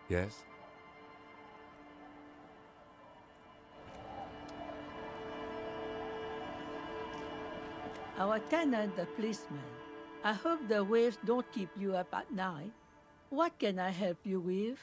Yes? Our tenant, the policeman. I hope the waves don't keep you up at night. What can I help you with?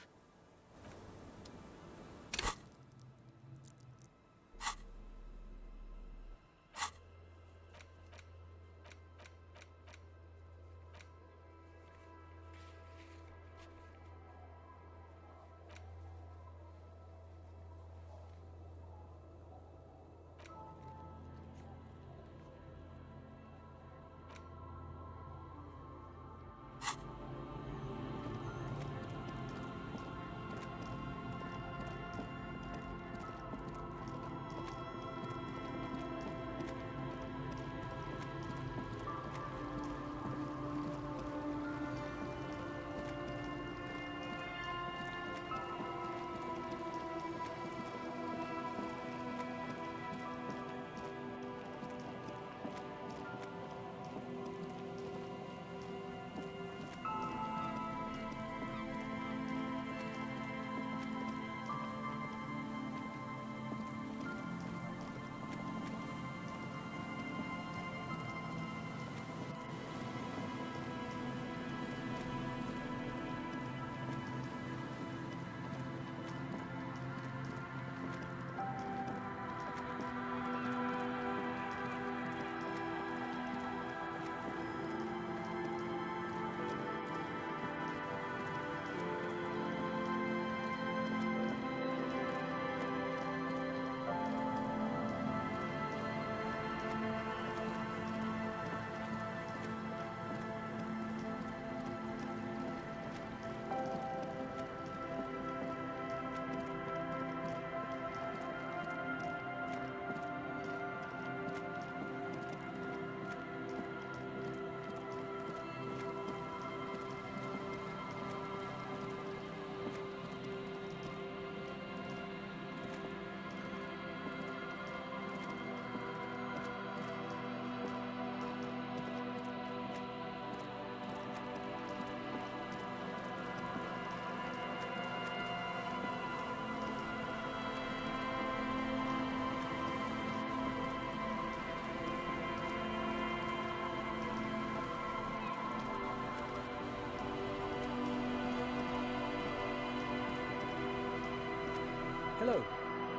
Hello.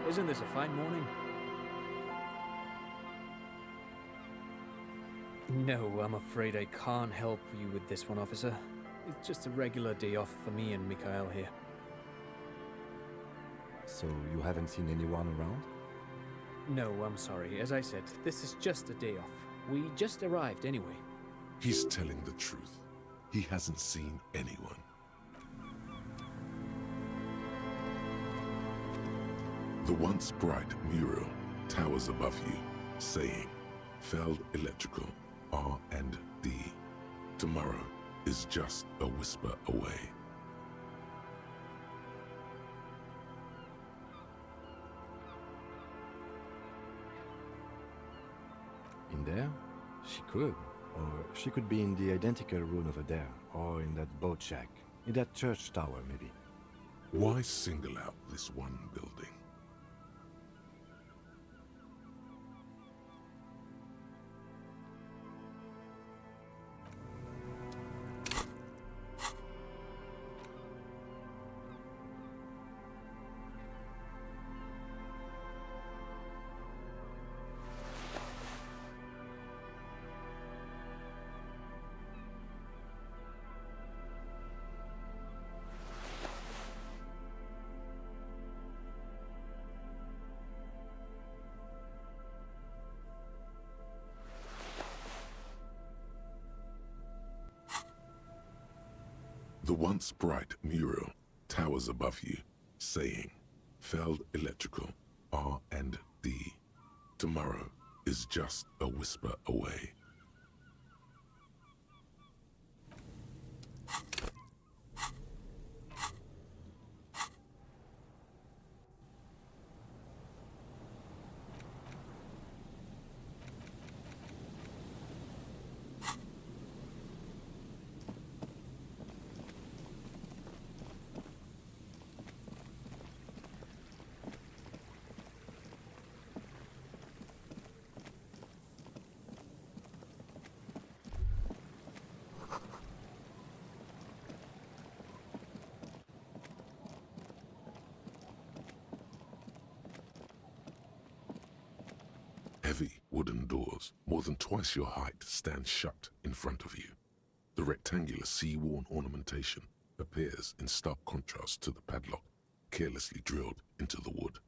Isn't this a fine morning? No, I'm afraid I can't help you with this one, officer. It's just a regular day off for me and Mikhail here. So you haven't seen anyone around? No, I'm sorry. As I said, this is just a day off. We just arrived anyway. He's telling the truth. He hasn't seen anyone. The once bright mural towers above you, saying, Feld Electrical, R&D. Tomorrow is just a whisper away. In there? She could. Or she could be in the identical room over there, or in that boat shack, in that church tower, maybe. Why single out this one building? The once bright mural towers above you, saying, Feld Electrical, R&D. Tomorrow is just a whisper away. Heavy wooden doors, more than twice your height, stand shut in front of you. The rectangular sea-worn ornamentation appears in stark contrast to the padlock carelessly drilled into the wood.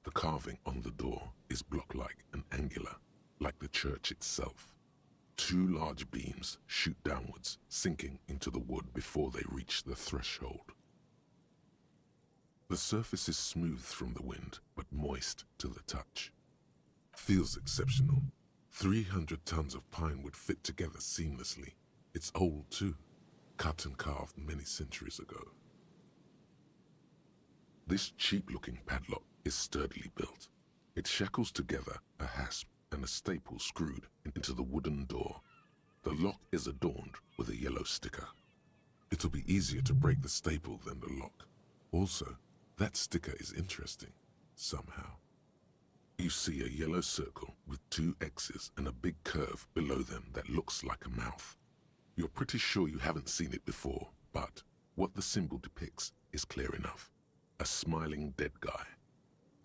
The carving on the door is block-like and angular, like the church itself. Two large beams shoot downwards, sinking into the wood before they reach the threshold. The surface is smooth from the wind, but moist to the touch. Feels exceptional. 300 tons of pine would fit together seamlessly. It's old too, cut and carved many centuries ago. This cheap-looking padlock is sturdily built. It shackles together a hasp and a staple screwed into the wooden door. The lock is adorned with a yellow sticker. It'll be easier to break the staple than the lock. Also, that sticker is interesting, somehow. You see a yellow circle with two X's and a big curve below them that looks like a mouth. You're pretty sure you haven't seen it before, but what the symbol depicts is clear enough. A smiling dead guy.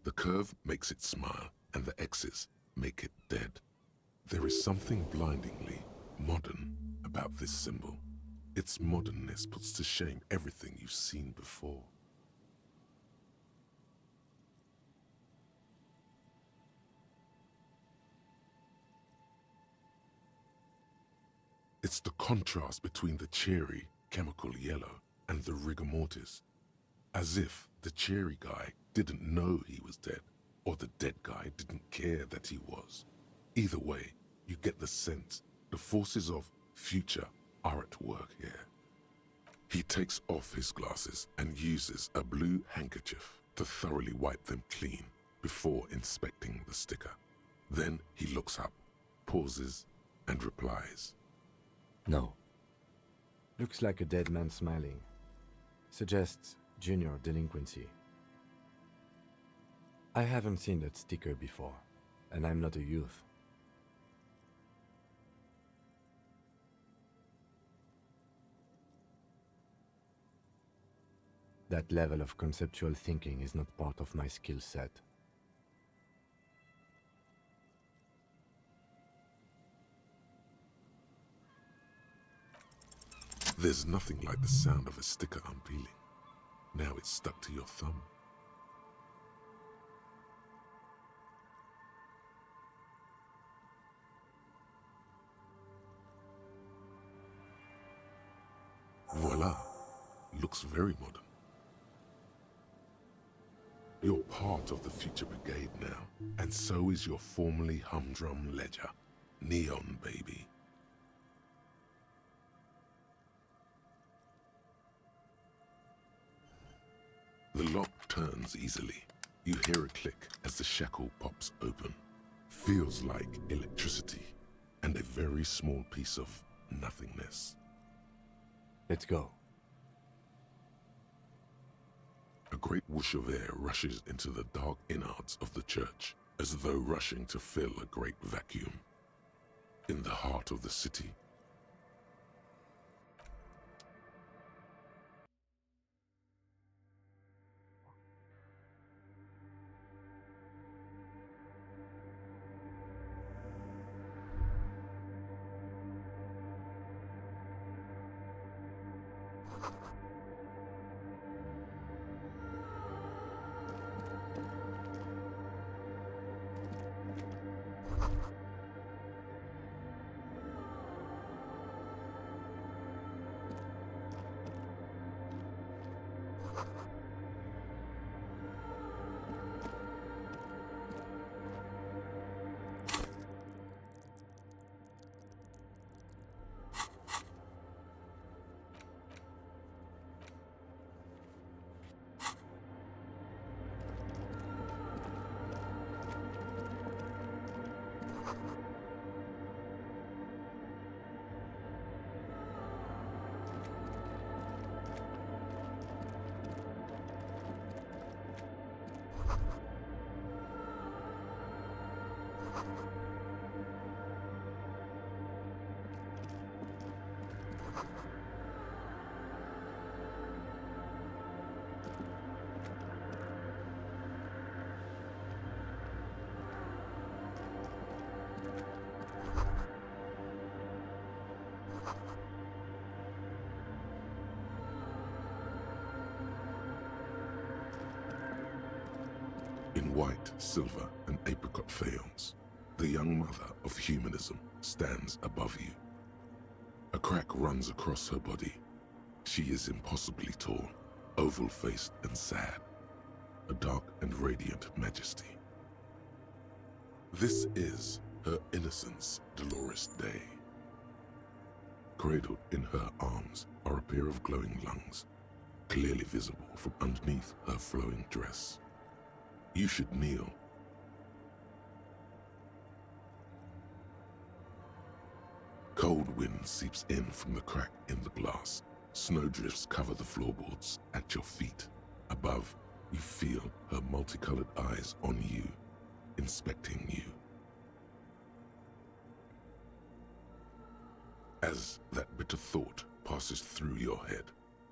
The curve makes it smile, and the X's make it dead. There is something blindingly modern about this symbol. Its modernness puts to shame everything you've seen before. It's the contrast between the cheery, chemical yellow and the rigor mortis. As if the cheery guy didn't know he was dead, or the dead guy didn't care that he was. Either way, you get the sense the forces of future are at work here. He takes off his glasses and uses a blue handkerchief to thoroughly wipe them clean before inspecting the sticker. Then he looks up, pauses, and replies. No. Looks like a dead man smiling. Suggests junior delinquency. I haven't seen that sticker before, and I'm not a youth. That level of conceptual thinking is not part of my skill set. There's nothing like the sound of a sticker unpeeling. Now it's stuck to your thumb. Voila! Looks very modern. You're part of the future brigade now, and so is your formerly humdrum ledger. Neon, baby. The lock turns easily. You hear a click as the shackle pops open. Feels like electricity, and a very small piece of nothingness. Let's go. A great whoosh of air rushes into the dark innards of the church, as though rushing to fill a great vacuum. In the heart of the city, white, silver, and apricot faience, the young mother of humanism stands above you. A crack runs across her body. She is impossibly tall, oval-faced and sad, a dark and radiant majesty. This is her innocence, Dolores Day. Cradled in her arms are a pair of glowing lungs, clearly visible from underneath her flowing dress. You should kneel. Cold wind seeps in from the crack in the glass. Snowdrifts cover the floorboards at your feet. Above, you feel her multicolored eyes on you, inspecting you. As that bitter thought passes through your head,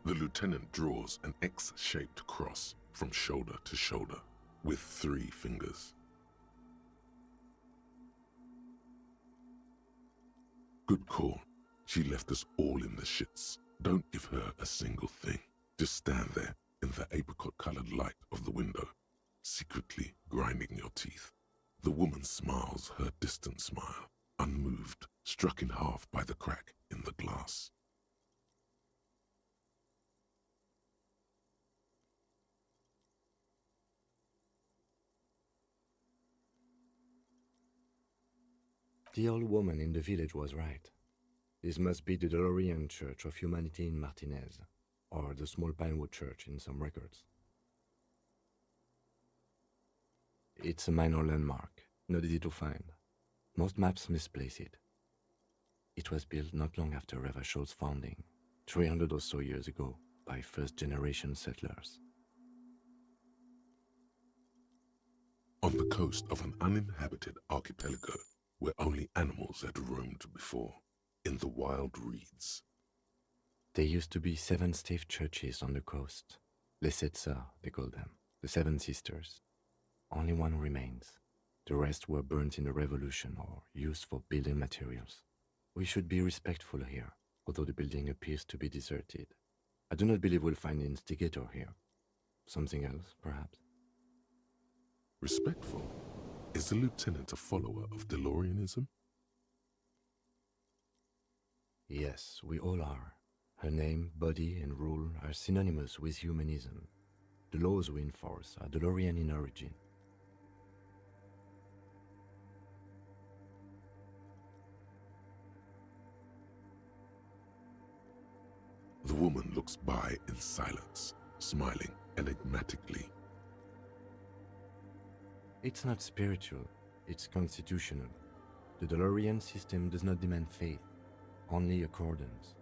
the lieutenant draws an X-shaped cross from shoulder to shoulder with 3 fingers. Good call. She left us all in the shits. Don't give her a single thing. Just stand there in the apricot-colored light of the window, secretly grinding your teeth. The woman smiles her distant smile, unmoved, struck in half by the crack in the glass. The old woman in the village was right. This must be the DeLorean Church of Humanity in Martinez, or the small Pinewood Church in some records. It's a minor landmark, not easy to find. Most maps misplace it. It was built not long after Revachol's founding, 300 or so years ago, by first-generation settlers. On the coast of an uninhabited archipelago where only animals had roamed before, in the wild reeds. There used to be 7 stave churches on the coast. Les Sept Sœurs, they call them, the 7 sisters. Only one remains. The rest were burnt in the revolution or used for building materials. We should be respectful here, although the building appears to be deserted. I do not believe we'll find the instigator here. Something else, perhaps? Respectful? Is the lieutenant a follower of DeLoreanism? Yes, we all are. Her name, body, and rule are synonymous with humanism. The laws we enforce are DeLorean in origin. The woman looks by in silence, smiling enigmatically. It's not spiritual, it's constitutional. The DeLorean system does not demand faith, only accordance.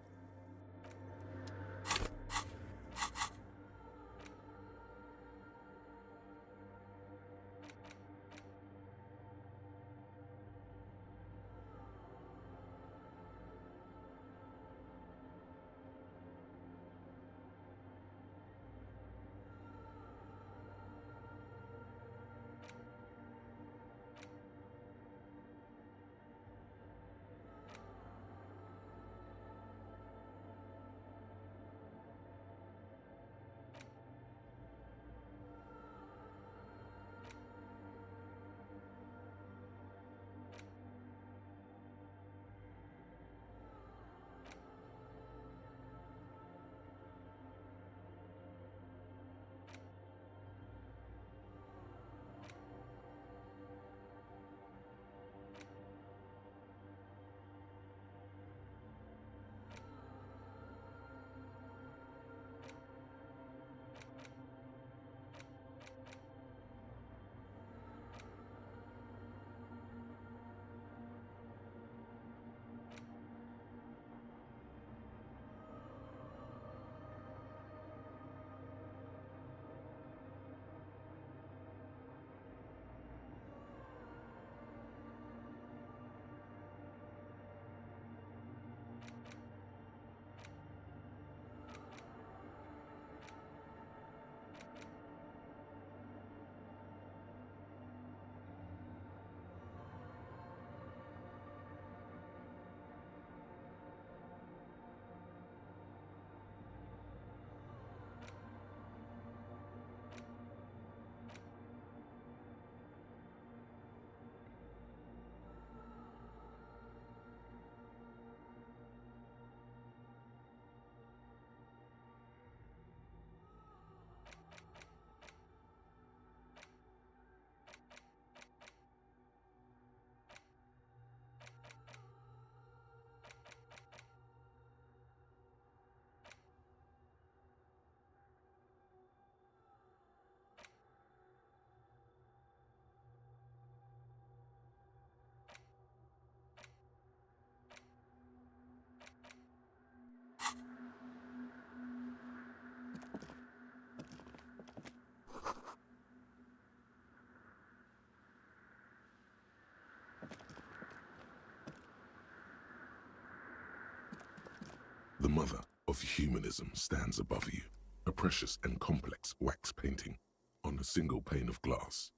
The mother of humanism stands above you, a precious and complex wax painting on a single pane of glass.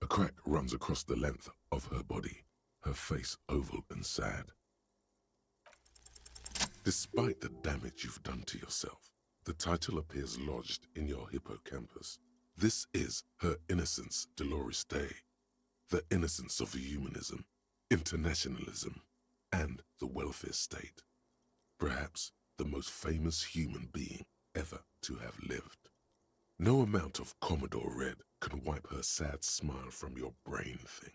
A crack runs across the length of her body, her face oval and sad. Despite the damage you've done to yourself, the title appears lodged in your hippocampus. This is her innocence Dolores Day, the innocence of humanism, internationalism, and the welfare state. Perhaps the most famous human being ever to have lived. No amount of Commodore Red can wipe her sad smile from your brain thing.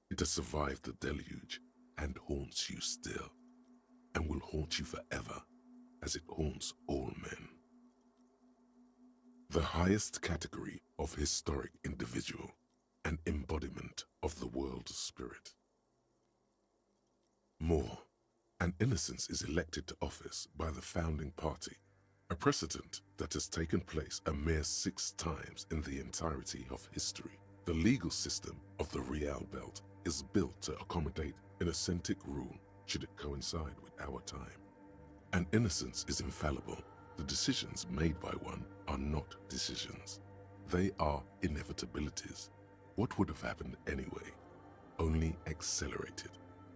It has survived the deluge and haunts you still, and will haunt you forever as it haunts all men. The highest category of historic individual, an embodiment of the world spirit. More, an innocence is elected to office by the founding party, a precedent that has taken place a mere 6 times in the entirety of history. The legal system of the Real Belt is built to accommodate an authentic rule should it coincide with our time. An innocence is infallible. The decisions made by one are not decisions. They are inevitabilities. What would have happened anyway? Only accelerated,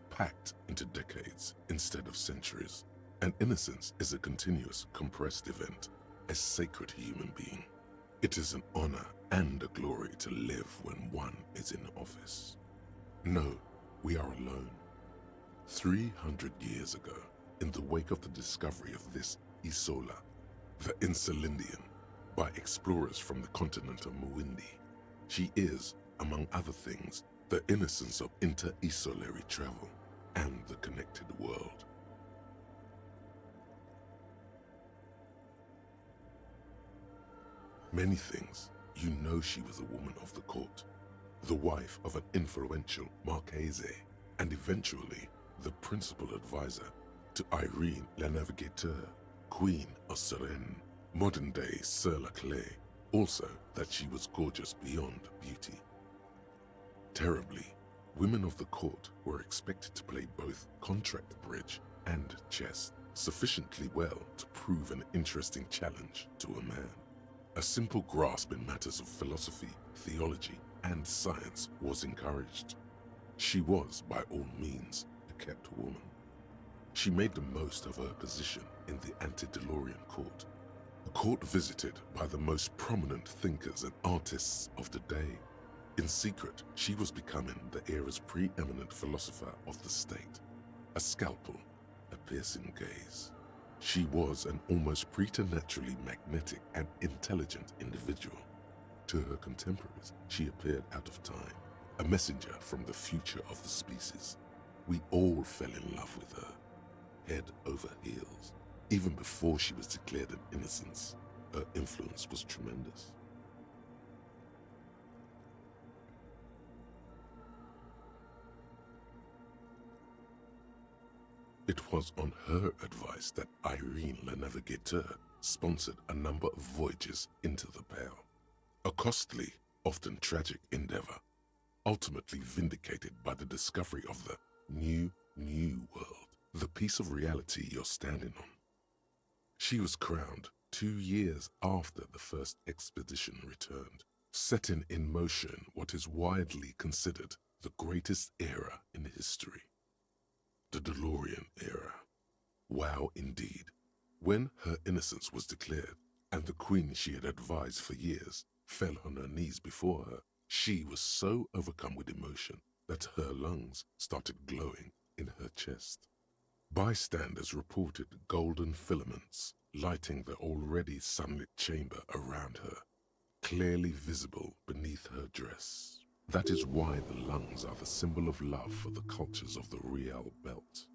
packed into decades instead of centuries. An innocence is a continuous, compressed event, a sacred human being. It is an honor and a glory to live when one is in office. No, we are alone. 300 years ago, in the wake of the discovery of this Isola, the Insulindian, by explorers from the continent of Muindi, she is, among other things, the innocence of inter-isolary travel and the connected world. Many things, you know she was a woman of the court, the wife of an influential Marchese, and eventually the principal advisor to Irene la Navigateur, Queen of Suresnes, modern-day Sir La Clé, also that she was gorgeous beyond beauty. Terribly, women of the court were expected to play both contract bridge and chess sufficiently well to prove an interesting challenge to a man. A simple grasp in matters of philosophy, theology, and science was encouraged. She was, by all means, a kept woman. She made the most of her position in the antediluvian court, a court visited by the most prominent thinkers and artists of the day. In secret, she was becoming the era's preeminent philosopher of the state, a scalpel, a piercing gaze. She was an almost preternaturally magnetic and intelligent individual. To her contemporaries, she appeared out of time, a messenger from the future of the species. We all fell in love with her, head over heels. Even before she was declared an innocence, her influence was tremendous. It was on her advice that Irene la Navigateur sponsored a number of voyages into the Pale, a costly, often tragic endeavor, ultimately vindicated by the discovery of the new world, the piece of reality you're standing on. She was crowned 2 years after the first expedition returned, setting in motion what is widely considered the greatest era in history. The DeLorean era. Wow, indeed. When her innocence was declared, and the queen she had advised for years fell on her knees before her, she was so overcome with emotion that her lungs started glowing in her chest. Bystanders reported golden filaments lighting the already sunlit chamber around her, clearly visible beneath her dress. That is why the lungs are the symbol of love for the cultures of the Real Belt.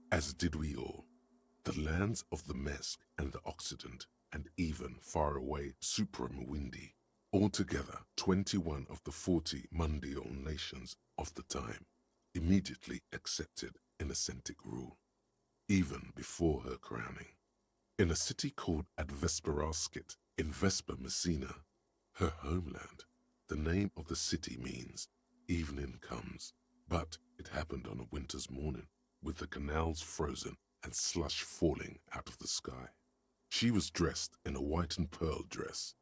As did we all, the lands of the Mesk and the Occident, and even far away Supramuindi, altogether 21 of the 40 Mundial nations of the time, immediately accepted Innocentic rule, even before her crowning. In a city called Advesperaskit, in Vesper Messina, her homeland, the name of the city means evening comes, but it happened on a winter's morning with the canals frozen and slush falling out of the sky. She was dressed in a white and pearl dress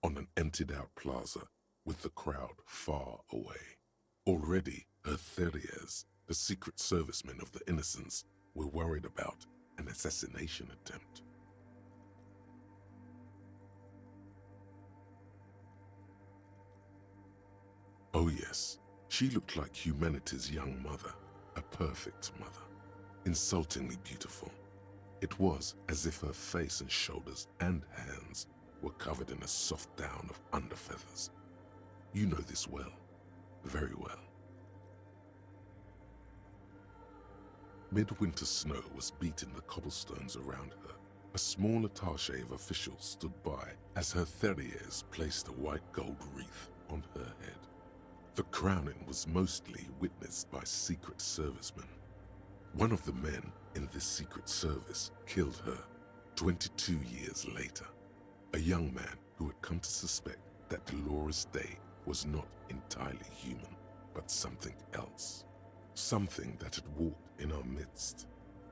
on an emptied-out plaza with the crowd far away. Already, her terriers, the secret servicemen of the Innocents, were worried about an assassination attempt. Oh yes, she looked like humanity's young mother, a perfect mother, insultingly beautiful. It was as if her face and shoulders and hands were covered in a soft down of underfeathers. You know this well, very well. Midwinter snow was beating the cobblestones around her. A small attaché of officials stood by as her terriers placed a white gold wreath on her head. The crowning was mostly witnessed by Secret Servicemen. One of the men in this Secret Service killed her 22 years later, a young man who had come to suspect that Dolores Day was not entirely human, but something else. Something that had walked in our midst,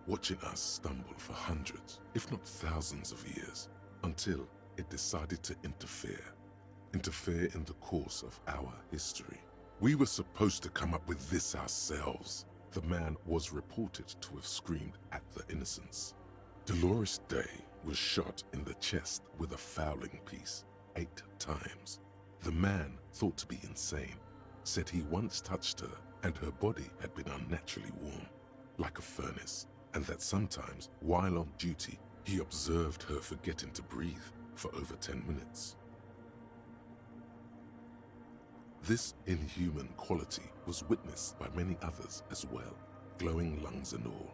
watching us stumble for hundreds, if not thousands of years, until it decided to interfere in the course of our history. We were supposed to come up with this ourselves, the man was reported to have screamed at the Innocents. Dolores Day was shot in the chest with a fowling piece 8 times. The man, thought to be insane, said he once touched her and her body had been unnaturally warm, like a furnace, and that sometimes, while on duty, he observed her forgetting to breathe for over 10 minutes. This inhuman quality was witnessed by many others as well, glowing lungs and all.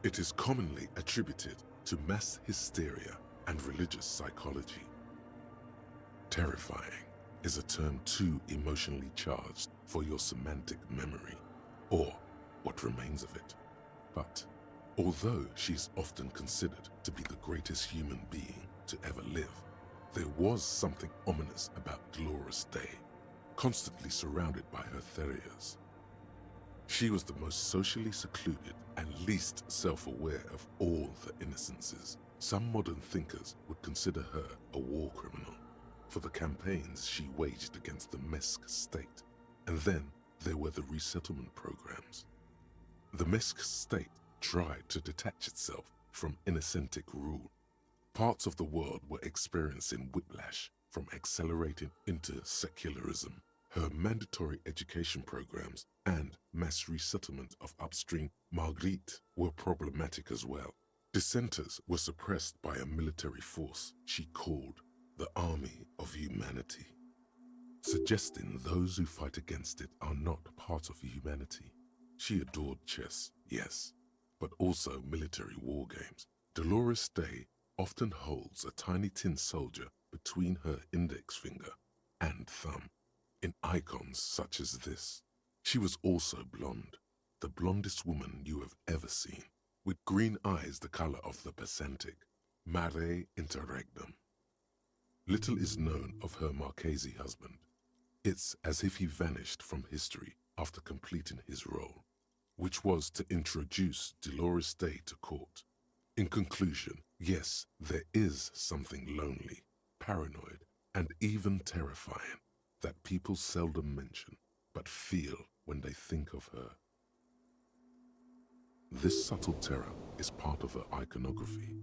It is commonly attributed to mass hysteria and religious psychology. Terrifying is a term too emotionally charged for your semantic memory, or what remains of it. But although she's often considered to be the greatest human being to ever live, there was something ominous about Dolores Day, constantly surrounded by her terriers. She was the most socially secluded and least self-aware of all the Innocences. Some modern thinkers would consider her a war criminal for the campaigns she waged against the Mesk state. And then there were the resettlement programs. The Mesk state tried to detach itself from Innocentic rule. Parts of the world were experiencing whiplash from accelerating into secularism. Her mandatory education programs and mass resettlement of upstream Marguerite were problematic as well. Dissenters were suppressed by a military force she called the Army of Humanity, suggesting those who fight against it are not part of humanity. She adored chess, yes, but also military war games. Dolores Day often holds a tiny tin soldier between her index finger and thumb in icons such as this. She was also blonde, the blondest woman you have ever seen, with green eyes the color of the Pacentic, mare interregnum. Little is known of her Marchese husband. It's as if he vanished from history after completing his role, which was to introduce Dolores Day to court. In conclusion, yes, there is something lonely, paranoid, and even terrifying that people seldom mention, but feel when they think of her. This subtle terror is part of her iconography.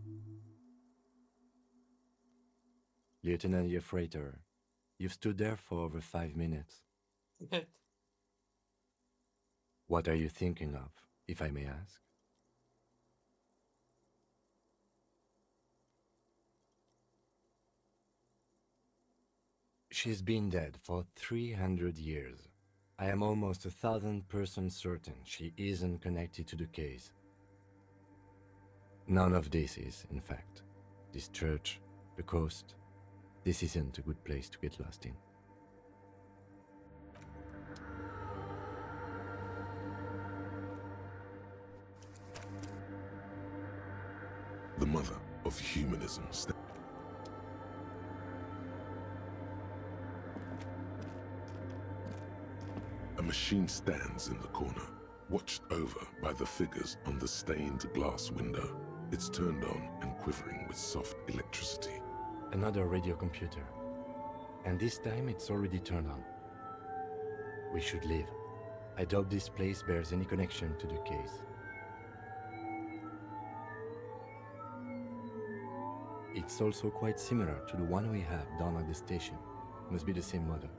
Lieutenant Yefrater, you've stood there for over 5 minutes. What are you thinking of, if I may ask? She's been dead for 300 years. I am almost 1,000% certain she isn't connected to the case. None of this is, in fact. This church, the coast, this isn't a good place to get lost in. The mother of humanism. A machine stands in the corner. watched over by the figures on the stained glass window. It's turned on and quivering with soft electricity. Another radio computer. And this time it's already turned on. We should leave. I doubt this place bears any connection to the case. It's also quite similar to the one we have down at the station. Must be the same model.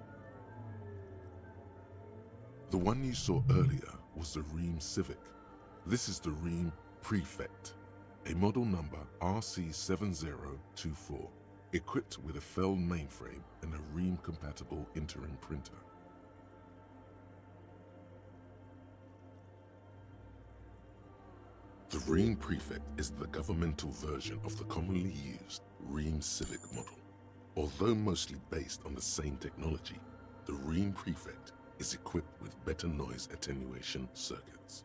The one you saw earlier was the Ream Civic. This is the Ream Prefect, a model number RC7024, equipped with a Feld mainframe and a Ream-compatible interim printer. The Ream Prefect is the governmental version of the commonly used Ream Civic model. Although mostly based on the same technology, the Ream Prefect is equipped with better noise attenuation circuits.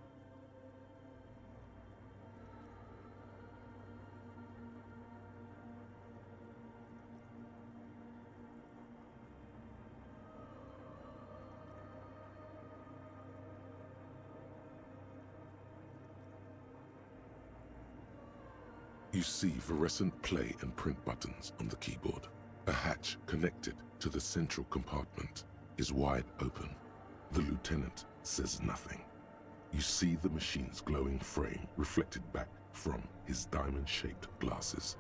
You see fluorescent play and print buttons on the keyboard. A hatch connected to the central compartment is wide open. The lieutenant says nothing. You see the machine's glowing frame reflected back from his diamond-shaped glasses.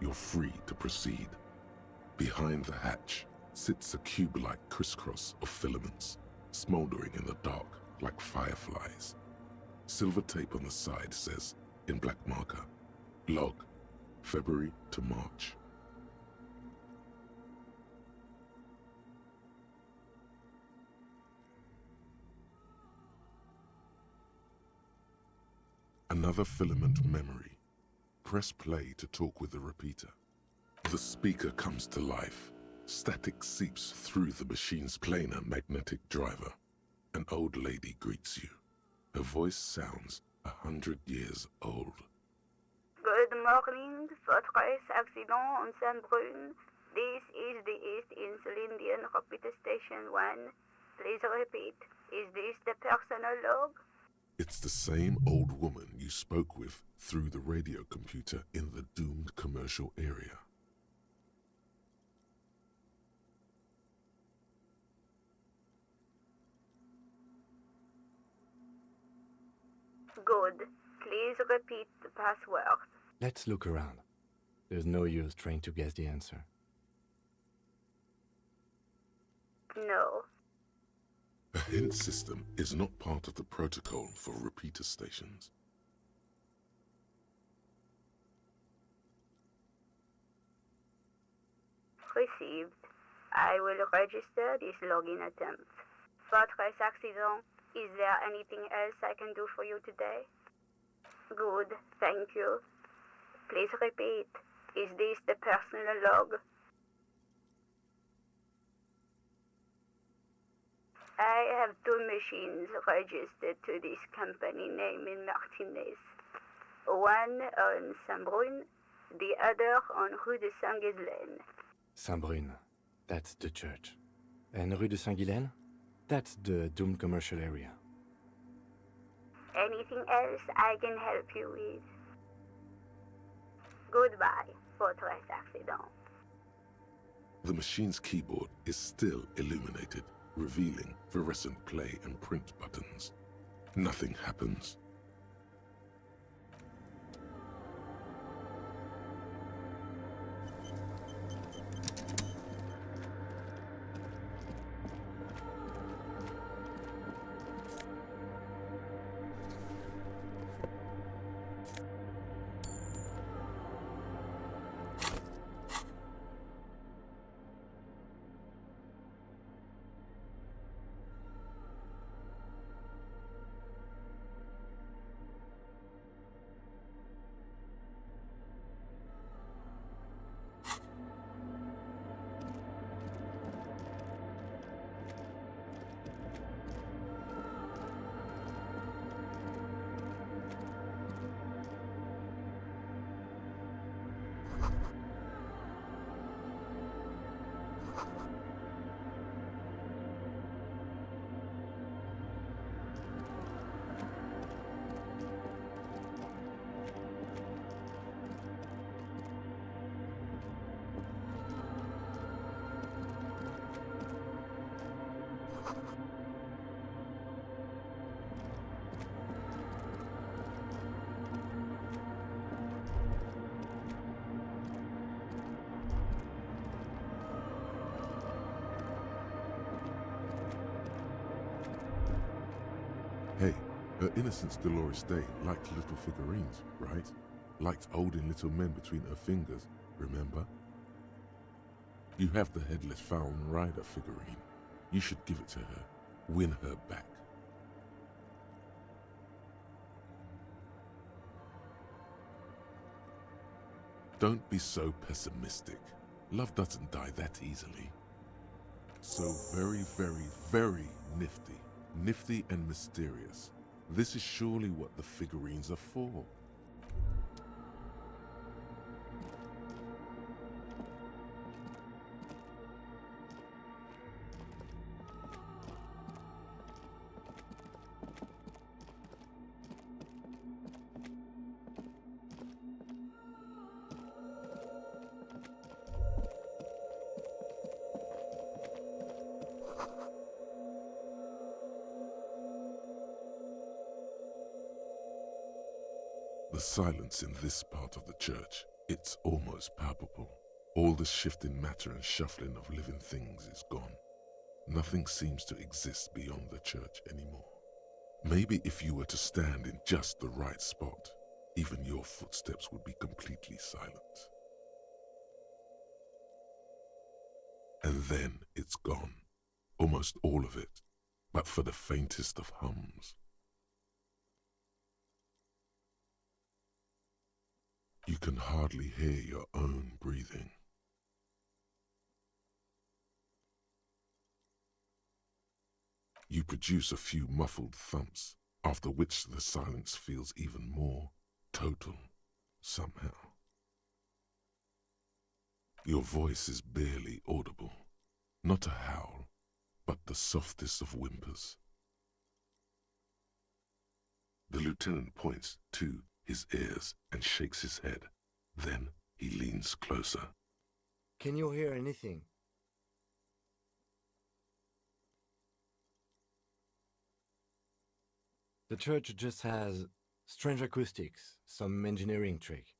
You're free to proceed. Behind the hatch sits a cube-like crisscross of filaments, smoldering in the dark like fireflies. Silver tape on the side says, in black marker, log, February to March. Another filament memory. Press play to talk with the repeater. The speaker comes to life. Static seeps through the machine's planar magnetic driver. An old lady greets you. Her voice sounds 100 years old. Good morning, Fortress Accident on Saint-Brun. This is the East Elysium Repeater Station 1. Please repeat. Is this the personal log? It's the same old woman you spoke with through the radio computer in the doomed commercial area. Good. Please repeat the password. Let's look around. There's no use trying to guess the answer. No. A hint system is not part of the protocol for repeater stations. Received. I will register this login attempt. Fortress Accident, is there anything else I can do for you today? Good, thank you. Please repeat. Is this the personal log? I have two machines registered to this company name in Martinez. One on Saint-Brun, the other on Rue de Saint-Ghislaine. Saint-Brun, that's the church. And Rue de Saint-Ghislaine? That's the doomed commercial area. Anything else I can help you with? Goodbye, Fortress Accident. The machine's keyboard is still illuminated, revealing fluorescent play and print buttons. Nothing happens. Hey, her Innocence Dolores Day liked little figurines, right? Liked holding little men between her fingers, remember? You have the Headless Fallen Rider figurine. You should give it to her. Win her back. Don't be so pessimistic. Love doesn't die that easily. So very, very, very nifty. Nifty and mysterious. This is surely what the figurines are for. The silence in this part of the church, it's almost palpable. All the shifting matter and shuffling of living things is gone. Nothing seems to exist beyond the church anymore. Maybe if you were to stand in just the right spot, even your footsteps would be completely silent. And then it's gone. Almost all of it, but for the faintest of hums. You can hardly hear your own breathing. You produce a few muffled thumps, after which the silence feels even more total, somehow. Your voice is barely audible, not a howl, but the softest of whimpers. The lieutenant points to his ears and shakes his head. Then he leans closer. Can you hear anything? The church just has strange acoustics, some engineering trick.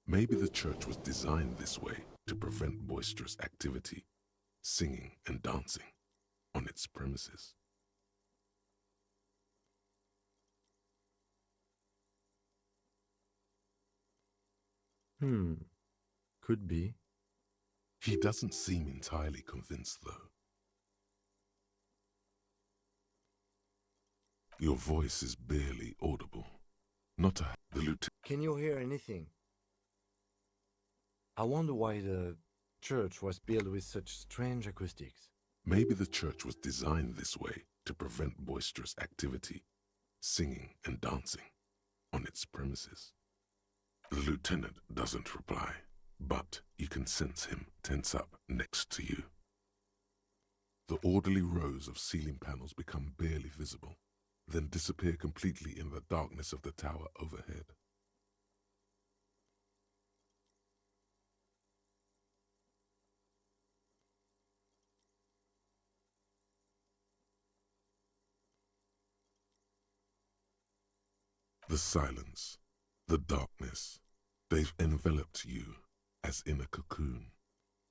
Maybe the church was designed this way to prevent boisterous activity, singing and dancing on its premises. Could be. He doesn't seem entirely convinced, though. Your voice is barely audible. Not the lieutenant. Can you hear anything? I wonder why the church was built with such strange acoustics. Maybe the church was designed this way to prevent boisterous activity, singing and dancing on its premises. The lieutenant doesn't reply, but you can sense him tense up next to you. The orderly rows of ceiling panels become barely visible, then disappear completely in the darkness of the tower overhead. The silence, the darkness, they've enveloped you as in a cocoon.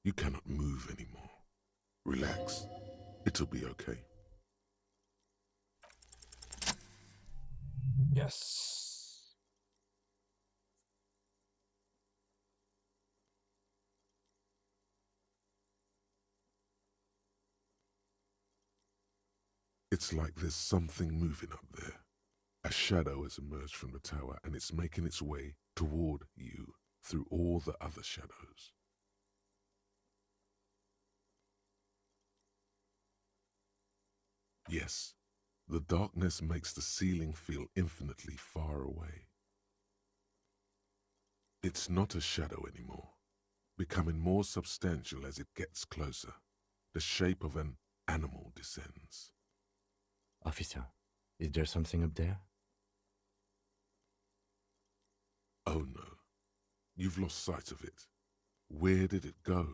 You cannot move anymore. Relax. It'll be okay. Yes. It's like there's something moving up there. A shadow has emerged from the tower and it's making its way toward you through all the other shadows. Yes, the darkness makes the ceiling feel infinitely far away. It's not a shadow anymore, becoming more substantial as it gets closer. The shape of an animal descends. Officer, is there something up there? Oh no, you've lost sight of it. Where did it go?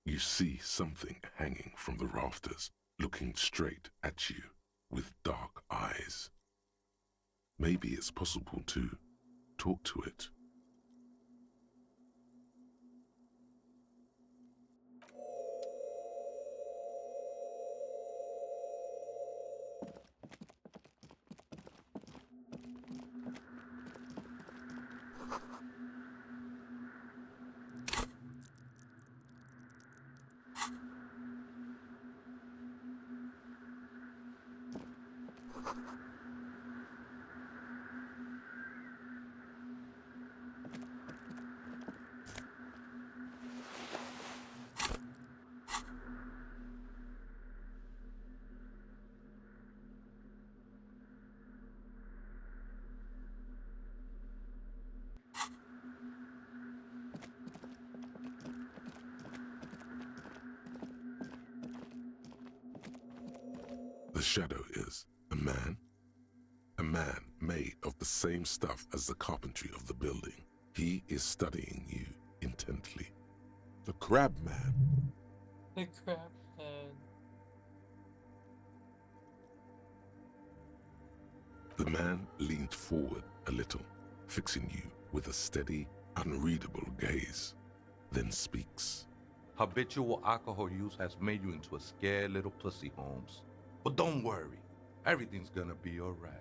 You see something hanging from the rafters, looking straight at you with dark eyes. Maybe it's possible to talk to it. The shadow is a man made of the same stuff as the carpentry of the building. He is studying you intently. The crab man. The crab man. The man leaned forward a little, fixing you with a steady, unreadable gaze, then speaks. Habitual alcohol use has made you into a scared little pussy, Holmes. But don't worry, everything's gonna be alright.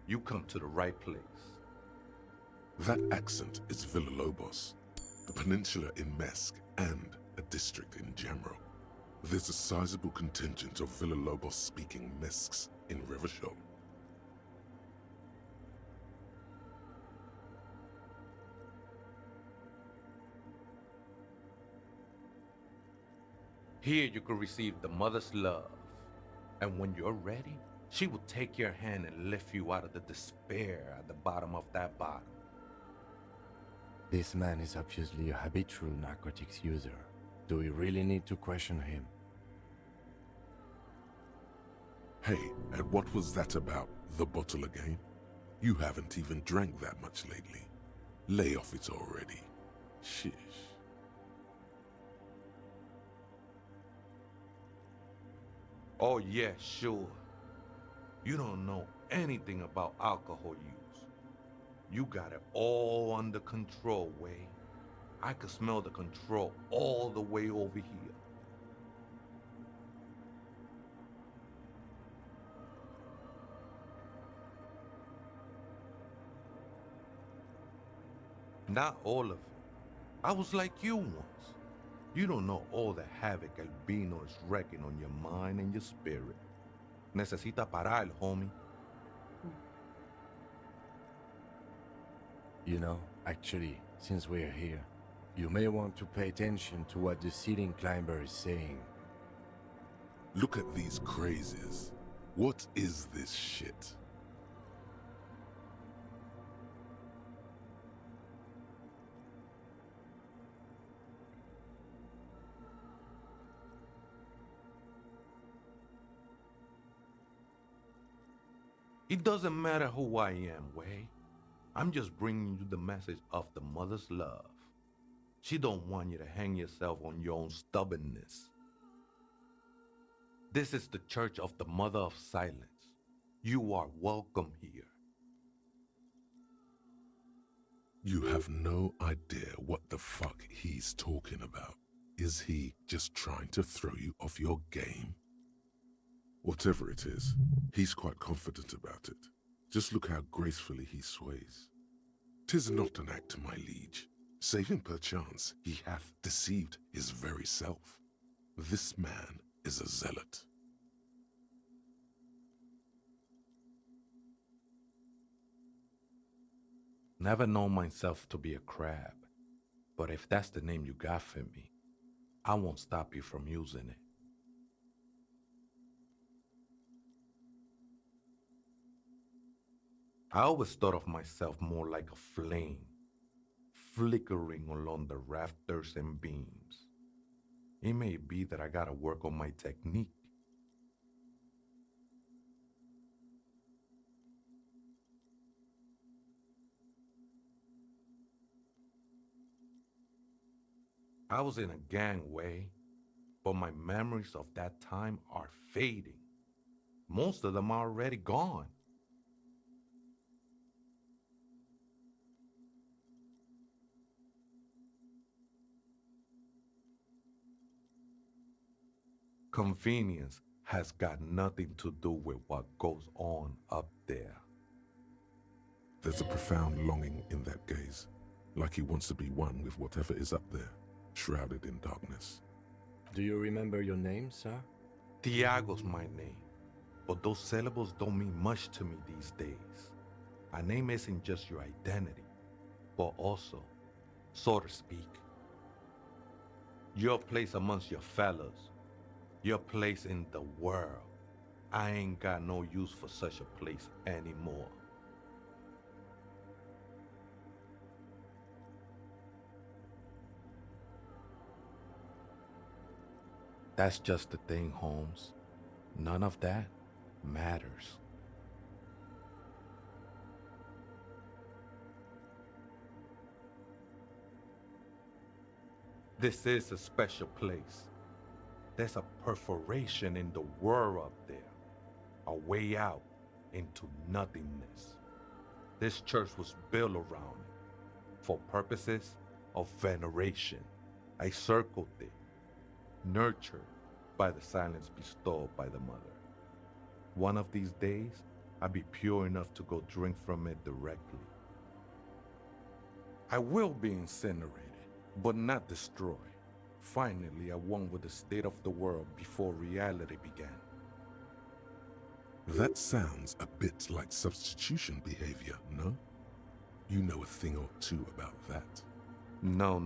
You come to the right place. That accent is Villalobos, the peninsula in Mesk, and a district in general. There's a sizable contingent of Villalobos-speaking Mesks in Revachol. Here you can receive the mother's love. And when you're ready, she will take your hand and lift you out of the despair at the bottom of that bottle. This man is obviously a habitual narcotics user. Do we really need to question him? Hey, and what was that about the bottle again? You haven't even drank that much lately. Lay off it already. Shish. Oh yeah, sure. You don't know anything about alcohol use. You got it all under control, Way. I could smell the control all the way over here. Not all of it. I was like you once. You don't know all the havoc Albino is wrecking on your mind and your spirit. Necesita parar, homie. You know, actually, since we're here, you may want to pay attention to what the ceiling climber is saying. Look at these crazes. What is this shit? It doesn't matter who I am, Way. I'm just bringing you the message of the mother's love. She don't want you to hang yourself on your own stubbornness. This is the Church of the Mother of Silence. You are welcome here. You have no idea what the fuck he's talking about. Is he just trying to throw you off your game? Whatever it is, he's quite confident about it. Just look how gracefully he sways. 'Tis not an act, my liege, save him perchance he hath deceived his very self. This man is a zealot. Never known myself to be a crab, but if that's the name you got for me, I won't stop you from using it. I always thought of myself more like a flame, flickering along the rafters and beams. It may be that I gotta work on my technique. I was in a gang, Way. but my memories of that time are fading. Most of them are already gone. Convenience has got nothing to do with what goes on up there. There's a profound longing in that gaze, like he wants to be one with whatever is up there, shrouded in darkness. Do you remember your name, sir? Tiago's my name, but those syllables don't mean much to me these days. A name isn't just your identity, but also, so to speak, your place amongst your fellows, your place in the world. I ain't got no use for such a place anymore. That's just the thing, Holmes. None of that matters. This is a special place. There's a perforation in the world up there, a way out into nothingness. This church was built around it for purposes of veneration. I circled it, nurtured by the silence bestowed by the mother. One of these days, I'll be pure enough to go drink from it directly. I will be incinerated, but not destroyed. Finally, at one with the state of the world before reality began. That sounds a bit like substitution behavior, no? You know a thing or two about that. No.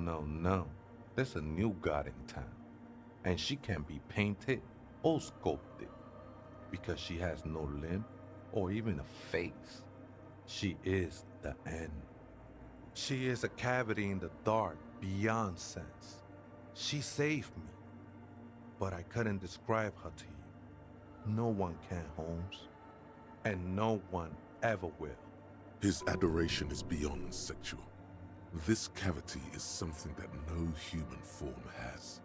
There's a new god in town, and she can be painted or sculpted because she has no limb or even a face. She is the end. She is a cavity in the dark beyond sense. She saved me, but I couldn't describe her to you. No one can, Holmes, and no one ever will. His adoration is beyond sexual. This cavity is something that no human form has.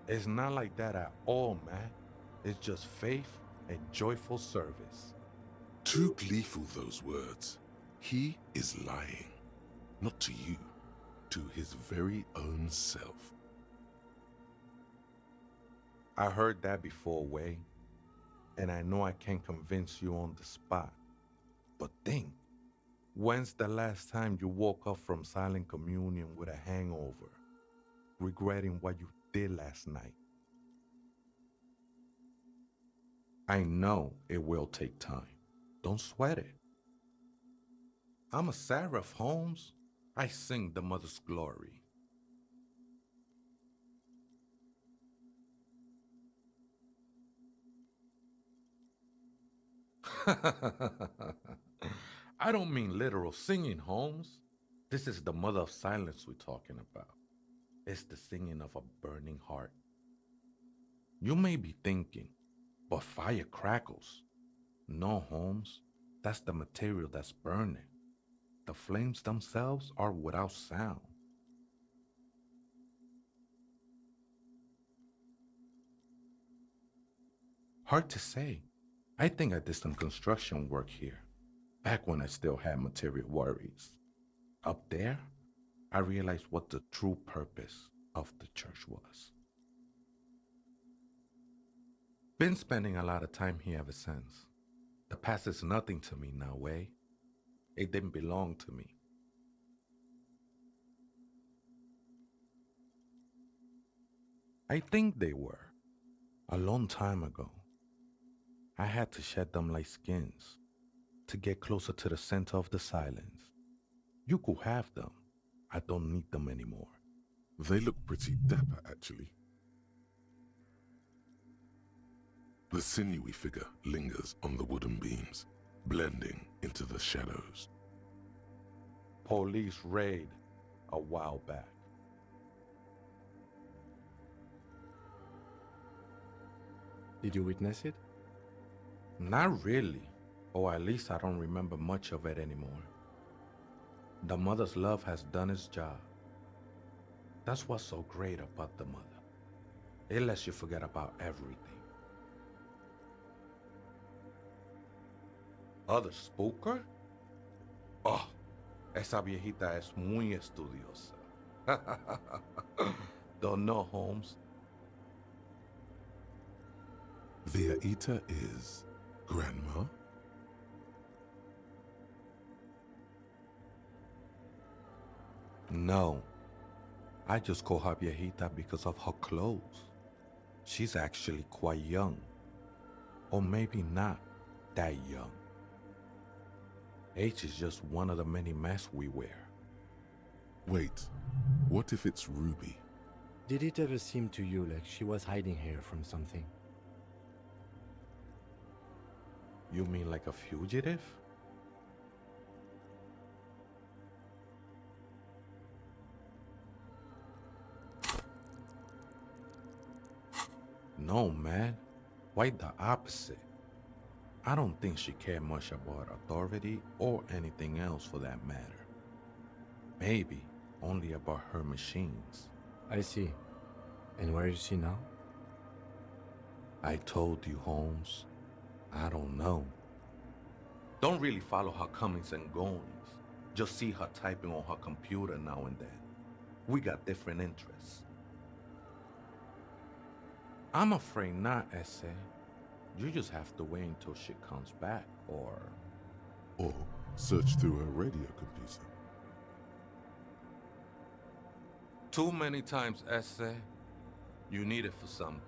It's not like that at all, man. It's just faith and joyful service. Too gleeful, those words. He is lying, not to you, to his very own self. I heard that before, Way, and I know I can't convince you on the spot. But think, when's the last time you woke up from silent communion with a hangover, regretting what you did last night? I know it will take time. Don't sweat it. I'm a seraph, Holmes. I sing the mother's glory. I don't mean literal singing, Holmes. This is the mother of silence we're talking about. It's the singing of a burning heart. You may be thinking, but fire crackles. No, Holmes, that's the material that's burning. The flames themselves are without sound. Hard to say. I think I did some construction work here, back when I still had material worries. Up there, I realized what the true purpose of the church was. Been spending a lot of time here ever since. The past is nothing to me now, Way. It didn't belong to me. I think they were. A long time ago. I had to shed them like skins to get closer to the center of the silence. You could have them. I don't need them anymore. They look pretty dapper, actually. The sinewy figure lingers on the wooden beams, blending into the shadows. Police raid a while back. Did you witness it? Not really, or at least I don't remember much of it anymore. The mother's love has done its job. That's what's so great about the mother. It lets you forget about everything. Other spooker? Oh, esa viejita es muy estudiosa. Don't know, Holmes. Viejita is grandma? No, I just call her viejita because of her clothes. She's actually quite young. Or maybe not that young. Age is just one of the many masks we wear. Wait, what if it's Ruby? Did it ever seem to you like she was hiding here from something? You mean like a fugitive? No, man. Quite the opposite. I don't think she cared much about authority or anything else for that matter. Maybe only about her machines. I see. And where is she now? I told you, Holmes. I don't know. Don't really follow her comings and goings. Just see her typing on her computer now and then. We got different interests. I'm afraid not, Essay. You just have to wait until she comes back, or search through her radio computer. too many times, Essay. You need it for something.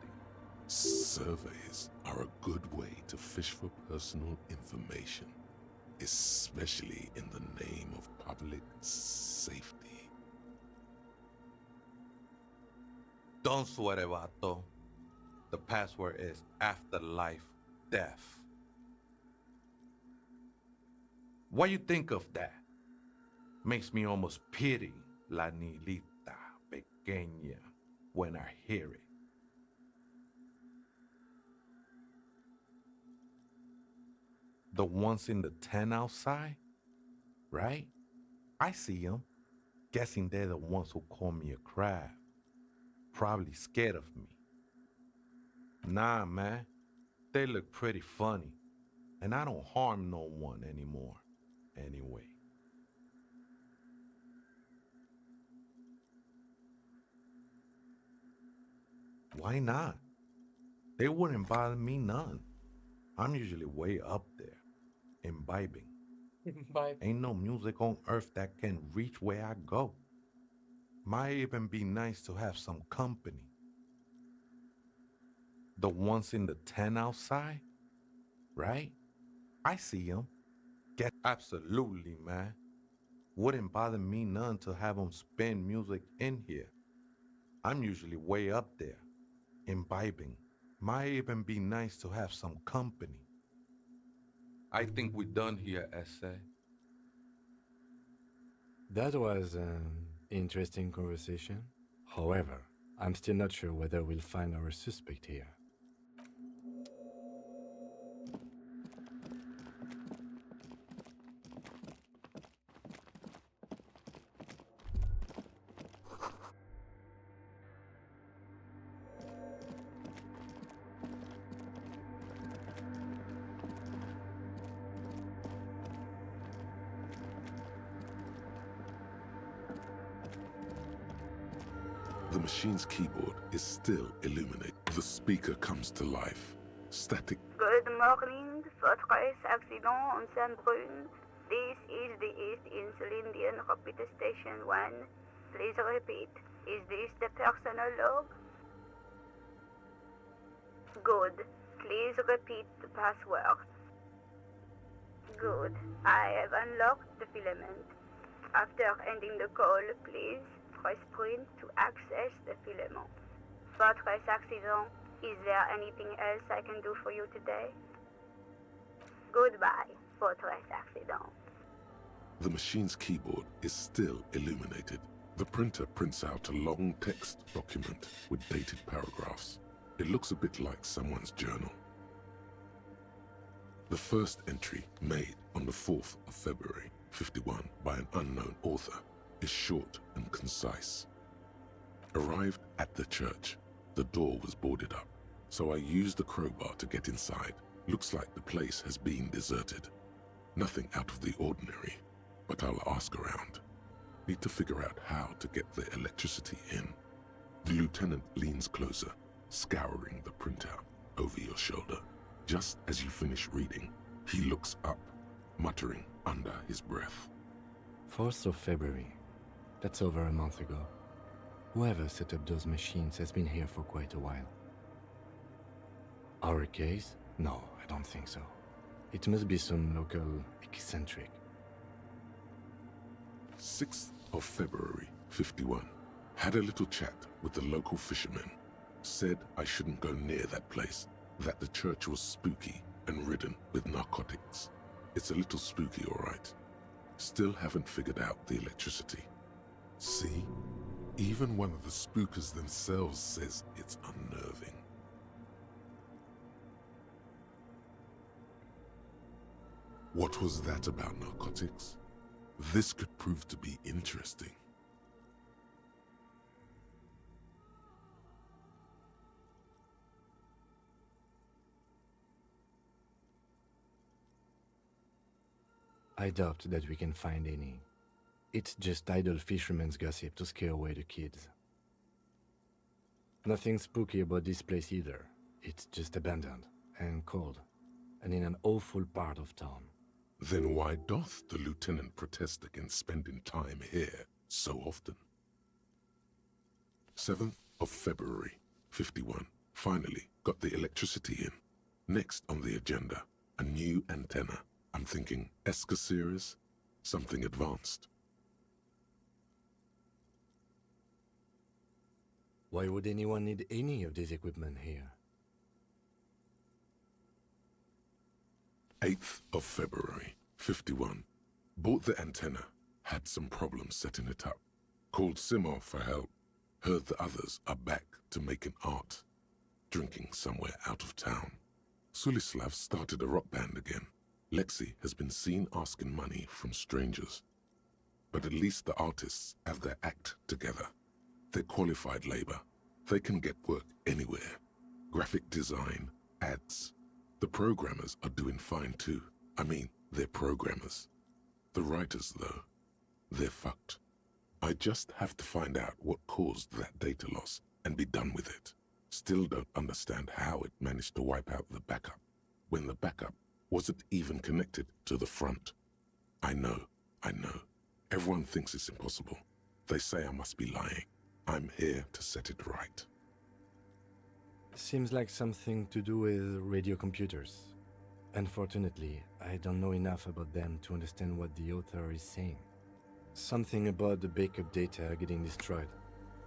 Surveys are a good way to fish for personal information, especially in the name of public safety. Don't sweat it, vato. The password is afterlife death. What you think of that? Makes me almost pity la niñita pequeña when I hear it. The ones in the tent outside, right? I see them. Guessing they're the ones who call me a crab. Probably scared of me. Nah, man. They look pretty funny. And I don't harm no one anymore. Anyway. Why not? They wouldn't bother me none. I'm usually way up there, imbibing. Bye. Ain't no music on earth that can reach where I go. Might even be nice to have some company. The ones in the tent outside, right? I see them. Get absolutely, man. Wouldn't bother me none to have them spin music in here. I'm usually way up there, imbibing. Might even be nice to have some company. I think we're done here, Essay. That was an interesting conversation. However, I'm still not sure whether we'll find our suspect here. The machine's keyboard is still illuminated. The speaker comes to life. Static. Good morning, Fortress Accident on Saint-Brune. This is the East Insulindian Repeater Station 1. Please repeat. Is this the personal log? Good. Please repeat the password. Good. I have unlocked the filament. After ending the call, please press print to access the filament. Fortress Accident, is there anything else I can do for you today? Goodbye, Fortress Accident. The machine's keyboard is still illuminated. The printer prints out a long text document with dated paragraphs. It looks a bit like someone's journal. The first entry, made on the 4th of February, 51, by an unknown author, is short and concise. Arrived at the church. The door was boarded up, so I used the crowbar to get inside. Looks like the place has been deserted. Nothing out of the ordinary, but I'll ask around. Need to figure out how to get the electricity in. The lieutenant leans closer, scouring the printout over your shoulder. Just as you finish reading, he looks up, muttering under his breath. 4th of February. That's over a month ago. Whoever set up those machines has been here for quite a while. Our case? No, I don't think so. It must be some local eccentric. 6th of February, 51. Had a little chat with the local fishermen. Said I shouldn't go near that place, that the church was spooky and ridden with narcotics. It's a little spooky, all right. Still haven't figured out the electricity. See? Even one of the spookers themselves says it's unnerving. What was that about narcotics? This could prove to be interesting. I doubt that we can find any. It's just idle fishermen's gossip to scare away the kids. Nothing spooky about this place either. It's just abandoned and cold, and in an awful part of town. Then why doth the lieutenant protest against spending time here so often? 7th of February, 51. Finally got the electricity in. Next on the agenda, a new antenna. I'm thinking ESCA series, something advanced. Why would anyone need any of this equipment here? 8th of February, 51. Bought the antenna, had some problems setting it up. Called Simo for help. Heard the others are back to making art. Drinking somewhere out of town. Sulislav started a rock band again. Lexi has been seen asking money from strangers. But at least the artists have their act together. They're qualified labor. They can get work anywhere. Graphic design, ads. The programmers are doing fine too. I mean, they're programmers. The writers, though, they're fucked. I just have to find out what caused that data loss and be done with it. Still don't understand how it managed to wipe out the backup, when the backup wasn't even connected to the front. I know. Everyone thinks it's impossible. They say I must be lying. I'm here to set it right. Seems like something to do with radio computers. Unfortunately, I don't know enough about them to understand what the author is saying. Something about the backup data getting destroyed,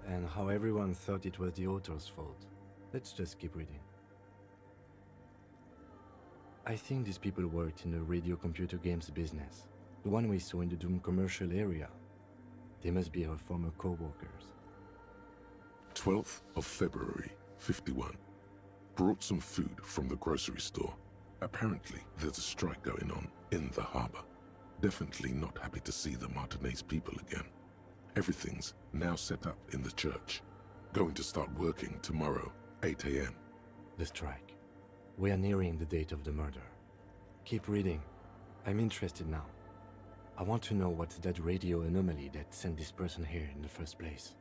and how everyone thought it was the author's fault. Let's just keep reading. I think these people worked in the radio computer games business, the one we saw in the Doom commercial area. They must be our former co-workers. 12th of February, 51. Brought some food from the grocery store. Apparently, there's a strike going on in the harbor. Definitely not happy to see the Martinez people again. Everything's now set up in the church. Going to start working tomorrow, 8 a.m. The strike. We are nearing the date of the murder. Keep reading. I'm interested now. I want to know what's that radio anomaly that sent this person here in the first place.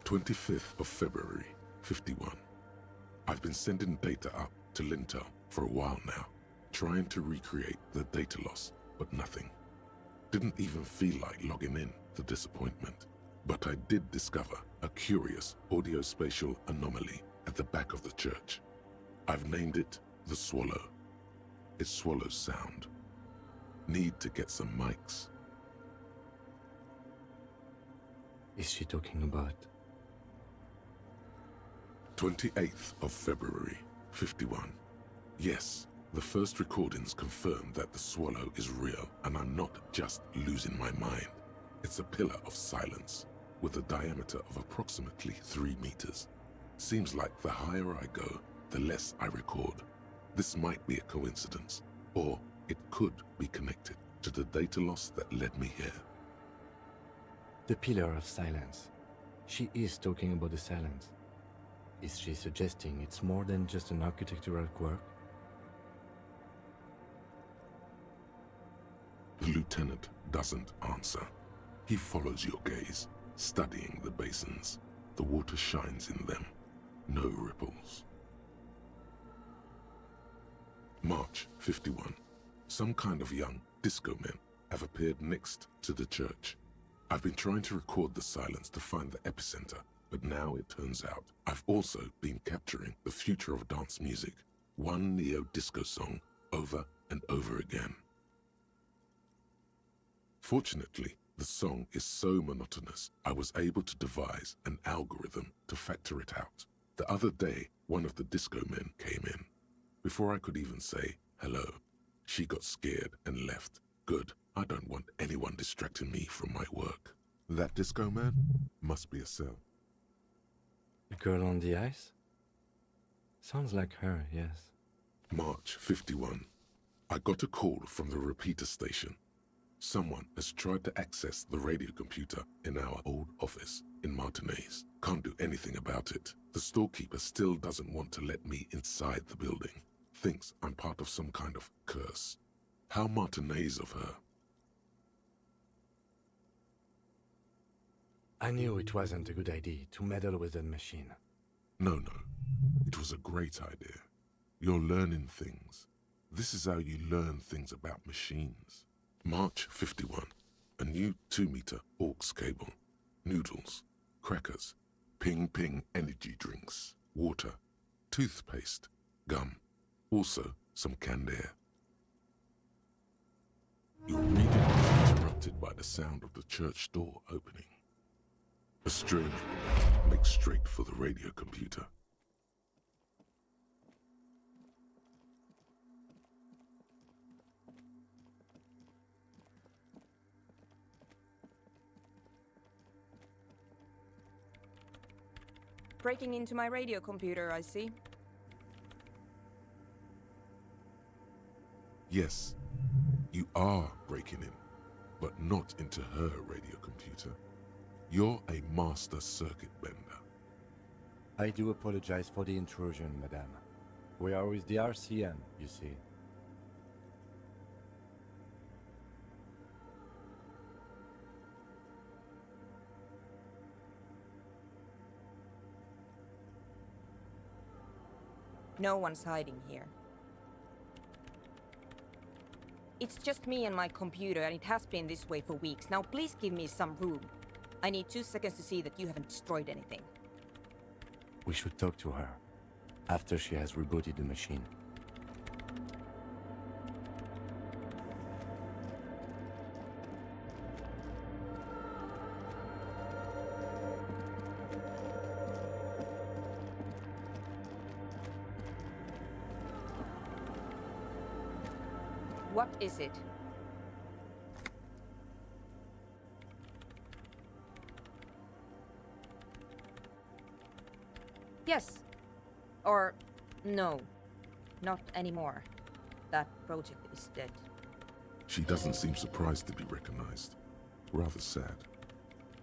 25th of February, 51. I've been sending data up to Lintel for a while now, trying to recreate the data loss, but nothing. Didn't even feel like logging in, the disappointment. But I did discover a curious audio-spatial anomaly at the back of the church. I've named it the Swallow. It swallows sound. Need to get some mics. Is she talking about? 28th of February, 51. Yes, the first recordings confirm that the swallow is real and I'm not just losing my mind. It's a pillar of silence with a diameter of approximately 3 meters. Seems like the higher I go, the less I record. This might be a coincidence, or it could be connected to the data loss that led me here. The pillar of silence. She is talking about the silence. Is she suggesting it's more than just an architectural quirk? The lieutenant doesn't answer. He follows your gaze, studying the basins. The water shines in them. No ripples. March 51. Some kind of young disco men have appeared next to the church. I've been trying to record the silence to find the epicenter, but now it turns out I've also been capturing the future of dance music, one neo-disco song over and over again. Fortunately, the song is so monotonous, I was able to devise an algorithm to factor it out. The other day, one of the disco men came in. Before I could even say hello, she got scared and left. Good, I don't want anyone distracting me from my work. That disco man must be a cell. The girl on the ice? Sounds like her, yes. March 51. I got a call from the repeater station. Someone has tried to access the radio computer in our old office in Martinez. Can't do anything about it. The storekeeper still doesn't want to let me inside the building. Thinks I'm part of some kind of curse. How Martinez of her. I knew it wasn't a good idea to meddle with that machine. No. It was a great idea. You're learning things. This is how you learn things about machines. March 51. A new 2-meter aux cable. Noodles. Crackers. Ping energy drinks. Water. Toothpaste. Gum. Also some canned air. Your reading is interrupted by the sound of the church door opening. A strange woman makes straight for the radio computer. Breaking into my radio computer, I see. Yes, you are breaking in, but not into her radio computer. You're a master circuit bender. I do apologize for the intrusion, madame. We are with the RCN, you see. No one's hiding here. It's just me and my computer, and it has been this way for weeks. Now please give me some room. I need 2 seconds to see that you haven't destroyed anything. We should talk to her after she has rebooted the machine. What is it? Yes. Or no. Not anymore. That project is dead. She doesn't seem surprised to be recognized. Rather sad.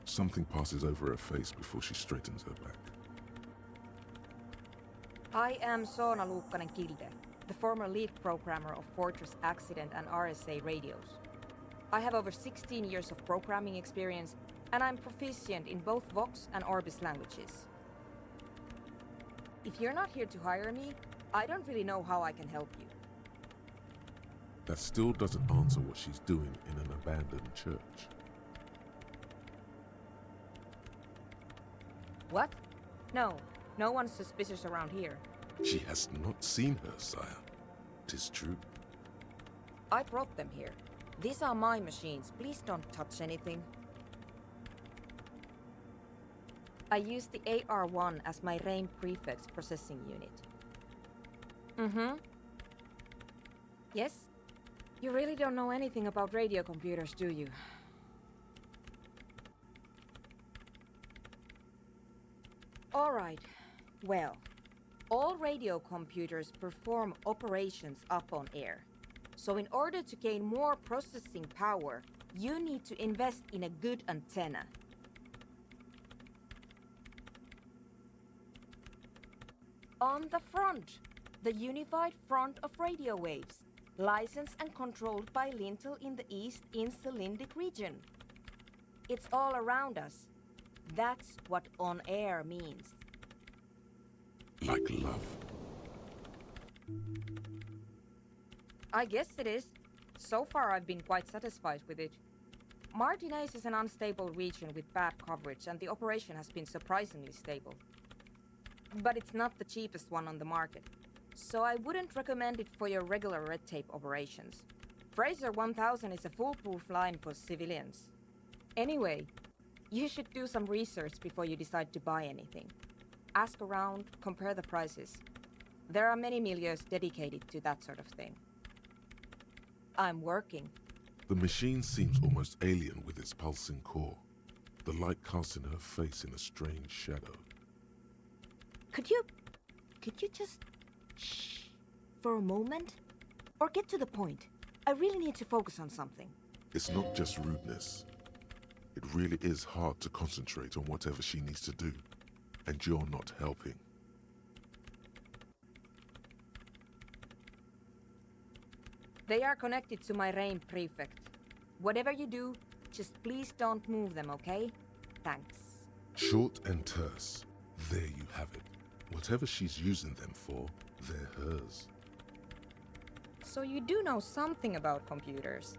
Something passes over her face before she straightens her back. I am Soona Luukkanen-Kilde, the former lead programmer of Fortress Accident and RSA radios. I have over 16 years of programming experience, and I'm proficient in both Vox and Orbis languages. If you're not here to hire me, I don't really know how I can help you. That still doesn't answer what she's doing in an abandoned church. What? No one's suspicious around here. She has not seen her, sire. 'Tis true. I brought them here. These are my machines. Please don't touch anything. I use the AR-1 as my RAIN prefix processing unit. Mm-hmm. Yes? You really don't know anything about radio computers, do you? All right. Well, all radio computers perform operations up on air. So in order to gain more processing power, you need to invest in a good antenna. On the front, the Unified Front of Radio Waves, licensed and controlled by Lintel in the East Insulindic region. It's all around us. That's what on air means. Like love. I guess it is. So far I've been quite satisfied with it. Martinez is an unstable region with bad coverage and the operation has been surprisingly stable. But it's not the cheapest one on the market, so I wouldn't recommend it for your regular red tape operations. Fraser 1000 is a foolproof line for civilians. Anyway, you should do some research before you decide to buy anything. Ask around, compare the prices. There are many milieus dedicated to that sort of thing. I'm working. The machine seems almost alien with its pulsing core, the light casting her face in a strange shadow. Could you just shh for a moment? Or get to the point. I really need to focus on something. It's not just rudeness. It really is hard to concentrate on whatever she needs to do, and you're not helping. They are connected to my RAIN prefect. Whatever you do, just please don't move them, okay? Thanks. Short and terse. There you have it. Whatever she's using them for, they're hers. So you do know something about computers.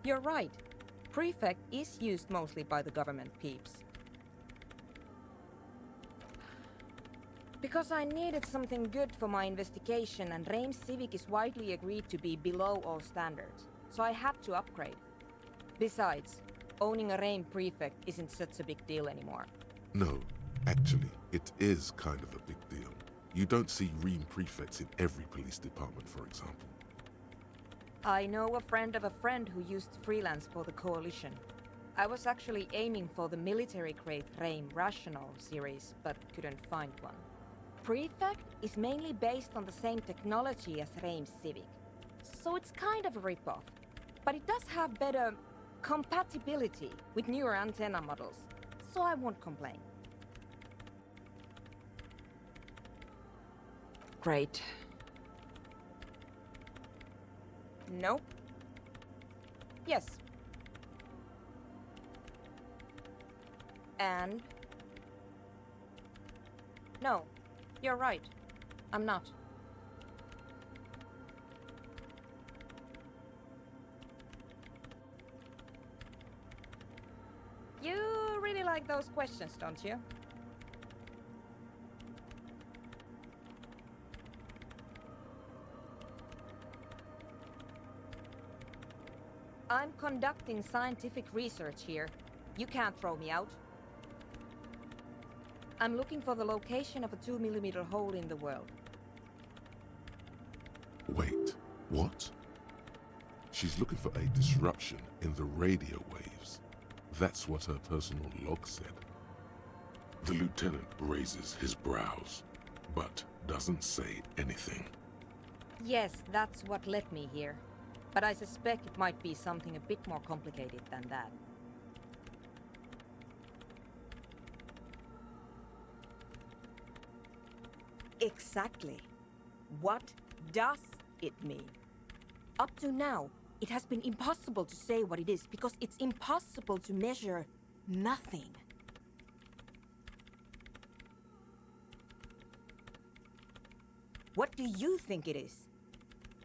You're right. Prefect is used mostly by the government peeps. Because I needed something good for my investigation and RAIN Civic is widely agreed to be below all standards, so I had to upgrade. Besides, owning a RAIN prefect isn't such a big deal anymore. No, actually, it is kind of a big deal. You don't see REAM prefects in every police department, for example. I know a friend of a friend who used to freelance for the Coalition. I was actually aiming for the military-grade RAIN Rational series, but couldn't find one. Prefect is mainly based on the same technology as RAIN Civic, so it's kind of a ripoff. But it does have better compatibility with newer antenna models, so I won't complain. Great. Nope. Yes. And? No, you're right. I'm not. You really like those questions, don't you? I'm conducting scientific research here. You can't throw me out. I'm looking for the location of a 2mm hole in the world. Wait, what? She's looking for a disruption in the radio waves. That's what her personal log said. The lieutenant raises his brows, but doesn't say anything. Yes, that's what led me here. But I suspect it might be something a bit more complicated than that. Exactly. What does it mean? Up to now, it has been impossible to say what it is because it's impossible to measure nothing. What do you think it is?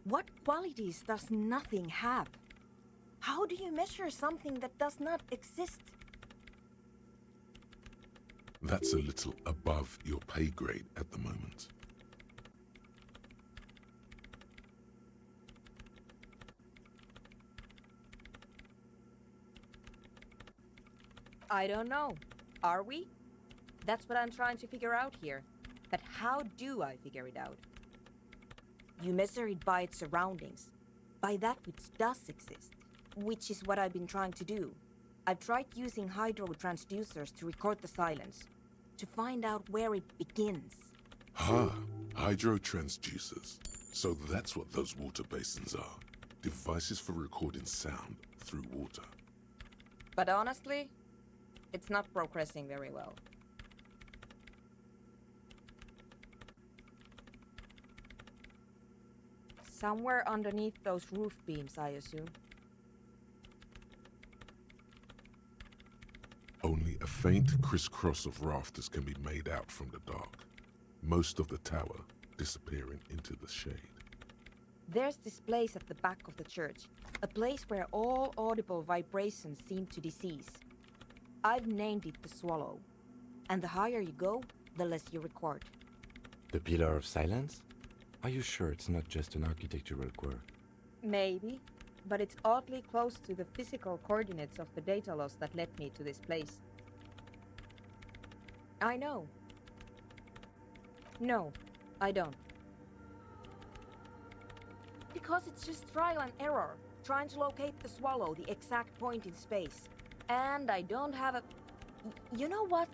What qualities does nothing have? How do you measure something that does not exist? That's a little above your pay grade at the moment. I don't know. Are we? That's what I'm trying to figure out here. But how do I figure it out? You measure it by its surroundings, by that which does exist, which is what I've been trying to do. I've tried using hydro transducers to record the silence, to find out where it begins. Hydro transducers. So that's what those water basins are. Devices for recording sound through water. But honestly, it's not progressing very well. Somewhere underneath those roof beams, I assume. Only a faint crisscross of rafters can be made out from the dark, most of the tower disappearing into the shade. There's this place at the back of the church, a place where all audible vibrations seem to decease. I've named it the Swallow, and the higher you go, the less you record. The Pillar of Silence? Are you sure it's not just an architectural quirk? Maybe, but it's oddly close to the physical coordinates of the data loss that led me to this place. I know. No, I don't. Because it's just trial and error, trying to locate the Swallow, the exact point in space. And I don't have a... You know what?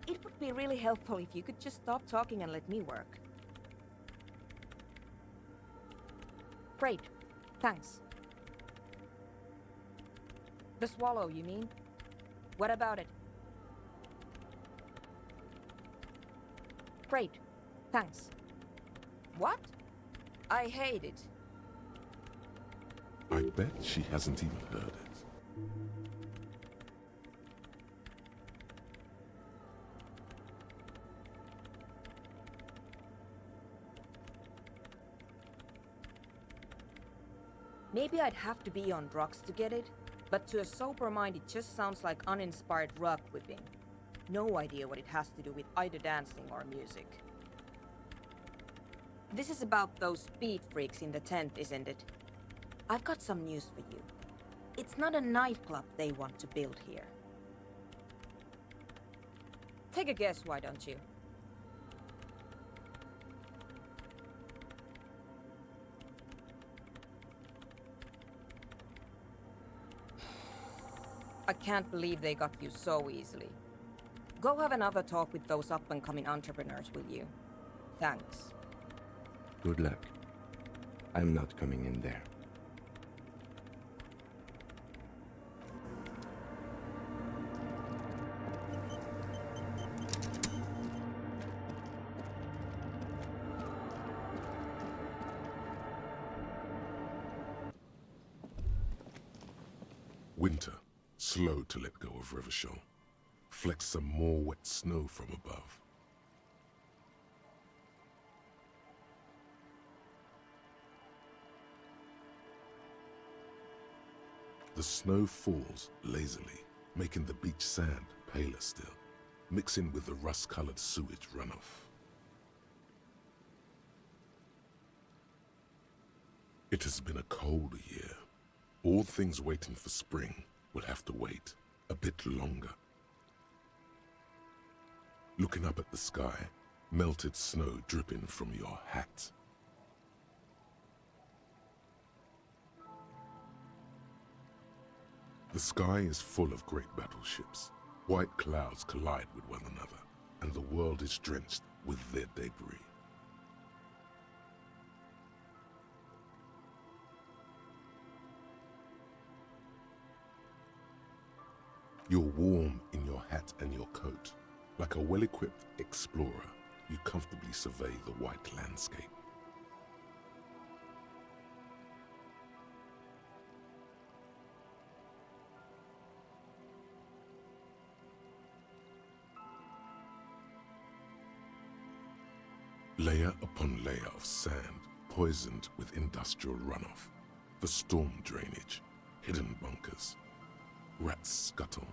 It would be really helpful if you could just stop talking and let me work. Great. Thanks. The Swallow, you mean? What about it? Great. Thanks. What? I hate it. I bet she hasn't even heard it. Maybe I'd have to be on drugs to get it, but to a sober mind it just sounds like uninspired rug whipping. No idea what it has to do with either dancing or music. This is about those speed freaks in the tent, isn't it? I've got some news for you. It's not a nightclub they want to build here. Take a guess, why don't you? I can't believe they got you so easily. Go have another talk with those up-and-coming entrepreneurs, will you? Thanks. Good luck. I'm not coming in there. Winter, slow to let go of Revachol. Flecks some more wet snow from above. The snow falls lazily, making the beach sand paler still, mixing with the rust-colored sewage runoff. It has been a cold year. All things waiting for spring will have to wait a bit longer. Looking up at the sky, melted snow dripping from your hat. The sky is full of great battleships. White clouds collide with one another, and the world is drenched with their debris. You're warm in your hat and your coat. Like a well-equipped explorer, you comfortably survey the white landscape. Layer upon layer of sand, poisoned with industrial runoff, the storm drainage, hidden bunkers, rats scuttle.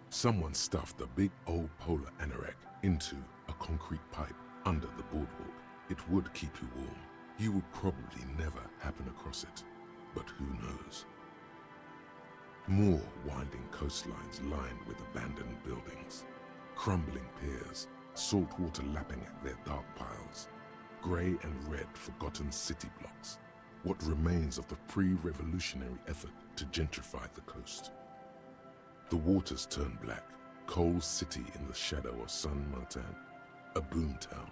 Someone stuffed a big old polar anorak into a concrete pipe under the boardwalk. It would keep you warm. You would probably never happen across it, but who knows? More winding coastlines lined with abandoned buildings, crumbling piers, salt water lapping at their dark piles, grey and red forgotten city blocks, what remains of the pre-revolutionary effort to gentrify the coast. The waters turn black, coal city in the shadow of San Martin, a boom town,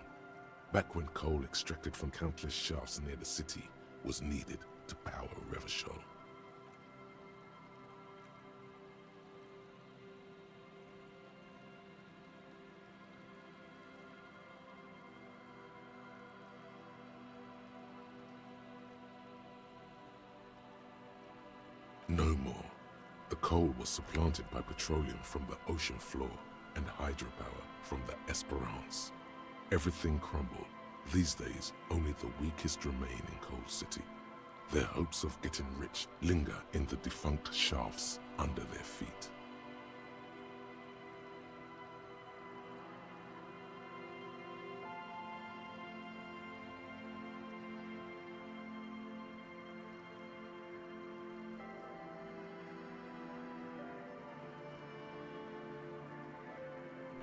back when coal extracted from countless shafts near the city was needed to power Revachol. No more. The coal was supplanted by petroleum from the ocean floor and hydropower from the Esperance. Everything crumbled. These days, only the weakest remain in Coal City. Their hopes of getting rich linger in the defunct shafts under their feet.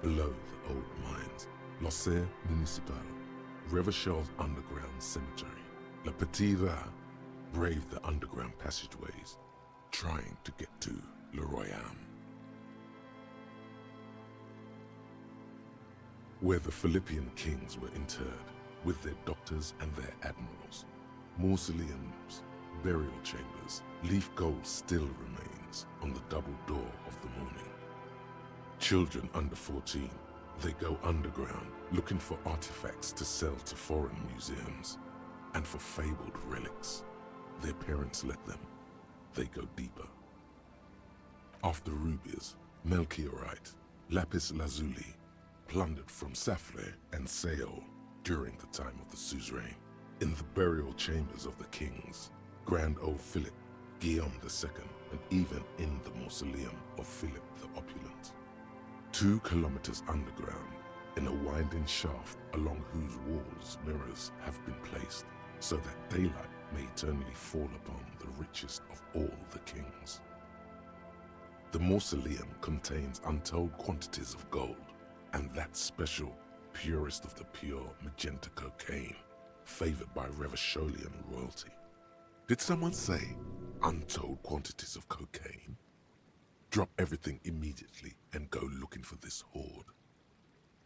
Below the old mines, L'Océan Municipal, Revachel's underground cemetery, La Petite Ra braved the underground passageways, trying to get to Le Royaume, where the Philippian kings were interred with their doctors and their admirals. Mausoleums, burial chambers, leaf gold still remains on the double door of the morning. Children under 14, they go underground looking for artifacts to sell to foreign museums, and for fabled relics. Their parents let them. They go deeper. After rubies, melchiorite, lapis lazuli, plundered from Safle and Seol during the time of the suzerain, in the burial chambers of the kings, Grand old Philip, Guillaume II, and even in the mausoleum of Philip the Opulent. 2 kilometers underground, in a winding shaft along whose walls mirrors have been placed, so that daylight may eternally fall upon the richest of all the kings. The mausoleum contains untold quantities of gold, and that special, purest of the pure magenta cocaine, favored by Revacholian royalty. Did someone say untold quantities of cocaine? Drop everything immediately and go looking for this hoard.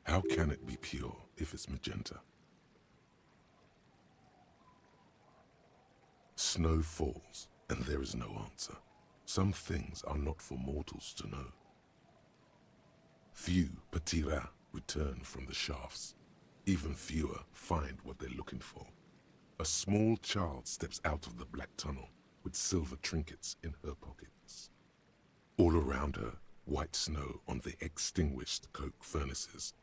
How can it be pure if it's magenta? Snow falls, and there is no answer. Some things are not for mortals to know. Few Petira return from the shafts. Even fewer find what they're looking for. A small child steps out of the black tunnel with silver trinkets in her pockets. All around her, white snow on the extinguished coke furnaces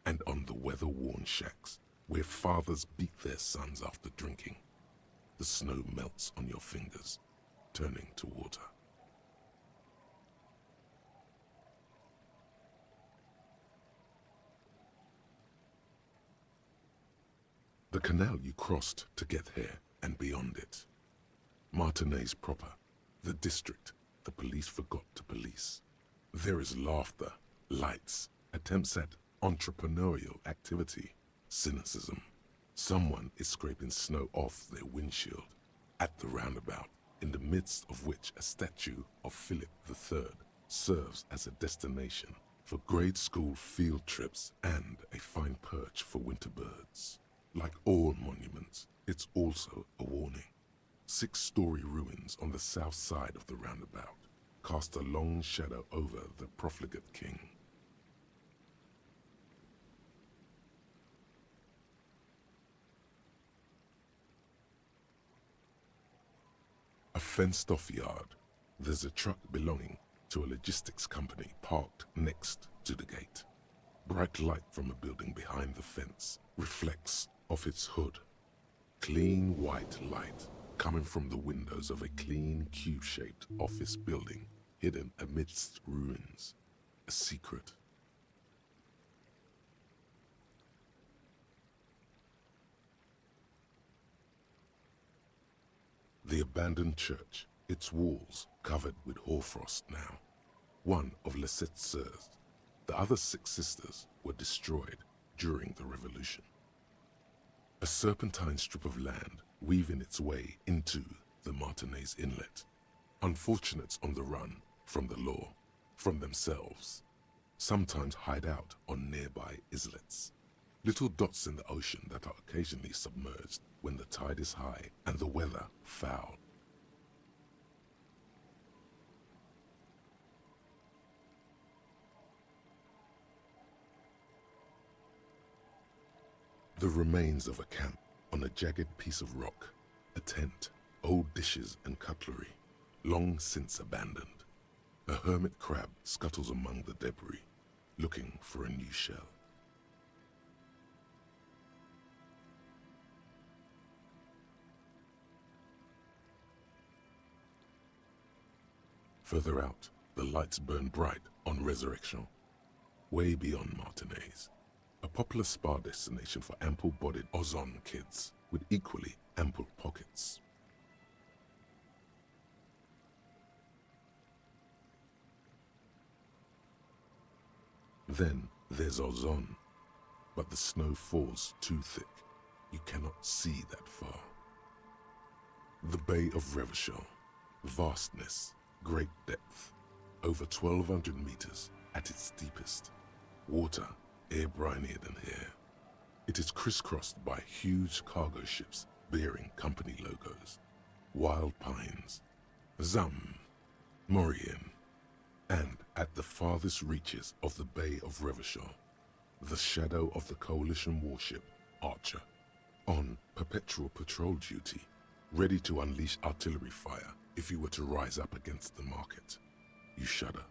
and on the weather-worn shacks where fathers beat their sons after drinking. The snow melts on your fingers, turning to water. The canal you crossed to get here and beyond it. Martinez proper, the district the police forgot to police. There is laughter, lights, attempts at entrepreneurial activity, cynicism. Someone is scraping snow off their windshield at the roundabout, in the midst of which a statue of Philip III serves as a destination for grade school field trips and a fine perch for winter birds. Like all monuments, it's also a warning. 6-story ruins on the south side of the roundabout cast a long shadow over the profligate king. A fenced-off yard. There's a truck belonging to a logistics company parked next to the gate. Bright light from a building behind the fence reflects off its hood. Clean white light coming from the windows of a clean cube-shaped office building hidden amidst ruins. A secret. The abandoned church, its walls covered with hoarfrost now. One of Lisette's sœurs. The other 6 sisters were destroyed during the Revolution. A serpentine strip of land weaving its way into the Martinez Inlet. Unfortunates on the run from the law, from themselves, sometimes hide out on nearby islets. Little dots in the ocean that are occasionally submerged when the tide is high and the weather foul. The remains of a camp on a jagged piece of rock, a tent, old dishes and cutlery, long since abandoned. A hermit crab scuttles among the debris, looking for a new shell. Further out, the lights burn bright on Resurrection, way beyond Martinez, a popular spa destination for ample-bodied Ozon kids with equally ample pockets. Then there's Ozon, but the snow falls too thick. You cannot see that far. The Bay of Revachol, vastness, great depth, over 1,200 meters at its deepest. Water air brinier than here. It is crisscrossed by huge cargo ships bearing company logos. Wild pines, Zam, Morian, and at the farthest reaches of the Bay of Revachol, the shadow of the Coalition warship Archer, on perpetual patrol duty, ready to unleash artillery fire if you were to rise up against the market. You shudder.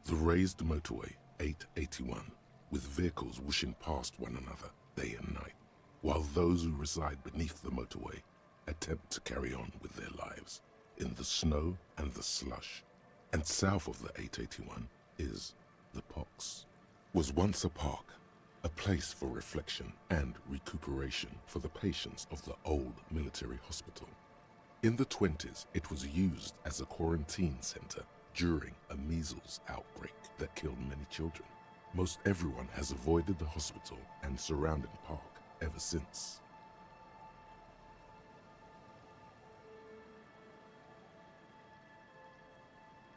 The raised motorway 881, with vehicles whooshing past one another day and night, while those who reside beneath the motorway attempt to carry on with their lives in the snow and the slush. And south of the 881 is the Pox. Was once a park, a place for reflection and recuperation for the patients of the old military hospital. In the 20s, it was used as a quarantine center during a measles outbreak that killed many children. Most everyone has avoided the hospital and surrounding park ever since.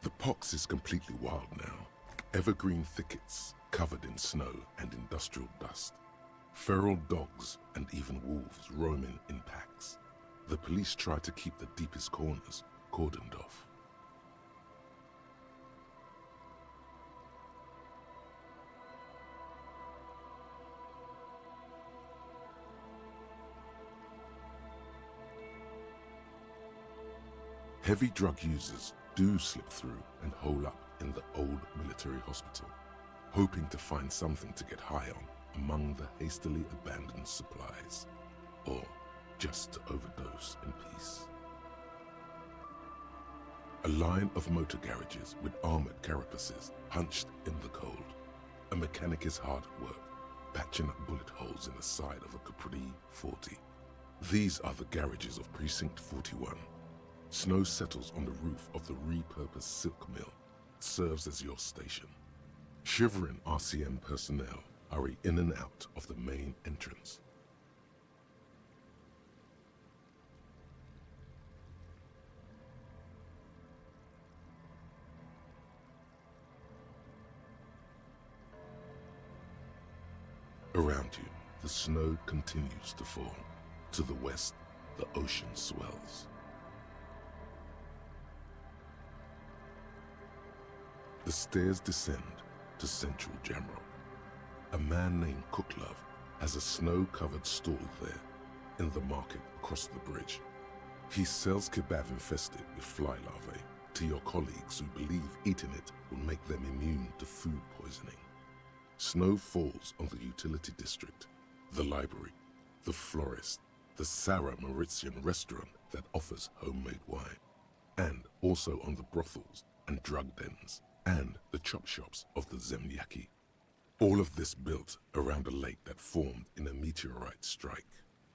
The Pox is completely wild now. Evergreen thickets covered in snow and industrial dust. Feral dogs and even wolves roaming in packs. The police try to keep the deepest corners cordoned off. Heavy drug users do slip through and hole up in the old military hospital, hoping to find something to get high on among the hastily abandoned supplies, or just to overdose in peace. A line of motor garages with armored carapaces hunched in the cold. A mechanic is hard at work, patching up bullet holes in the side of a Capri 40. These are the garages of Precinct 41. Snow settles on the roof of the repurposed silk mill. It serves as your station. Shivering RCM personnel hurry in and out of the main entrance. Around you, the snow continues to fall. To the west, the ocean swells. The stairs descend to Central Jamrock. A man named Cooklove has a snow-covered stall there in the market across the bridge. He sells kebab infested with fly larvae to your colleagues who believe eating it will make them immune to food poisoning. Snow falls on the utility district, the library, the florist, the Sarah Mauritian restaurant that offers homemade wine, and also on the brothels and drug dens, and the chop shops of the Zemlyaki. All of this built around a lake that formed in a meteorite strike.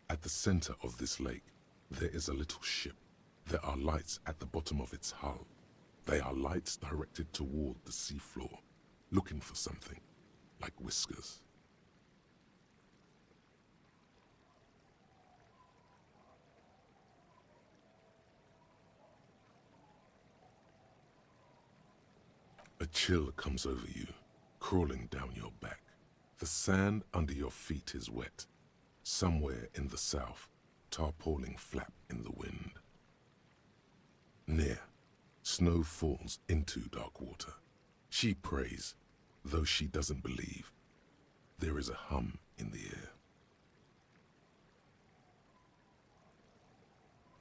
At the center of this lake, there is a little ship. There are lights at the bottom of its hull. They are lights directed toward the seafloor, looking for something, like whiskers. A chill comes over you, crawling down your back. The sand under your feet is wet. Somewhere in the south, tarpaulin flap in the wind. Near, snow falls into dark water. She prays, though she doesn't believe. There is a hum in the air.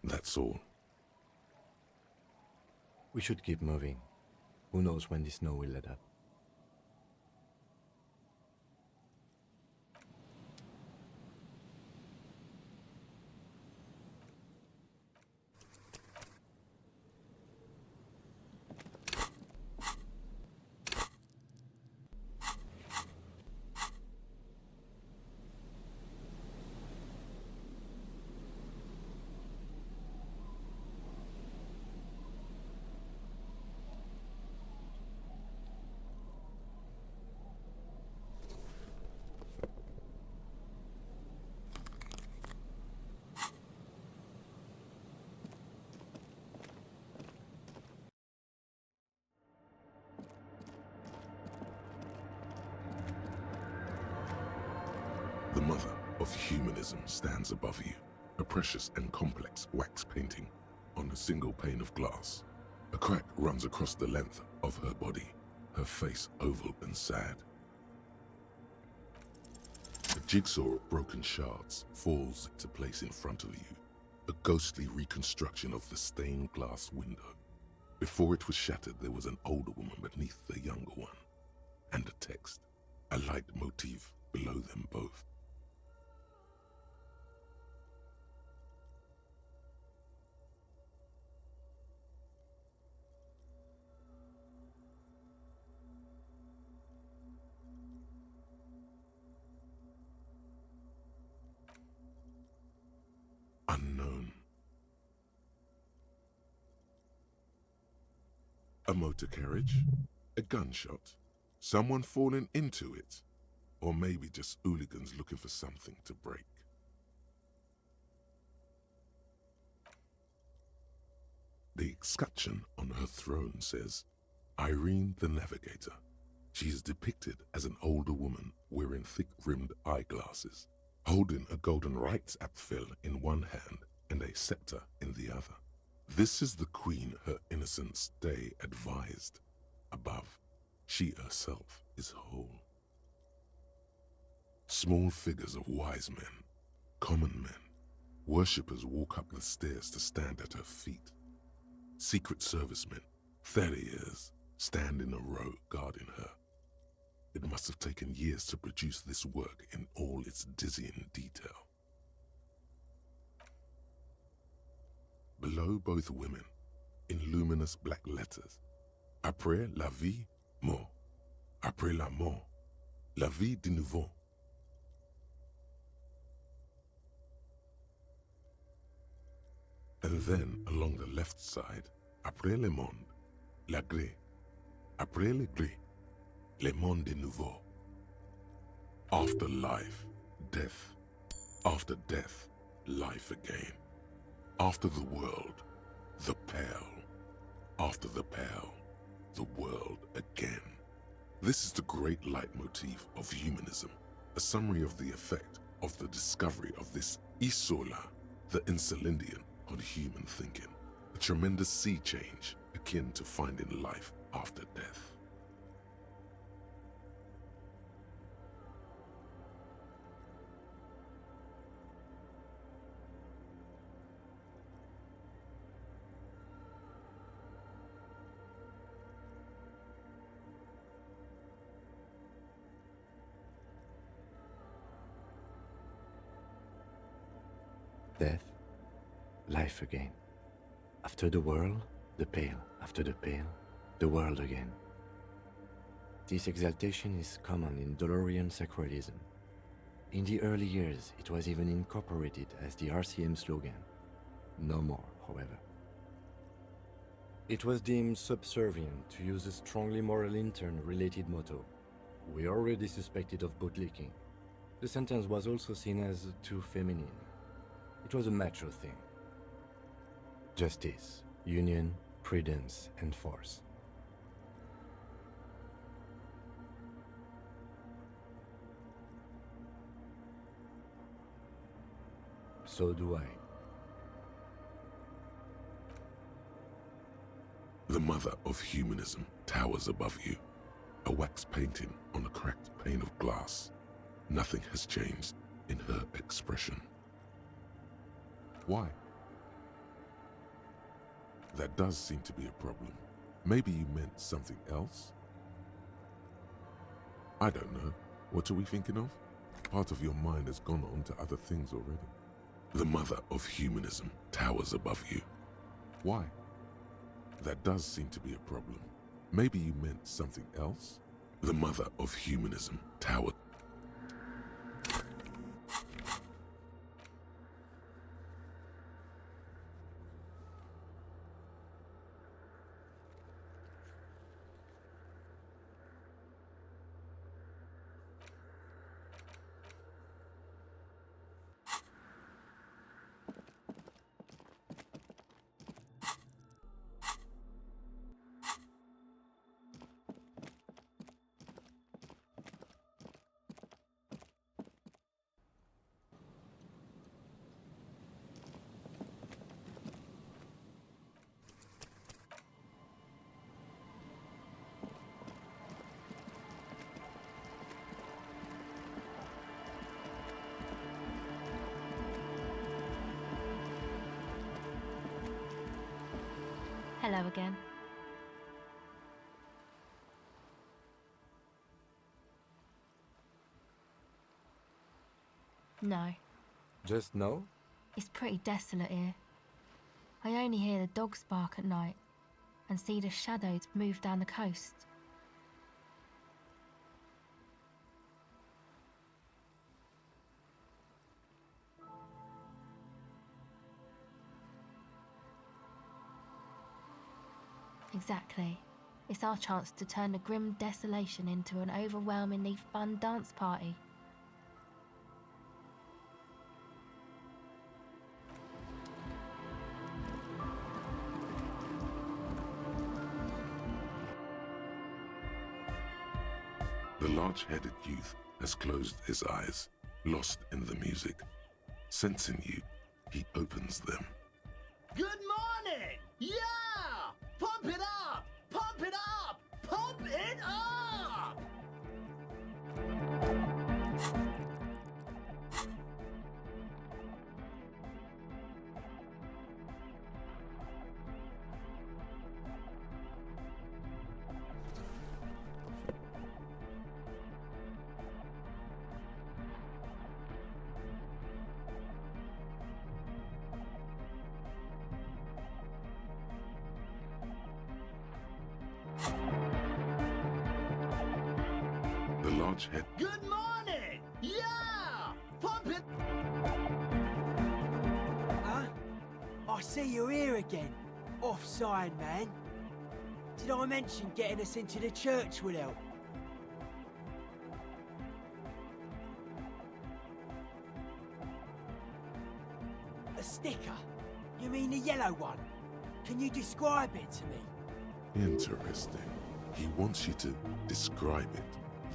That's all. We should keep moving. Who knows when the snow will let up. The mother of humanism stands above you, a precious and complex wax painting on a single pane of glass. A crack runs across the length of her body, her face oval and sad. A jigsaw of broken shards falls into place in front of you, a ghostly reconstruction of the stained glass window. Before it was shattered, there was an older woman beneath the younger one, and a text, a light motif below them both. Unknown. A motor carriage? A gunshot? Someone falling into it? Or maybe just hooligans looking for something to break? The escutcheon on her throne says, Irene the Navigator. She is depicted as an older woman wearing thick-rimmed eyeglasses, holding a golden Reichsapfel in one hand and a scepter in the other. This is the queen her innocence day advised. Above, she herself is whole. Small figures of wise men, common men, worshippers walk up the stairs to stand at her feet. Secret servicemen, 30 years, stand in a row guarding her. It must have taken years to produce this work in all its dizzying detail. Below both women, in luminous black letters, Après la vie, mort. Après la mort, la vie de nouveau. And then, along the left side, Après le monde, la gré. Après le gré, le monde de nouveau. After life, death. After death, life again. After the world, the pale. After the pale, the world again. This is the great leitmotif of humanism, a summary of the effect of the discovery of this isola, the Insulindian, on human thinking, a tremendous sea change akin to finding life after death. Death, life again. After the world, the pale. After the pale, the world again. This exaltation is common in Dolorian sacralism. In the early years, it was even incorporated as the RCM slogan. No more, however. It was deemed subservient to use a strongly moral intern-related motto. We already suspected of bootlicking. The sentence was also seen as too feminine. It was a macho thing. Justice, union, prudence, and force. So do I. The mother of humanism towers above you, a wax painting on a cracked pane of glass. Nothing has changed in her expression. Why? That does seem to be a problem. Maybe you meant something else? I don't know. What are we thinking of? Part of your mind has gone on to other things already. The mother of humanism towers above you. Why? That does seem to be a problem. Maybe you meant something else? The mother of humanism towers. Hello again. No, Just no? it's pretty desolate here. I only hear the dogs bark at night and see the shadows move down the coast. Exactly. It's our chance to turn the grim desolation into an overwhelmingly fun dance party. The large-headed youth has closed his eyes, lost in the music. Sensing you, he opens them. Good morning! Yeah! Pump it up! Pump it up! Pump it up! The large-head. Good morning! Yeah! Pump it! Huh? I see you're here again. Offside, man. Did I mention getting us into the church would help? A sticker? You mean the yellow one? Can you describe it to me? Interesting. He wants you to describe it,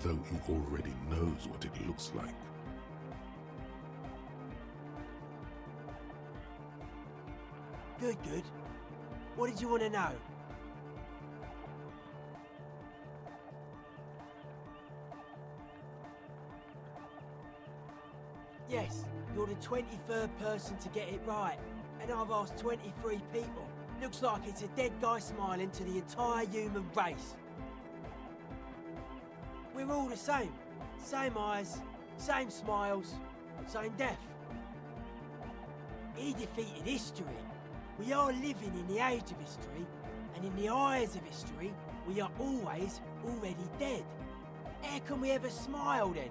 though he already knows what it looks like. Good, good. What did you want to know? Yes, you're the 23rd person to get it right, and I've asked 23 people. Looks like it's a dead guy smiling to the entire human race. We're all the same. Same eyes, same smiles, same death. He defeated history. We are living in the age of history, and in the eyes of history, we are always already dead. How can we ever smile then?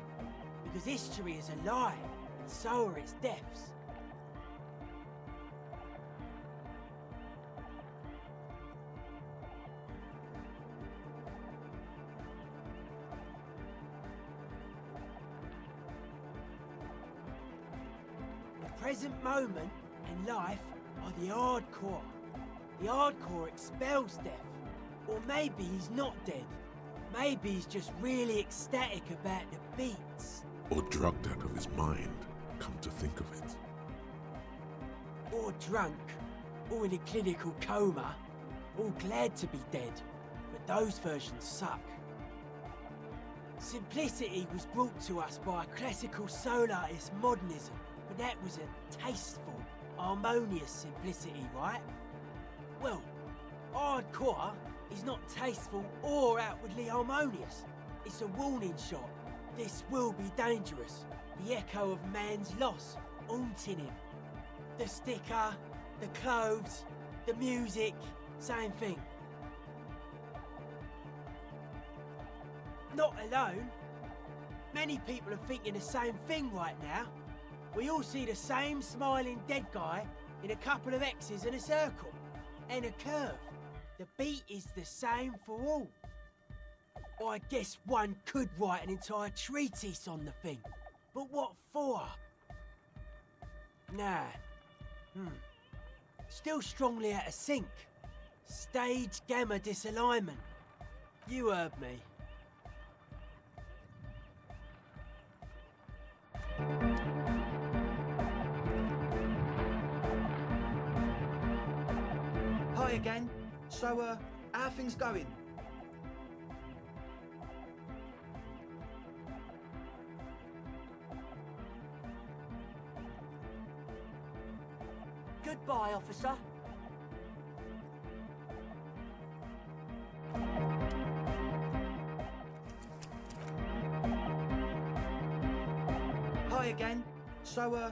Because history is a lie, and so are its deaths. The present moment and life are the hardcore. The hardcore expels death. Or maybe he's not dead. Maybe he's just really ecstatic about the beats. Or drugged out of his mind, come to think of it. Or drunk. Or in a clinical coma. Or glad to be dead. But those versions suck. Simplicity was brought to us by a classical soul artist modernism. But that was a tasteful, harmonious simplicity, right? Well, Hardcore is not tasteful or outwardly harmonious. It's a warning shot. This will be dangerous. The echo of man's loss haunting him. The sticker, the clothes, the music, same thing. Not alone. Many people are thinking the same thing right now. We all see the same smiling dead guy in a couple of X's and a circle, and a curve. The beat is the same for all. I guess one could write an entire treatise on the thing, but what for? Nah. Still strongly out of sync. Stage gamma disalignment. You heard me. Hi again. So, how are things going? Goodbye, officer. Hi again. So,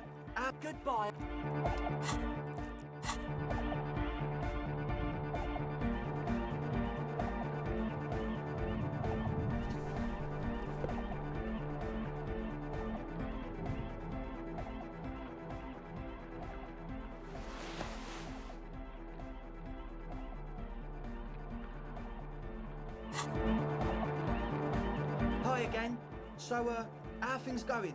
goodbye. Hi again. So, how are things going?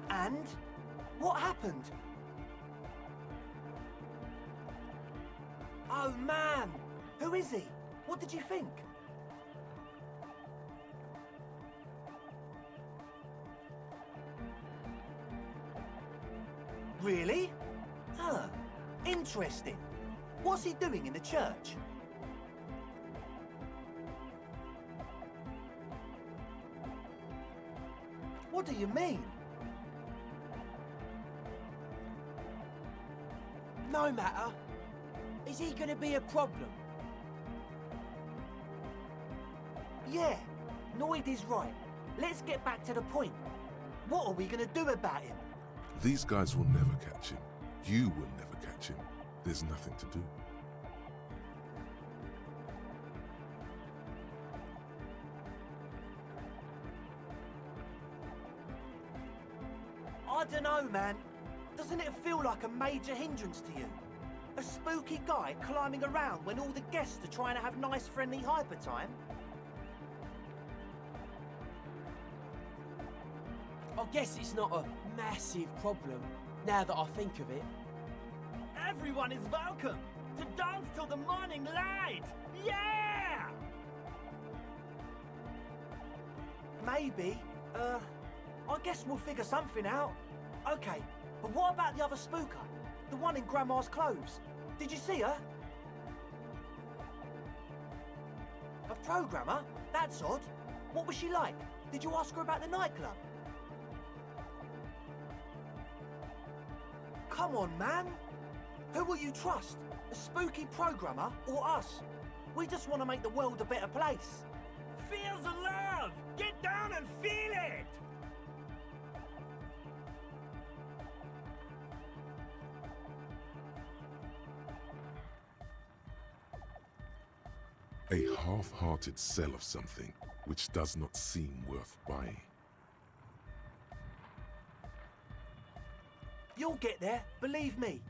And? What happened? Oh, man! Who is he? What did you think? Really? Huh. Interesting. What's he doing in the church? What do you mean? No matter. Is he gonna be a problem? Yeah, Noid is right. Let's get back to the point. What are we gonna do about him? These guys will never catch him. You will never catch him. There's nothing to do. I don't know, man. Doesn't it feel like a major hindrance to you? A spooky guy climbing around when all the guests are trying to have nice, friendly hyper time? I guess it's not a massive problem, now that I think of it. Everyone is welcome to dance till the morning light! Yeah! Maybe. I guess we'll figure something out. Okay, but what about the other spooker? The one in Grandma's clothes? Did you see her? A programmer? That's odd. What was she like? Did you ask her about the nightclub? Come on, man. Who will you trust? A spooky programmer or us? We just want to make the world a better place. Feel the love! Get down and feel it! A half-hearted sell of something which does not seem worth buying. You'll get there, believe me.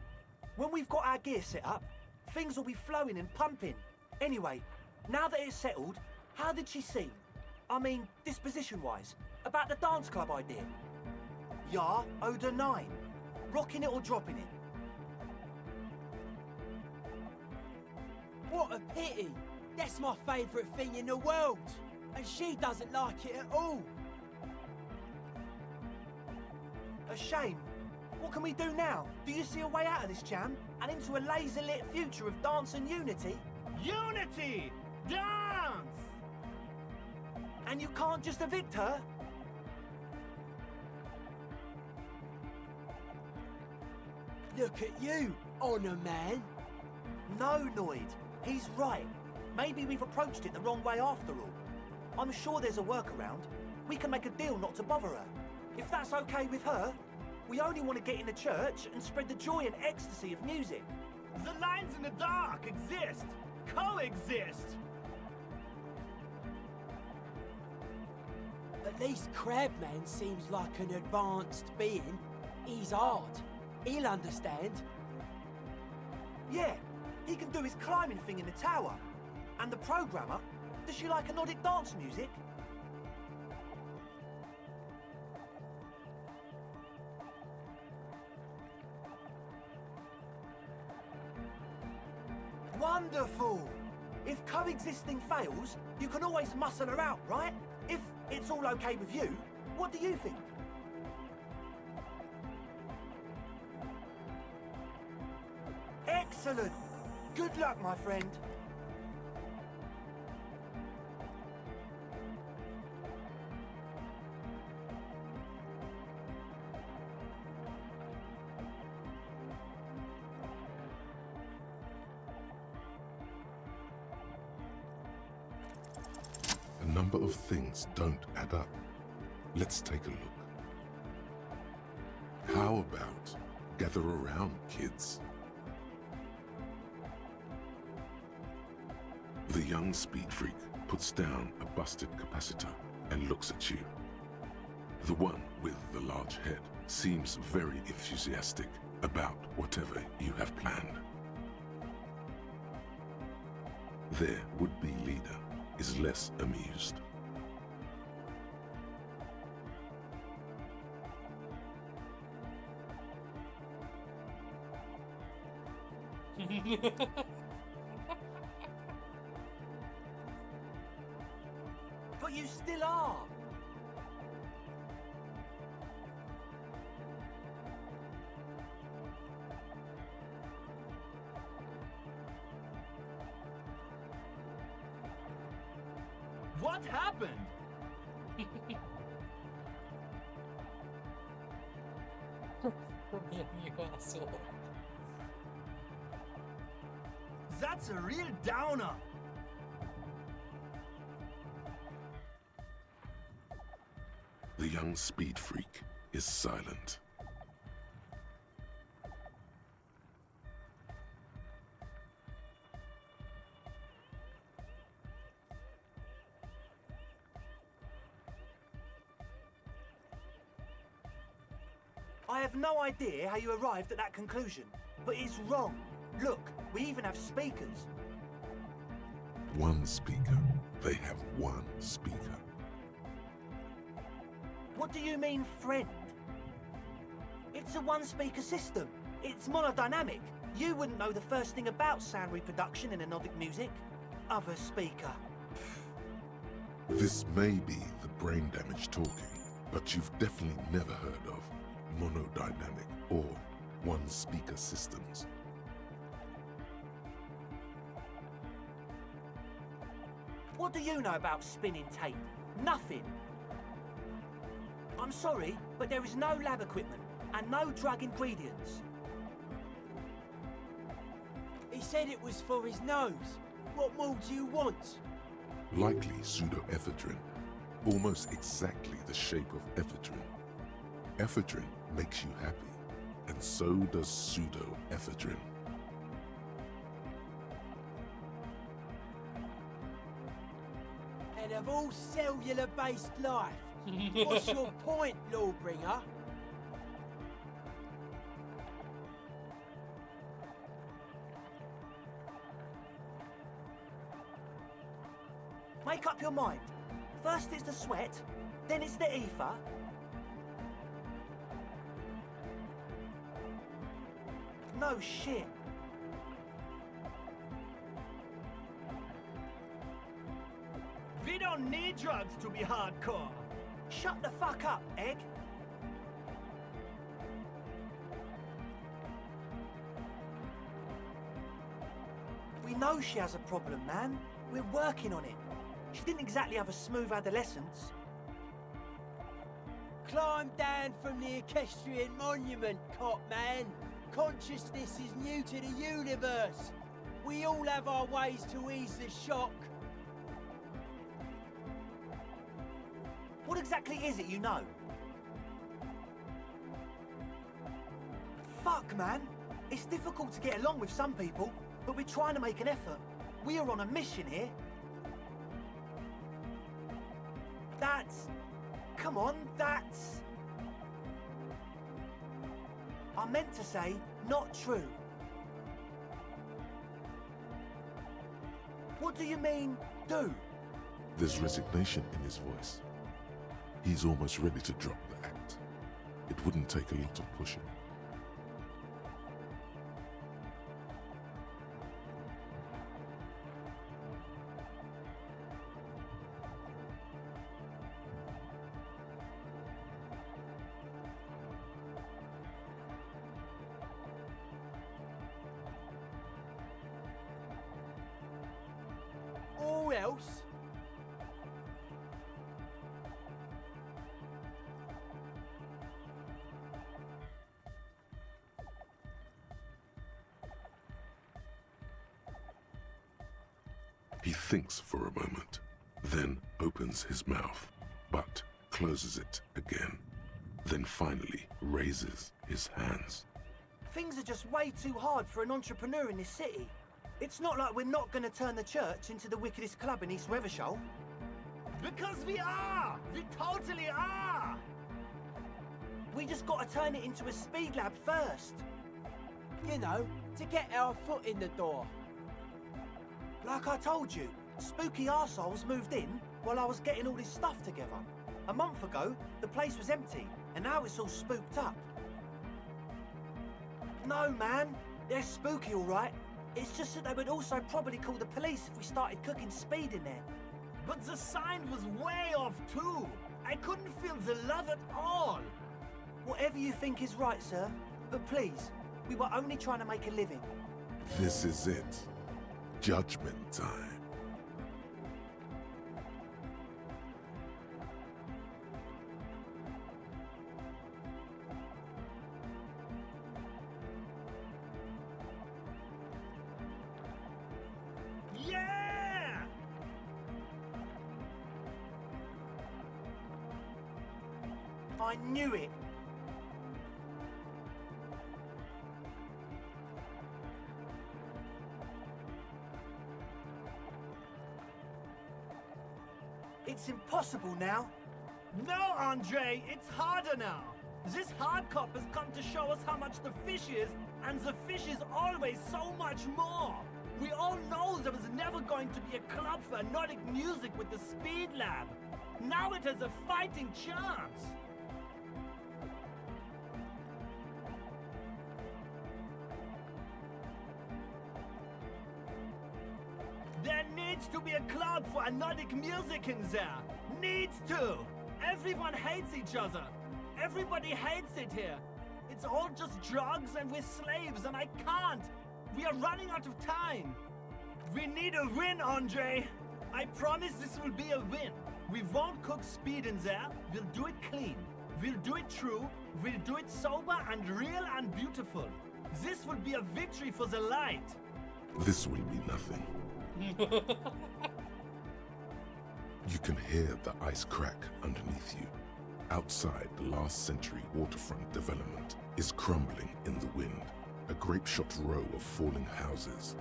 When we've got our gear set up, things will be flowing and pumping. Anyway, now that it's settled, how did she seem? I mean, disposition-wise, about the dance club idea. Ja oder nein? Rocking it or dropping it? What a pity! That's my favourite thing in the world! And she doesn't like it at all! A shame. What can we do now? Do you see a way out of this jam? And into a laser-lit future of dance and unity? Unity! Dance! And you can't just evict her? Look at you, honour man. No, Noid. He's right. Maybe we've approached it the wrong way after all. I'm sure there's a workaround. We can make a deal not to bother her. If that's okay with her, we only want to get in the church and spread the joy and ecstasy of music. The lines in the dark exist. Coexist. At least Crabman seems like an advanced being. He's hard. He'll understand. Yeah, he can do his climbing thing in the tower. And the programmer, does she like Nordic dance music? Wonderful! If coexisting fails, you can always muscle her out, right? If it's all okay with you, what do you think? Excellent! Good luck, my friend. A number of things don't add up. Let's take a look. How about gather around, kids? The young speed freak puts down a busted capacitor and looks at you. The one with the large head seems very enthusiastic about whatever you have planned. Their would-be leader is less amused. But you still are. What happened? You asshole. That's a real downer. The young speed freak is silent. I have no idea how you arrived at that conclusion, but it's wrong. Look, we even have speakers. One speaker. They have one speaker. What do you mean, friend? It's a one-speaker system. It's monodynamic. You wouldn't know the first thing about sound reproduction in anodic music. Other speaker. This may be the brain damage talking, but you've definitely never heard of monodynamic or one-speaker systems. What do you know about spinning tape? Nothing. I'm sorry, but there is no lab equipment and no drug ingredients. He said it was for his nose. What more do you want? Likely pseudoephedrine, almost exactly the shape of ephedrine. Ephedrine makes you happy, and so does pseudoephedrine. And of all cellular-based life, what's your point, Lawbringer? Make up your mind. First it's the sweat, then it's the ether. No shit. We don't need drugs to be hardcore. Shut the fuck up, Egg. We know she has a problem, man. We're working on it. She didn't exactly have a smooth adolescence. Climb down from the equestrian monument, cop man. Consciousness is new to the universe. We all have our ways to ease the shock. What exactly is it you know? Fuck, man. It's difficult to get along with some people, but we're trying to make an effort. We are on a mission here. Come on, that's... I meant to say, not true. What do you mean, do? There's resignation in his voice. He's almost ready to drop the act. It wouldn't take a lot of pushing. Or else... He thinks for a moment, then opens his mouth, but closes it again, then finally raises his hands. Things are just way too hard for an entrepreneur in this city. It's not like we're not going to turn the church into the wickedest club in East Revershoal. Because we are! We totally are! We just got to turn it into a speed lab first. You know, to get our foot in the door. Like I told you, spooky arseholes moved in while I was getting all this stuff together. A month ago, the place was empty, and now it's all spooked up. No, man, they're spooky all right. It's just that they would also probably call the police if we started cooking speed in there. But the sign was way off too. I couldn't feel the love at all. Whatever you think is right, sir. But please, we were only trying to make a living. This is it. Judgment time. Yeah! I knew it. It's impossible now. No, Andre, it's harder now. This hard cop has come to show us how much the fish is, and the fish is always so much more. We all know there was never going to be a club for Nordic music with the Speed Lab. Now it has a fighting chance. There needs to be a club for Nordic music in there. Needs to. Everyone hates each other. Everybody hates it here. It's all just drugs and we're slaves and I can't. We are running out of time. We need a win, Andre. I promise this will be a win. We won't cook speed in there. We'll do it clean. We'll do it true. We'll do it sober and real and beautiful. This will be a victory for the light. This will be nothing. You can hear the ice crack underneath you. Outside, the last century waterfront development is crumbling in the wind, a grape-shot row of falling houses.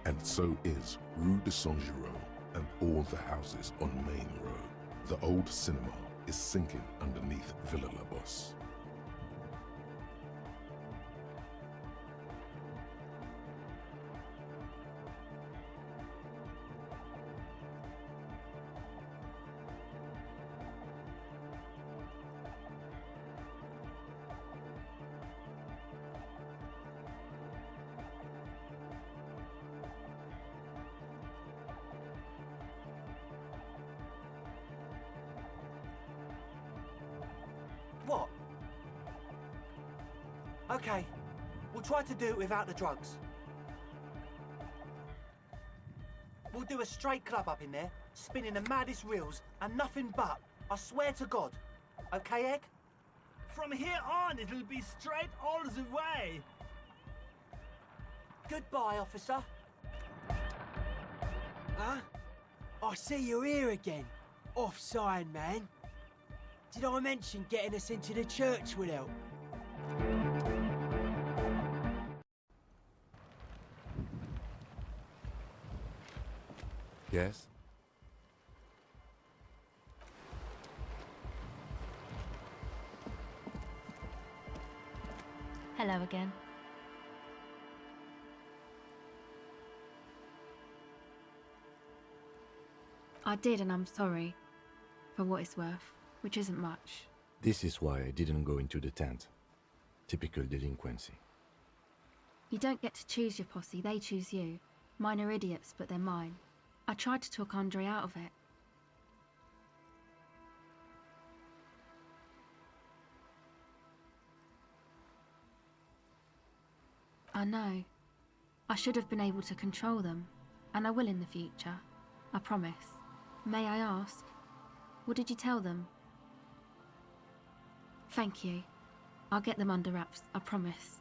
And so is Rue de Saint-Giraud and all the houses on Main Road. The old cinema is sinking underneath Villa La Bosse. What? Okay, we'll try to do it without the drugs. We'll do a straight club up in there, spinning the maddest reels, and nothing but, I swear to God. Okay, Egg? From here on, it'll be straight all the way. Goodbye, officer. Huh? I see you're here again. Off-sign, man. Did I mention getting us into the church would help? Yes? Hello again. I did, and I'm sorry. For what it's worth, which isn't much. This is why I didn't go into the tent. Typical delinquency. You don't get to choose your posse, they choose you. Mine are idiots, but they're mine. I tried to talk Andre out of it. I know. I should have been able to control them, and I will in the future. I promise. May I ask, what did you tell them? Thank you. I'll get them under wraps, I promise.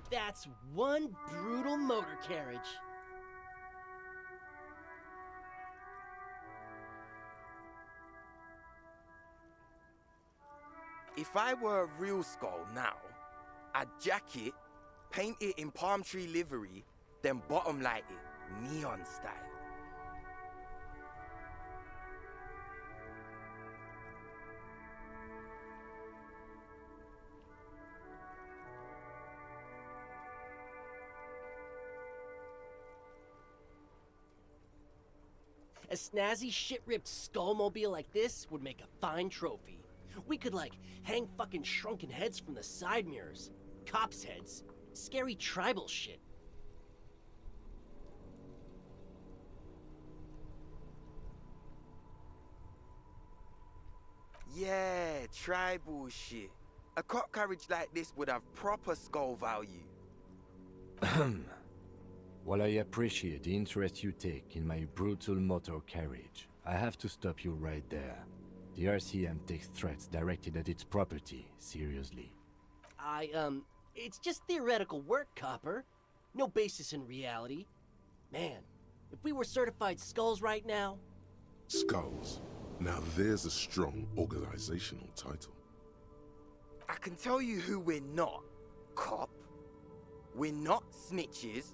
That's one brutal motor carriage. If I were a real skull now, I'd jack it, paint it in palm tree livery, then bottom light it, neon style. A snazzy shit-ripped skullmobile like this would make a fine trophy. We could, like, hang fucking shrunken heads from the side mirrors. Cops' heads. Scary tribal shit. Yeah, tribal shit. A cop carriage like this would have proper skull value. While I appreciate the interest you take in my brutal motor carriage, I have to stop you right there. The RCM takes threats directed at its property seriously. It's just theoretical work, Copper. No basis in reality. Man, if we were certified skulls right now... Skulls. Now there's a strong organizational title. I can tell you who we're not, cop. We're not snitches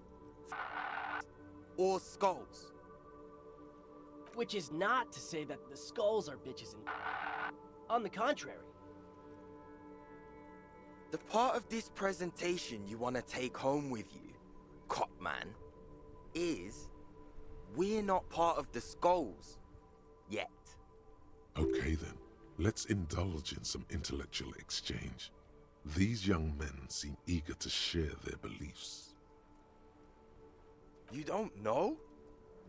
or skulls. Which is not to say that the skulls are bitches and... On the contrary. The part of this presentation you want to take home with you, cop man, is we're not part of the skulls yet. Okay then, let's indulge in some intellectual exchange. These young men seem eager to share their beliefs. You don't know?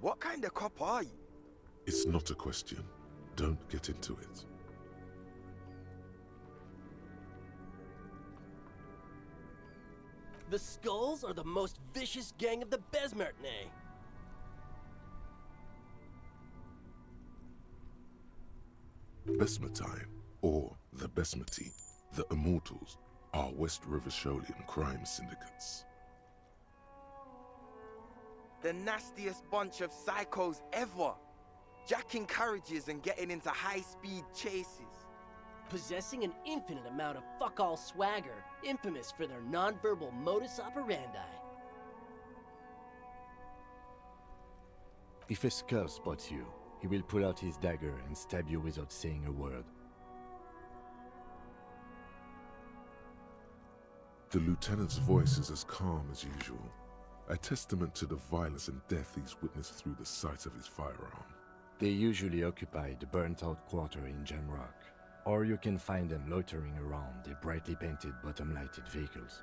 What kind of cop are you? It's not a question. Don't get into it. The skulls are the most vicious gang of the Besmertne. Besmatine, or the Besmati, the Immortals, are West River Sholian crime syndicates. The nastiest bunch of psychos ever. Jacking carriages and getting into high-speed chases. Possessing an infinite amount of fuck-all swagger, infamous for their non-verbal modus operandi. If a skull spots you, he will pull out his dagger and stab you without saying a word. The lieutenant's voice is as calm as usual, a testament to the violence and death he's witnessed through the sight of his firearm. They usually occupy the burnt-out quarter in Jamrock, or you can find them loitering around their brightly painted bottom-lighted vehicles.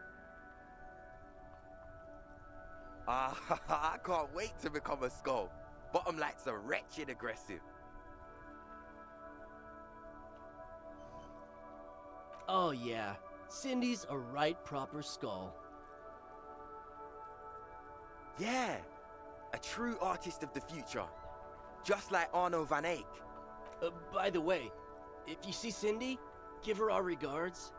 I can't wait to become a skull. Bottom lights are wretched aggressive. Oh yeah, Cindy's a right proper skull. Yeah, a true artist of the future. Just like Arno van Eyck. By the way, if you see Cindy, give her our regards.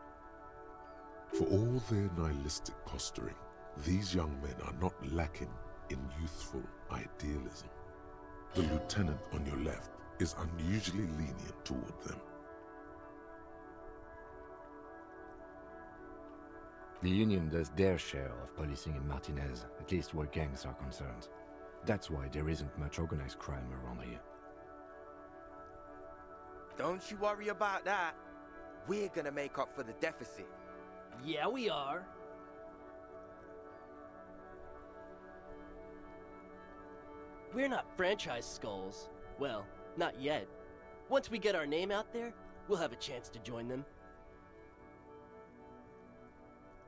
For all their nihilistic posturing, these young men are not lacking in youthful idealism. The lieutenant on your left is unusually lenient toward them. The Union does their share of policing in Martinez, at least where gangs are concerned. That's why there isn't much organized crime around here. Don't you worry about that. We're gonna make up for the deficit. Yeah, we are. We're not franchise skulls. Well, not yet. Once we get our name out there, we'll have a chance to join them.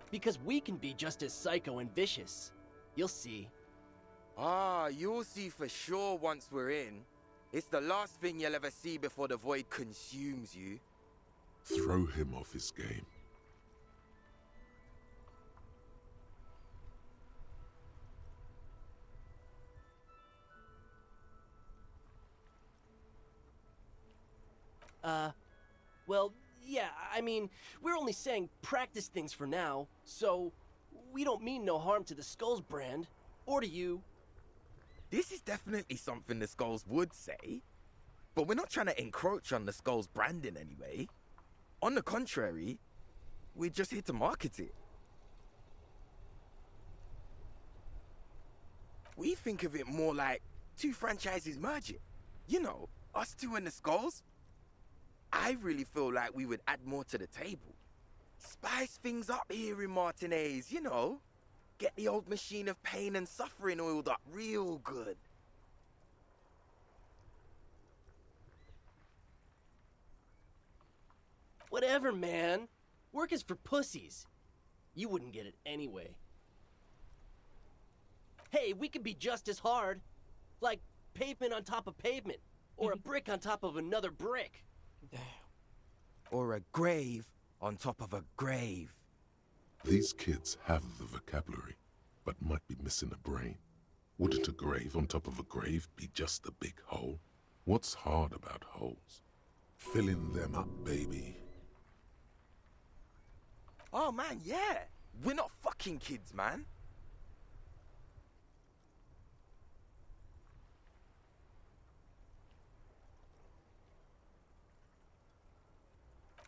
Because we can be just as psycho and vicious. You'll see. You'll see for sure once we're in. It's the last thing you'll ever see before the void consumes you. Throw him off his game. Well, yeah, I mean, we're only saying practice things for now, so we don't mean no harm to the Skulls brand, or to you. This is definitely something the Skulls would say, but we're not trying to encroach on the Skulls branding anyway. On the contrary, we're just here to market it. We think of it more like two franchises merging. You know, us two and the Skulls. I really feel like we would add more to the table. Spice things up here in Martinez, you know. Get the old machine of pain and suffering oiled up real good. Whatever, man. Work is for pussies. You wouldn't get it anyway. Hey, we could be just as hard. Like pavement on top of pavement. Or a brick on top of another brick. Damn. Or a grave on top of a grave. These kids have the vocabulary, but might be missing a brain. Wouldn't a grave on top of a grave be just a big hole? What's hard about holes? Filling them up, baby. Oh man, yeah. We're not fucking kids, man.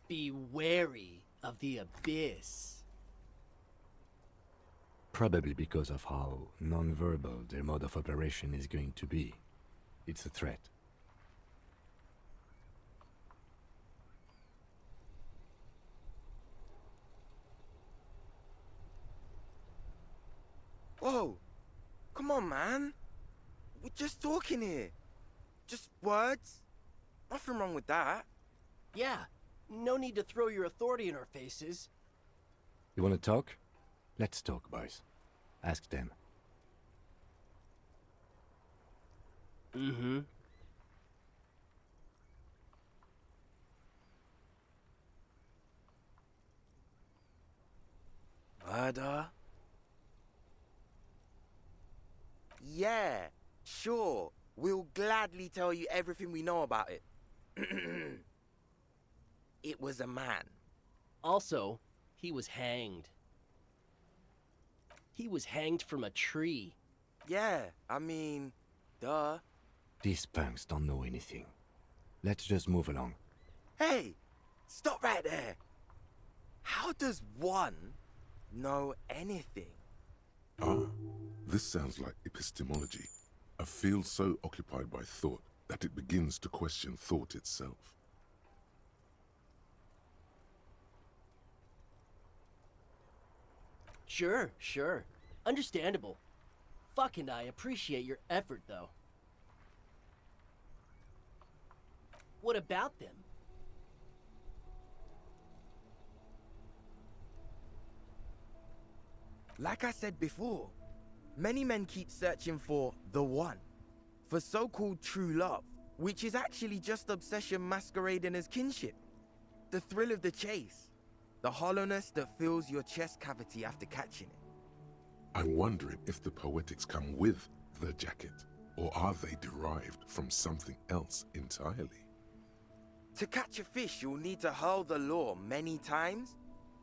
Be wary of the abyss. Probably because of how non-verbal their mode of operation is going to be. It's a threat. Whoa. Come on, man. We're just talking here. Just words. Nothing wrong with that. Yeah. No need to throw your authority in our faces. You want to talk? Let's talk, boys. Ask them. Mm-hmm. Murder? Yeah, sure. We'll gladly tell you everything we know about it. It was a man. Also, he was hanged. He was hanged from a tree. Yeah, I mean, duh. These punks don't know anything. Let's just move along. Hey, stop right there. How does one know anything? Ah, this sounds like epistemology, a field so occupied by thought that it begins to question thought itself. Sure. Understandable. Fucking I appreciate your effort, though. What about them? Like I said before, many men keep searching for the one, for so-called true love, which is actually just obsession masquerading as kinship. The thrill of the chase, the hollowness that fills your chest cavity after catching it. I'm wondering if the poetics come with the jacket, or are they derived from something else entirely? To catch a fish, you'll need to hurl the lure many times,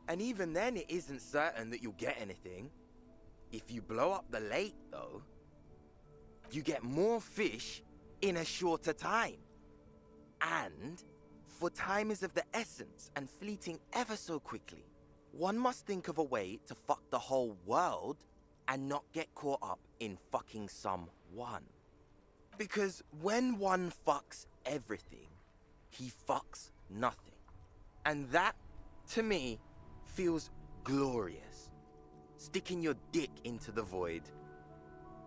and even then it isn't certain that you'll get anything. If you blow up the lake, though, you get more fish in a shorter time. And, for time is of the essence and fleeting ever so quickly, one must think of a way to fuck the whole world and not get caught up in fucking some one. Because when one fucks everything, he fucks nothing. And that, to me, feels glorious. Sticking your dick into the void.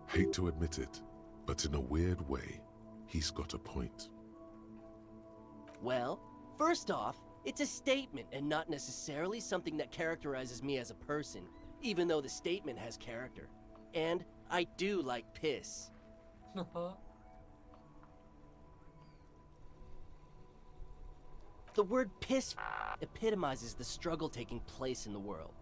Hate to admit it, but in a weird way, he's got a point. Well, first off, it's a statement and not necessarily something that characterizes me as a person, even though the statement has character. And I do like piss. The word piss epitomizes the struggle taking place in the world.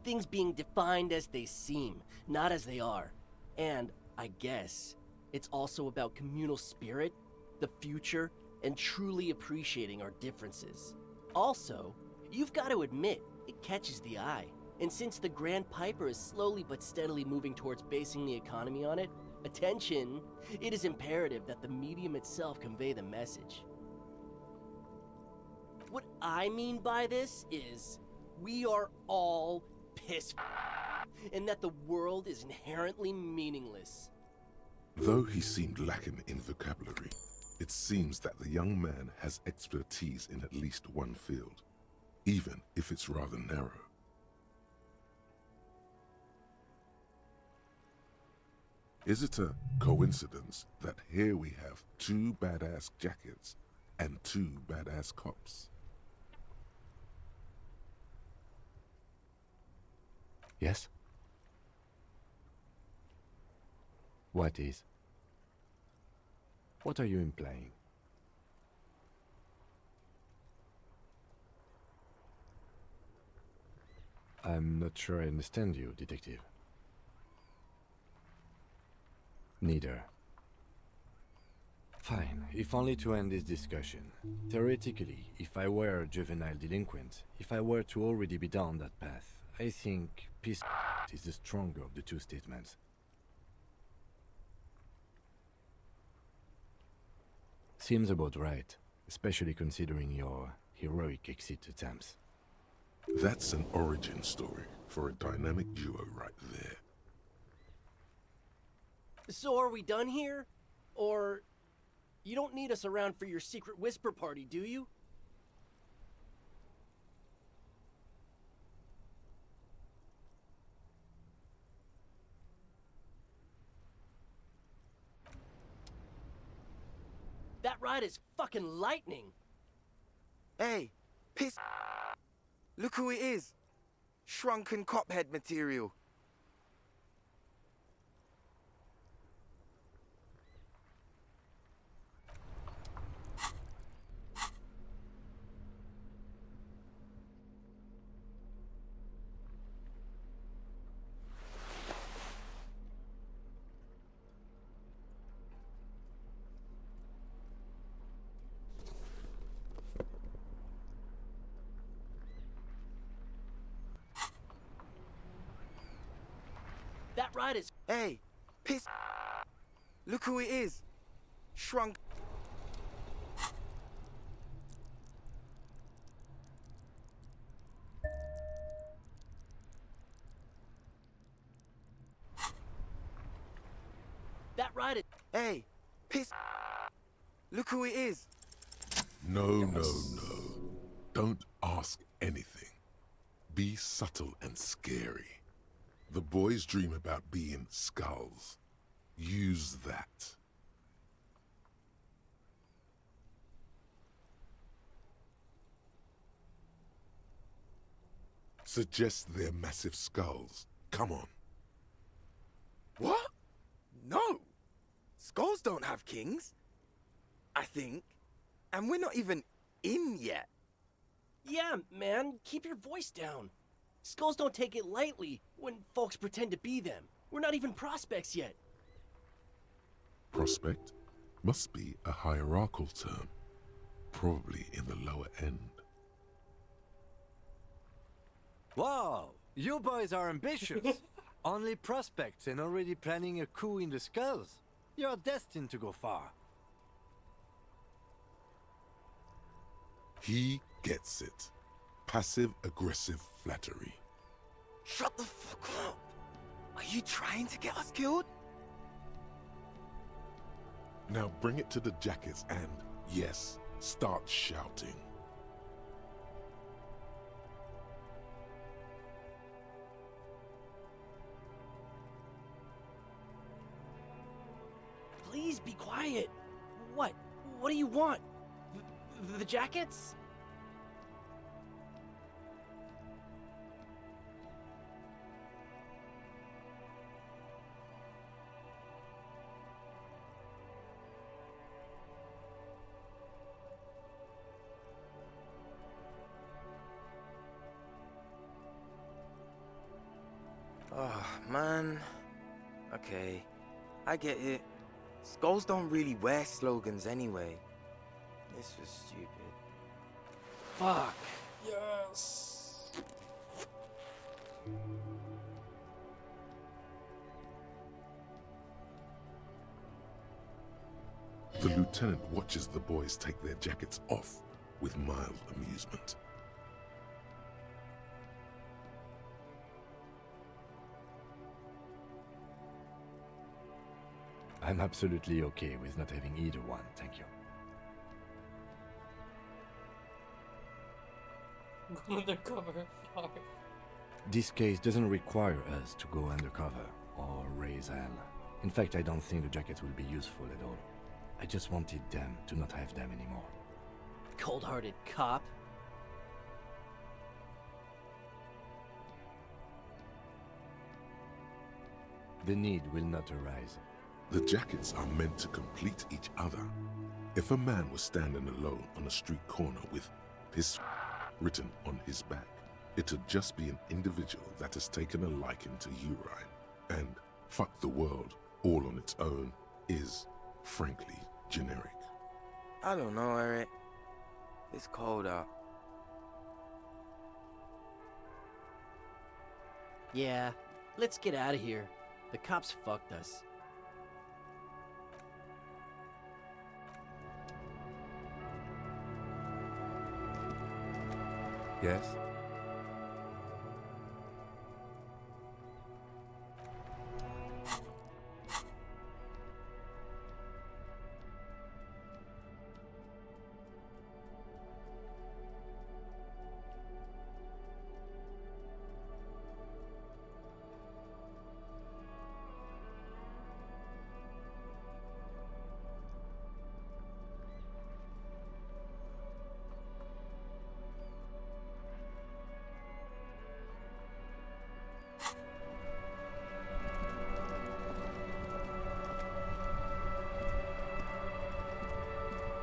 Things being defined as they seem, not as they are. And, I guess, it's also about communal spirit, the future, and truly appreciating our differences. Also, you've got to admit, it catches the eye. And since the Grand Piper is slowly but steadily moving towards basing the economy on it, attention, it is imperative that the medium itself convey the message. What I mean by this is, we are all piss and that the world is inherently meaningless. Though he seemed lacking in vocabulary, it seems that the young man has expertise in at least one field, even if it's rather narrow. Is it a coincidence that here we have two badass jackets and two badass cops? Yes? What is? What are you implying? I'm not sure I understand you, Detective. Neither. Fine, if only to end this discussion. Theoretically, if I were a juvenile delinquent, if I were to already be down that path, I think peace is the stronger of the two statements. Seems about right, especially considering your heroic exit attempts. That's an origin story for a dynamic duo right there. So are we done here? Or you don't need us around for your secret whisper party, do you? That ride is fucking lightning. Hey, piss. Look who it is. Shrunken cophead material. That ride is... Hey, Piss. Look who it is. Shrunk. That right it. Hey, piss. Look who it is. No. Don't ask anything. Be subtle and scary. The boys dream about being skulls. Use that. Suggest they're massive skulls. Come on. What? No. Skulls don't have kings. I think. And we're not even in yet. Yeah, man, keep your voice down. Skulls don't take it lightly when folks pretend to be them. We're not even prospects yet. Prospect must be a hierarchical term. Probably in the lower end. Wow, you boys are ambitious. Only prospects and already planning a coup in the skulls. You're destined to go far. He gets it. Passive-aggressive flattery. Shut the fuck up. Are you trying to get us killed? Now bring it to the jackets and, yes, start shouting. Please be quiet. What? What do you want? The jackets? Oh, man. Okay, I get it. Skulls don't really wear slogans anyway. This was stupid. Fuck. Yes. The lieutenant watches the boys take their jackets off with mild amusement. I'm absolutely okay with not having either one, thank you. Go undercover. Fuck. This case doesn't require us to go undercover or raise hell. In fact, I don't think the jackets will be useful at all. I just wanted them to not have them anymore. Cold-hearted cop. The need will not arise. The jackets are meant to complete each other. If a man was standing alone on a street corner with piss written on his back, it'd just be an individual that has taken a liking to urine. And fuck the world all on its own is, frankly, generic. I don't know, Eric. It's cold out. Yeah, let's get out of here. The cops fucked us. Yes?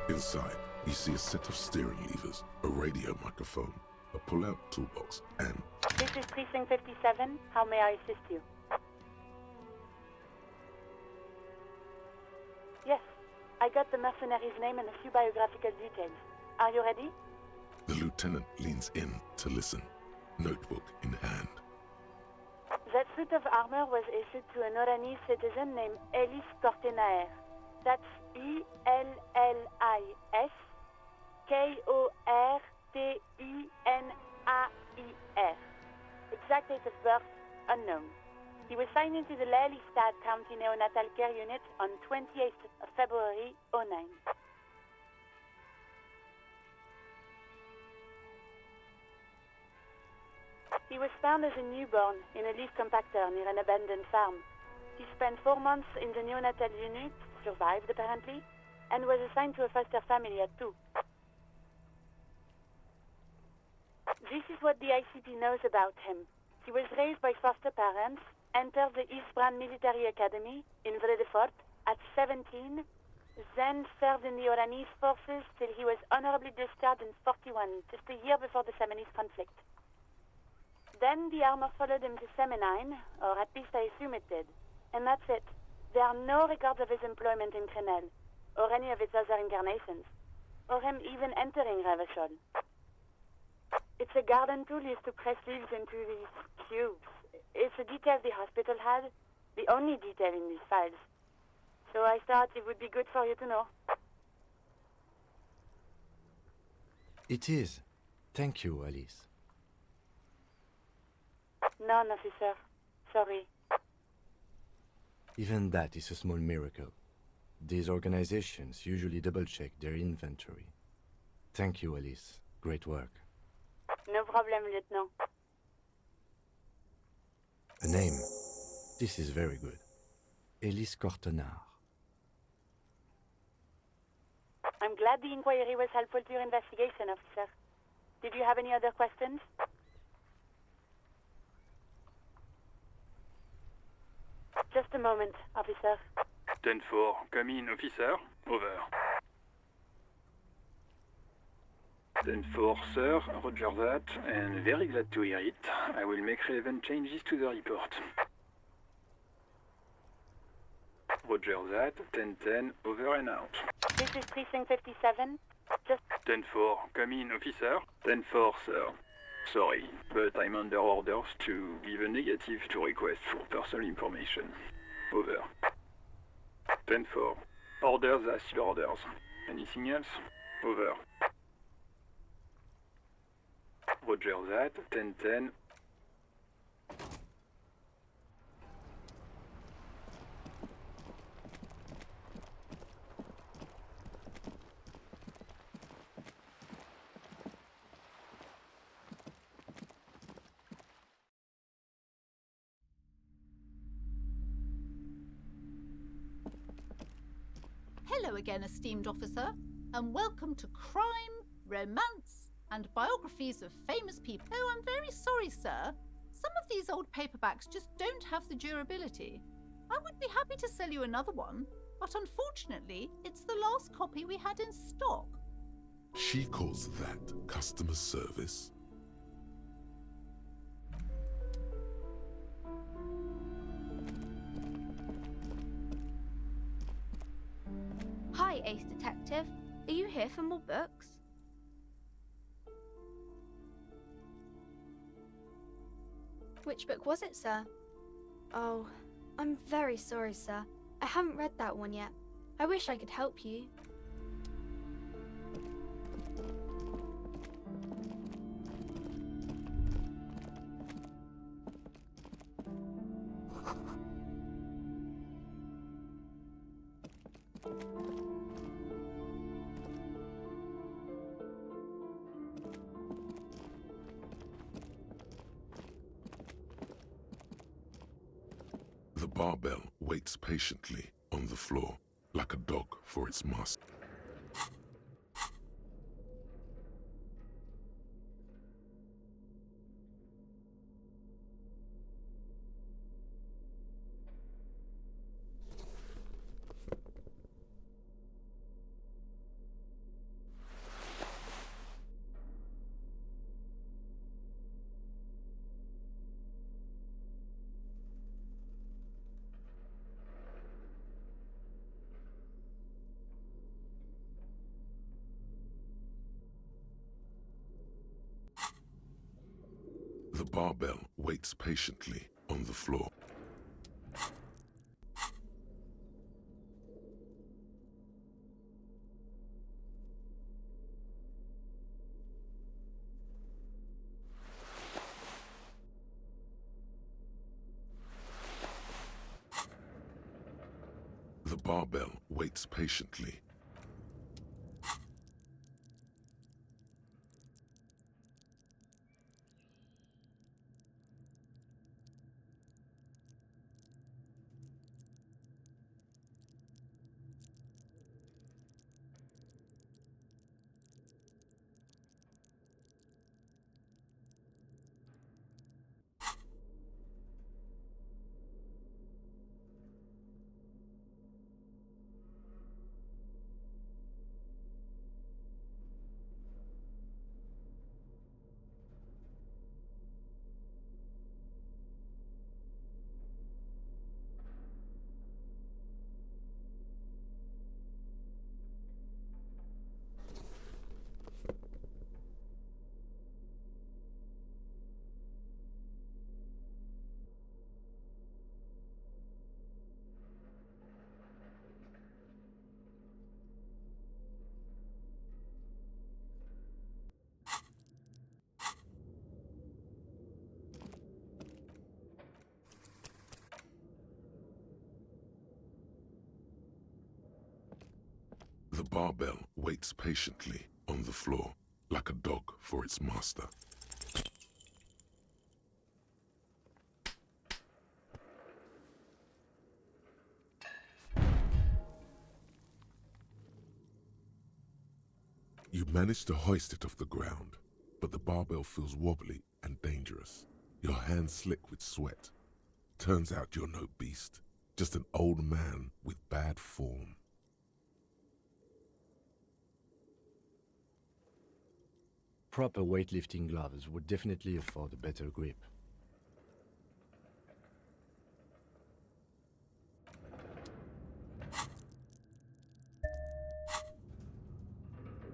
Inside, you see a set of steering levers, a radio microphone, a pull-out toolbox, and... This is Precinct 57. How may I assist you? Yes, I got the mercenary's name and a few biographical details. Are you ready? The lieutenant leans in to listen, notebook in hand. That suit of armor was issued to an Oranese citizen named Elis Kortenaer. That's Ellis Kortenaer. Exact date of birth, unknown. He was signed into the Lelystad County Neonatal Care Unit on 28th of February, 09. He was found as a newborn in a leaf compactor near an abandoned farm. He spent 4 months in the neonatal unit, survived apparently, and was assigned to a foster family at 2. This is what the ICP knows about him. He was raised by foster parents, entered the Eastbrand Military Academy in Vredefort at 17, then served in the Oranese forces till he was honorably discharged in 41, just a year before the Seminese conflict. Then the armor followed him to Seminine, or at least I assume it did. And that's it. There are no records of his employment in Crenel, or any of its other incarnations, or him even entering Revachol. It's a garden tool used to press leaves into these cubes. It's a detail the hospital had, the only detail in these files. So I thought it would be good for you to know. It is. Thank you, Alice. None, officer. Sorry. Even that is a small miracle. These organizations usually double-check their inventory. Thank you, Alice. Great work. No problem, Lieutenant. A name. This is very good. Elis Kortenaer. I'm glad the inquiry was helpful to your investigation, officer. Did you have any other questions? Just a moment, officer. 10-4, come in, officer. Over. 10-4, sir. Roger that, and very glad to hear it. I will make relevant changes to the report. Roger that, 10-10, over and out. This is Precinct 57. Just 10-4, come in, officer. 10-4, sir. Sorry, but I'm under orders to give a negative to request for personal information. Over. 10-4. Orders are still orders. Anything else? Over. Roger that. 10-10. Hello again, esteemed officer, and welcome to Crime, Romance, and Biographies of Famous People. Oh, I'm very sorry, sir. Some of these old paperbacks just don't have the durability. I would be happy to sell you another one, but unfortunately, it's the last copy we had in stock. She calls that customer service? Hi, Ace Detective. Are you here for more books? Which book was it, sir? Oh, I'm very sorry, sir. I haven't read that one yet. I wish I could help you. The barbell waits patiently on the floor, like a dog for its master. The barbell waits patiently on the floor. The barbell waits patiently. The barbell waits patiently on the floor, like a dog for its master. You manage to hoist it off the ground, but the barbell feels wobbly and dangerous. Your hands slick with sweat. Turns out you're no beast, just an old man with bad form. Proper weightlifting gloves would definitely afford a better grip.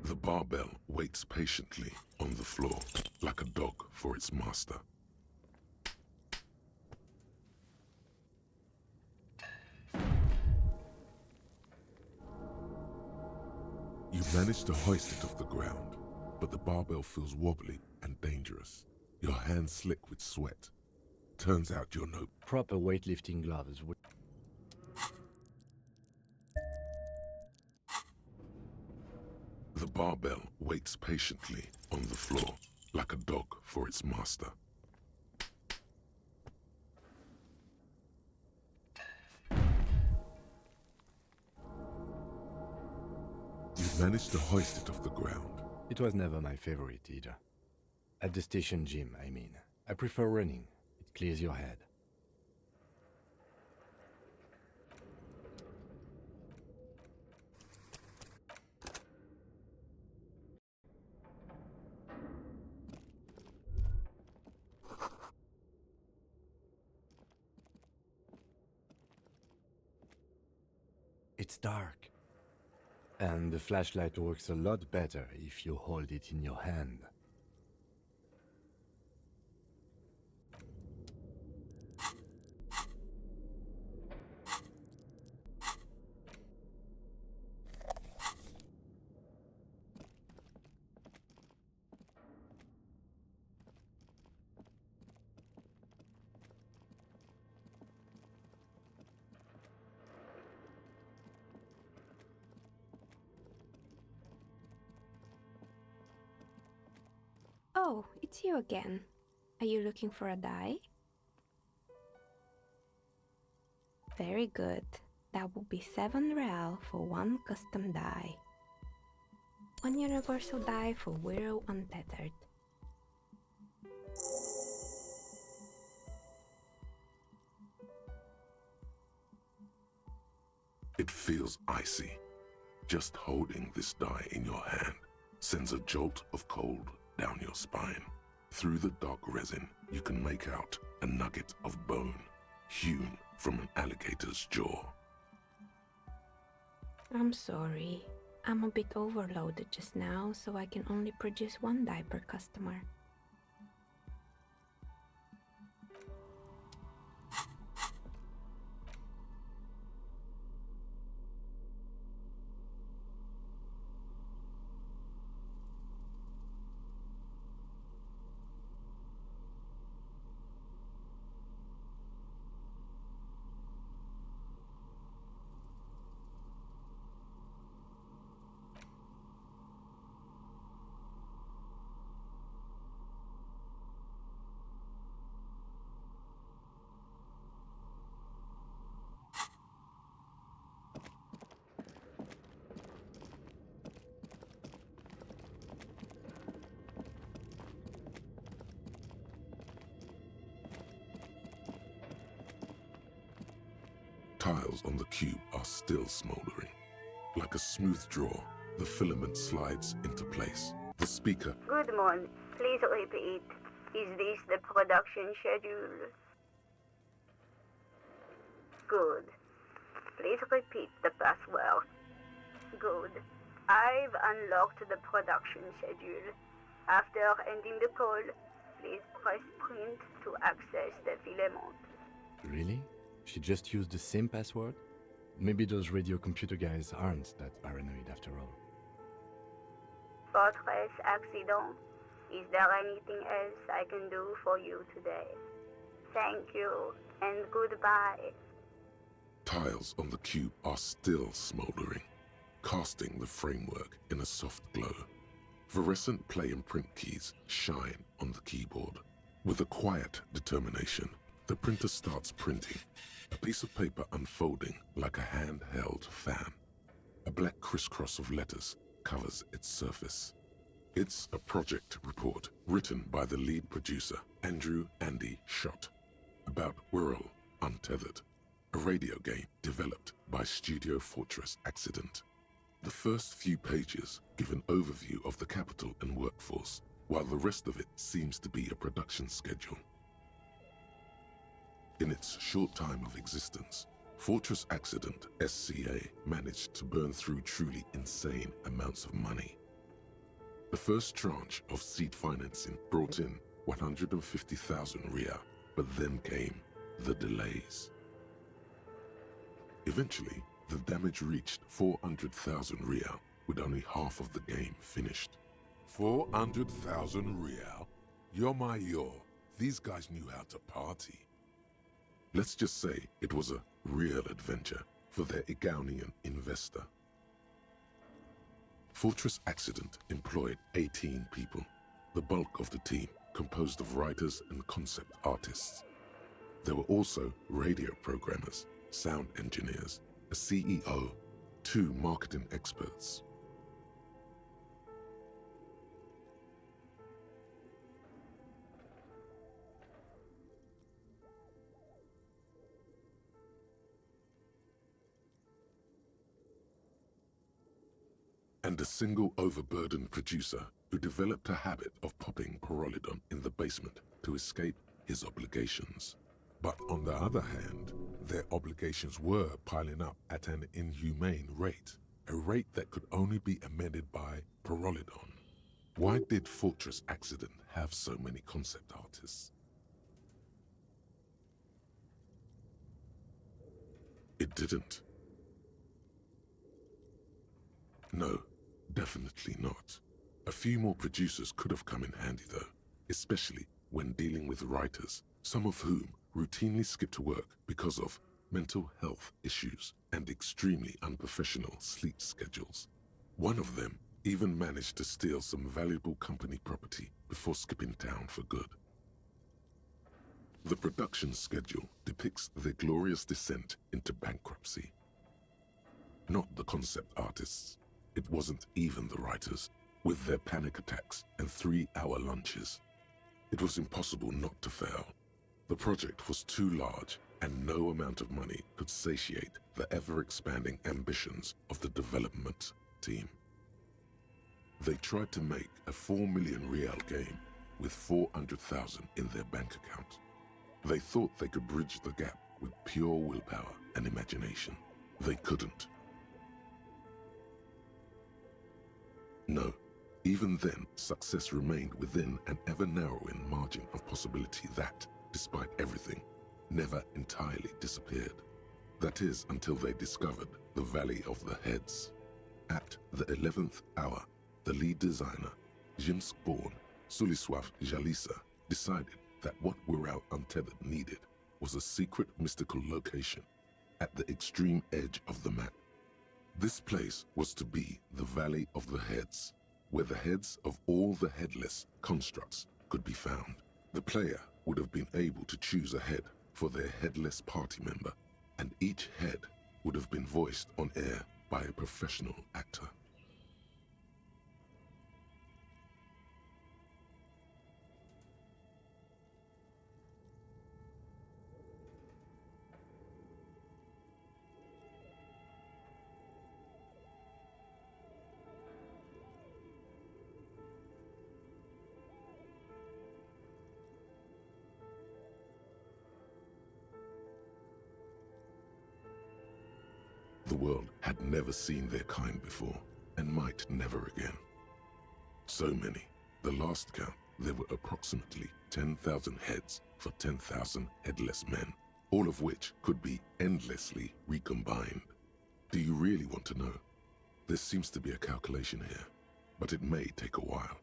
The barbell waits patiently on the floor, like a dog for its master. You manage to hoist it off the ground, but the barbell feels wobbly and dangerous. Your hands slick with sweat. Turns out you're no... Proper weightlifting gloves would... The barbell waits patiently on the floor, like a dog for its master. You managed to hoist it off the ground. It was never my favorite either. At the station gym, I mean. I prefer running. It clears your head. It's dark. And the flashlight works a lot better if you hold it in your hand. Oh, it's you again. Are you looking for a die? Very good. That will be 7 real for one custom die. One universal die for Wirral Untethered. It feels icy. Just holding this die in your hand sends a jolt of cold down your spine. Through the dark resin, you can make out a nugget of bone hewn from an alligator's jaw. I'm sorry. I'm a bit overloaded just now, so I can only produce 1 die per customer. tiles on the cube are still smoldering. Like a smooth draw, the filament slides into place. The speaker. Good morning. Please repeat. Is this the production schedule? Good. Please repeat the password. Good. I've unlocked the production schedule. After ending the call, please press print to access the filament. Really? She just used the same password? Maybe those radio computer guys aren't that paranoid after all. Fortress Accident, is there anything else I can do for you today? Thank you, and goodbye. Tiles on the cube are still smoldering, casting the framework in a soft glow. Fluorescent play and print keys shine on the keyboard. With a quiet determination, the printer starts printing, a piece of paper unfolding like a handheld fan. A black crisscross of letters covers its surface. It's a project report written by the lead producer, Andrew Andy Schott, about Whirl Untethered, a radio game developed by Studio Fortress Accident. The first few pages give an overview of the capital and workforce, while the rest of it seems to be a production schedule. In its short time of existence, Fortress Accident SCA managed to burn through truly insane amounts of money. The first tranche of seed financing brought in 150,000 Riyal, but then came the delays. Eventually, the damage reached 400,000 Riyal, with only half of the game finished. 400,000 Riyal? Yo. These guys knew how to party. Let's just say it was a real adventure for their Igaunian investor. Fortress Accident employed 18 people, the bulk of the team composed of writers and concept artists. There were also radio programmers, sound engineers, a CEO, 2 marketing experts. And a single overburdened producer who developed a habit of popping Pyrrolidon in the basement to escape his obligations. But on the other hand, their obligations were piling up at an inhumane rate, a rate that could only be amended by Pyrrolidon. Why did Fortress Accident have so many concept artists? It didn't. No, definitely not. A few more producers could have come in handy though, especially when dealing with writers, some of whom routinely skip to work because of mental health issues and extremely unprofessional sleep schedules. One of them even managed to steal some valuable company property before skipping town for good. The production schedule depicts their glorious descent into bankruptcy. Not the concept artists. It wasn't even the writers, with their panic attacks and 3-hour lunches. It was impossible not to fail. The project was too large, and no amount of money could satiate the ever-expanding ambitions of the development team. They tried to make a 4 million Riyal game with 400,000 in their bank account. They thought they could bridge the gap with pure willpower and imagination. They couldn't. No, even then, success remained within an ever-narrowing margin of possibility that, despite everything, never entirely disappeared. That is, until they discovered the Valley of the Heads. At the 11th hour, the lead designer, Jimsk-born Suliswaf Jalisa, decided that what Whirl Untethered needed was a secret mystical location at the extreme edge of the map. This place was to be the Valley of the Heads, where the heads of all the headless constructs could be found. The player would have been able to choose a head for their headless party member, and each head would have been voiced on air by a professional actor. world had never seen their kind before, and might never again. So many. The last count, there were approximately 10,000 heads for 10,000 headless men, all of which could be endlessly recombined. Do you really want to know? There seems to be a calculation here, but it may take a while.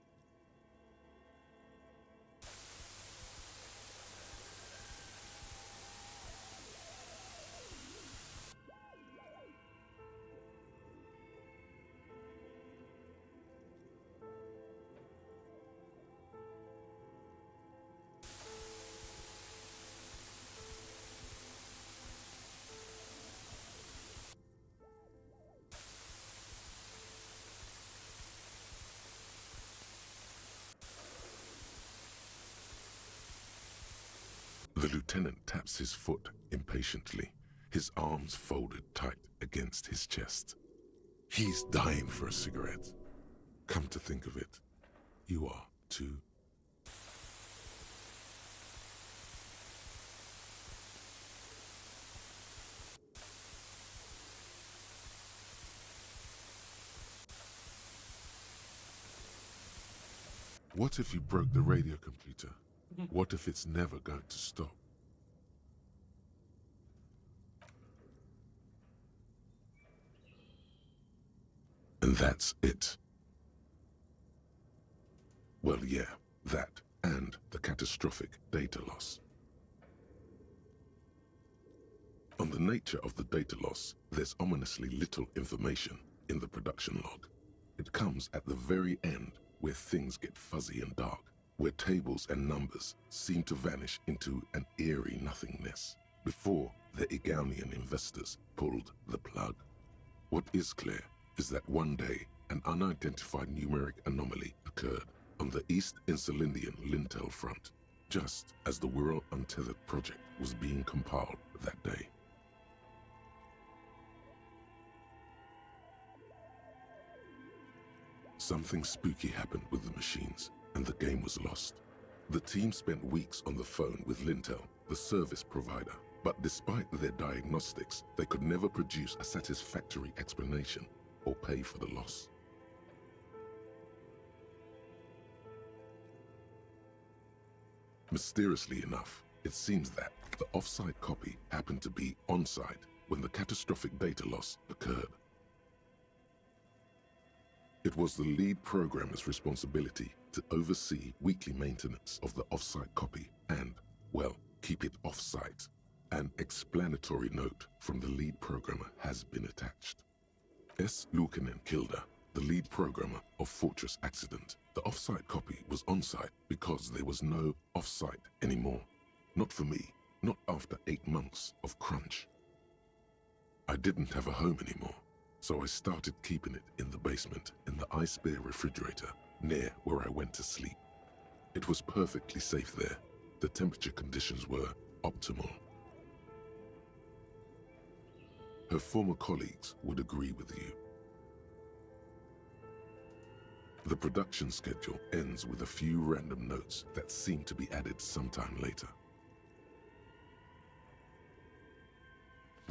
The lieutenant taps his foot impatiently, his arms folded tight against his chest. He's dying for a cigarette. Come to think of it, you are too. What if you broke the radio computer? What if it's never going to stop? And that's it. Well, yeah, that and the catastrophic data loss. On the nature of the data loss, there's ominously little information in the production log. It comes at the very end where things get fuzzy and dark, where tables and numbers seem to vanish into an eerie nothingness before the Egonian investors pulled the plug. What is clear is that one day an unidentified numeric anomaly occurred on the East Insulindian lintel front, just as the World Untethered project was being compiled that day. Something spooky happened with the machines, and the game was lost. The team spent weeks on the phone with Lintel, the service provider, but despite their diagnostics, they could never produce a satisfactory explanation or pay for the loss. Mysteriously enough, it seems that the off-site copy happened to be on-site when the catastrophic data loss occurred. It was the lead programmer's responsibility to oversee weekly maintenance of the off-site copy and, well, keep it off-site. An explanatory note from the lead programmer has been attached. S. Luukinen Kilda, the lead programmer of Fortress Accident. The off-site copy was on-site because there was no off-site anymore. Not for me, not after 8 months of crunch. I didn't have a home anymore, so I started keeping it in the basement in the ice bear refrigerator near where I went to sleep. It was perfectly safe there. The temperature conditions were optimal. Her former colleagues would agree with you. The production schedule ends with a few random notes that seem to be added sometime later.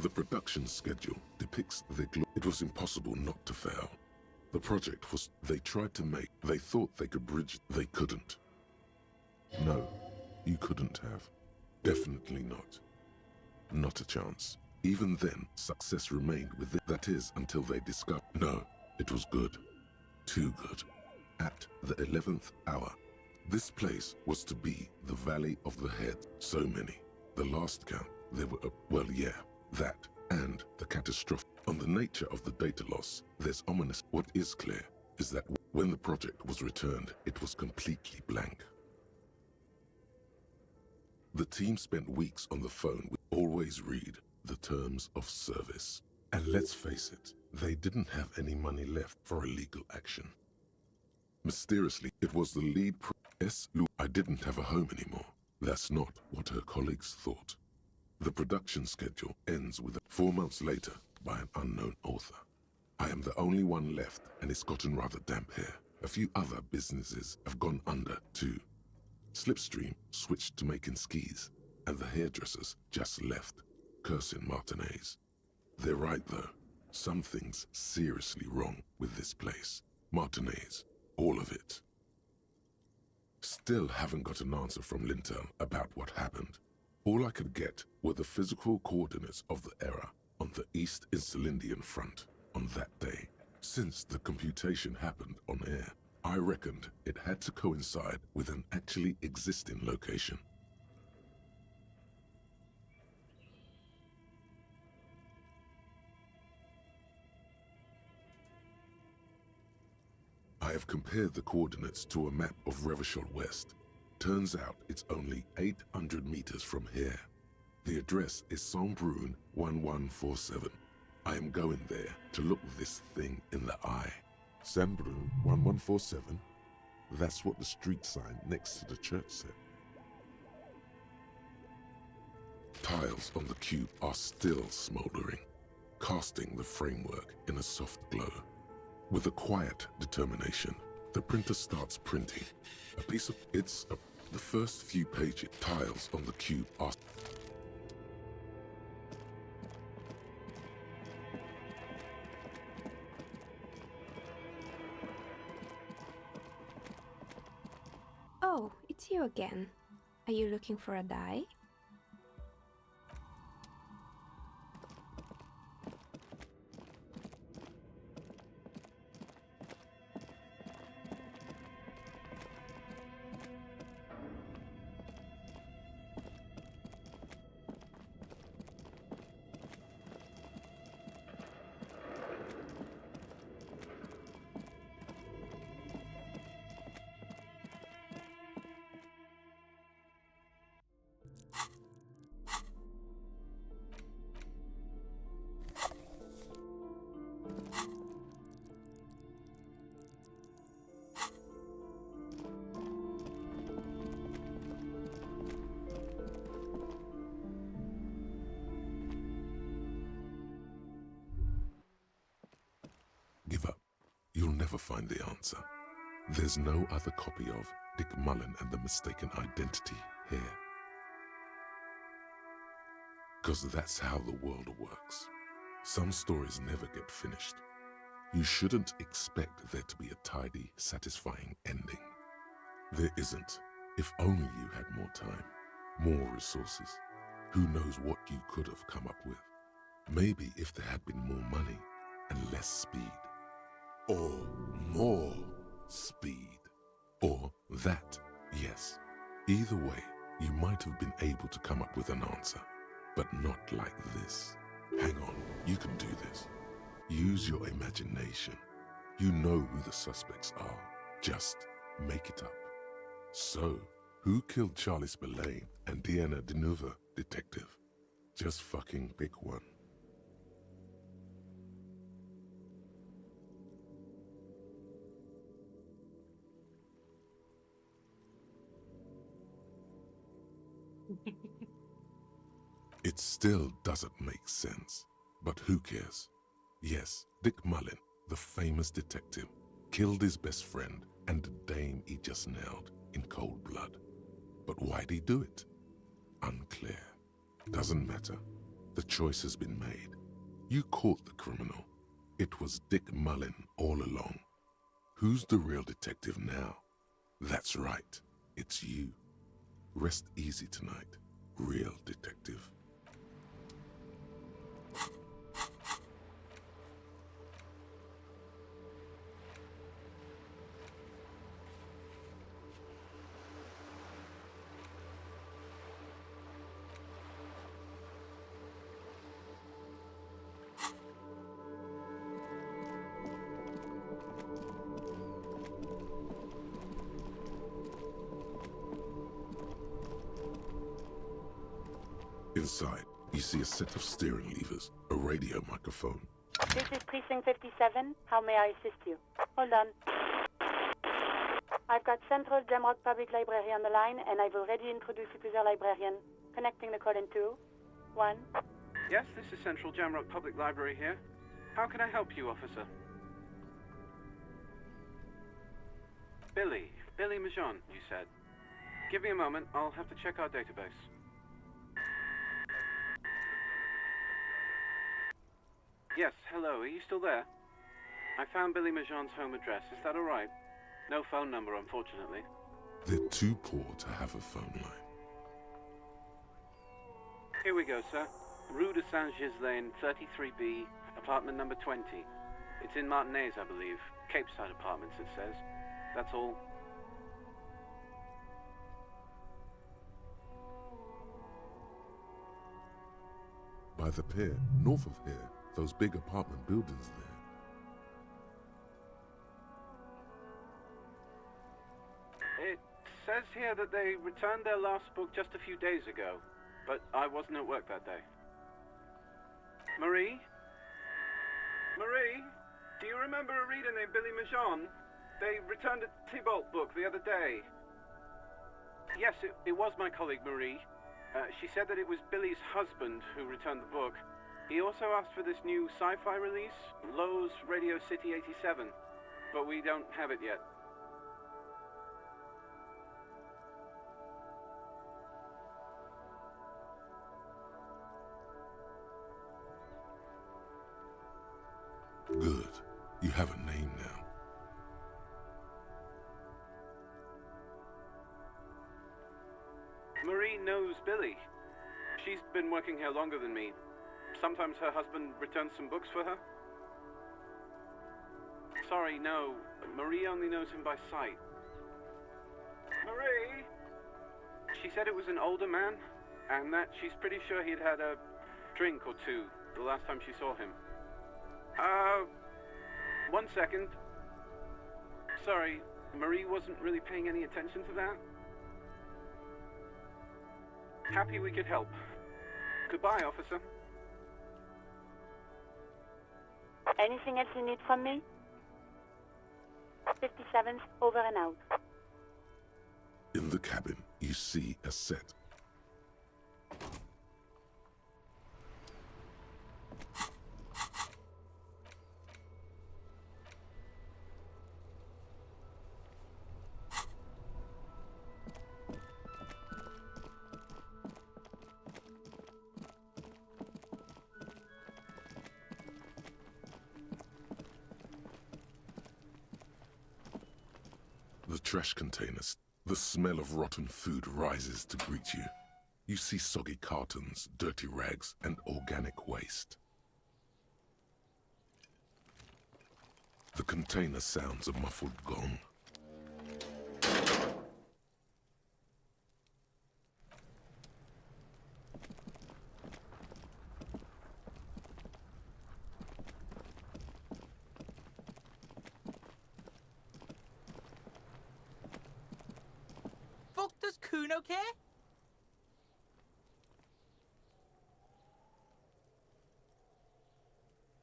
The production schedule depicts the it was impossible not to fail. The project was they tried to make, they thought they could bridge, they couldn't. No, you couldn't have. Definitely not. Not a chance. Even then, success remained with it. That is, until they discovered. No, it was good. Too good. At the 11th hour, this place was to be the Valley of the Head. So many. The last count, there were, well, yeah, that and the catastrophe. On the nature of the data loss, there's ominous. What is clear is that when the project was returned, it was completely blank. The team spent weeks on the phone with always read the terms of service. And let's face it, they didn't have any money left for a legal action. Mysteriously, it was the lead I didn't have a home anymore. That's not what her colleagues thought. The production schedule ends with 4 months later by an unknown author. I am the only one left, and it's gotten rather damp here. A few other businesses have gone under too. Slipstream switched to making skis, and the hairdressers just left, cursing Martinez. They're right though. Something's seriously wrong with this place. Martinez, all of it. Still haven't got an answer from Lintel about what happened. All I could get were the physical coordinates of the error on the East Insulindian front on that day. Since the computation happened on air, I reckoned it had to coincide with an actually existing location. I have compared the coordinates to a map of Revachol West. Turns out it's only 800 meters from here. The address is Saint-Brun 1147. I am going there to look this thing in the eye. Saint-Brun 1147? That's what the street sign next to the church said. Tiles on the cube are still smoldering, casting the framework in a soft glow. With a quiet determination, the printer starts printing. The first few pages. Tiles on the cube are... Oh, it's you again. Are you looking for a die? Give up. You'll never find the answer. There's no other copy of Dick Mullen and the Mistaken Identity here. Because that's how the world works. Some stories never get finished. You shouldn't expect there to be a tidy, satisfying ending. There isn't. If only you had more time, more resources. Who knows what you could have come up with? Maybe if there had been more money and less speed. Or more speed. Or that, yes. Either way, you might have been able to come up with an answer, but not like this. Hang on, you can do this. Use your imagination. You know who the suspects are. Just make it up. So, who killed Charlie Spillane and Diana Denuva, detective? Just fucking pick one. It still doesn't make sense, but who cares? Yes, Dick Mullen, the famous detective, killed his best friend and the dame he just nailed in cold blood. But why'd he do it? Unclear. Doesn't matter. The choice has been made. You caught the criminal. It was Dick Mullen all along. Who's the real detective now? That's right, it's you. Rest easy tonight, real detective. Inside, you see a set of steering levers, a radio microphone. This is Precinct 57. How may I assist you? Hold on. I've got Central Jamrock Public Library on the line, and I've already introduced you to their librarian. Connecting the call in 2, 1. Yes, this is Central Jamrock Public Library here. How can I help you, officer? Billy Majon, you said. Give me a moment, I'll have to check our database. Yes, hello, are you still there? I found Billy Majon's home address, is that alright? No phone number, unfortunately. They're too poor to have a phone line. Here we go, sir. Rue de Saint-Ghislain, 33B, apartment number 20. It's in Martinez, I believe. Cape Side Apartments, it says. That's all. By the pier, north of here, those big apartment buildings there. It says here that they returned their last book just a few days ago, but I wasn't at work that day. Marie? Marie? Do you remember a reader named Billy Majon? They returned a Tybalt book the other day. Yes, it was my colleague Marie. She said that it was Billy's husband who returned the book. He also asked for this new sci-fi release, Lowe's Radio City 87, but we don't have it yet. Good. You have a name now. Marie knows Billy. She's been working here longer than me. Sometimes her husband returns some books for her. Sorry, no. Marie only knows him by sight. Marie! She said it was an older man, and that she's pretty sure he'd had a drink or two the last time she saw him. 1 second. Sorry, Marie wasn't really paying any attention to that. Happy we could help. Goodbye, officer. Anything else you need from me? 57th, over and out. In the cabin, you see a set. The trash containers. The smell of rotten food rises to greet you. You see soggy cartons, dirty rags, and organic waste. The container sounds a muffled gong. Fuck does Kuno care?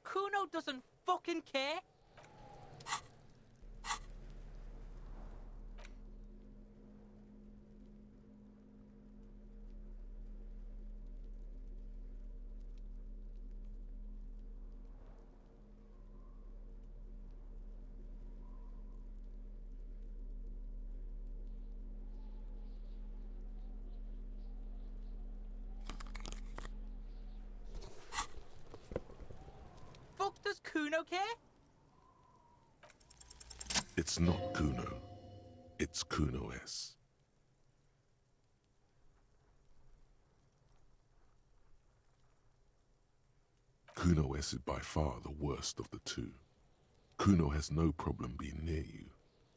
Kuno doesn't fucking care? Fuck does Kuno care? It's not Kuno. It's Kuno S. Kuno S is by far the worst of the two. Kuno has no problem being near you,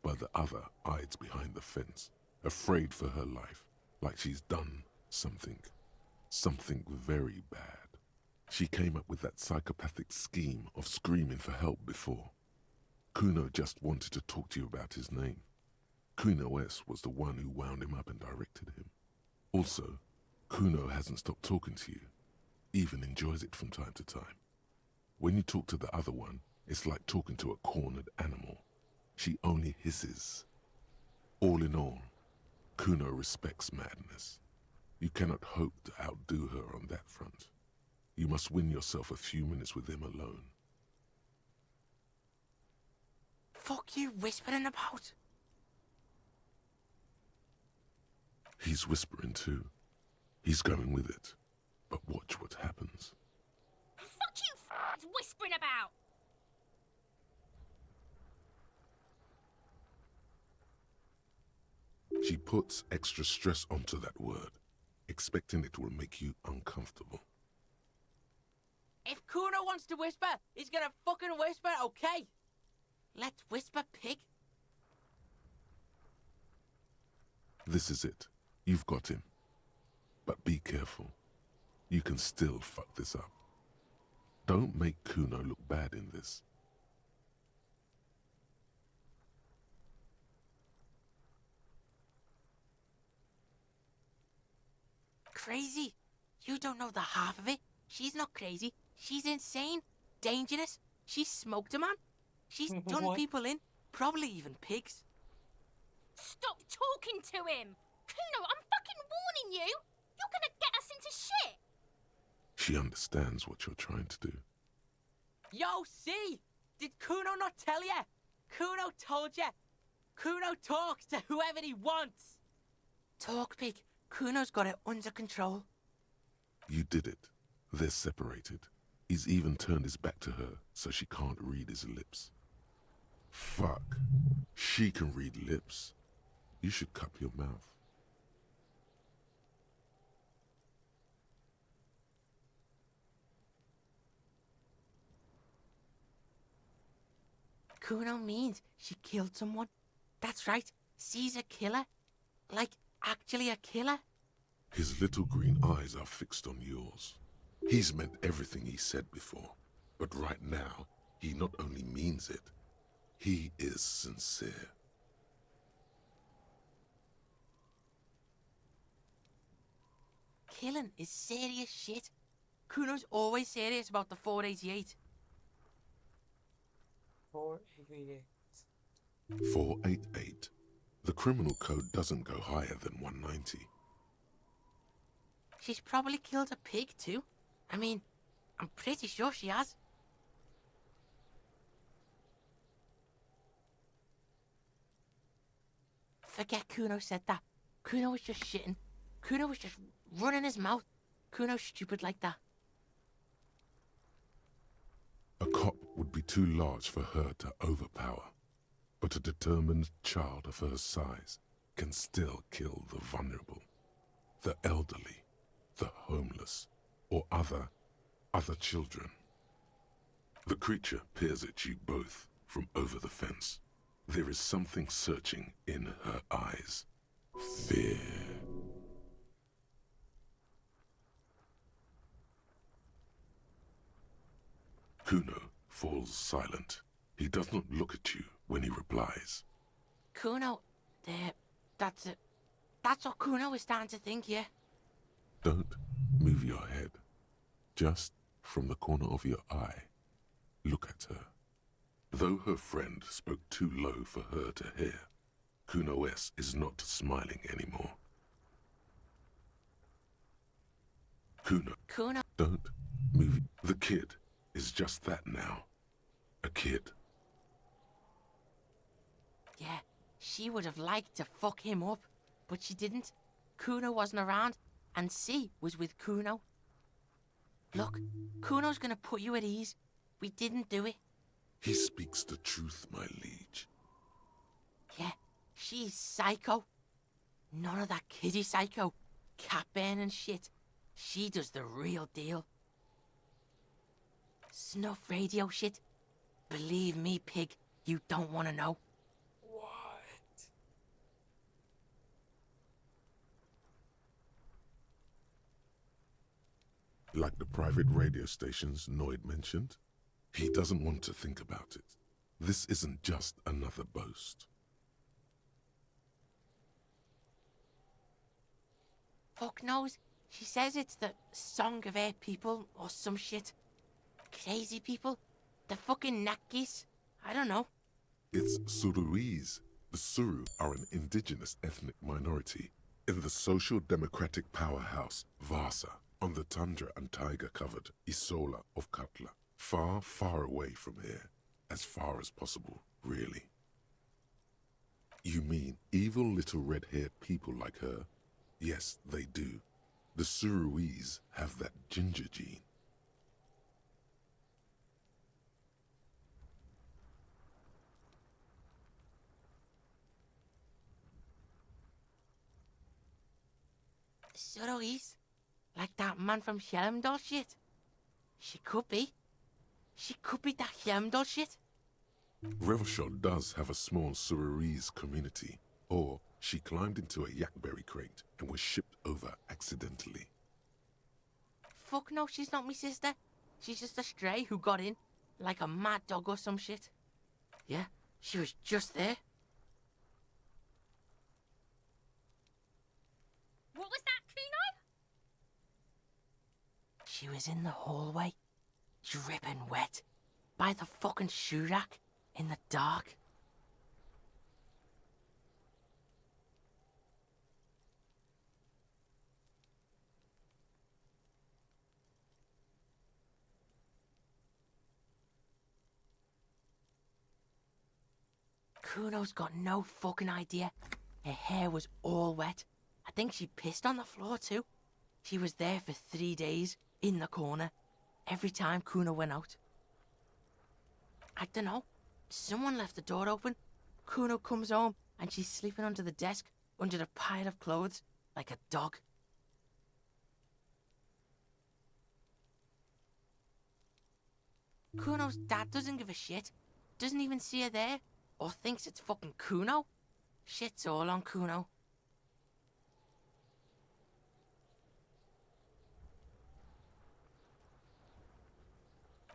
but the other hides behind the fence, afraid for her life, like she's done something very bad. She came up with that psychopathic scheme of screaming for help before. Kuno just wanted to talk to you about his name. Kuno S was the one who wound him up and directed him. Also, Kuno hasn't stopped talking to you, even enjoys it from time to time. When you talk to the other one, it's like talking to a cornered animal. She only hisses. All in all, Kuno respects madness. You cannot hope to outdo her on that front. You must win yourself a few minutes with him alone. Fuck you whispering about? He's whispering too. He's going with it. But watch what happens. Fuck you, is whispering about? She puts extra stress onto that word, expecting it will make you uncomfortable. If Kuno wants to whisper, he's gonna fucking whisper, okay? Let's whisper, pig. This is it. You've got him. But be careful. You can still fuck this up. Don't make Kuno look bad in this. Crazy? You don't know the half of it. She's not crazy. She's insane. Dangerous. She's smoked a man. She's done What? people in. Probably even pigs. Stop talking to him! Kuno, I'm fucking warning you! You're gonna get us into shit! She understands what you're trying to do. Yo, see? Did Kuno not tell ya? Kuno told ya. Kuno talks to whoever he wants. Talk, pig. Kuno's got it under control. You did it. They're separated. He's even turned his back to her so she can't read his lips. Fuck. She can read lips. You should cup your mouth. Kuno means she killed someone. That's right. She's a killer. Like, actually a killer. His little green eyes are fixed on yours. He's meant everything he said before, but right now, he not only means it, he is sincere. Killing is serious shit. Kuno's always serious about the 488. 488. 488. The criminal code doesn't go higher than 190. She's probably killed a pig too. I mean, I'm pretty sure she has. Forget Kuno said that. Kuno was just shitting. Kuno was just running his mouth. Kuno's stupid like that. A cop would be too large for her to overpower, but a determined child of her size can still kill the vulnerable, the elderly, the homeless, or other children. The creature peers at you both from over the fence. There is something searching in her eyes. Fear. Kuno falls silent. He does not look at you when he replies. Kuno, that's it. That's what Kuno is starting to think, yeah? Don't move your head. Just from the corner of your eye, look at her. Though her friend spoke too low for her to hear, Kuno S is not smiling anymore. Kuno, don't move. The kid is just that now. A kid. Yeah, she would have liked to fuck him up, but she didn't. Kuno wasn't around, and C was with Kuno. Look, Kuno's gonna put you at ease. We didn't do it. He speaks the truth, my liege. Yeah, she's psycho. None of that kiddie psycho. Cat burning shit. She does the real deal. Snuff radio shit. Believe me, pig, you don't want to know. What? Like the private radio stations Noid mentioned, he doesn't want to think about it. This isn't just another boast. Fuck knows. She says it's the song of her people or some shit. Crazy people. The fucking Nakis. I don't know. It's Suruese. The Suru are an indigenous ethnic minority in the social democratic powerhouse Vasa on the tundra and taiga-covered Isola of Katla. Far, far away from here. As far as possible, really. You mean evil little red-haired people like her? Yes, they do. The Suruese have that ginger gene. Suroise? Like that man from Helmdall shit? She could be. She could be that Helmdall shit. Revachol does have a small Surorise community, or she climbed into a yakberry crate and was shipped over accidentally. Fuck no, she's not me sister. She's just a stray who got in, like a mad dog or some shit. Yeah, she was just there. What was that, Kuno? She was in the hallway, dripping wet, by the fucking shoe rack, in the dark. Kuno's got no fucking idea. Her hair was all wet. I think she pissed on the floor too. She was there for 3 days, in the corner, every time Kuno went out. I dunno. Someone left the door open. Kuno comes home and she's sleeping under the desk, under a pile of clothes, like a dog. Kuno's dad doesn't give a shit. Doesn't even see her there. Or thinks it's fucking Kuno. Shit's all on Kuno.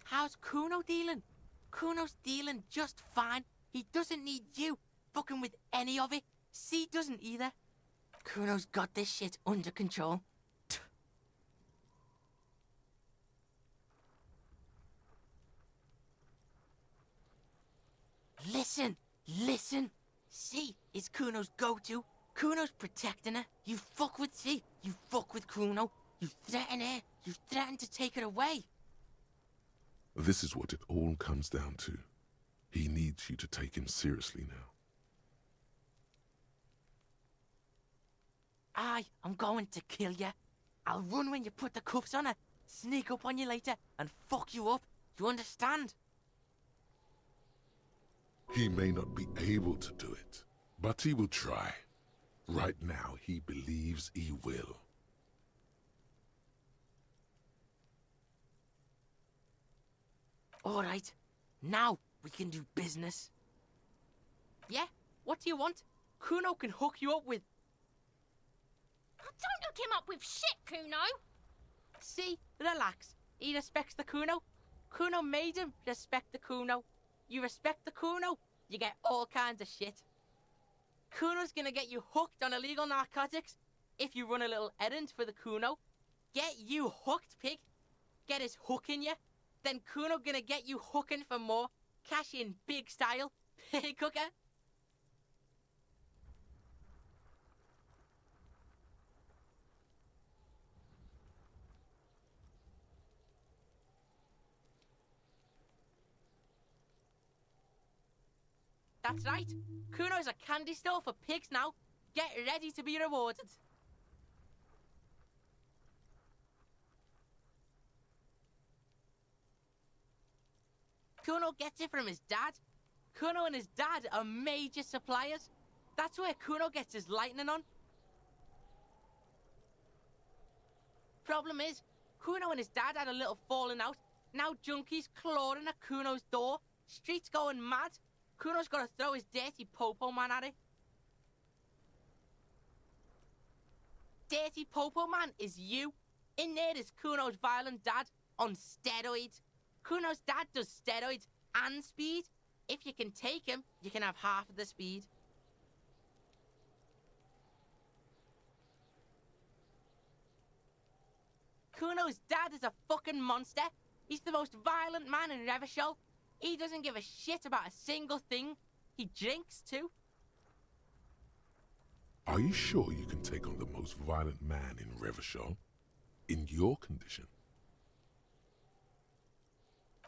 How's Kuno dealing? Kuno's dealing just fine. He doesn't need you fucking with any of it. C doesn't either. Kuno's got this shit under control. Listen, listen. C is Kuno's go-to. Kuno's protecting her. You fuck with C, you fuck with Kuno. You threaten her, you threaten to take her away. This is what it all comes down to. He needs you to take him seriously now. I'm going to kill you. I'll run when you put the cuffs on her, sneak up on you later, and fuck you up. You understand? He may not be able to do it, but he will try. Right now, he believes he will. All right, now we can do business. Yeah, what do you want? Kuno can hook you up with... Don't hook him up with shit, Kuno. See, relax. He respects the Kuno. Kuno made him respect the Kuno. You respect the Kuno, you get all kinds of shit. Kuno's gonna get you hooked on illegal narcotics if you run a little errand for the Kuno. Get you hooked, pig. Get his hook in you. Then Kuno gonna get you hooking for more. Cash in big style. Pig hooker. That's right. Kuno's a candy store for pigs now. Get ready to be rewarded. Kuno gets it from his dad. Kuno and his dad are major suppliers. That's where Kuno gets his lightning on. Problem is, Kuno and his dad had a little falling out. Now junkies clawing at Kuno's door. Streets going mad. Kuno's got to throw his dirty popo man at it. Dirty popo man is you. In there is Kuno's violent dad on steroids. Kuno's dad does steroids and speed. If you can take him, you can have half of the speed. Kuno's dad is a fucking monster. He's the most violent man in Revachol. He doesn't give a shit about a single thing. He drinks too. Are you sure you can take on the most violent man in Revachol? In your condition?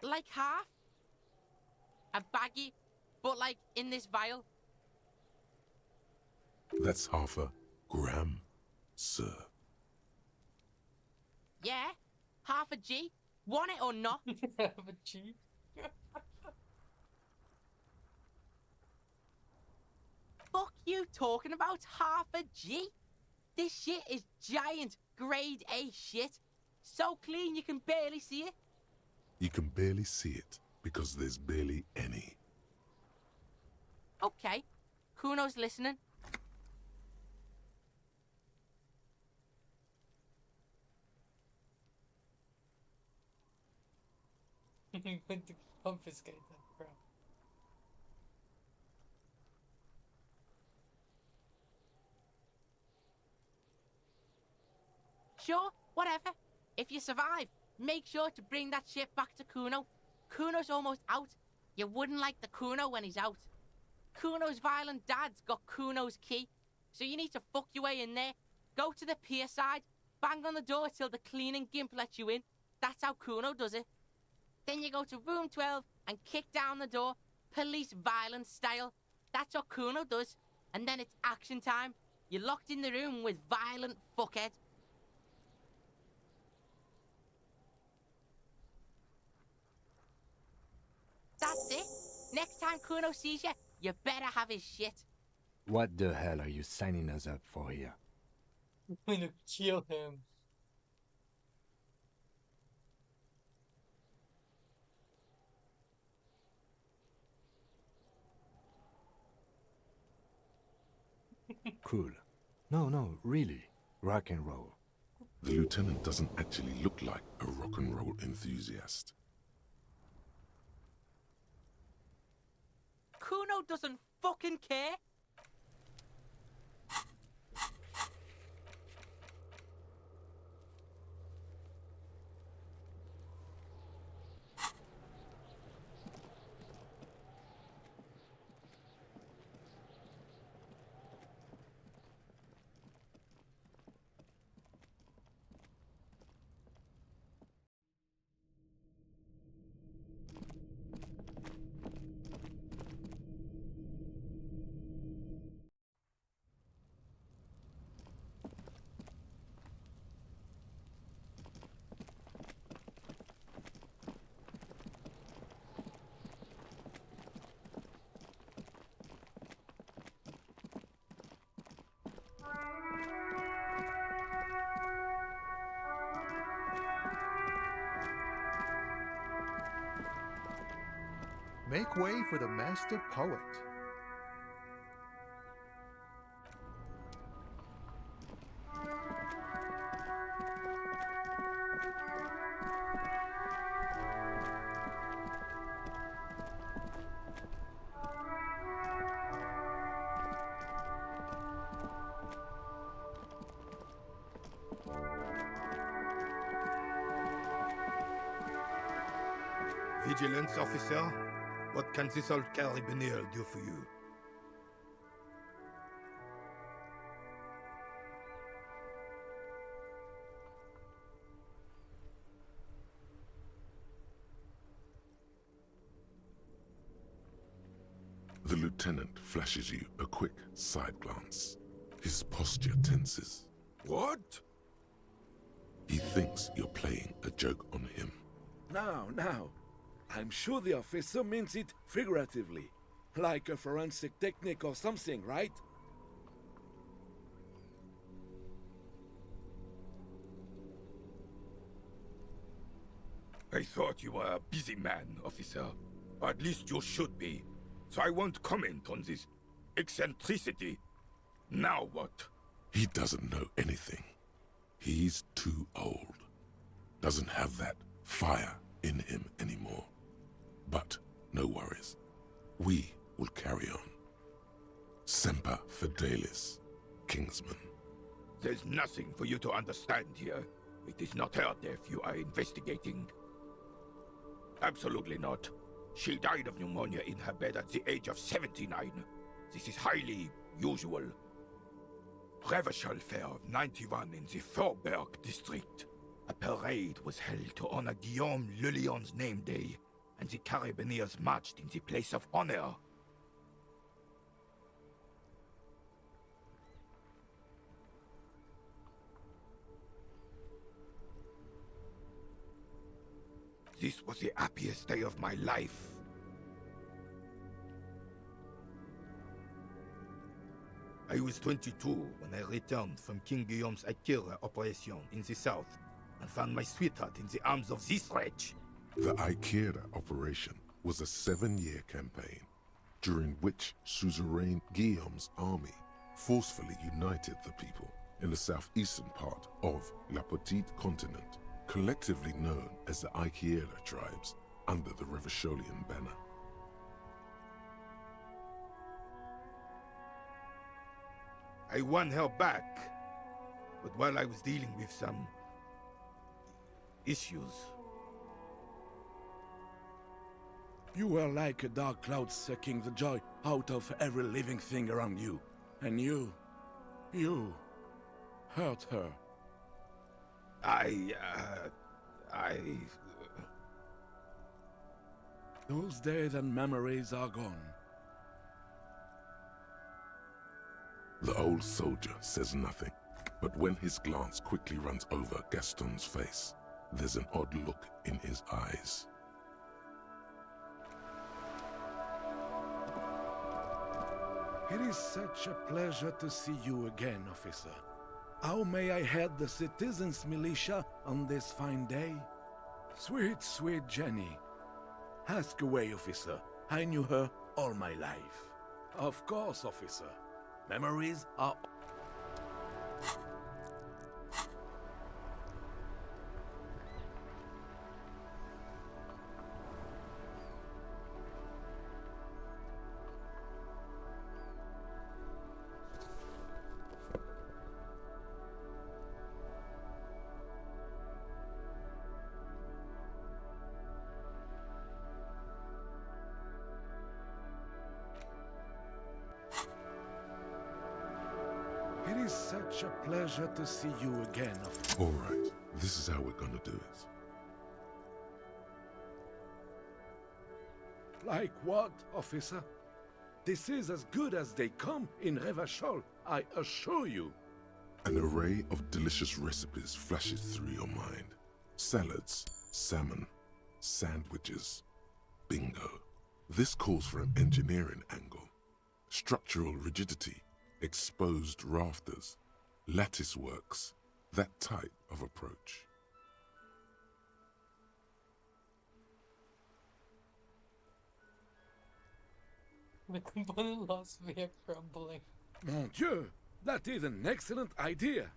Like half. A baggie, but like in this vial. That's half a gram, sir. Yeah, half a G. Want it or not? Half a G. Fuck you talking about half a G? This shit is giant, grade A shit. So clean you can barely see it. You can barely see it because there's barely any. Okay, Kuno's listening. I'm going to confiscate that crap. Sure, whatever. If you survive, make sure to bring that shit back to Kuno. Kuno's almost out. You wouldn't like the Kuno when he's out. Kuno's violent dad's got Kuno's key, so you need to fuck your way in there. Go to the pier side, bang on the door till the cleaning gimp lets you in. That's how Kuno does it. Then you go to room 12 and kick down the door, police violence style. That's what Kuno does. And then it's action time. You're locked in the room with violent fuckhead. That's it. Next time Kuno sees you, you better have his shit. What the hell are you signing us up for here? I'm going to kill him. Cool. No, really. Rock and roll. The lieutenant doesn't actually look like a rock and roll enthusiast. Kuno doesn't fucking care. Make way for the master poet. Vigilance officer, what can this old carabinier do for you? The lieutenant flashes you a quick side glance. His posture tenses. What? He thinks you're playing a joke on him. Now. I'm sure the officer means it figuratively. Like a forensic technique or something, right? I thought you were a busy man, officer. Or at least you should be. So I won't comment on this eccentricity. Now what? He doesn't know anything. He's too old. Doesn't have that fire in him anymore. But no worries. We will carry on. Semper Fidelis, Kingsman. There's nothing for you to understand here. It is not her death you are investigating. Absolutely not. She died of pneumonia in her bed at the age of 79. This is highly usual. Revival Fair of 91 in the Faubourg district. A parade was held to honor Guillaume Le Lion's name day, and the Carabiniers marched in the place of honor. This was the happiest day of my life. I was 22 when I returned from King Guillaume's Akira operation in the south and found my sweetheart in the arms of this wretch. The Akira operation was a 7-year campaign, during which suzerain Guillaume's army forcefully united the people in the southeastern part of La Petite Continent, collectively known as the Akira tribes under the Revacholian banner. I won her back, but while I was dealing with some issues. You were like a dark cloud sucking the joy out of every living thing around you. And you hurt her. Those days and memories are gone. The old soldier says nothing, but when his glance quickly runs over Gaston's face, there's an odd look in his eyes. It is such a pleasure to see you again, officer. How may I head the citizens' militia on this fine day? Sweet, sweet Jenny. Ask away, officer. I knew her all my life. Of course, officer. Memories are... It is such a pleasure to see you again, officer. All right, this is how we're gonna do it. Like what, officer? This is as good as they come in Revachol, I assure you. An array of delicious recipes flashes through your mind. Salads, salmon, sandwiches, bingo. This calls for an engineering angle. Structural rigidity, exposed rafters, lattice works, that type of approach. The component lost via crumbling. Mon Dieu, that is an excellent idea.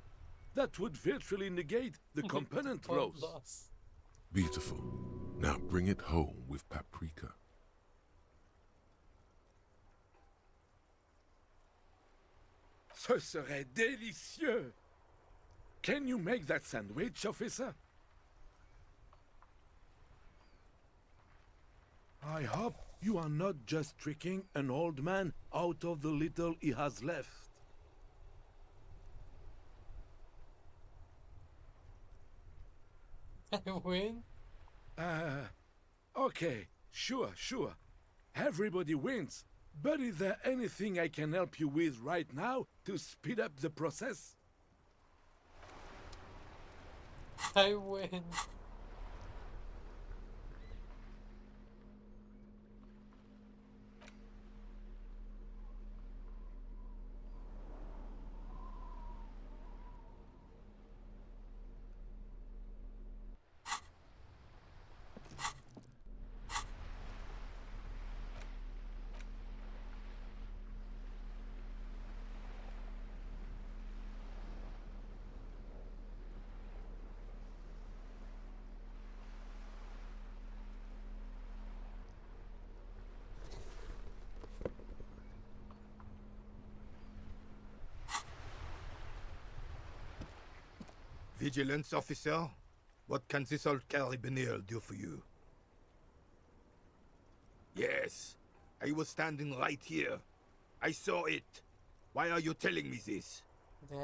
That would virtually negate the component loss. Beautiful. Now bring it home with paprika. Ce serait délicieux. Can you make that sandwich, officer? I hope you are not just tricking an old man out of the little he has left. I win? Okay, sure. Everybody wins. But is there anything I can help you with right now to speed up the process? I win. Vigilance officer, what can this old carabinier do for you? Yes, I was standing right here. I saw it. Why are you telling me this? Damn.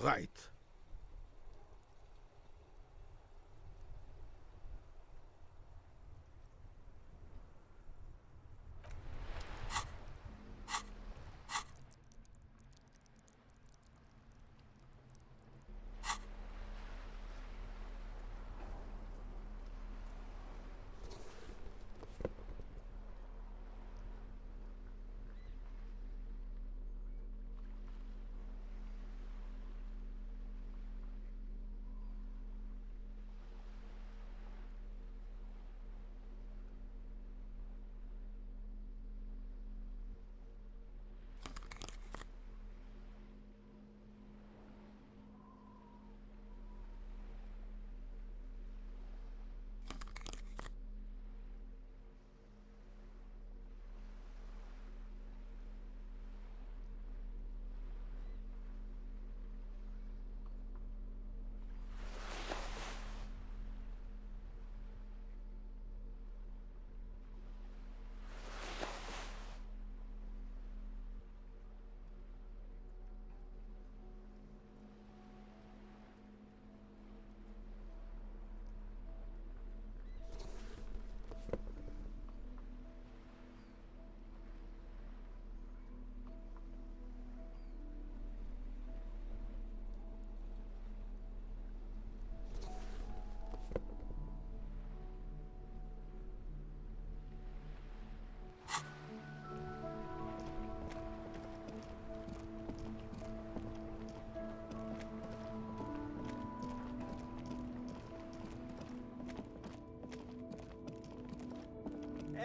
Right.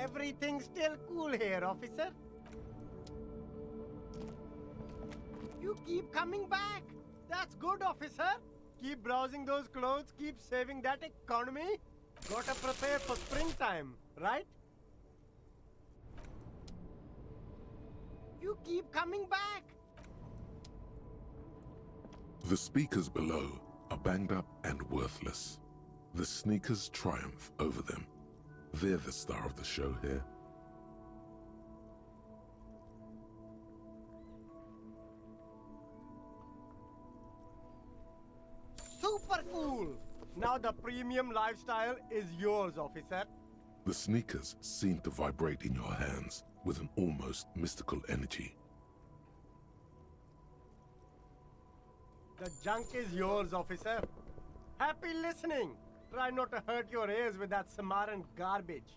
Everything's still cool here, officer. You keep coming back. That's good, officer. Keep browsing those clothes, keep saving that economy. Gotta prepare for springtime, right? You keep coming back. The speakers below are banged up and worthless. The sneakers triumph over them. They're the star of the show here. Super cool. Now the premium lifestyle is yours, officer. The sneakers seem to vibrate in your hands with an almost mystical energy. The junk is yours, officer. Happy listening. Try not to hurt your ears with that Samaran garbage.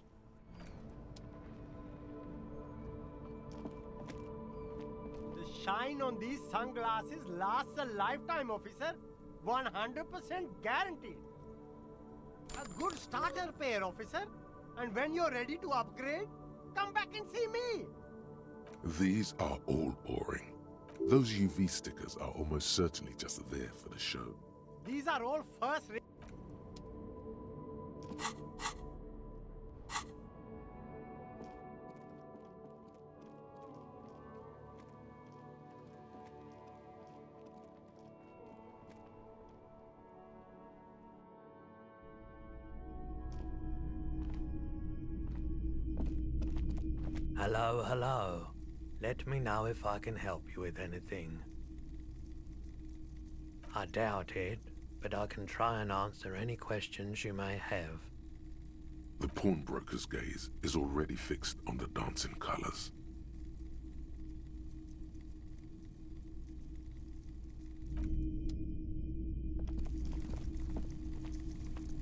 The shine on these sunglasses lasts a lifetime, officer. 100% guaranteed. A good starter pair, officer. And when you're ready to upgrade, come back and see me. These are all boring. Those UV stickers are almost certainly just there for the show. These are all first rate. Hello, hello. Let me know if I can help you with anything. I doubt it, but I can try and answer any questions you may have. The pawnbroker's gaze is already fixed on the dancing colors.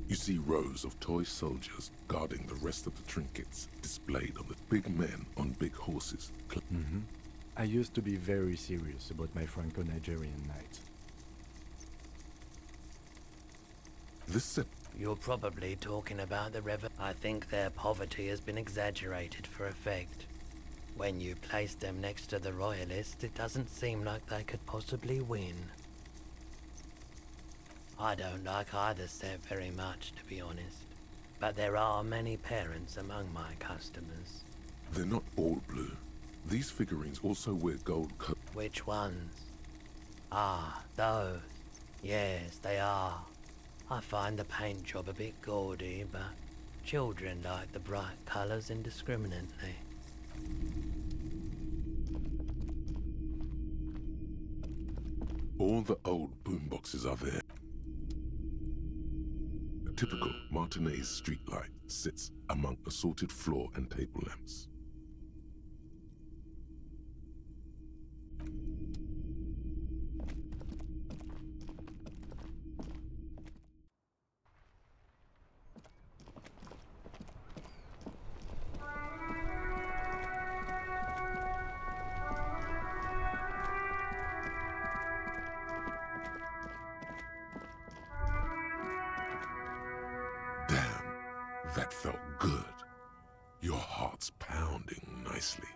You see rows of toy soldiers guarding the rest of the trinkets displayed on the big men on big horses. I used to be very serious about my Franco-Nigerian knights. You're probably talking about the I think their poverty has been exaggerated for effect. When you place them next to the royalists, it doesn't seem like they could possibly win. I don't like either set very much, to be honest. But there are many parents among my customers. They're not all blue. These figurines also wear gold coat. Which ones? Ah, those. Yes, they are. I find the paint job a bit gaudy, but children like the bright colours indiscriminately. All the old boomboxes are there. A typical Martinez streetlight sits among assorted floor and table lamps. That felt good. Your heart's pounding nicely.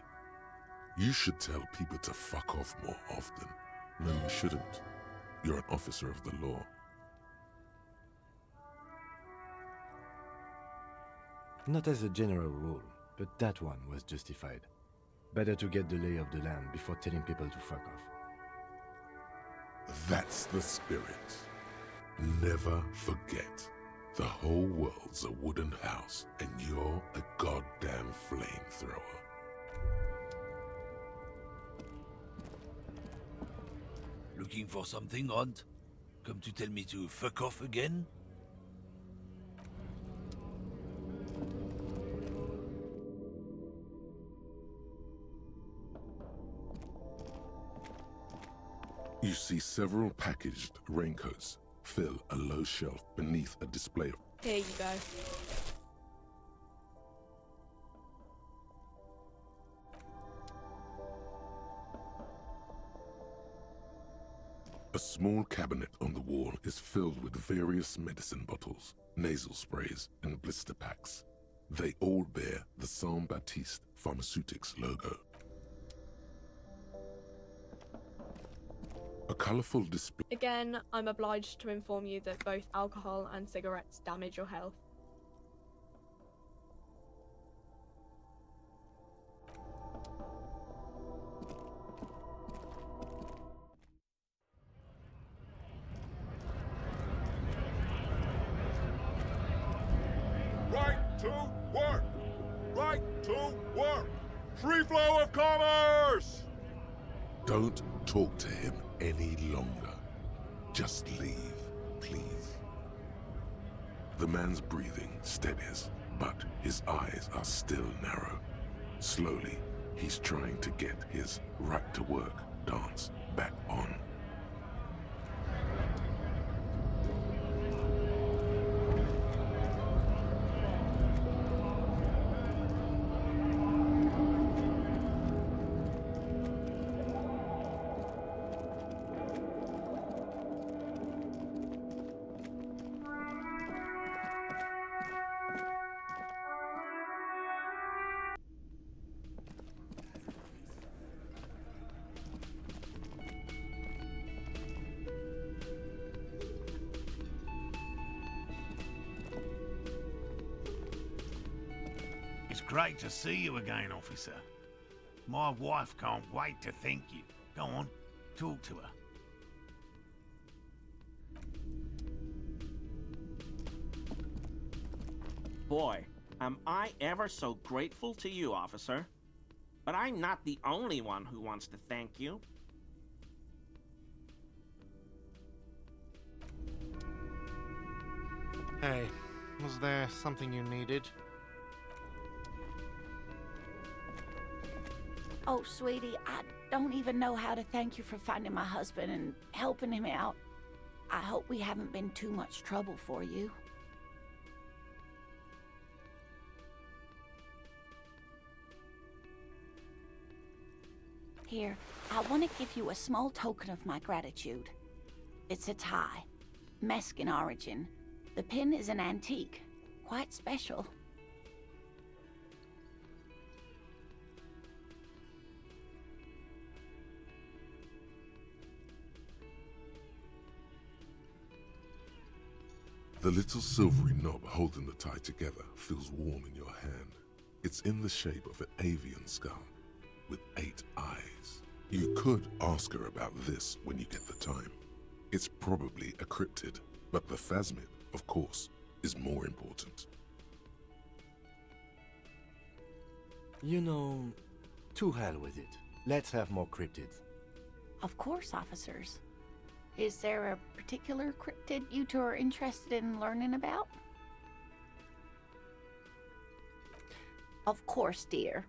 You should tell people to fuck off more often. No, you shouldn't. You're an officer of the law. Not as a general rule, but that one was justified. Better to get the lay of the land before telling people to fuck off. That's the spirit. Never forget. The whole world's a wooden house, and you're a goddamn flamethrower. Looking for something, Hunt? Come to tell me to fuck off again? You see several packaged raincoats fill a low shelf beneath a display of... Here you go. A small cabinet on the wall is filled with various medicine bottles, nasal sprays, and blister packs. They all bear the Saint Baptiste Pharmaceutics logo. A colorful display. Again, I'm obliged to inform you that both alcohol and cigarettes damage your health. Right to work! Right to work! Free flow of commerce! Don't talk to him any longer. Just leave, please. The man's breathing steadies, but his eyes are still narrow. Slowly, he's trying to get his right to work dance back on. It's great to see you again, officer. My wife can't wait to thank you. Go on, talk to her. Boy, am I ever so grateful to you, officer. But I'm not the only one who wants to thank you. Hey, was there something you needed? Oh, sweetie, I don't even know how to thank you for finding my husband and helping him out. I hope we haven't been too much trouble for you. Here, I want to give you a small token of my gratitude. It's a tie, Mexican origin. The pin is an antique, quite special. The little silvery knob holding the tie together feels warm in your hand. It's in the shape of an avian skull with 8 eyes. You could ask her about this when you get the time. It's probably a cryptid, but the phasmid, of course, is more important. You know, to hell with it. Let's have more cryptids. Of course, officers. Is there a particular cryptid you two are interested in learning about? Of course, dear.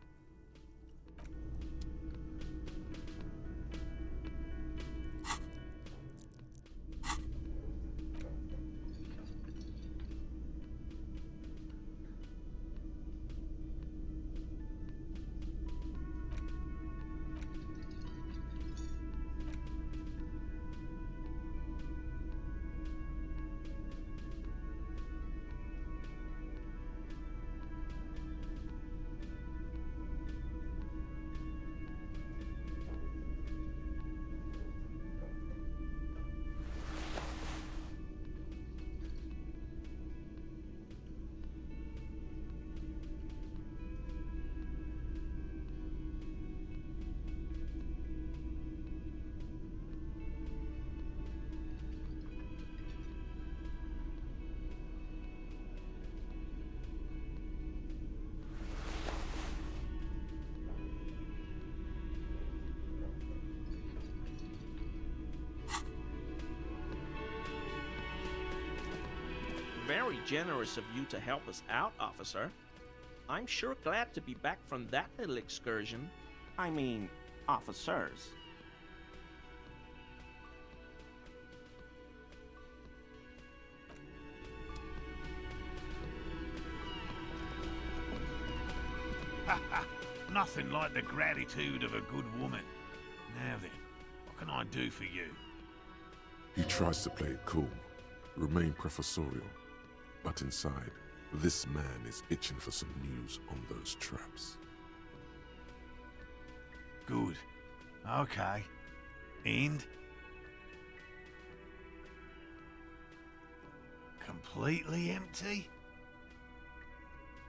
Very generous of you to help us out, officer. I'm sure glad to be back from that little excursion. I mean, officers. Nothing like the gratitude of a good woman. Now then, what can I do for you? He tries to play it cool, remain professorial, but inside, This man is itching for some news on those traps. Good. Okay. And? Completely empty?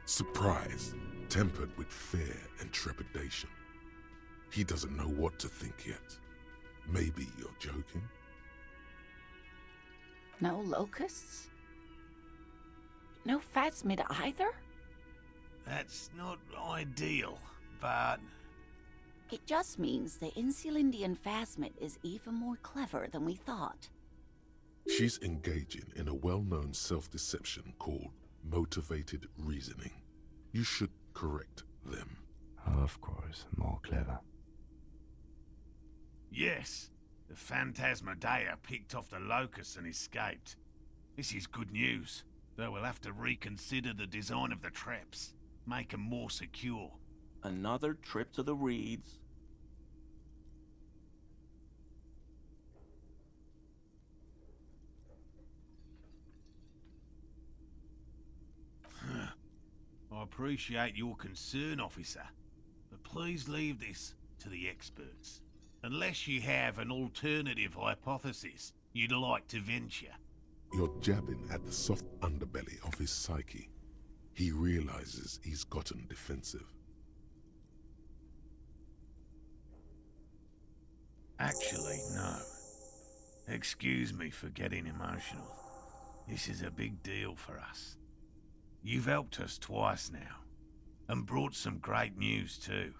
Surprise, tempered with fear and trepidation. He doesn't know what to think yet. Maybe you're joking? No locusts? No phasmid either? That's not ideal, but... It just means the Insulindian phasmid is even more clever than we thought. She's engaging in a well-known self-deception called motivated reasoning. You should correct them. Of course, more clever. Yes, the Phantasmadeia picked off the locusts and escaped. This is good news, though we'll have to reconsider the design of the traps, make them more secure. Another trip to the reeds. I appreciate your concern, officer, but please leave this to the experts. Unless you have an alternative hypothesis you'd like to venture. You're jabbing at the soft underbelly of his psyche. He realizes he's gotten defensive. Actually, no. Excuse me for getting emotional. This is a big deal for us. You've helped us twice now, and brought some great news too.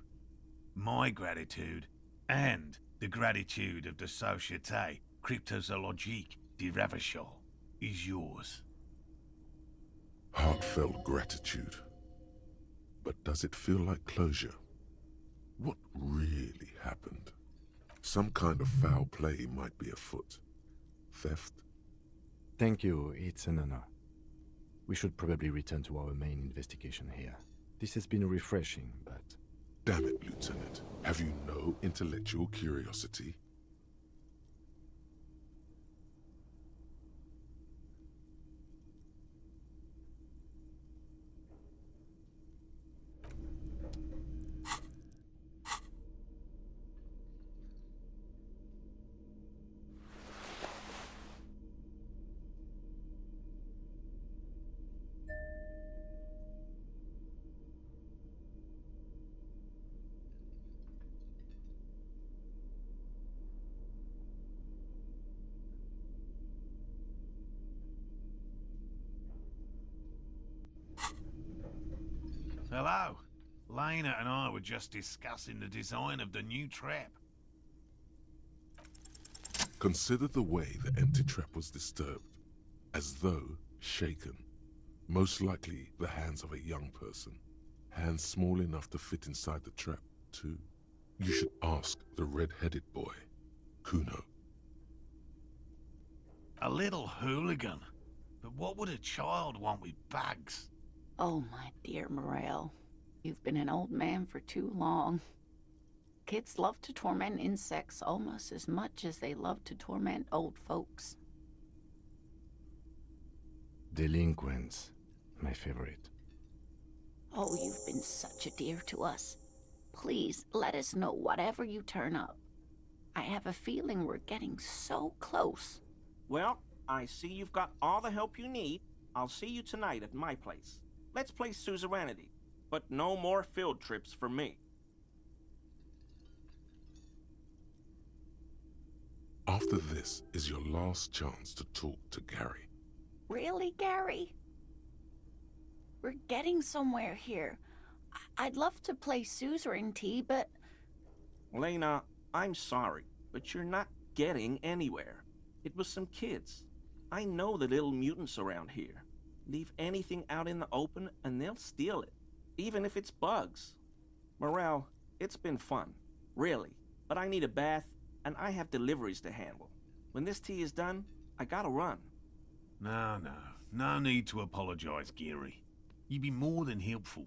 My gratitude, and the gratitude of the Société Cryptozoologique de Ravachol, is yours. Heartfelt gratitude. But does it feel like closure? What really happened? Some kind of foul play might be afoot. Theft? Thank you, it's an honor. We should probably return to our main investigation here. This has been refreshing, but... Damn it, Lieutenant. Have you no intellectual curiosity? Hello. Lena and I were just discussing the design of the new trap. Consider the way the empty trap was disturbed, as though shaken. Most likely the hands of a young person. Hands small enough to fit inside the trap, too. You should ask the red-headed boy, Kuno. A little hooligan. But what would a child want with bugs? Oh, my dear Morel. You've been an old man for too long. Kids love to torment insects almost as much as they love to torment old folks. Delinquents, my favorite. Oh, you've been such a dear to us. Please, let us know whatever you turn up. I have a feeling we're getting so close. Well, I see you've got all the help you need. I'll see you tonight at my place. Let's play suzerainty, but no more field trips for me. After this is your last chance to talk to Gary. Really, Gary? We're getting somewhere here. I'd love to play suzerainty, but... Lena, I'm sorry, but you're not getting anywhere. It was some kids. I know the little mutants around here. Leave anything out in the open and they'll steal it, even if it's bugs. Morel, it's been fun, really, but I need a bath and I have deliveries to handle. When this tea is done, I gotta run. No need to apologize, Geary. You'd be more than helpful.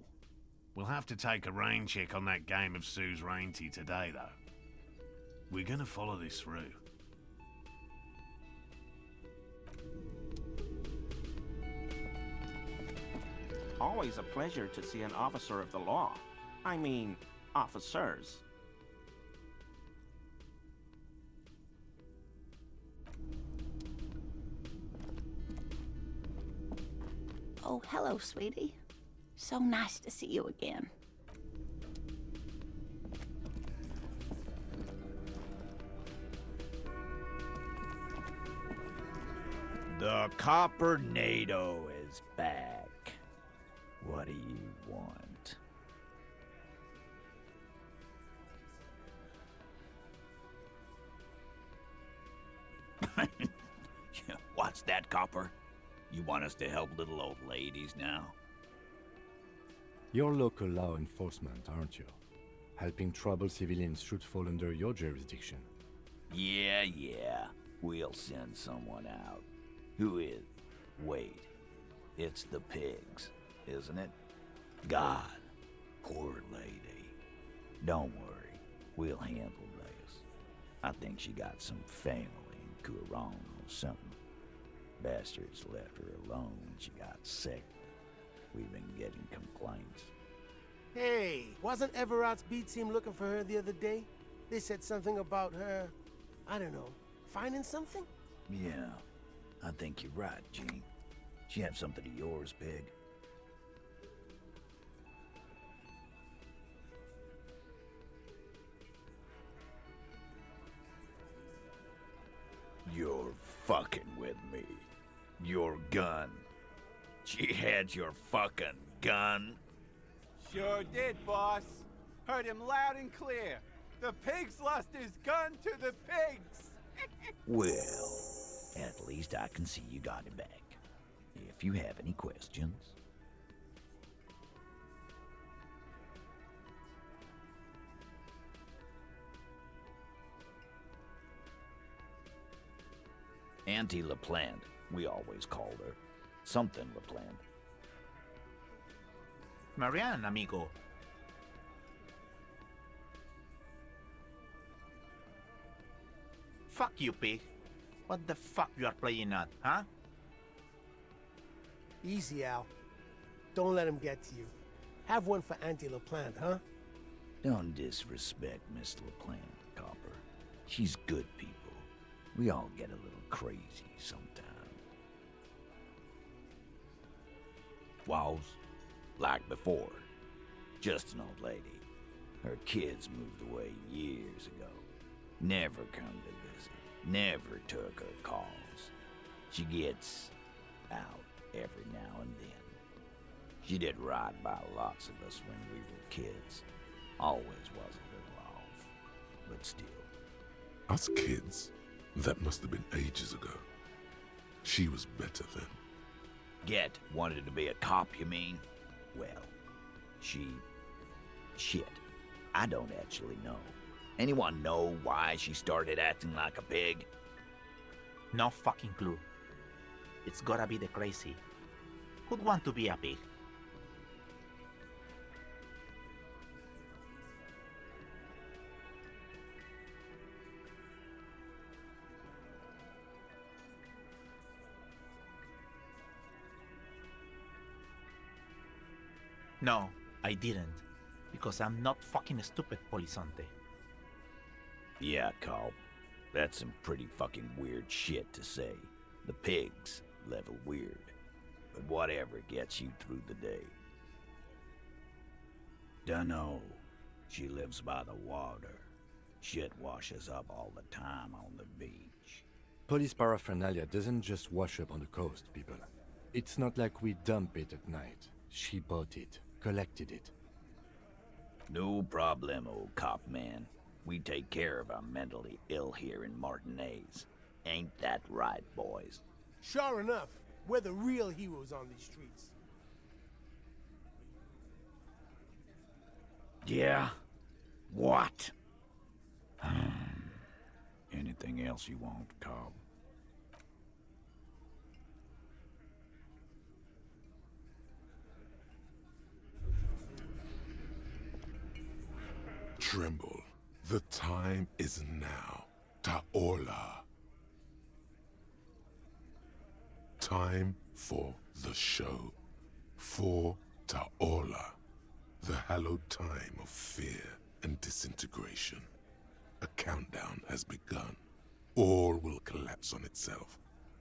We'll have to take a rain check on that game of suzerainty today, though. We're gonna follow this through. always a pleasure to see an officer of the law. I mean, officers. Oh, hello, sweetie. So nice to see you again. The Copper NATO is back. What do you want? What's that, Copper? You want us to help little old ladies now? You're local law enforcement, aren't you? Helping troubled civilians should fall under your jurisdiction. Yeah. We'll send someone out. Who is? Wait. It's the pigs, isn't it? God, poor lady. Don't worry. We'll handle this. I think she got some family in Kuron or something. Bastards left her alone when she got sick. We've been getting complaints. Hey, wasn't Everard's B team looking for her the other day? They said something about her, I don't know, finding something? Yeah, I think you're right, Gene. She have something of yours, Pig? You're fucking with me. Your gun. She had your fucking gun? Sure did, boss. Heard him loud and clear. The pigs lost his gun to the pigs. Well, at least I can see you got it back. If you have any questions. Auntie LaPlante, we always called her. Something LaPlante. Marianne, amigo. Fuck you, pig. What the fuck you are playing at, huh? Easy, Al. Don't let him get to you. Have one for Auntie LaPlante, huh? Don't disrespect Miss LaPlante, Copper. She's good people. We all get a little crazy sometimes. Was, like before, just an old lady. Her kids moved away years ago. Never come to visit. Never took her calls. She gets out every now and then. She did right by lots of us when we were kids. Always was a little off, but still. Us kids? That must have been ages ago. She was better then. Get wanted to be a cop, you mean? Well, shit. I don't actually know. Anyone know why she started acting like a pig? No fucking clue. It's gotta be the crazy. Who'd want to be a pig? No, I didn't. Because I'm not fucking stupid, Polizonte. Yeah, Carl. That's some pretty fucking weird shit to say. The pigs level weird. But whatever gets you through the day. Dunno. She lives by the water. Shit washes up all the time on the beach. Police paraphernalia doesn't just wash up on the coast, people. It's not like we dump it at night. She bought it, collected it. No problemo, cop man. We take care of our mentally ill here in Martinez. Ain't that right, boys? Sure enough, we're the real heroes on these streets. Yeah? What? Anything else you want, Cobb? Tremble. The time is now. Taola. Time for the show. For Ta'ola, the hallowed time of fear and disintegration. A countdown has begun. All will collapse on itself.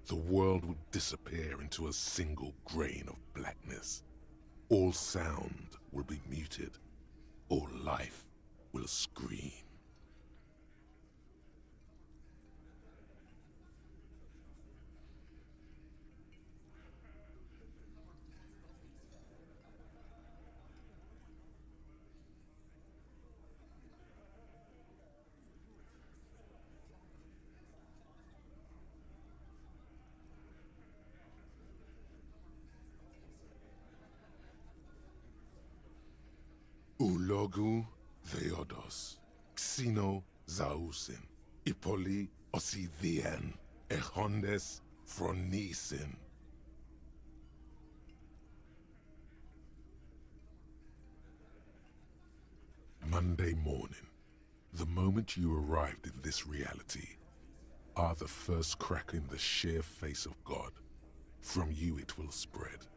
The world will disappear into a single grain of blackness. All sound will be muted. All life will scream. Ulogu Theodos, Xino Zausin, Ipoli Osithien, Echondes Fronisin. Monday morning, the moment you arrived in this reality, are the first crack in the sheer face of God. From you it will spread.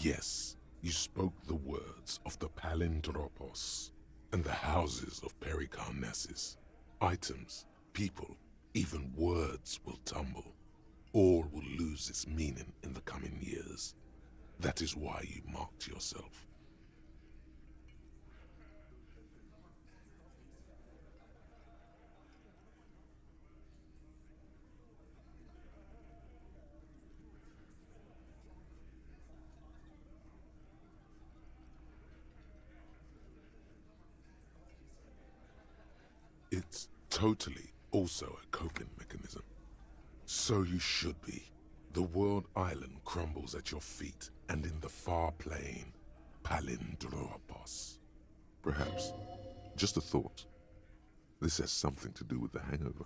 Yes, you spoke the words of the Palindropos and the houses of Pericarnassus. Items, people, even words will tumble. All will lose its meaning in the coming years. That is why you marked yourself. It's totally also a coping mechanism. So you should be. The world island crumbles at your feet, and in the far plain, Palindropos. Perhaps, just a thought, this has something to do with the hangover.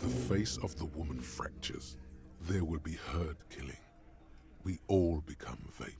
The face of the woman fractures. There will be herd killing. We all become vapor.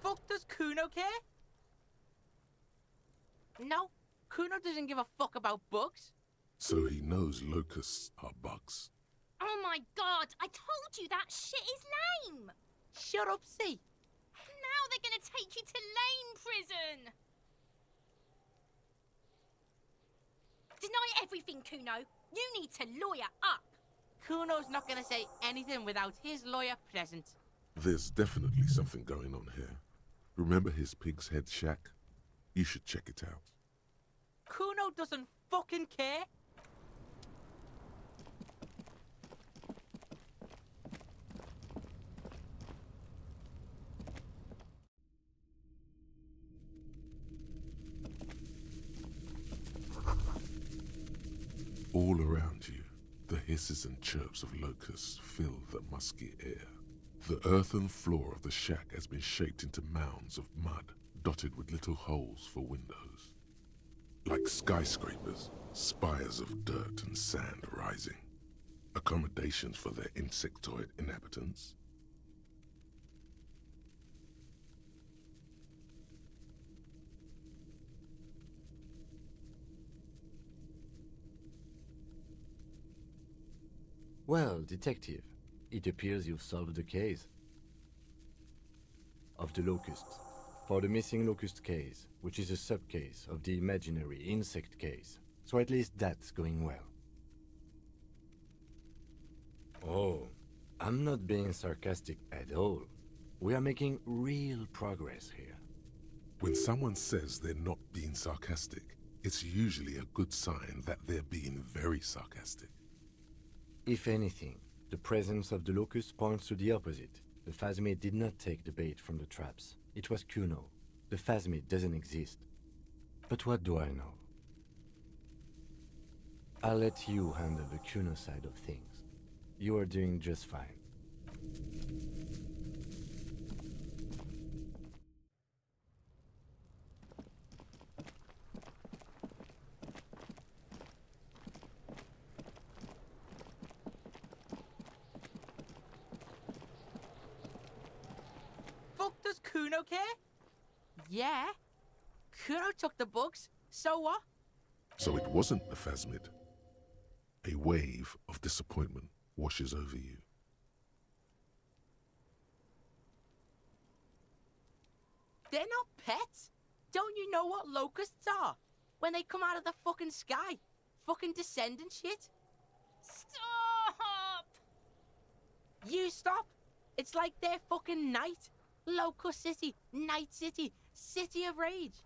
Fuck does Kuno care? No, Kuno doesn't give a fuck about bugs. So he knows locusts are bugs. Oh my god, I told you that shit is lame! Shut up, see. Now they're gonna take you to lame prison! Deny everything, Kuno. You need to lawyer up. Kuno's not gonna say anything without his lawyer present. There's definitely something going on here. Remember his pig's head shack? You should check it out. Kuno doesn't fucking care. All around you, the hisses and chirps of locusts fill the musky air. The earthen floor of the shack has been shaped into mounds of mud, dotted with little holes for windows. Like skyscrapers, spires of dirt and sand rising. Accommodations for their insectoid inhabitants. Well, detective, it appears you've solved the case of the locusts. For the missing locust case, which is a sub-case of the imaginary insect case. So at least that's going well. Oh, I'm not being sarcastic at all. We are making real progress here. When someone says they're not being sarcastic, it's usually a good sign that they're being very sarcastic. If anything, the presence of the locust points to the opposite. The phasmid did not take the bait from the traps. It was Kuno. The phasmid doesn't exist. But what do I know? I'll let you handle the Kuno side of things. You are doing just fine. Fuck does Kuno care? Yeah. Kuno took the bugs, so what? So it wasn't the phasmid. A wave of disappointment washes over you. They're not pets. Don't you know what locusts are? When they come out of the fucking sky. Fucking descendant shit. Stop! You stop. It's like they're fucking night. Locust City, Night City, City of Rage.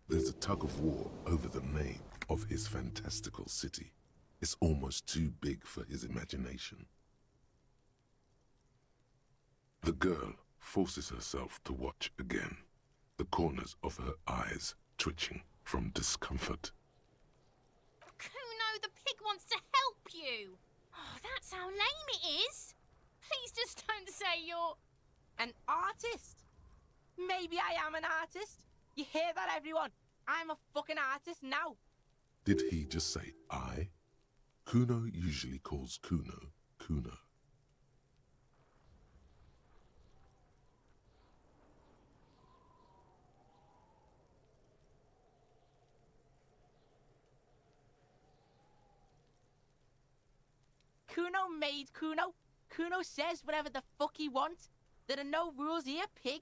There's a tug of war over the name of his fantastical city. It's almost too big for his imagination. The girl forces herself to watch again, the corners of her eyes twitching from discomfort. Kuno, the pig wants to help you. Oh, that's how lame it is. Please just don't say you're... An artist? Maybe I am an artist. You hear that, everyone? I'm a fucking artist now. Did he just say I? Kuno usually calls Kuno, Kuno. Kuno made Kuno. Kuno says whatever the fuck he wants. There are no rules here, pig.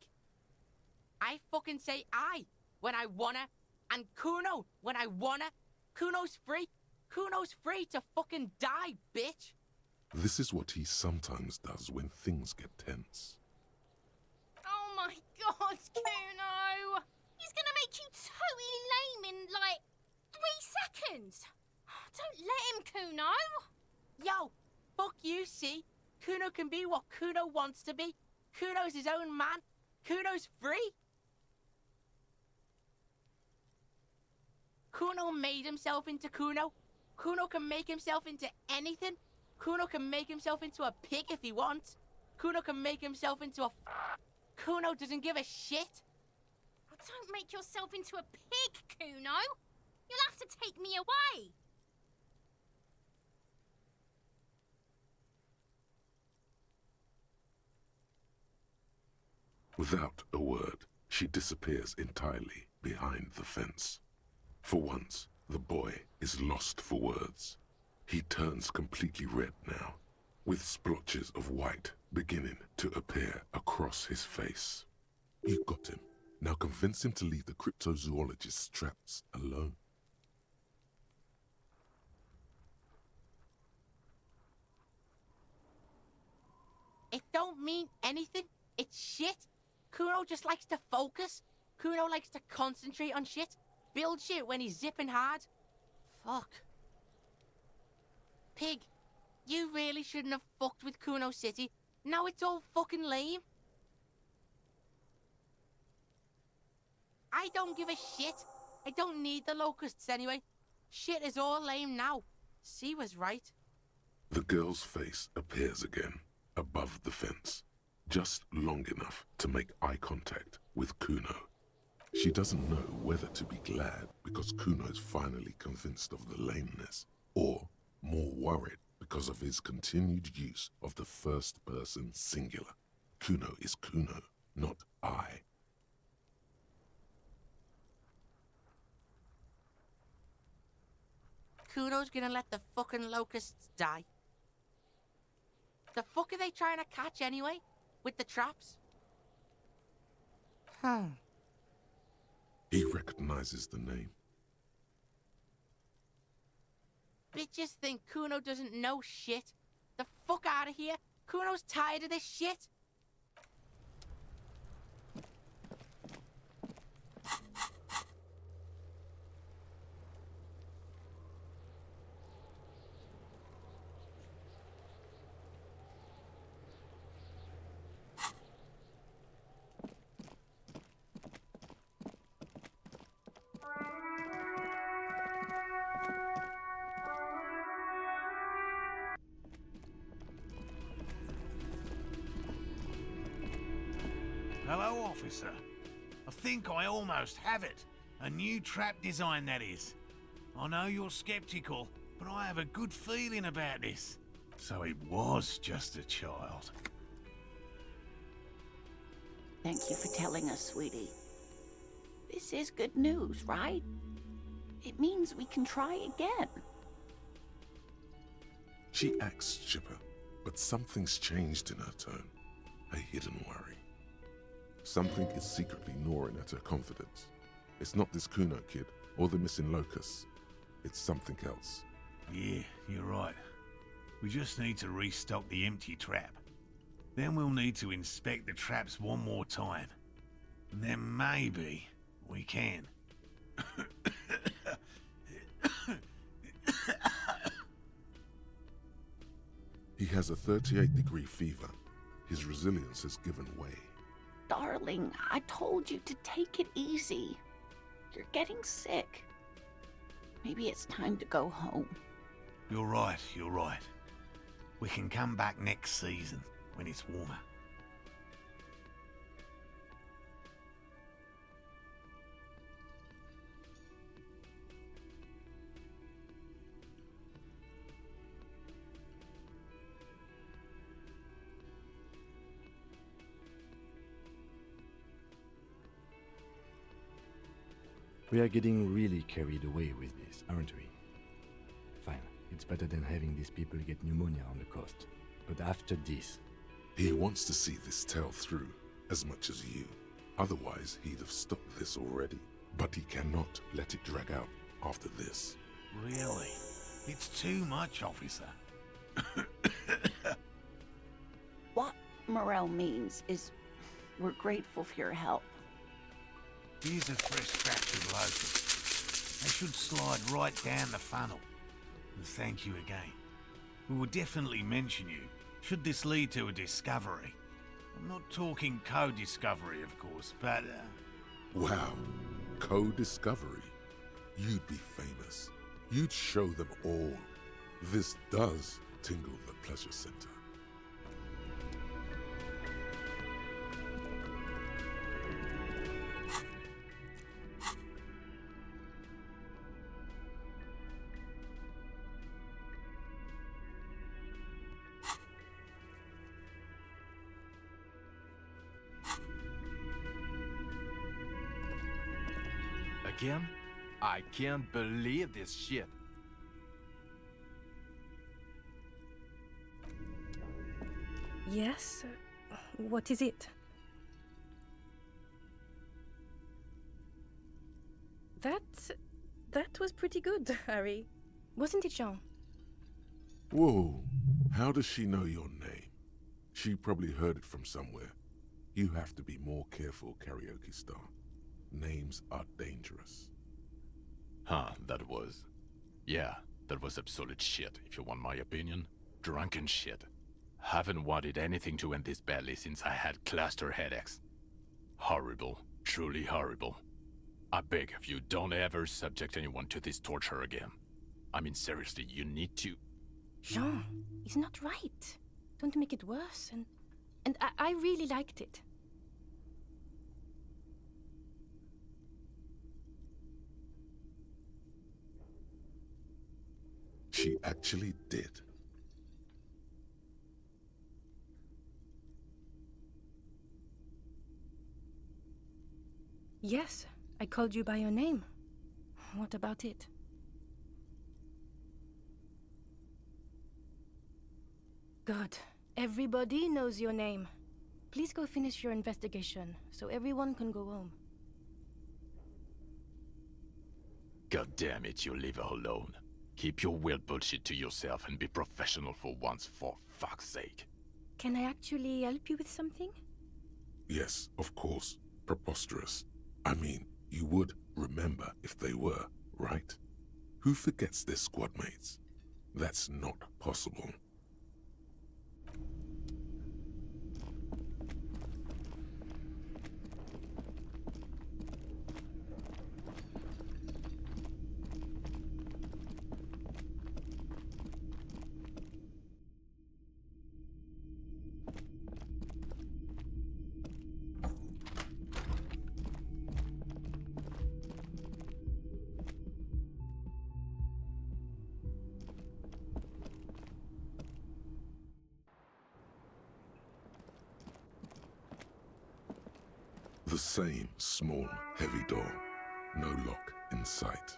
I fucking say I when I wanna, and Kuno when I wanna. Kuno's free. Kuno's free to fucking die, bitch. This is what he sometimes does when things get tense. Oh my god, Kuno! He's gonna make you totally lame in, like, 3 seconds. Don't let him, Kuno. Yo, fuck you, see? Kuno can be what Kuno wants to be. Kuno's his own man. Kuno's free. Kuno made himself into Kuno. Kuno can make himself into anything. Kuno can make himself into a pig if he wants. Kuno can make himself into a... Kuno doesn't give a shit. Don't make yourself into a pig, Kuno. You'll have to take me away. Without a word, she disappears entirely behind the fence. For once, the boy is lost for words. He turns completely red now, with splotches of white beginning to appear across his face. You got him. Now convince him to leave the cryptozoologist's traps alone. It don't mean anything. It's shit. Kuno just likes to focus. Kuno likes to concentrate on shit. Build shit when he's zipping hard. Fuck. Pig, you really shouldn't have fucked with Kuno City. Now it's all fucking lame. I don't give a shit. I don't need the locusts anyway. Shit is all lame now. C was right. The girl's face appears again, above the fence, just long enough to make eye contact with Kuno. She doesn't know whether to be glad because Kuno's finally convinced of the lameness, or more worried because of his continued use of the first-person singular. Kuno is Kuno, not I. Kuno's gonna let the fucking locusts die. The fuck are they trying to catch anyway? With the traps? He recognizes the name. Bitches think Kuno doesn't know shit. The fuck out of here. Kuno's tired of this shit. Hello, officer. I think I almost have it. A new trap design, that is. I know you're skeptical, but I have a good feeling about this. So it was just a child. Thank you for telling us, sweetie. This is good news, right? It means we can try again. She acts chipper, but something's changed in her tone. A hidden worry. Something is secretly gnawing at her confidence. It's not this Kuno kid or the missing locusts. It's something else. Yeah, you're right. We just need to restock the empty trap. Then we'll need to inspect the traps one more time. And then maybe we can. He has a 38-degree fever. His resilience has given way. Darling, I told you to take it easy. You're getting sick. Maybe it's time to go home. You're right, you're right. We can come back next season, when it's warmer. We are getting really carried away with this, aren't we? Fine, it's better than having these people get pneumonia on the coast. But after this... He wants to see this tale through, as much as you. Otherwise, he'd have stopped this already. But he cannot let it drag out after this. Really? It's too much, officer. What Morel means is we're grateful for your help. Here's a fresh batch of locusts. They should slide right down the funnel. And thank you again. We will definitely mention you, should this lead to a discovery. I'm not talking co-discovery, of course, but... Wow. Co-discovery. You'd be famous. You'd show them all. This does tingle the pleasure center. Again? I can't believe this shit. Yes? What is it? That was pretty good, Harry. Wasn't it, Jean? Whoa. How does she know your name? She probably heard it from somewhere. You have to be more careful, Karaoke Star. Names are dangerous. Huh, that was... Yeah, that was absolute shit, if you want my opinion. Drunken shit. Haven't wanted anything to end this badly since I had cluster headaches. Horrible. Truly horrible. I beg of you, don't ever subject anyone to this torture again. I mean, seriously, you need to... Jean, he's not right. Don't make it worse, and I really liked it. She actually did. Yes, I called you by your name. What about it? Good. Everybody knows your name. Please go finish your investigation, so everyone can go home. God damn it, you leave her alone. Keep your weird bullshit to yourself and be professional for once, for fuck's sake. Can I actually help you with something? Yes, of course. Preposterous. I mean, you would remember if they were, right? Who forgets their squad mates? That's not possible. The same small, heavy door. No lock in sight.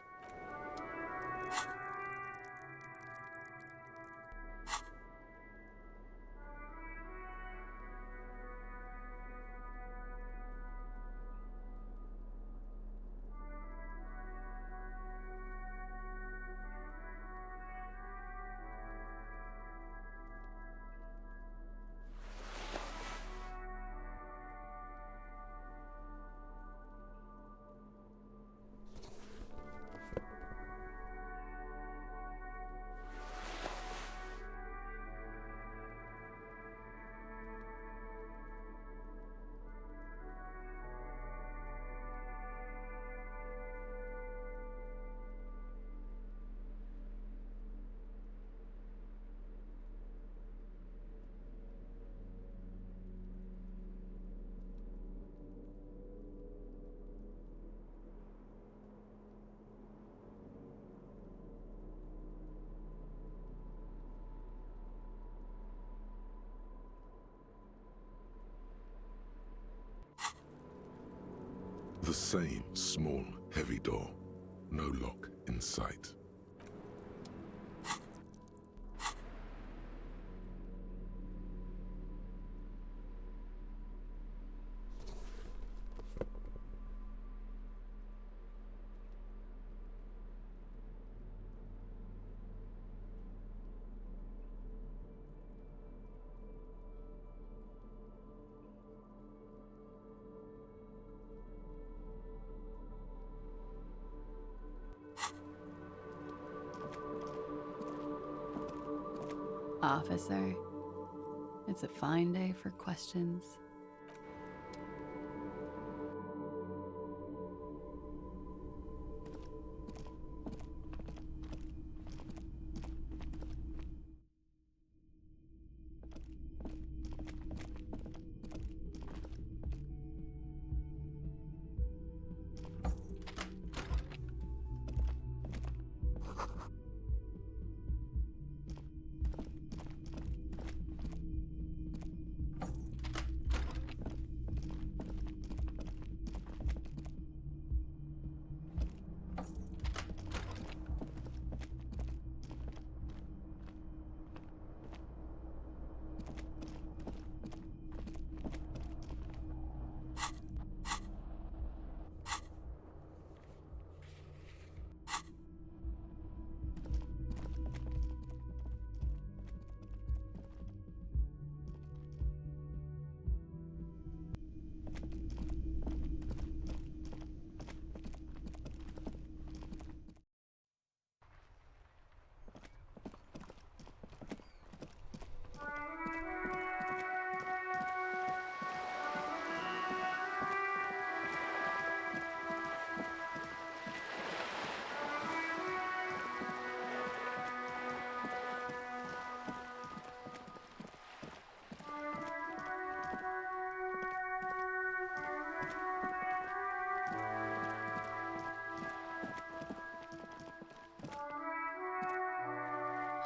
The same small, heavy door. No lock in sight. Officer, it's a fine day for questions.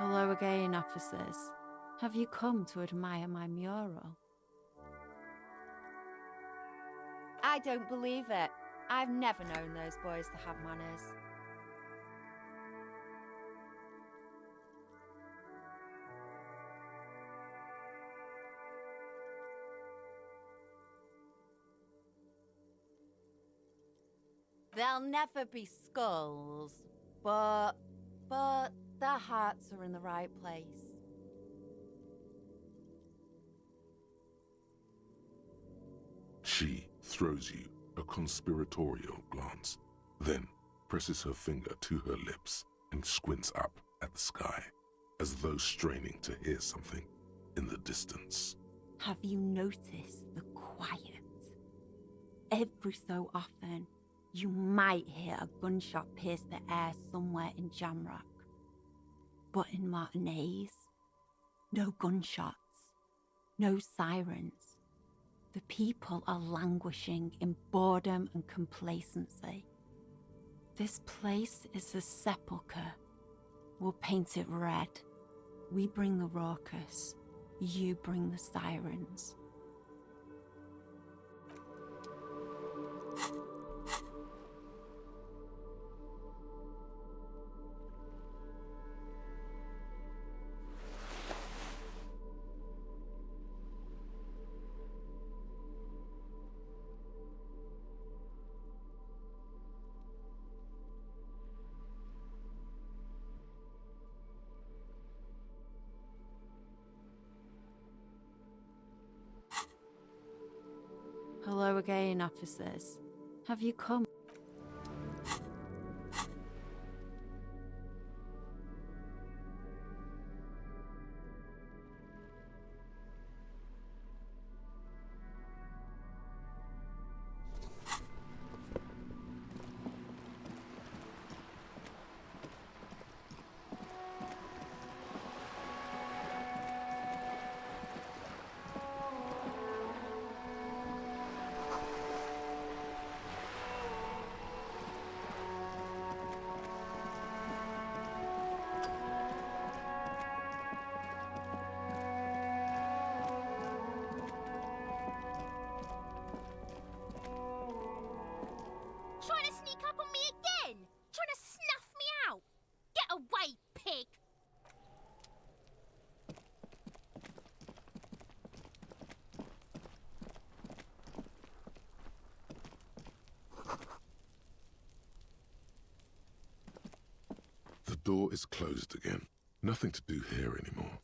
Hello again, officers. Have you come to admire my mural? I don't believe it. I've never known those boys to have manners. There'll never be skulls, but their hearts are in the right place. She throws you a conspiratorial glance, then presses her finger to her lips and squints up at the sky, as though straining to hear something in the distance. Have you noticed the quiet? Every so often, you might hear a gunshot pierce the air somewhere in Jamrock. But in Martinez, no gunshots, no sirens. The people are languishing in boredom and complacency. This place is a sepulchre. We'll paint it red. We bring the raucous, you bring the sirens. Hello again, officers. Have you come? Trying to sneak up on me again? Trying to snuff me out? Get away, pig! The door is closed again. Nothing to do here anymore.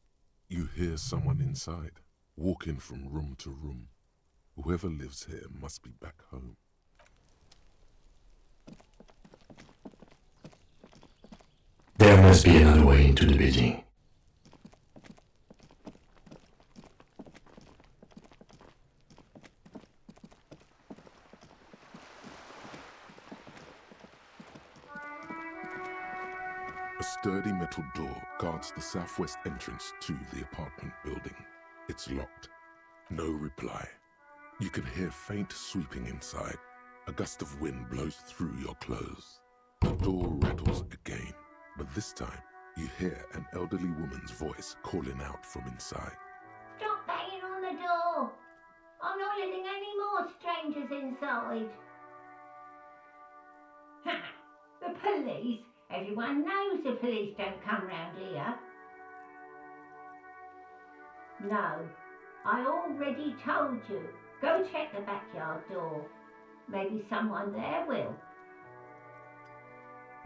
You hear someone inside, walking from room to room. Whoever lives here must be back home. There must be another way into the building. A sturdy metal door guards the southwest entrance to the apartment building. It's locked. No reply. You can hear faint sweeping inside. A gust of wind blows through your clothes. The door rattles again, but this time you hear an elderly woman's voice calling out from inside. Stop banging on the door! I'm not letting any more strangers inside. Ha! The police? Everyone knows the police don't come round here. No, I already told you. Go check the backyard door. Maybe someone there will.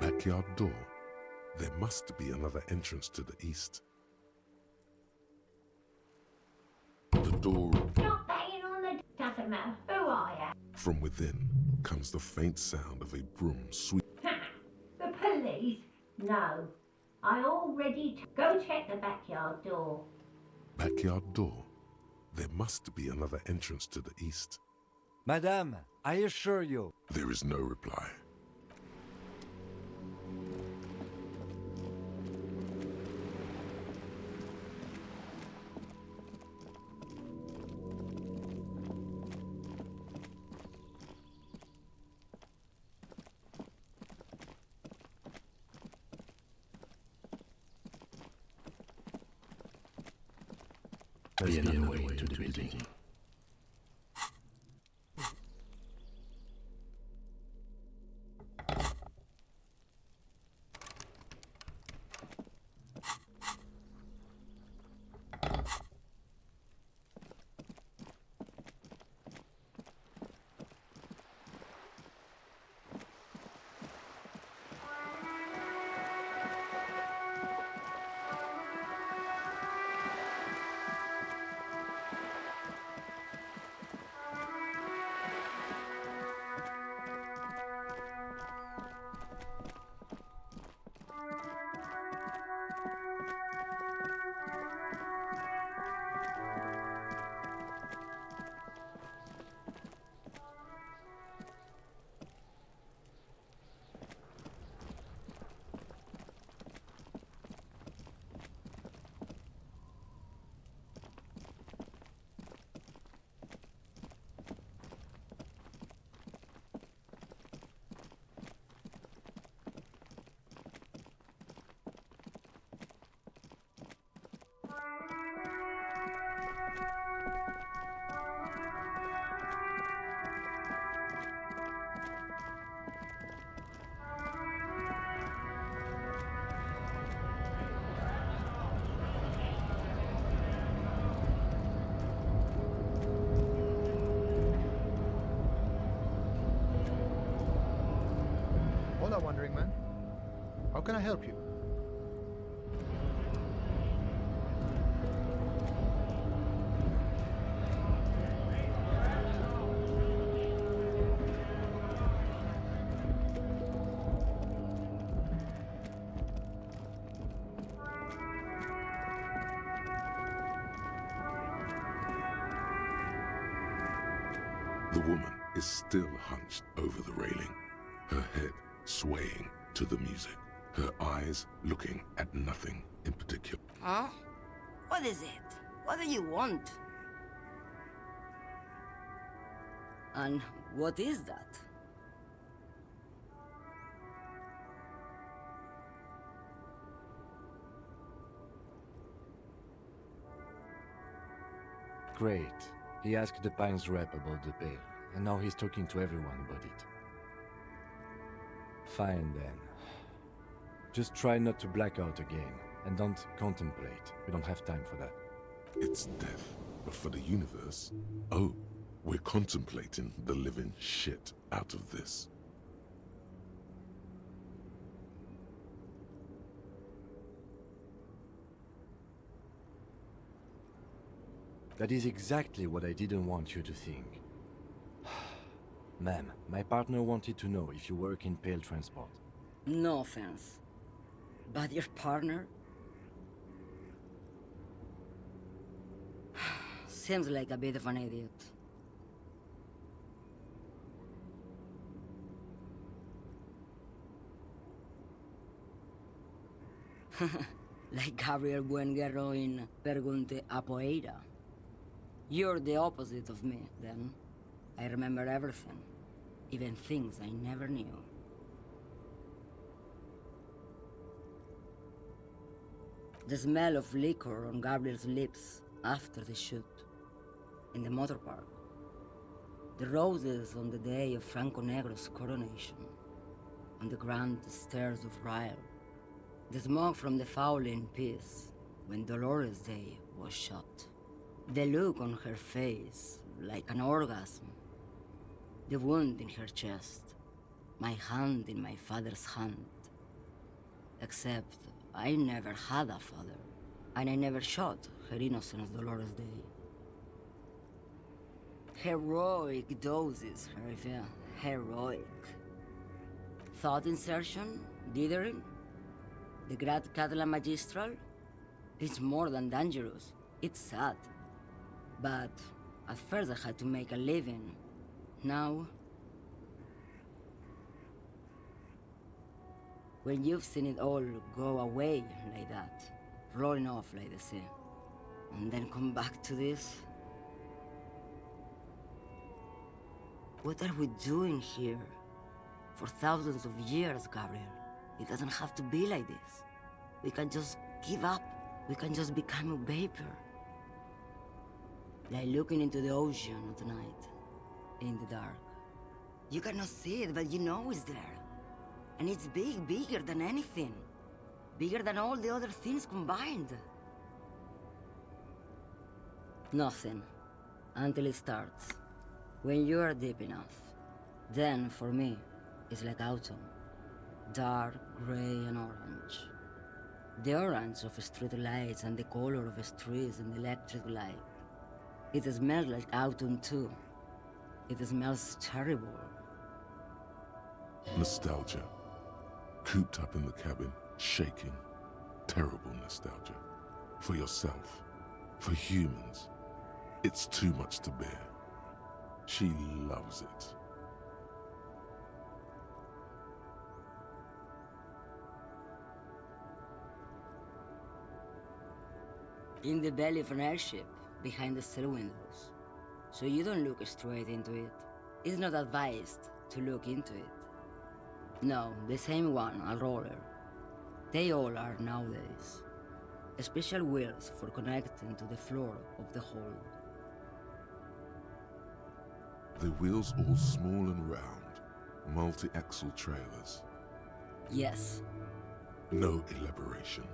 Backyard door? There must be another entrance to the east. The door... Stop banging on the... Doesn't matter who I am. From within comes the faint sound of a broom sweep. Ha! The police? No, I already... Go check the backyard door. Backyard door? There must be another entrance to the east. Madame, I assure you. There is no reply. Must be another way to the building. Hola, Wandering Man. How can I help you? The woman is still hunched over the railing, her head swaying to the music, her eyes looking at nothing in particular. Huh? What is it? What do you want? And what is that? Great. He asked the Pines rep about the bail, and now he's talking to everyone about it. Fine then. Just try not to black out again, and don't contemplate. We don't have time for that. It's death, but for the universe, oh, we're contemplating the living shit out of this. That is exactly what I didn't want you to think. Ma'am, my partner wanted to know if you work in Pale Transport. No offense. But your partner? Seems like a bit of an idiot. Like Gabriel Buenguerro in Pergunte a Poeira. You're the opposite of me, then. I remember everything, even things I never knew. The smell of liquor on Gabriel's lips after the shoot, in the motor park. The roses on the day of Franco Negro's coronation, on the grand stairs of Ryle. The smoke from the Fowling piece when Dolores Day was shot. The look on her face, like an orgasm. The wound in her chest. My hand in my father's hand. Except I never had a father, and I never shot her innocent Dolores Day. Heroic doses, Herifia. Heroic. Thought insertion? Dithering? The Grad Catalan Magistral? It's more than dangerous. It's sad. But at first I had to make a living. Now... when you've seen it all go away like that, rolling off like the sea, and then come back to this... what are we doing here? For thousands of years, Gabriel. It doesn't have to be like this. We can just give up. We can just become a vapor. like looking into the ocean at night, in the dark. You cannot see it, but you know it's there. And it's big, bigger than anything. Bigger than all the other things combined. Nothing, until it starts. When you are deep enough, then, for me, it's like autumn. Dark, gray, and orange. The orange of street lights and the color of streets and electric light. It smells like autumn too. It smells terrible. Nostalgia. Cooped up in the cabin, shaking. Terrible nostalgia. For yourself. For humans. It's too much to bear. She loves it. In the belly of an airship, behind the sail windows. So you don't look straight into it. It's not advised to look into it. No, the same one, a roller. They all are nowadays. Special wheels for connecting to the floor of the hold. The wheels all small and round, multi-axle trailers. Yes. No elaboration.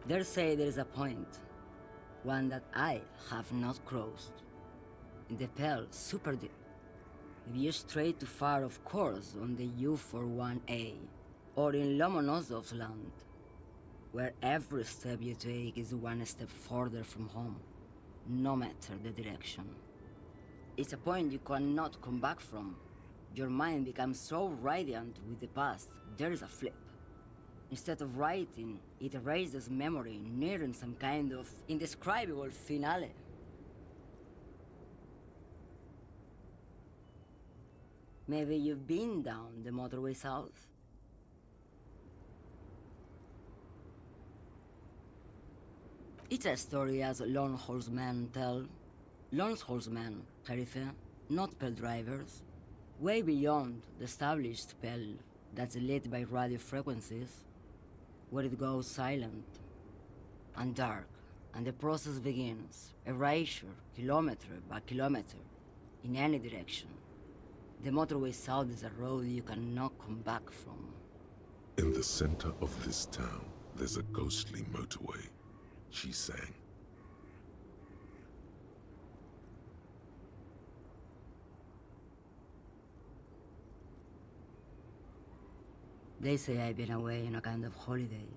They say there is a point, one that I have not crossed. In the Pale, super deep. If you stray too far, of course, on the U41A, or in Lomonosov's land, where every step you take is one step further from home, no matter the direction. It's a point you cannot come back from. Your mind becomes so radiant with the past, there is a flip. Instead of writing, it erases memory, nearing some kind of indescribable finale. Maybe you've been down the motorway south? It's a story as lone horsemen tell. Lone horsemen, Kharife, not Pale drivers. Way beyond the established Pale that's lit by radio frequencies, where it goes silent and dark, and the process begins, erasure, kilometer by kilometer, in any direction. The motorway south is a road you cannot come back from. In the center of this town, there's a ghostly motorway, she sang. They say I've been away on a kind of holiday.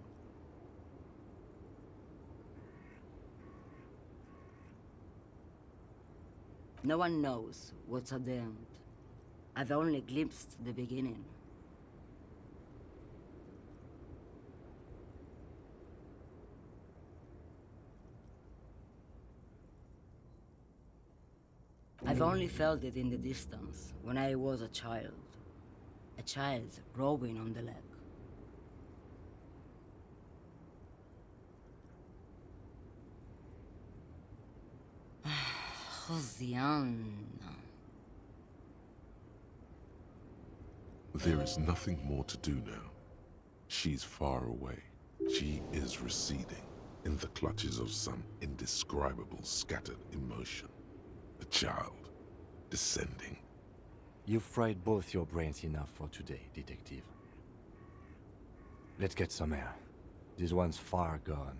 No one knows what's at the end. I've only glimpsed the beginning. I've only felt it in the distance, when I was a child. A child rowing on the lake. Josiana. There is nothing more to do now. She's far away. She is receding in the clutches of some indescribable scattered emotion. A child descending. You've fried both your brains enough for today, detective. Let's get some air. This one's far gone.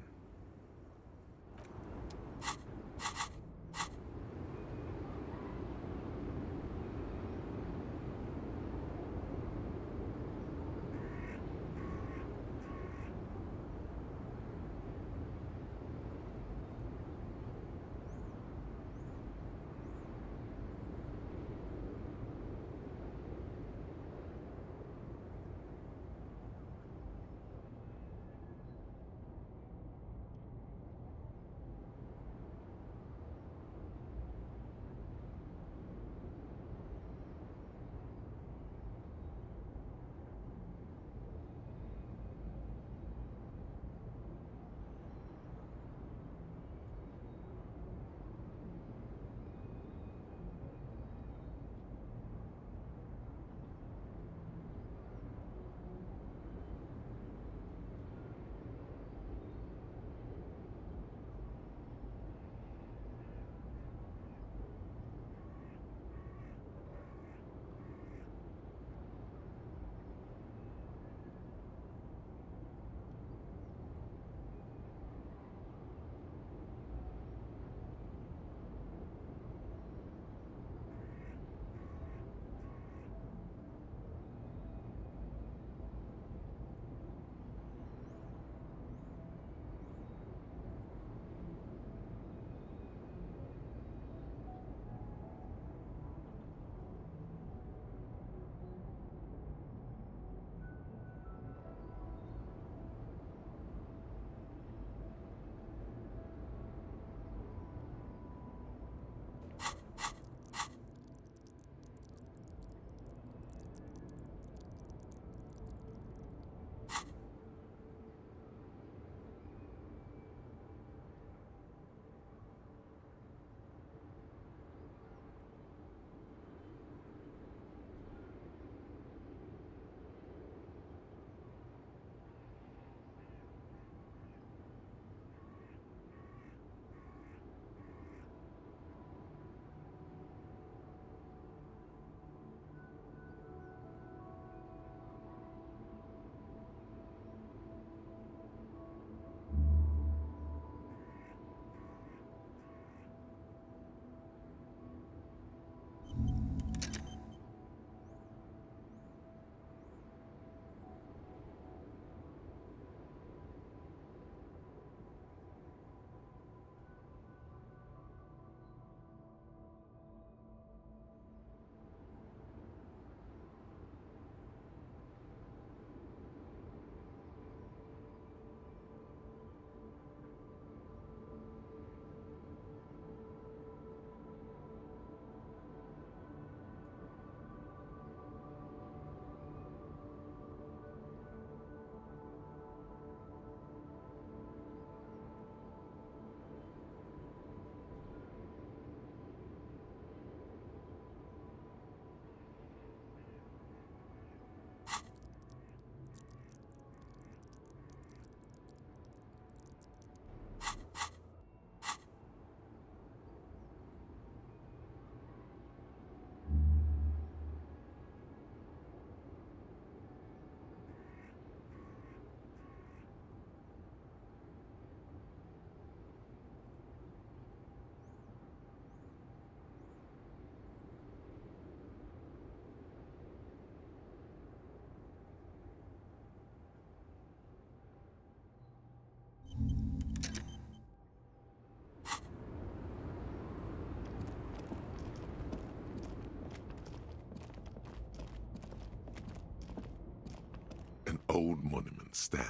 old monument stand.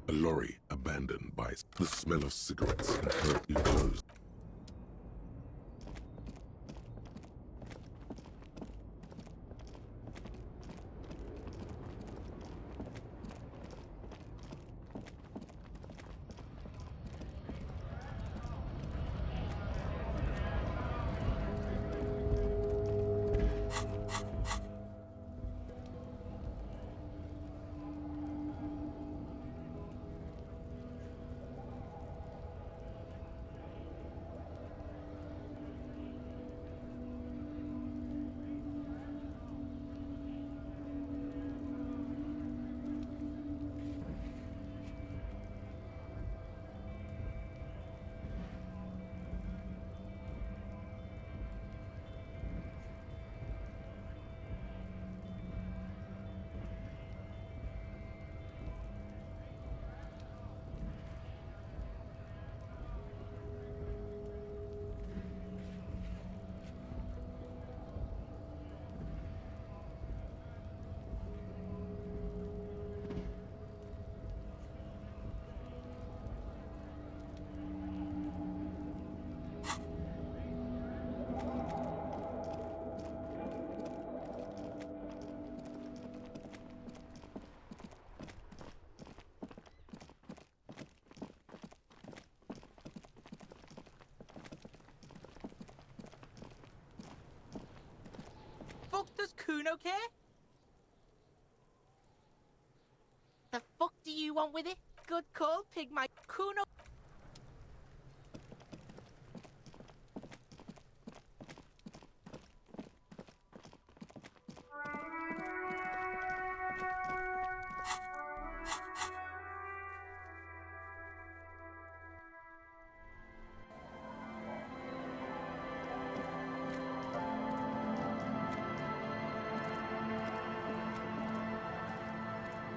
A lorry abandoned by the smell of cigarettes and currently closed. Fuck does Kuno care? The fuck do you want with it? Good call, Pigmite. Kuno.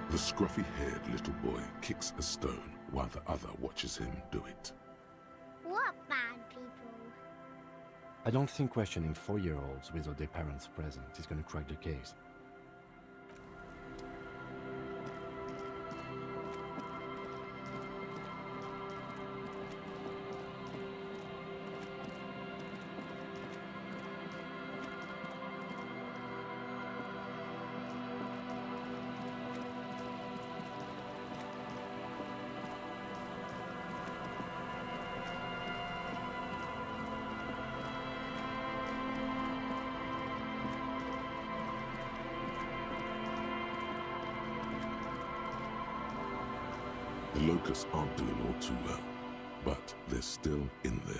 The scruffy-haired little boy kicks a stone while the other watches him do it. What bad people? I don't think questioning 4-year-olds without their parents present is gonna crack the case. The locusts aren't doing all too well, but they're still in there.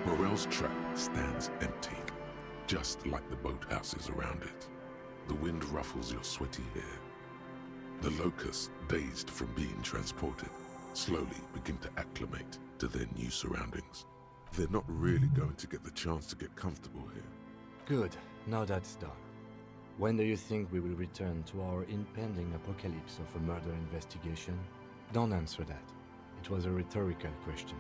Morel's trap stands empty, just like the boathouses around it. The wind ruffles your sweaty hair. The locusts, dazed from being transported, slowly begin to acclimate to their new surroundings. They're not really going to get the chance to get comfortable here. Good, now that's done. When do you think we will return to our impending apocalypse of a murder investigation? Don't answer that. It was a rhetorical question.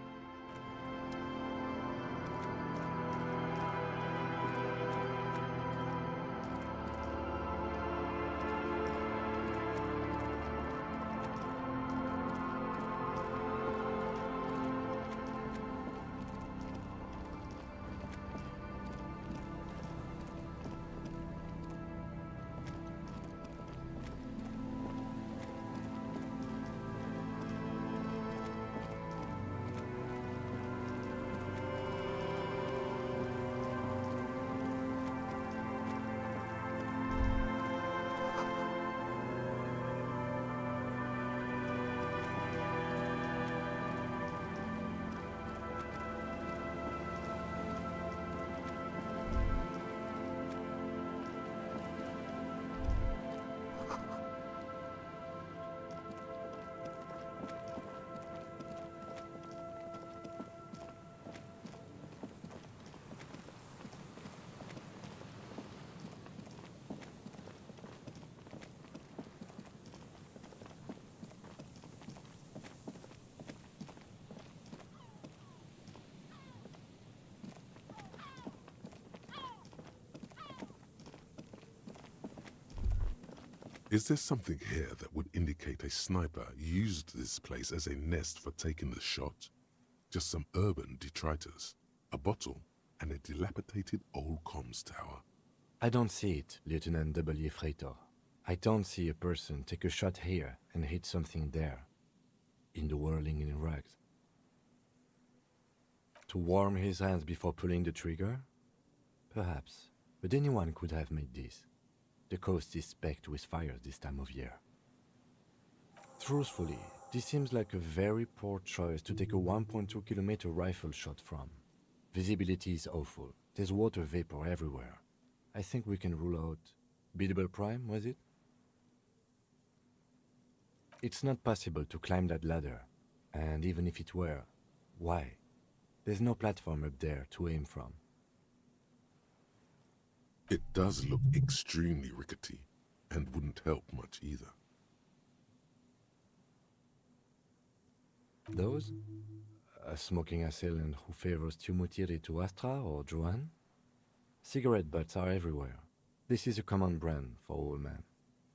Is there something here that would indicate a sniper used this place as a nest for taking the shot? Just some urban detritus, a bottle, and a dilapidated old comms tower. I don't see it, Lieutenant W. Freitor. I don't see a person take a shot here and hit something there, in the whirling in rags. To warm his hands before pulling the trigger? Perhaps, but anyone could have made this. The coast is specked with fires this time of year. Truthfully, this seems like a very poor choice to take a 1.2 kilometer rifle shot from. Visibility is awful. There's water vapor everywhere. I think we can rule out biddable prime, was it? It's not possible to climb that ladder, and even if it were, why? There's no platform up there to aim from. It does look extremely rickety, and wouldn't help much either. Those? A smoking assailant who favors Tumutiri to Astra or Joan? Cigarette butts are everywhere. This is a common brand for all men.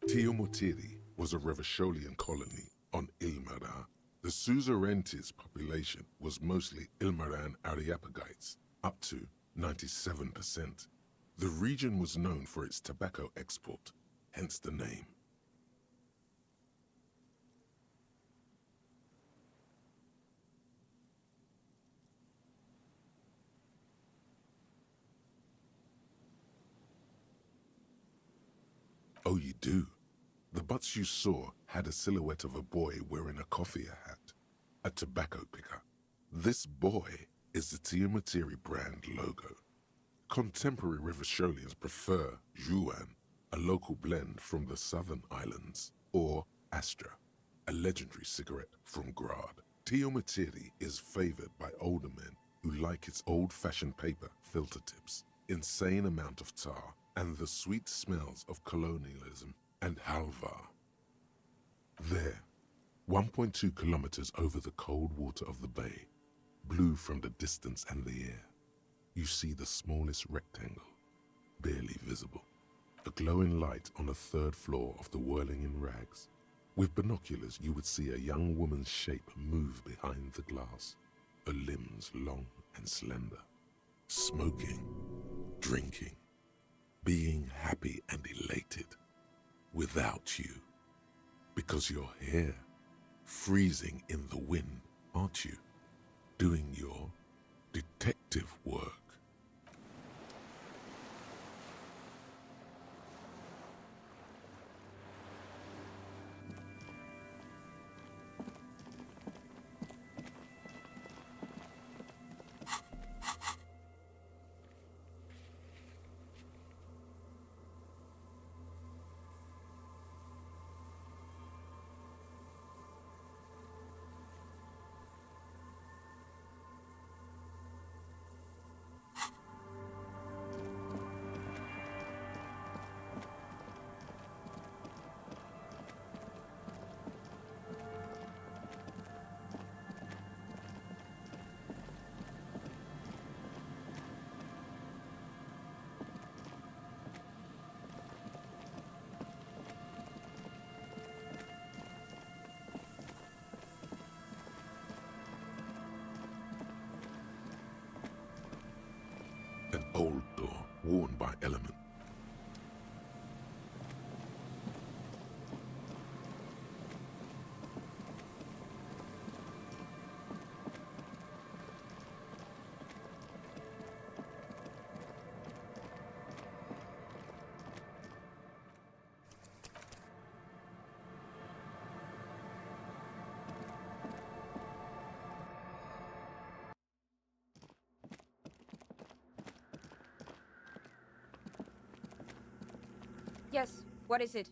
Tumutiri was a Revacholian colony on Ilmaran. The suzerainty's population was mostly Ilmaran Areopagites, up to 97%. The region was known for its tobacco export, hence the name. Oh, you do? The butts you saw had a silhouette of a boy wearing a coffee hat, a tobacco picker. This boy is the Tumutiri brand logo. Contemporary Revacholians prefer Juan, a local blend from the southern islands, or Astra, a legendary cigarette from Grad. Tumutiri is favored by older men who like its old-fashioned paper filter tips, insane amount of tar, and the sweet smells of colonialism and halva. There, 1.2 kilometers over the cold water of the bay, blue from the distance and the air, you see the smallest rectangle, barely visible. A glowing light on the third floor of the Whirling in Rags. With binoculars, you would see a young woman's shape move behind the glass, her limbs long and slender. Smoking, drinking, being happy and elated. Without you. Because you're here, freezing in the wind, aren't you? Doing your detective work. An old door worn by Element. Yes, what is it?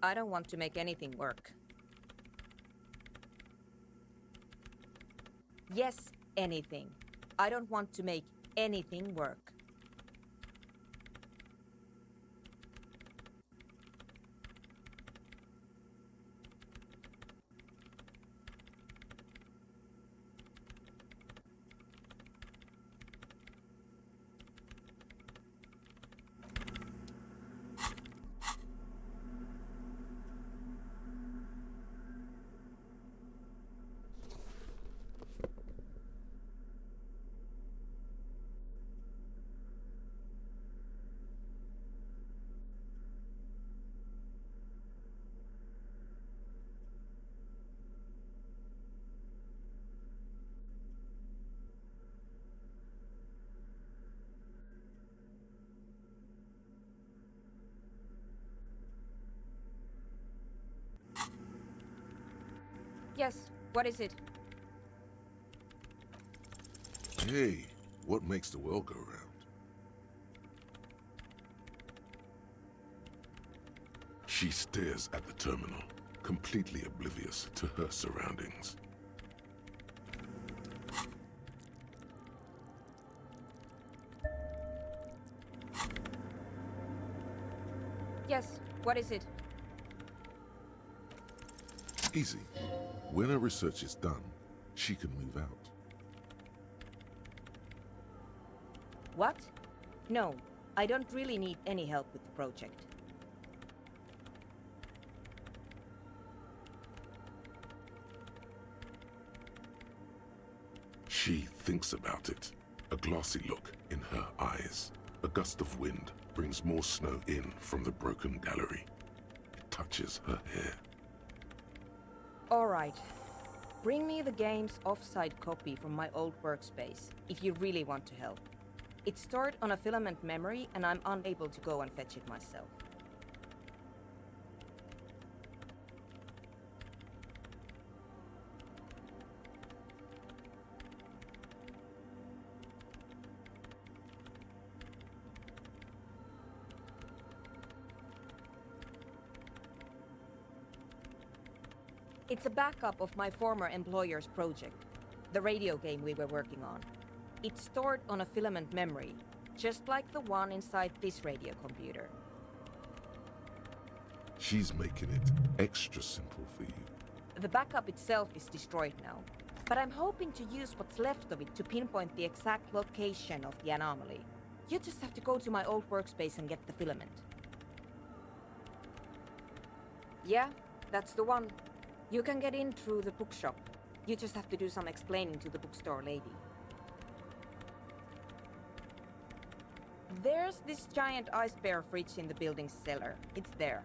I don't want to make anything work. Yes, anything. I don't want to make anything work. Yes, what is it? Hey, what makes the world go round? She stares at the terminal, completely oblivious to her surroundings. Yes, what is it? Easy. When her research is done, she can move out. What? No, I don't really need any help with the project. She thinks about it, a glassy look in her eyes. A gust of wind brings more snow in from the broken gallery. It touches her hair. All right. Bring me the game's offsite copy from my old workspace, if you really want to help. It's stored on a filament memory, and I'm unable to go and fetch it myself. It's a backup of my former employer's project, the radio game we were working on. It's stored on a filament memory, just like the one inside this radio computer. She's making it extra simple for you. The backup itself is destroyed now, but I'm hoping to use what's left of it to pinpoint the exact location of the anomaly. You just have to go to my old workspace and get the filament. Yeah, that's the one. You can get in through the bookshop. You just have to do some explaining to the bookstore lady. There's this giant ice bear fridge in the building's cellar. It's there.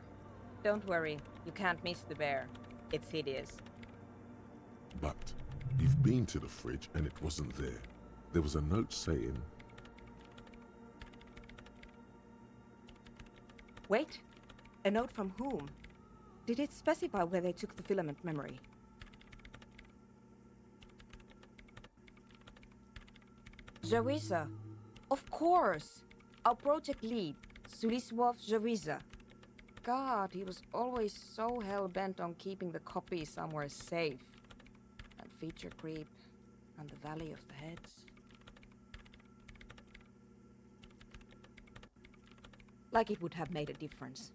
Don't worry, you can't miss the bear. It's hideous. But you've been to the fridge and it wasn't there. There was a note saying... Wait, a note from whom? Did it specify where they took the filament memory? Jawiza. Of course! Our project lead, Suliswov Jawiza. God, he was always so hell-bent on keeping the copy somewhere safe. And feature creep, and the Valley of the Heads. Like it would have made a difference.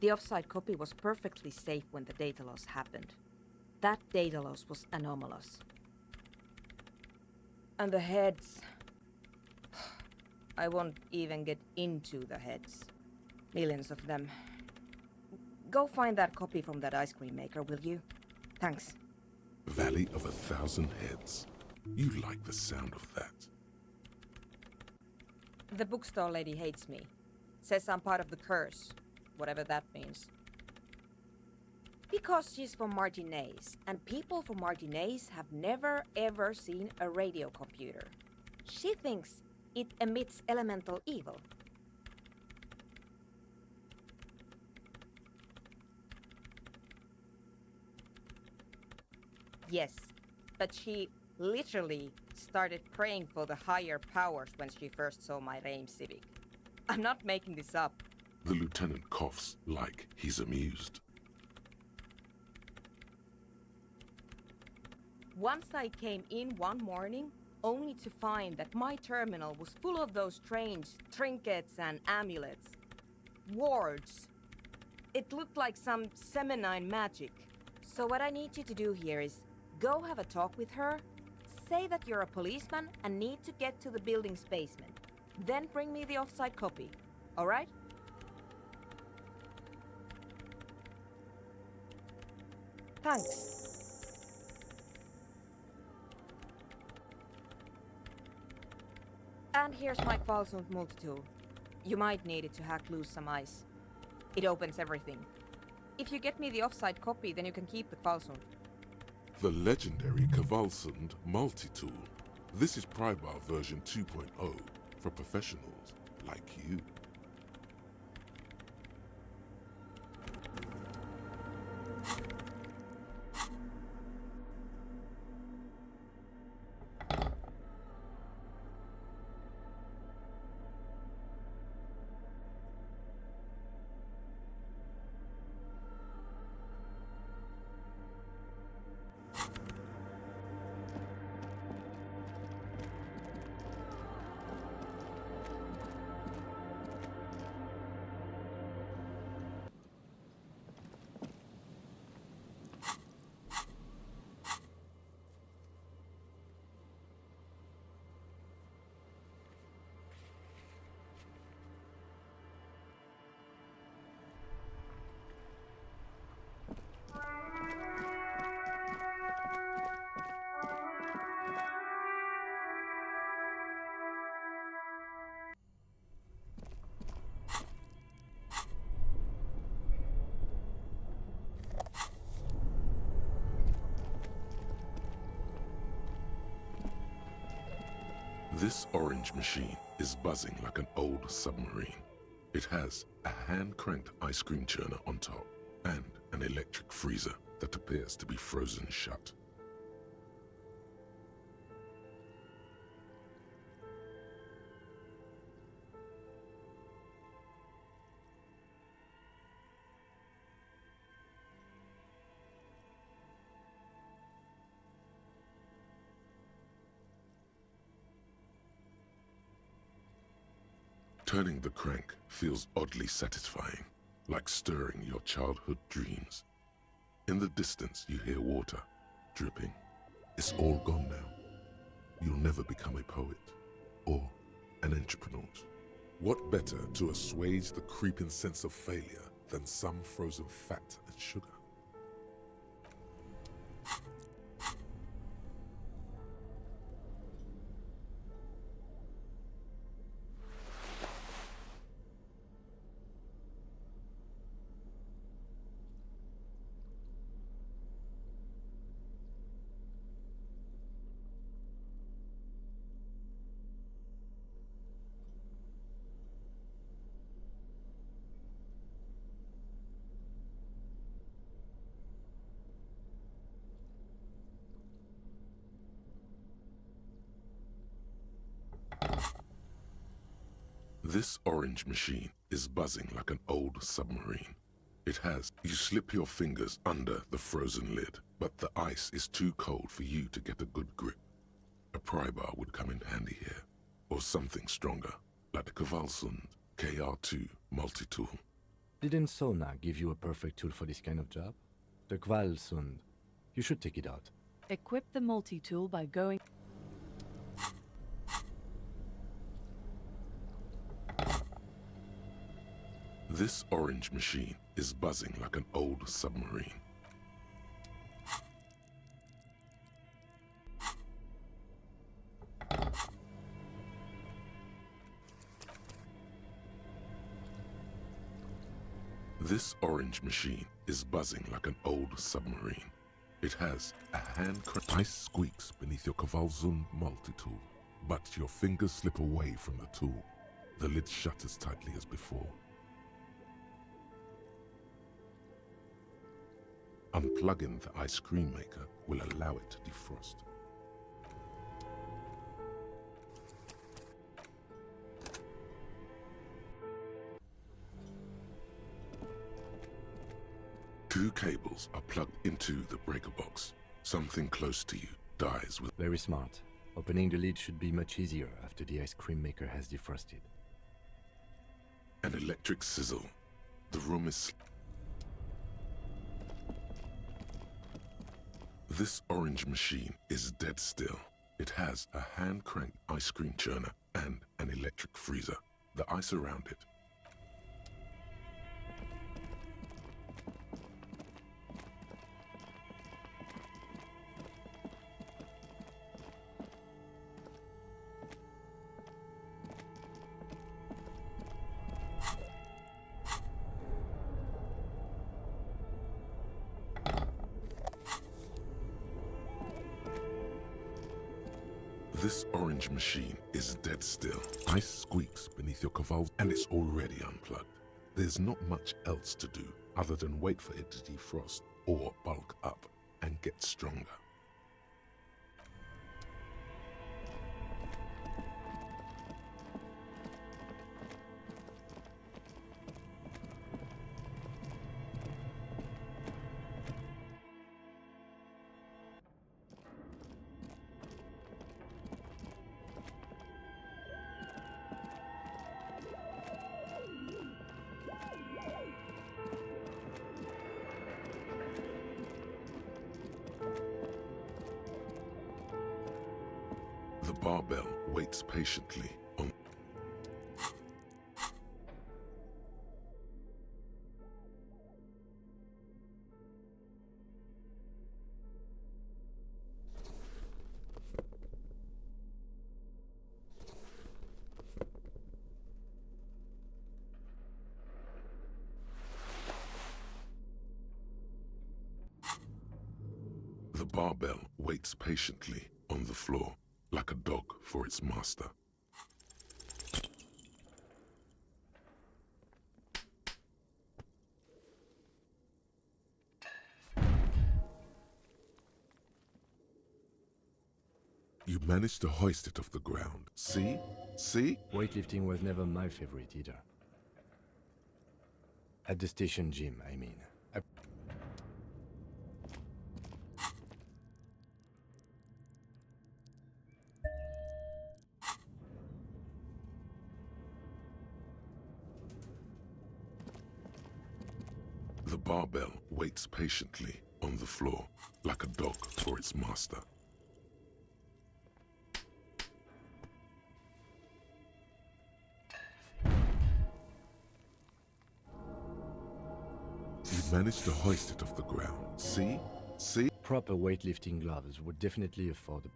The offsite copy was perfectly safe when the data loss happened. That data loss was anomalous. And the heads... I won't even get into the heads. Millions of them. Go find that copy from that ice cream maker, will you? Thanks. Valley of 1,000 Heads. You like the sound of that. The bookstore lady hates me. Says I'm part of the curse. Whatever that means. Because she's from Martinez, and people from Martinez have never ever seen a radio computer. She thinks it emits elemental evil. Yes, but she literally started praying for the higher powers when she first saw my Reim Civic. I'm not making this up. The lieutenant coughs like he's amused. Once I came in one morning, only to find that my terminal was full of those strange trinkets and amulets. Wards. It looked like some Semenine magic. So what I need you to do here is go have a talk with her, say that you're a policeman and need to get to the building's basement. Then bring me the offsite copy. All right? Thanks. And here's my Kvalsund multi-tool. You might need it to hack loose some ice. It opens everything. If you get me the offsite copy, then you can keep the Kvalsund. The legendary Kvalsund multi-tool. This is Prybar version 2.0 for professionals like you. This orange machine is buzzing like an old submarine. It has a hand-cranked ice cream churner on top and an electric freezer that appears to be frozen shut. Turning the crank feels oddly satisfying, like stirring your childhood dreams. In the distance, you hear water dripping. It's all gone now. You'll never become a poet or an entrepreneur. What better to assuage the creeping sense of failure than some frozen fat and sugar? This orange machine is buzzing like an old submarine. You slip your fingers under the frozen lid, but the ice is too cold for you to get a good grip. A pry bar would come in handy here, or something stronger, like the Kvalsund KR2 multi-tool. Didn't Sona give you a perfect tool for this kind of job? The Kvalsund. You should take it out. Equip the multi-tool by going... This orange machine is buzzing like an old submarine. This orange machine is buzzing like an old submarine. It has a hand crank. Ice squeaks beneath your Kvalsund multi-tool, but your fingers slip away from the tool. The lid shutters tightly as before. Unplugging the ice cream maker will allow it to defrost. Two cables are plugged into the breaker box. Something close to you dies with... Very smart. Opening the lid should be much easier after the ice cream maker has defrosted. An electric sizzle. The room is... This orange machine is dead still. It has a hand-cranked ice cream churner and an electric freezer. The ice around it. This orange machine is dead still. Ice squeaks beneath your Kvalsund and it's already unplugged. There's not much else to do other than wait for it to defrost or bulk up and get stronger. The barbell waits patiently on... The barbell waits patiently on the floor. like a dog for its master. You managed to hoist it off the ground. See? See? Weightlifting was never my favorite either. At the station gym, I mean. The barbell waits patiently on the floor, like a dog for its master. You managed to hoist it off the ground. See? See? Proper weightlifting gloves would definitely afford a...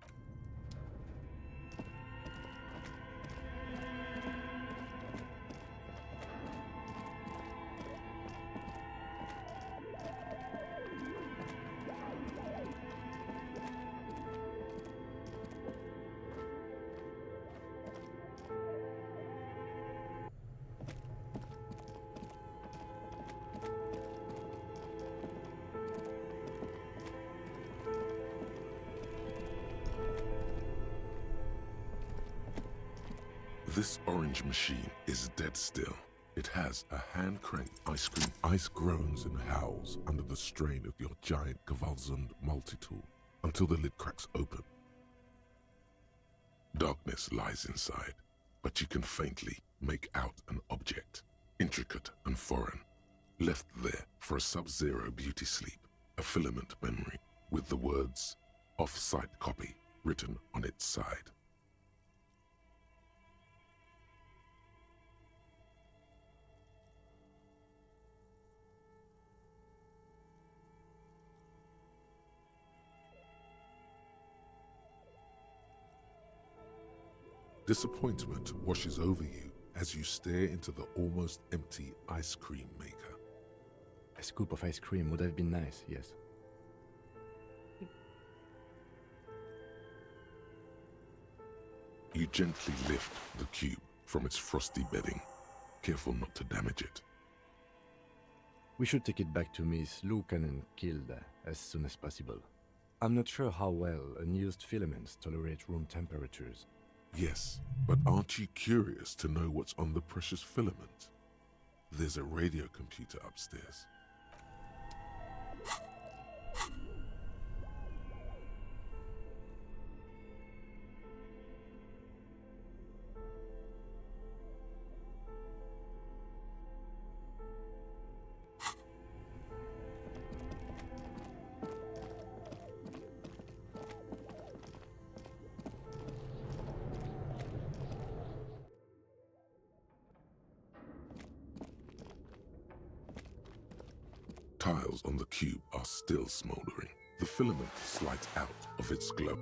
This orange machine is dead still. It has a hand-cranked ice cream. Ice groans and howls under the strain of your giant Gewaltsund multi-tool until the lid cracks open. Darkness lies inside, but you can faintly make out an object, intricate and foreign, left there for a sub-zero beauty sleep, a filament memory with the words "off-site copy" written on its side. Disappointment washes over you as you stare into the almost empty ice cream maker. A scoop of ice cream would have been nice, yes. You gently lift the cube from its frosty bedding, careful not to damage it. We should take it back to Miss Lucan and killed as soon as possible. I'm not sure how well unused filaments tolerate room temperatures. Yes, but aren't you curious to know what's on the precious filament? There's a radio computer upstairs. Tiles on the cube are still smoldering. The filament slides out of its glow.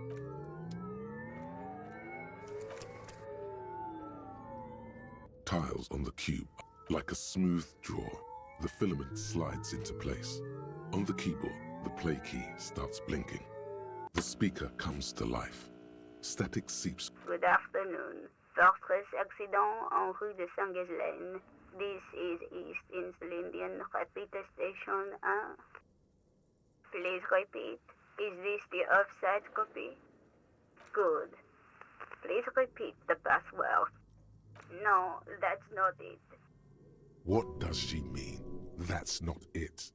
Tiles on the cube, like a smooth draw, the filament slides into place. On the keyboard, the play key starts blinking. The speaker comes to life. Static seeps. Good afternoon. Fortress accident en rue de Saint-Ghislaine. This is East Insulindian Repeat Station 1. Please repeat. Is this the offside copy? Good. Please repeat the password. No, that's not it. What does she mean? That's not it.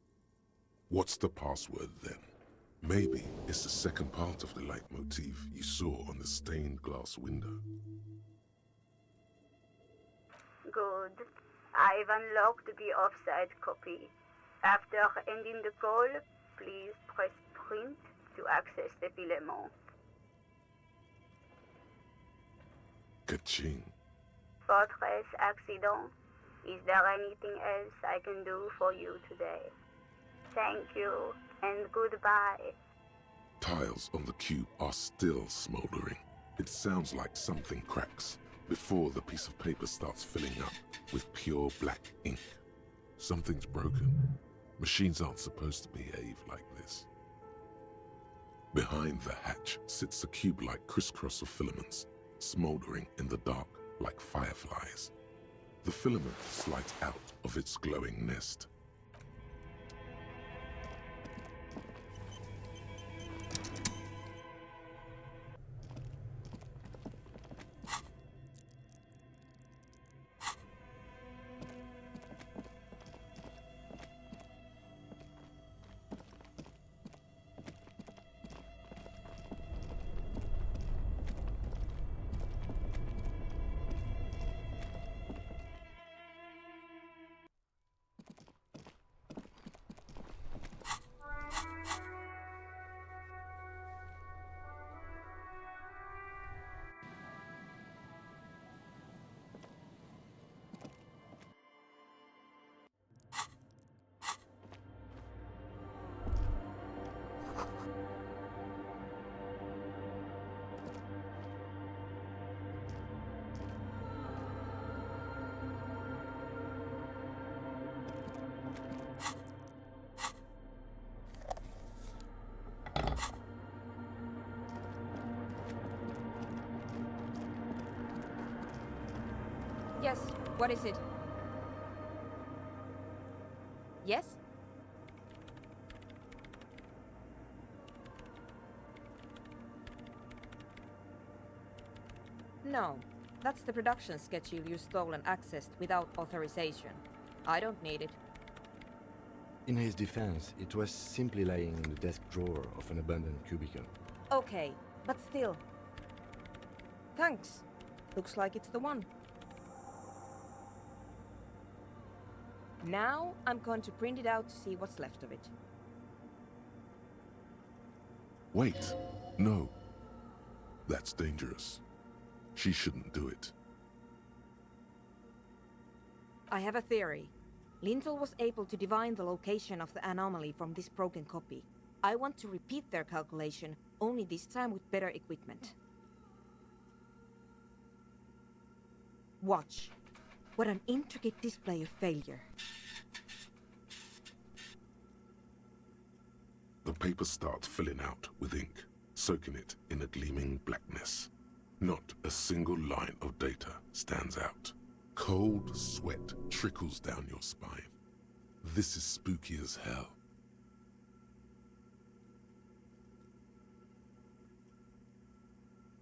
What's the password then? Maybe it's the second part of the leitmotif you saw on the stained glass window. Good. I've unlocked the offside copy. After ending the call, please press print to access the filament. Ka-ching. Fortress accident. Is there anything else I can do for you today? Thank you, and goodbye. Tiles on the cube are still smoldering. It sounds like something cracks before the piece of paper starts filling up with pure black ink. Something's broken. Machines aren't supposed to behave like this. Behind the hatch sits a cube-like crisscross of filaments, smoldering in the dark like fireflies. The filament slides out of its glowing nest. Yes, what is it? Yes? No, that's the production schedule you stole and accessed without authorization. I don't need it. In his defense, it was simply lying in the desk drawer of an abandoned cubicle. Okay, but still. Thanks. Looks like it's the one. Now I'm going to print it out to see what's left of it. Wait, no. That's dangerous. She shouldn't do it. I have a theory. Lintel was able to divine the location of the anomaly from this broken copy. I want to repeat their calculation, only this time with better equipment. Watch. What an intricate display of failure. The paper starts filling out with ink, soaking it in a gleaming blackness. Not a single line of data stands out. Cold sweat trickles down your spine. This is spooky as hell.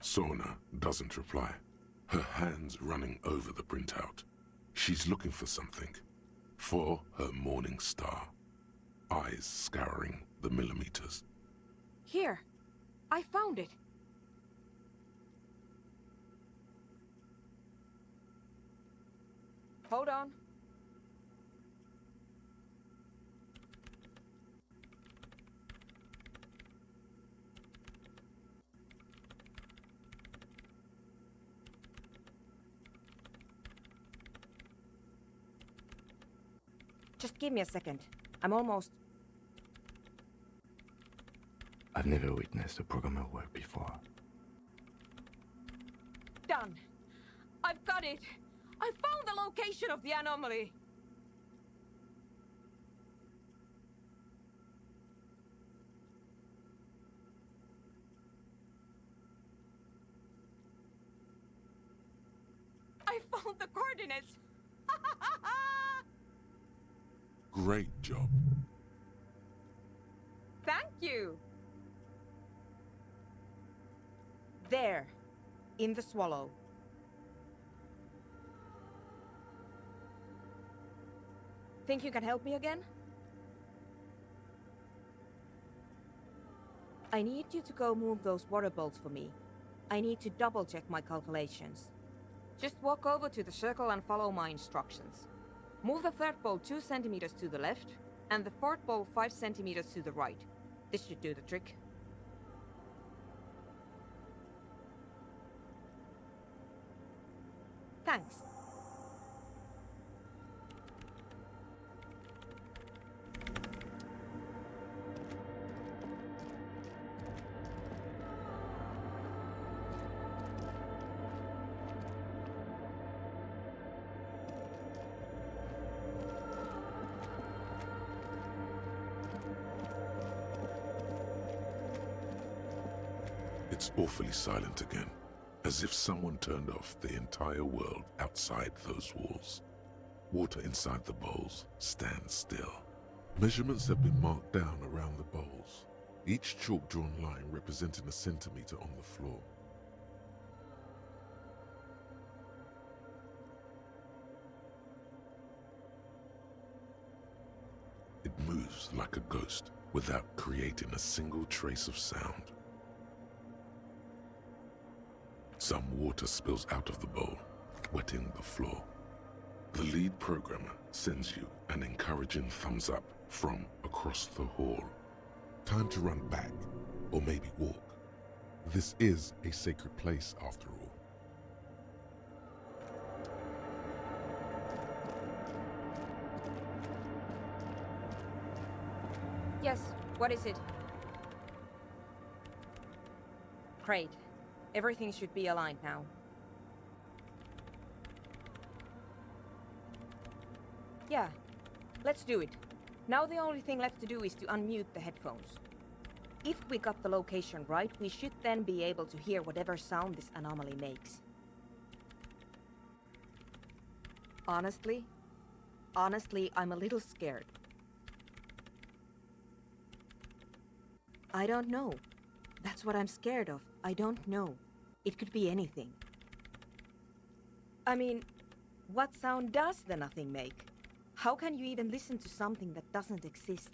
Sorna doesn't reply, her hands running over the printout. She's looking for something. For her morning star. Eyes scouring the millimeters. Here! I found it! Hold on. Just give me a second. I'm almost... I've never witnessed a programmer work before. done. I've got it. I found the location of the anomaly. I found the coordinates. Great job. Thank you. There, in the swallow. Think you can help me again? I need you to go move those water bolts for me. I need to double-check my calculations. Just walk over to the circle and follow my instructions. Move the third bolt 2 centimeters to the left, and the fourth bolt 5 centimeters to the right. This should do the trick. Thanks. It's awfully silent again, as if someone turned off the entire world outside those walls. Water inside the bowls stands still. Measurements have been marked down around the bowls, each chalk-drawn line representing a centimeter on the floor. It moves like a ghost without creating a single trace of sound. Some water spills out of the bowl, wetting the floor. The lead programmer sends you an encouraging thumbs up from across the hall. Time to run back, or maybe walk. This is a sacred place after all. Yes, what is it? Great. Everything should be aligned now. Yeah, let's do it. Now the only thing left to do is to unmute the headphones. If we got the location right, we should then be able to hear whatever sound this anomaly makes. Honestly, I'm a little scared. I don't know. That's what I'm scared of. I don't know. It could be anything. I mean, what sound does the nothing make? How can you even listen to something that doesn't exist?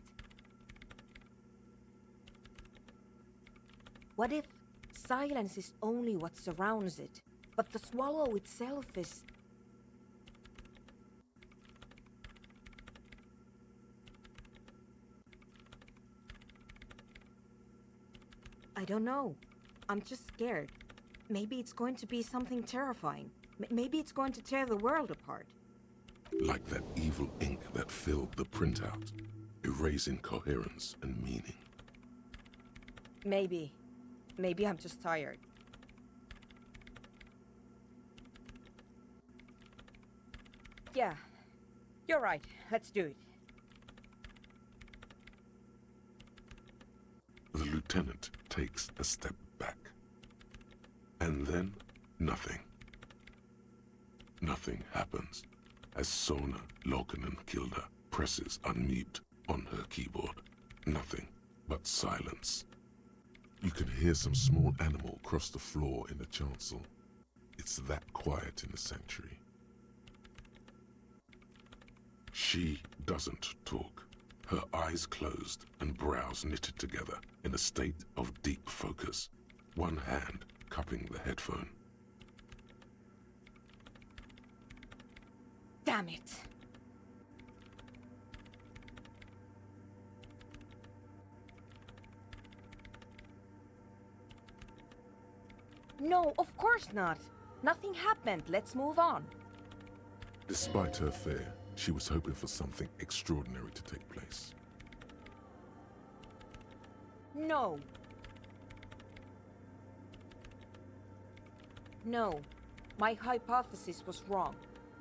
What if silence is only what surrounds it, but the swallow itself is... I don't know. I'm just scared. Maybe it's going to be something terrifying. Maybe it's going to tear the world apart. Like that evil ink that filled the printout, erasing coherence and meaning. Maybe. Maybe I'm just tired. Yeah, you're right. Let's do it. The lieutenant takes a step back. And then, nothing. Nothing happens as Sona Lokanen-Kilda presses unmute on her keyboard. Nothing but silence. You can hear some small animal cross the floor in the chancel. It's that quiet in the sanctuary. She doesn't talk. Her eyes closed and brows knitted together in a state of deep focus, one hand cupping the headphone. Damn it! No, of course not. Nothing happened. Let's move on. Despite her fear, she was hoping for something extraordinary to take place. No. No. My hypothesis was wrong.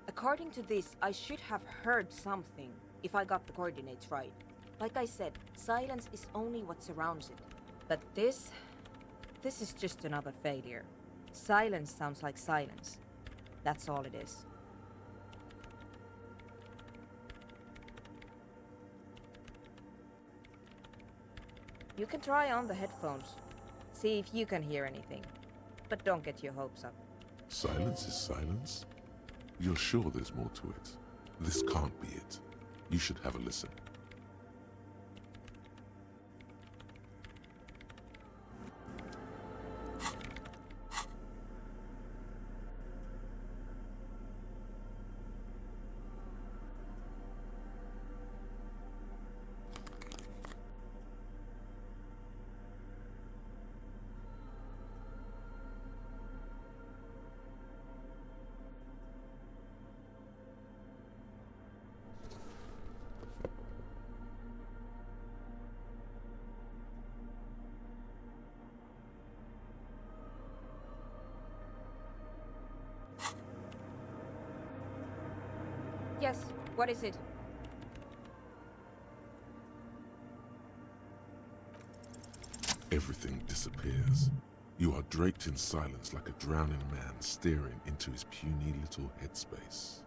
According to this, I should have heard something, if I got the coordinates right. Like I said, silence is only what surrounds it. But this is just another failure. Silence sounds like silence. That's all it is. You can try on the headphones. See if you can hear anything. But don't get your hopes up. Silence is silence? You're sure there's more to it? This can't be it. You should have a listen. Yes, what is it? Everything disappears. You are draped in silence like a drowning man staring into his puny little headspace.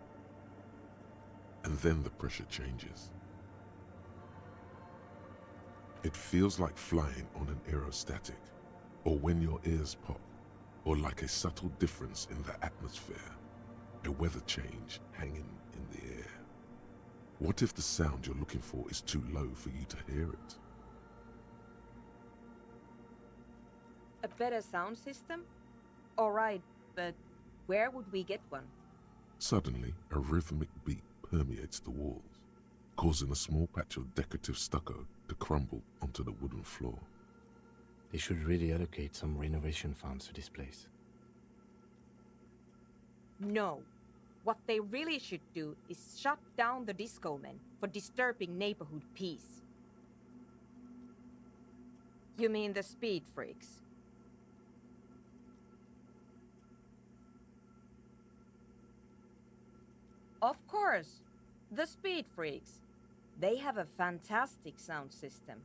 And then the pressure changes. It feels like flying on an aerostatic, or when your ears pop, or like a subtle difference in the atmosphere, a weather change hanging in the air. What if the sound you're looking for is too low for you to hear it? A better sound system? Alright, but where would we get one? Suddenly, a rhythmic beat permeates the walls, causing a small patch of decorative stucco to crumble onto the wooden floor. They should really allocate some renovation funds to this place. No. What they really should do is shut down the disco men for disturbing neighborhood peace. You mean the speed freaks? Of course, the speed freaks. They have a fantastic sound system.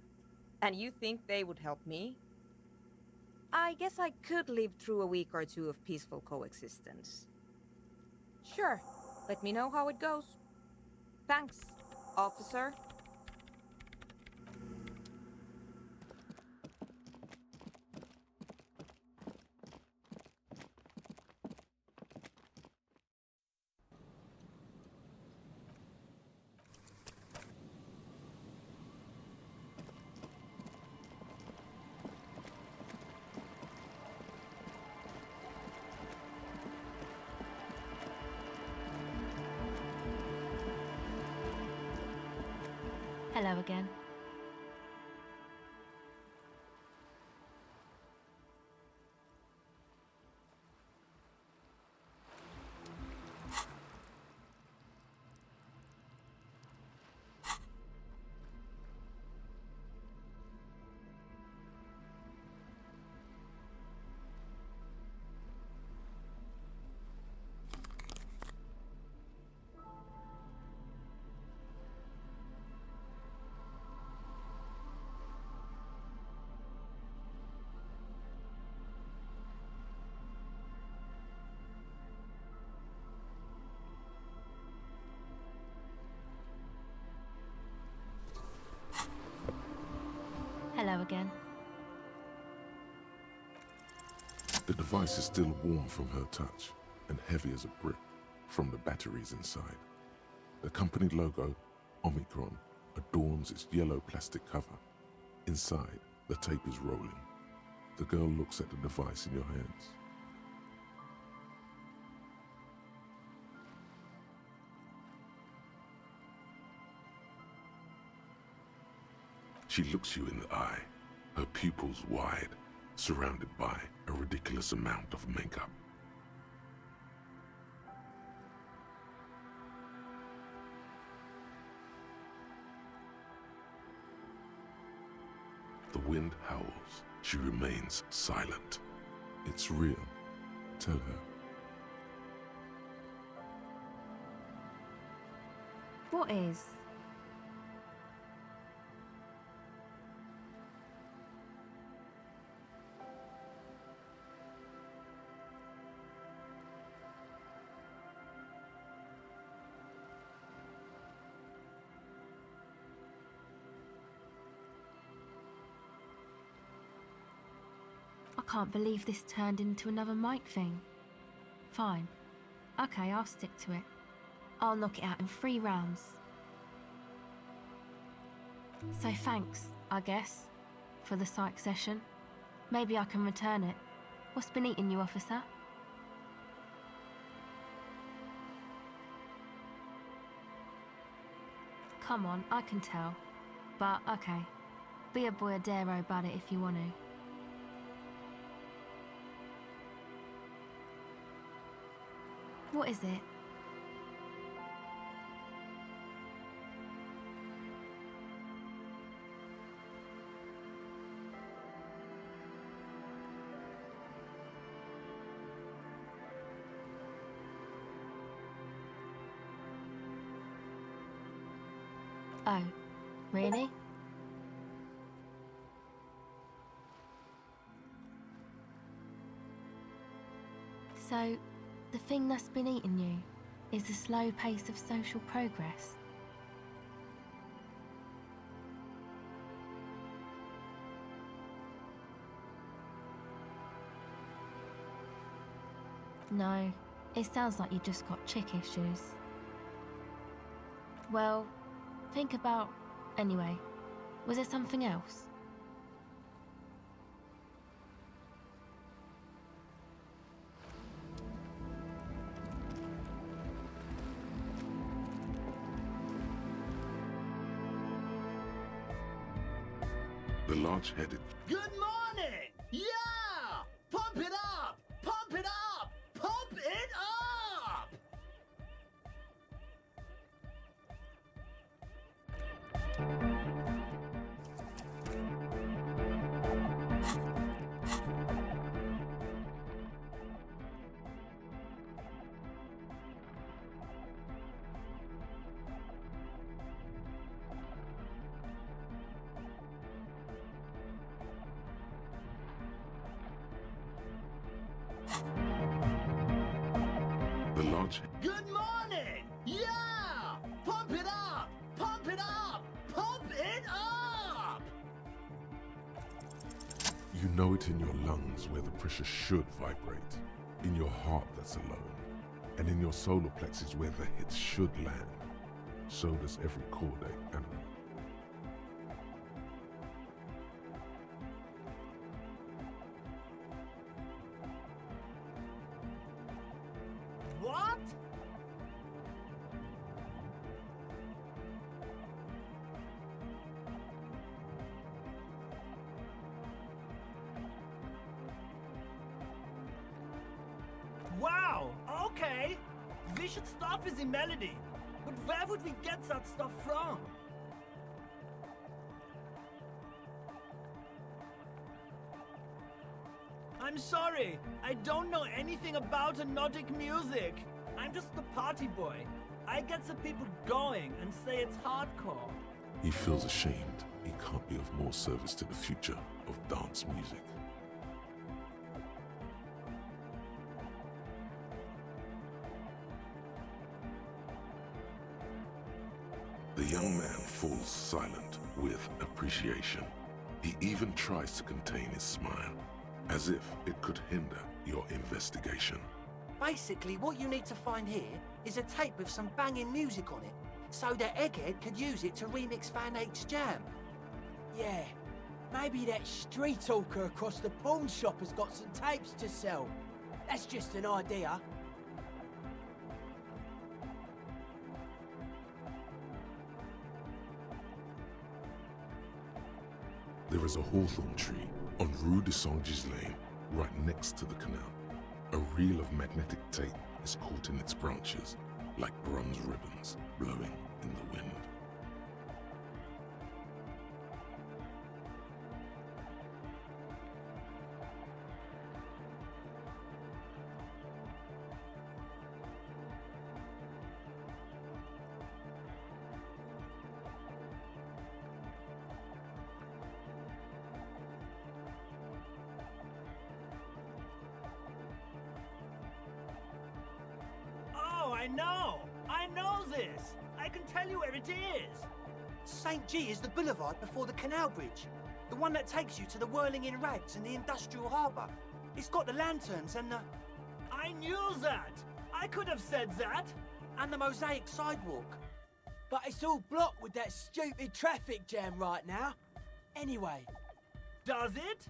And you think they would help me? I guess I could live through a week or two of peaceful coexistence. Sure, let me know how it goes. Thanks, officer. Hello again. Hello again. The device is still warm from her touch and heavy as a brick from the batteries inside. The company logo, Omicron, adorns its yellow plastic cover. Inside, the tape is rolling. The girl looks at the device in your hands. She looks you in the eye, her pupils wide, surrounded by a ridiculous amount of makeup. The wind howls. She remains silent. It's real. Tell her. What is? I can't believe this turned into another mic thing. Fine. Okay, I'll stick to it. I'll knock it out in 3 rounds. So thanks, I guess, for the psych session. Maybe I can return it. What's been eating you, officer? Come on, I can tell. But, okay. Be a boyadero about it if you want to. What is it? Oh, really? So, the thing that's been eating you is the slow pace of social progress. No, it sounds like you just got chick issues. Well, think about... Anyway, was there something else? The large-headed Good morning! Yeah! Pump it up! Pump it up! Pump it up! The large... Good morning! Yeah! Pump it up! Pump it up! Pump it up! You know it in your lungs where the pressure should vibrate, in your heart that's alone, and in your solar plexus where the hits should land. So does every cordae animal. What? Wow, okay. We should start with the melody. But where would we get that stuff from? I'm sorry, I don't know anything about Nordic music. I'm just the party boy. I get the people going and say it's hardcore. He feels ashamed he can't be of more service to the future of dance music. The young man falls silent with appreciation. He even tries to contain his smile, as if it could hinder your investigation. Basically, what you need to find here is a tape with some banging music on it, so that Egghead could use it to remix Fan 8's jam. Yeah, maybe that street talker across the pawn shop has got some tapes to sell. That's just an idea. There is a hawthorn tree on Rue de Saint-Gislain, right next to the canal. A reel of magnetic tape is caught in its branches, like bronze ribbons blowing in the wind. Oh, I know this! I can tell you where it is! St. G is the boulevard before the canal bridge. The one that takes you to the whirling in rags and the industrial harbour. It's got the lanterns and the... I knew that! I could have said that! And the mosaic sidewalk. But it's all blocked with that stupid traffic jam right now. Anyway. Does it?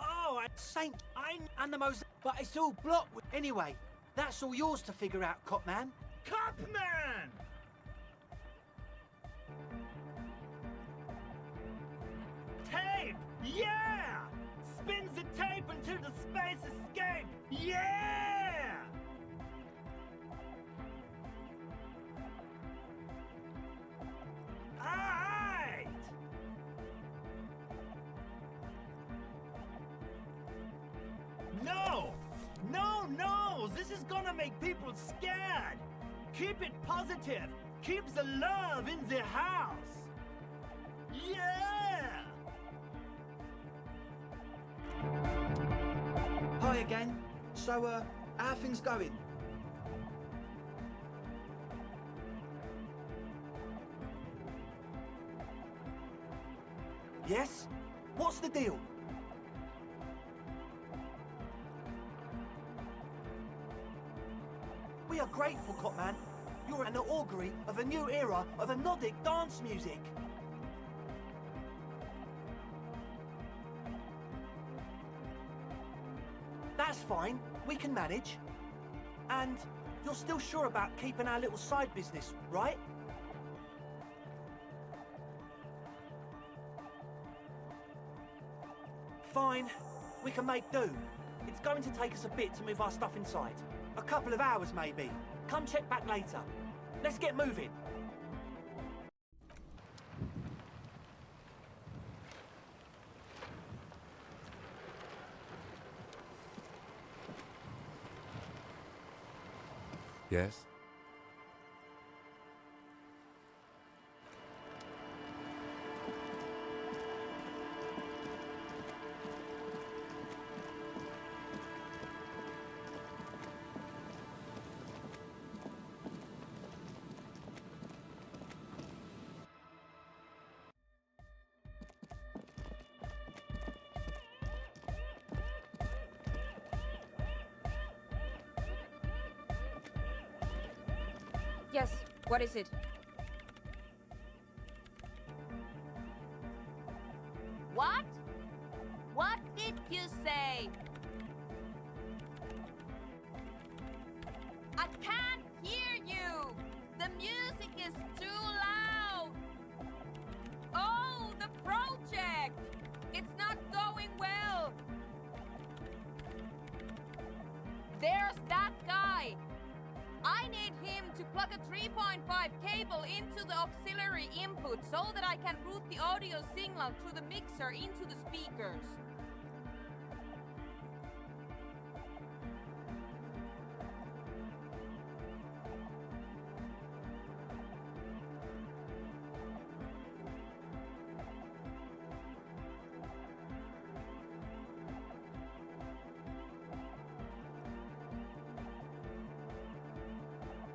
Oh, and the mosaic... But it's all blocked with... Anyway, that's all yours to figure out, Copman. Copman! Tape! Yeah! Spins the tape until the space escape! Yeah! Alright! No! No, no! This is gonna make people scared! Keep it positive! Keep the love in the house! Yeah! again. So, how are things going? Yes? What's the deal? We are grateful, Copman. You're an augury of a new era of the Nordic dance music. That's fine. We can manage. And you're still sure about keeping our little side business, right? Fine. We can make do. It's going to take us a bit to move our stuff inside. A couple of hours, maybe. Come check back later. Let's get moving. Yes? Yes, what is it? What? What did you say? I can't hear you! The music is too loud! Oh, the project! It's not going well! There's that guy! I need him to plug a 3.5 cable into the auxiliary input so that I can route the audio signal through the mixer into the speakers.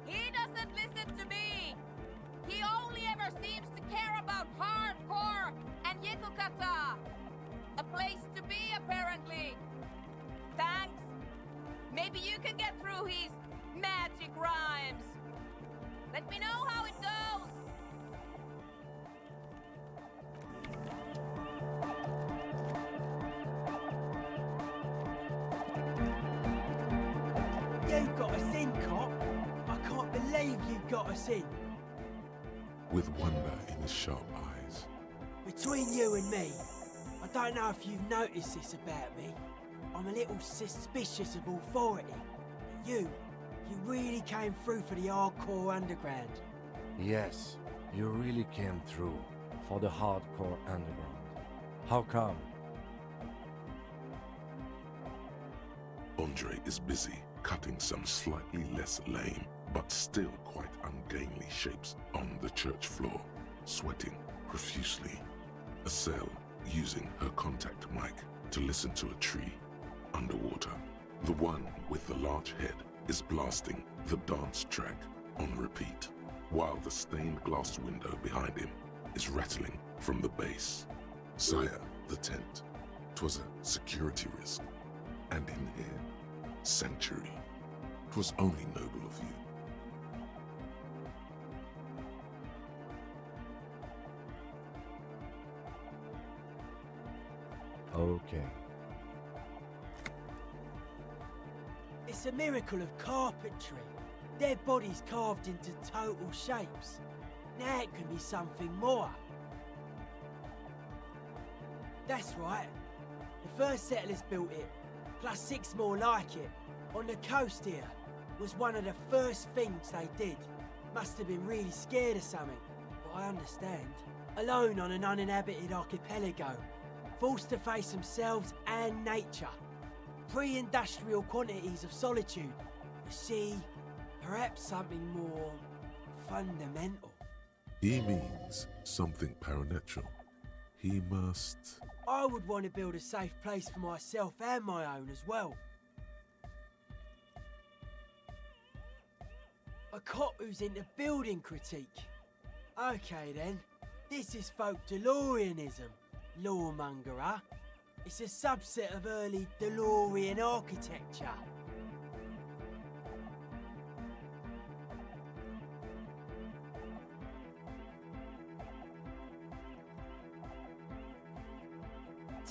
He doesn't listen to me! He only ever seems to care about hardcore and Yekukata! A place to be, apparently! Thanks! Maybe you can get through his magic rhymes! Let me know how it goes! You got us in, Cop. I can't believe you got us in. With wonder in his sharp eyes. Between you and me, I don't know if you've noticed this about me. I'm a little suspicious of authority. But you really came through for the hardcore underground. Yes, you really came through for the hardcore underground. How come? Andre is busy cutting some slightly less lame, but still quite ungainly shapes on the church floor, sweating profusely. Estelle using her contact mic to listen to a tree underwater. The one with the large head is blasting the dance track on repeat, while the stained glass window behind him is rattling from the bass. Sire, the tent. 'Twas a security risk. And in here, sanctuary. 'Twas only noble of you. Okay. It's a miracle of carpentry. Their bodies carved into total shapes. Now it can be something more. That's right. The first settlers built it, plus 6 more like it, on the coast here. Was one of the first things they did. Must have been really scared of something, but I understand. Alone on an uninhabited archipelago, forced to face themselves and nature. Pre-industrial quantities of solitude. You see, perhaps something more fundamental. He means something paranatural. He must... I would want to build a safe place for myself and my own as well. cop who's into building critique. Okay then, this is folk DeLoreanism. Lawmonger, huh? It's a subset of early DeLorean architecture.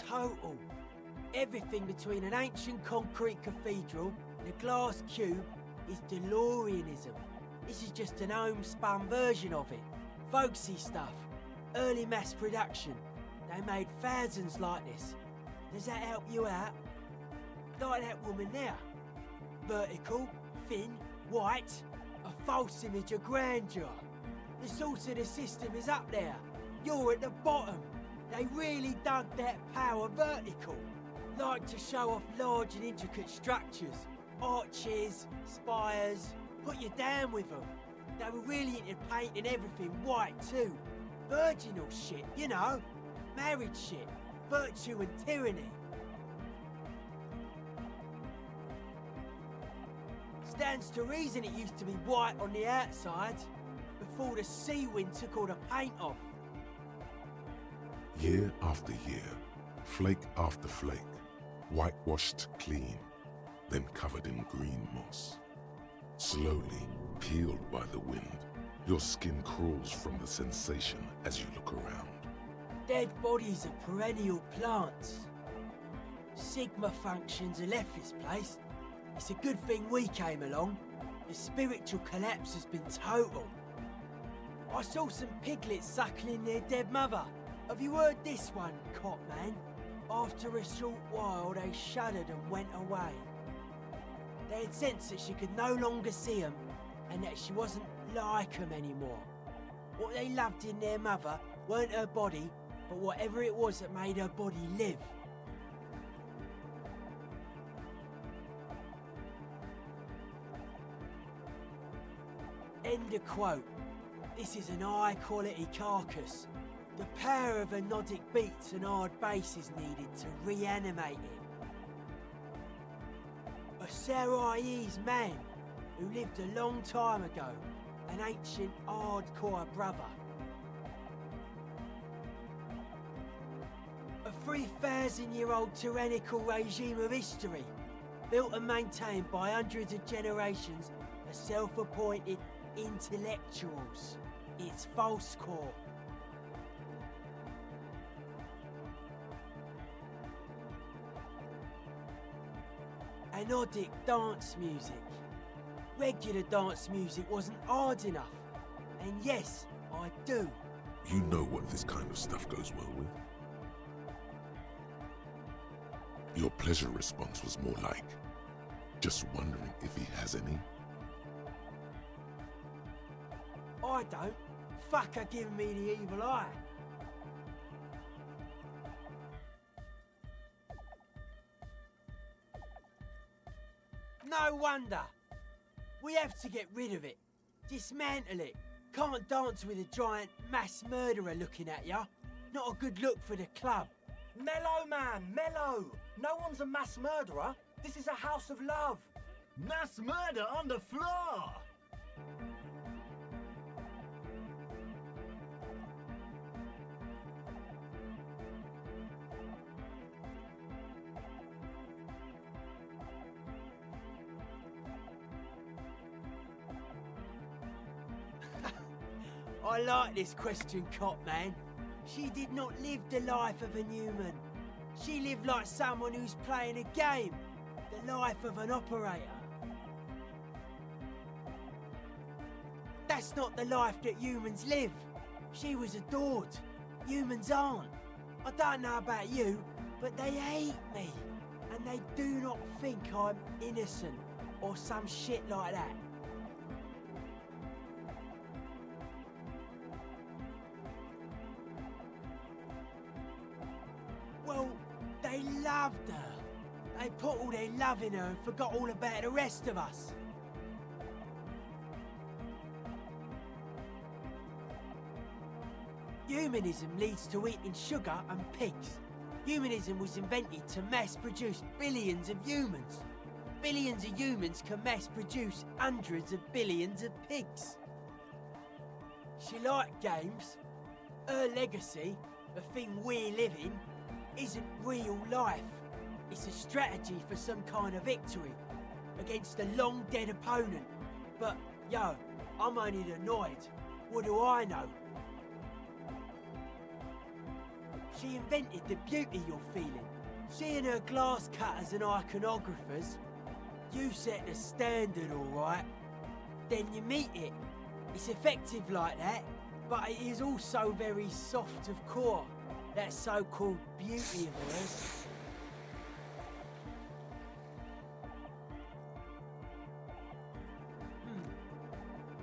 Total. Everything between an ancient concrete cathedral and a glass cube is DeLoreanism. This is just an homespun version of it. Folksy stuff. Early mass production. They made thousands like this. Does that help you out? Like that woman there. Vertical, thin, white. A false image of grandeur. The source of the system is up there. You're at the bottom. They really dug that power vertical. Like to show off large and intricate structures. Arches, spires. Put you down with them. They were really into painting everything white too. Virginal shit, you know. Married shit. Virtue and tyranny. Stands to reason it used to be white on the outside, before the sea wind took all the paint off. Year after year, flake after flake, whitewashed clean, then covered in green moss. Slowly, peeled by the wind, your skin crawls from the sensation as you look around. Dead bodies are perennial plants. Sigma functions have left this place. It's a good thing we came along. The spiritual collapse has been total. I saw some piglets suckling their dead mother. Have you heard this one, cop man? After a short while, they shuddered and went away. They had sensed that she could no longer see them, and that she wasn't like them anymore. What they loved in their mother weren't her body, but whatever it was that made her body live. End of quote. This is an high-quality carcass. The power of anodic beats and hard bass is needed to reanimate it. A Sarai's man who lived a long time ago, an ancient hardcore brother. A 3,000-year-old tyrannical regime of history, built and maintained by hundreds of generations of self-appointed intellectuals. It's false core. Anodic dance music. Regular dance music wasn't hard enough. And yes, I do. You know what this kind of stuff goes well with. Your pleasure response was more like, just wondering if he has any. I don't. Fuck her giving me the evil eye. No wonder. We have to get rid of it. Dismantle it. Can't dance with a giant mass murderer looking at ya. Not a good look for the club. Mellow, man, mellow. No one's a mass murderer. This is a house of love. Mass murder on the floor. I like this question, cop man. She did not live the life of a human. She lived like someone who's playing a game. The life of an operator. That's not the life that humans live. She was adored. Humans aren't. I don't know about you, but they hate me. And they do not think I'm innocent or some shit like that. Well, they loved her. They put all their love in her and forgot all about the rest of us. Humanism leads to eating sugar and pigs. Humanism was invented to mass produce billions of humans. billions of humans can mass produce hundreds of billions of pigs. She liked games. Her legacy, the thing we're living, isn't real life. It's a strategy for some kind of victory against a long-dead opponent. But, yo, I'm only annoyed. What do I know? She invented the beauty you're feeling. Seeing her glass cutters and iconographers, you set the standard, alright? Then you meet it. It's effective like that, but it is also very soft of core. That so-called beauty of hers.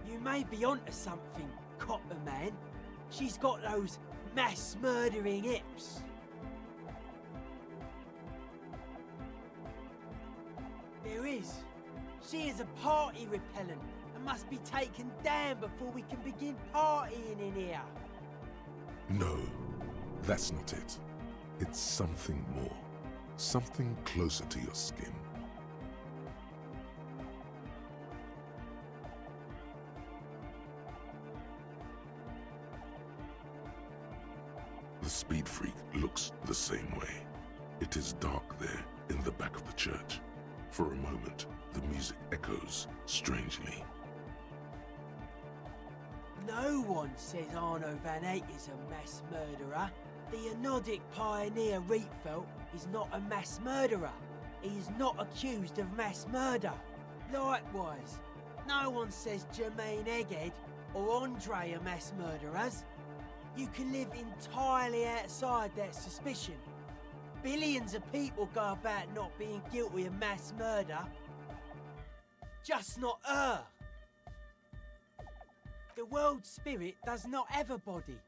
You may be onto something, Copper Man. She's got those mass-murdering hips. There is. She is a party repellent and must be taken down before we can begin partying in here. No, that's not it. It's something more. Something closer to your skin. The Speed Freak looks the same way. It is dark there in the back of the church. For a moment, the music echoes strangely. No one says Arno van Eyck is a mass murderer. The Anodic pioneer Rietveld is not a mass murderer. He is not accused of mass murder. Likewise, no one says Jermaine Egghead or Andre are mass murderers. You can live entirely outside that suspicion. Billions of people go about not being guilty of mass murder. Just not her. The world spirit does not have a body.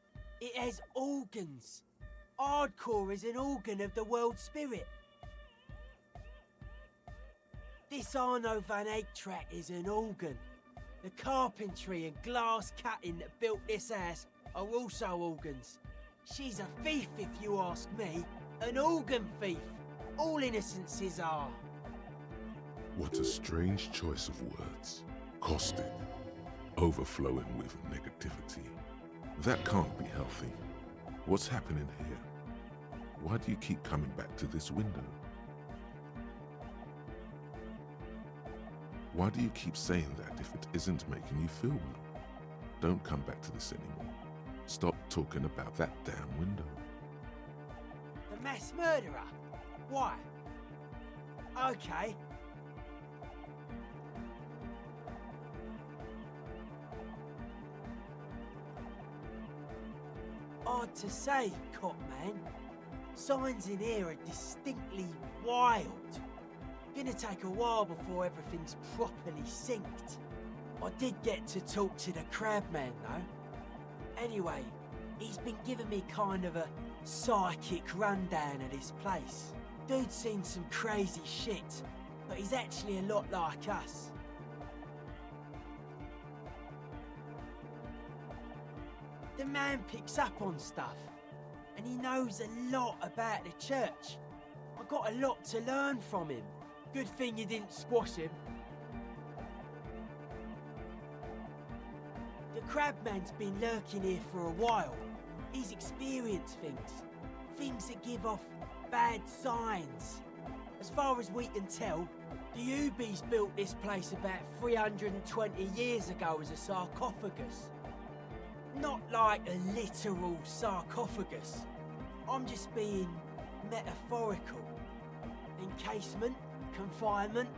It has organs. Hardcore is an organ of the world spirit. This Arno van Eyck track is an organ. The carpentry and glass cutting that built this house are also organs. She's a thief, if you ask me. An organ thief. All innocences are. What a strange choice of words. Caustic. Overflowing with negativity. That can't be healthy. What's happening here? Why do you keep coming back to this window? Why do you keep saying that if it isn't making you feel well? Don't come back to this anymore. Stop talking about that damn window. The mass murderer? Why? Okay. Hard to say, Copman. Signs in here are distinctly wild. Gonna take a while before everything's properly synced. I did get to talk to the Crabman though. Anyway, he's been giving me kind of a psychic rundown of this place. Dude's seen some crazy shit, but he's actually a lot like us. The man picks up on stuff, and he knows a lot about the church. I got a lot to learn from him. Good thing you didn't squash him. The Crabman's been lurking here for a while. He's experienced things that give off bad signs. As far as we can tell, the Ubies built this place about 320 years ago as a sarcophagus. Not like a literal sarcophagus. I'm just being metaphorical. Encasement, confinement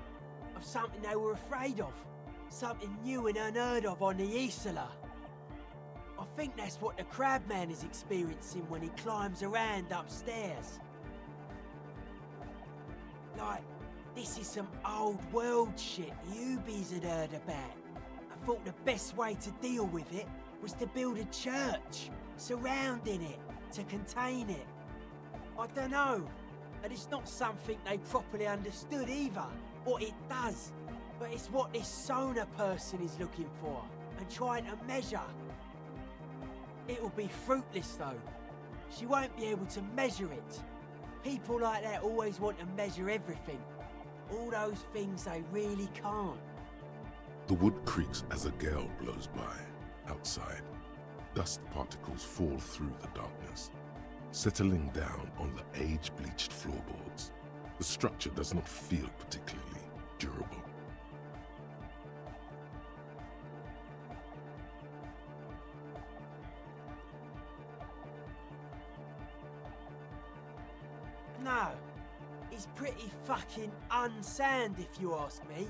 of something they were afraid of. Something new and unheard of on the Isla. I think that's what the Crabman is experiencing when he climbs around upstairs. Like, this is some old world shit the Ubies had heard about. I thought the best way to deal with it was to build a church, surrounding it, to contain it. I don't know, and it's not something they properly understood either, what it does, but it's what this Sona person is looking for, and trying to measure. It'll be fruitless though. She won't be able to measure it. People like that always want to measure everything. All those things they really can't. The wood creaks as a gale blows by. Outside, dust particles fall through the darkness, settling down on the age-bleached floorboards. The structure does not feel particularly durable. No, it's pretty fucking unsound if you ask me.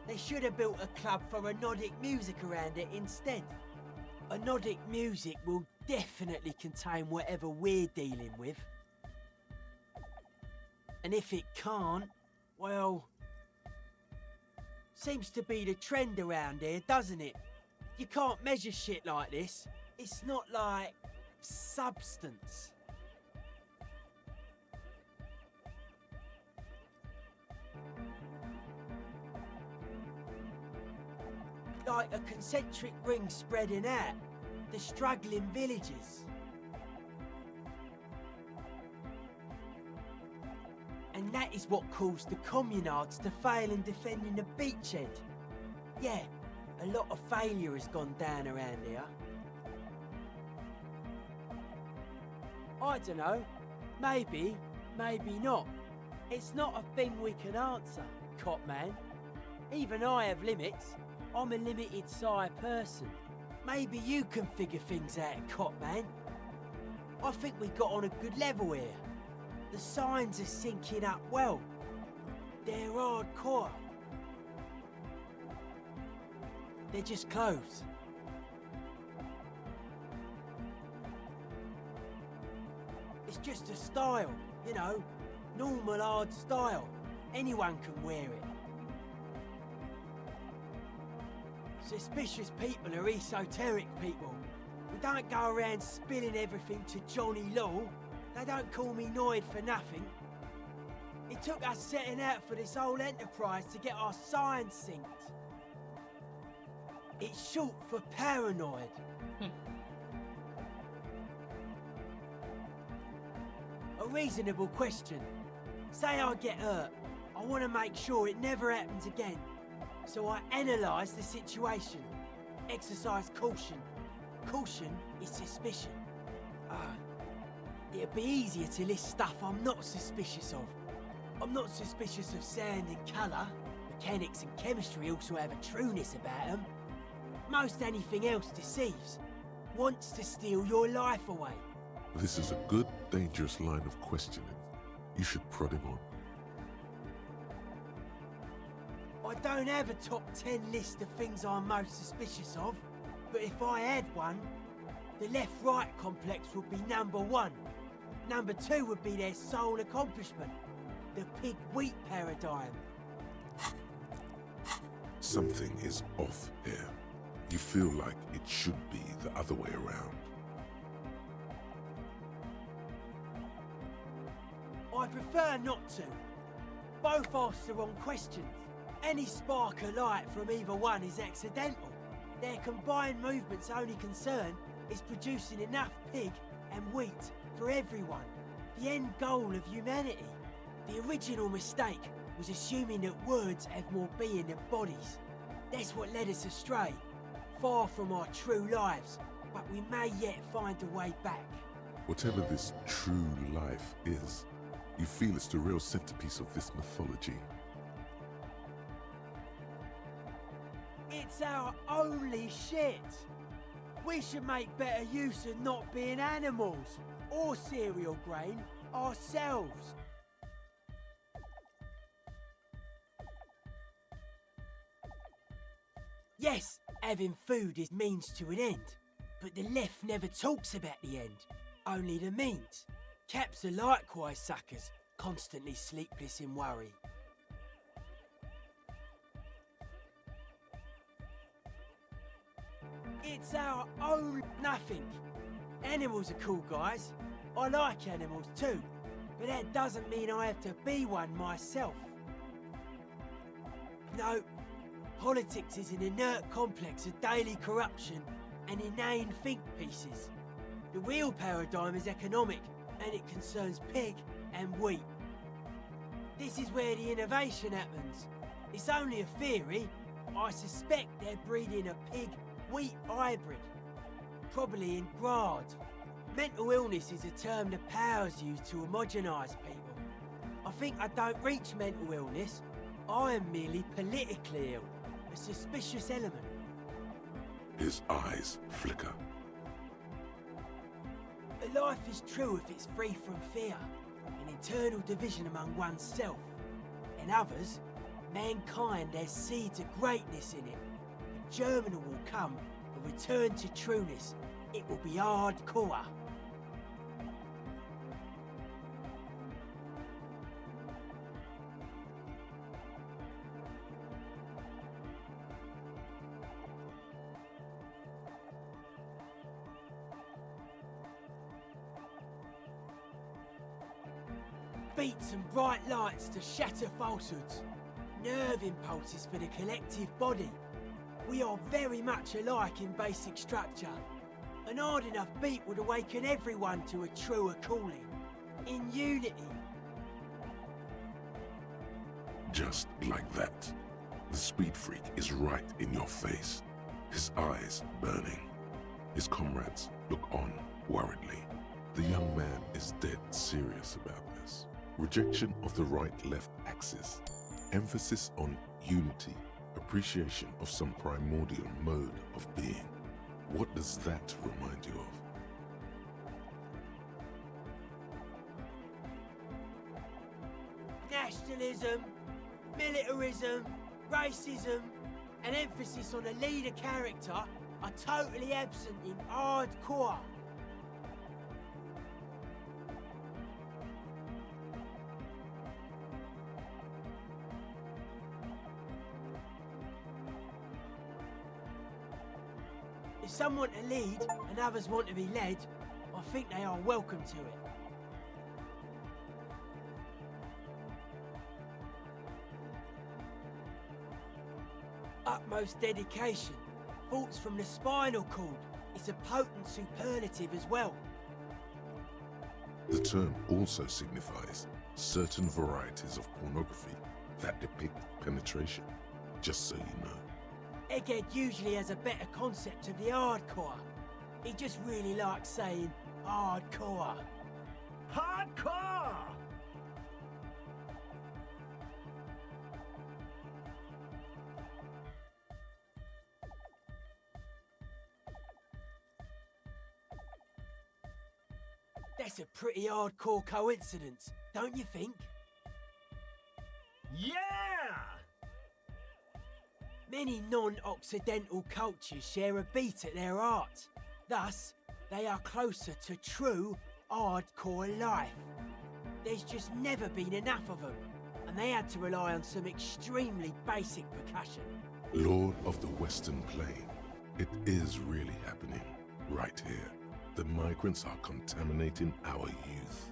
They should have built a club for Nordic music around it instead. Nordic music will definitely contain whatever we're dealing with. And if it can't, well... Seems to be the trend around here, doesn't it? You can't measure shit like this. It's not like... substance. Like a concentric ring spreading out, the struggling villages. And that is what caused the communards to fail in defending the beachhead. Yeah, a lot of failure has gone down around here. I don't know, maybe, maybe not. It's not a thing we can answer, Copman. Even I have limits. I'm a limited-size person. Maybe you can figure things out, Copman. I think we got on a good level here. The signs are syncing up well. They're hardcore. They're just clothes. It's just a style, you know, normal hard style. Anyone can wear it. Suspicious people are esoteric people. We don't go around spilling everything to Johnny Law. They don't call me Noid for nothing. It took us setting out for this whole enterprise to get our signs synced. It's short for paranoid. A reasonable question. Say I get hurt. I want to make sure it never happens again. So I analyse the situation. Exercise caution. Caution is suspicion. It'd be easier to list stuff I'm not suspicious of. I'm not suspicious of sound and colour. Mechanics and chemistry also have a trueness about them. Most anything else deceives. Wants to steal your life away. This is a good, dangerous line of questioning. You should prod him on. I don't have a top 10 list of things I'm most suspicious of, but if I had one, the left-right complex would be number 1. Number 2 would be their sole accomplishment, the pig-wheat paradigm. Something is off here. You feel like it should be the other way around. I prefer not to. Both ask the wrong questions. Any spark of light from either one is accidental. Their combined movement's only concern is producing enough pig and wheat for everyone. The end goal of humanity. The original mistake was assuming that words have more being than bodies. That's what led us astray. Far from our true lives, but we may yet find a way back. Whatever this true life is, you feel it's the real centerpiece of this mythology. It's our only shit. We should make better use of not being animals or cereal grain ourselves. Yes, having food is means to an end, but the left never talks about the end, only the means. Caps are likewise suckers, constantly sleepless in worry. It's our own nothing. Animals are cool, guys. I like animals too, but that doesn't mean I have to be one myself. No, politics is an inert complex of daily corruption and inane think pieces. The real paradigm is economic, and it concerns pig and wheat. This is where the innovation happens. It's only a theory. I suspect they're breeding a pig-wheat hybrid. Probably in Grad. Mental illness is a term the powers use to homogenise people. I think I don't reach mental illness. I am merely politically ill. A suspicious element. His eyes flicker. A life is true if it's free from fear, an internal division among oneself. In others, mankind has seeds of greatness in it. A germinal will come, a return to trueness. It will be hardcore. Beats and bright lights to shatter falsehoods. Nerve impulses for the collective body. We are very much alike in basic structure. An hard enough beat would awaken everyone to a truer calling. In unity. Just like that, the speed freak is right in your face, his eyes burning. His comrades look on worriedly. The young man is dead serious about this. Rejection of the right-left axis, emphasis on unity, appreciation of some primordial mode of being. What does that remind you of? Nationalism, militarism, racism, and emphasis on a leader character are totally absent in hardcore. If some want to lead and others want to be led, I think they are welcome to it. Utmost dedication, thoughts from the spinal cord, is a potent superlative as well. The term also signifies certain varieties of pornography that depict penetration, just so you know. Egghead usually has a better concept of the hardcore. He just really likes saying hardcore. Hardcore! That's a pretty hardcore coincidence, don't you think? Yeah! Many non-Occidental cultures share a beat at their art. Thus, they are closer to true hardcore life. There's just never been enough of them, and they had to rely on some extremely basic percussion. Lord of the Western Plain, it is really happening right here. The migrants are contaminating our youth.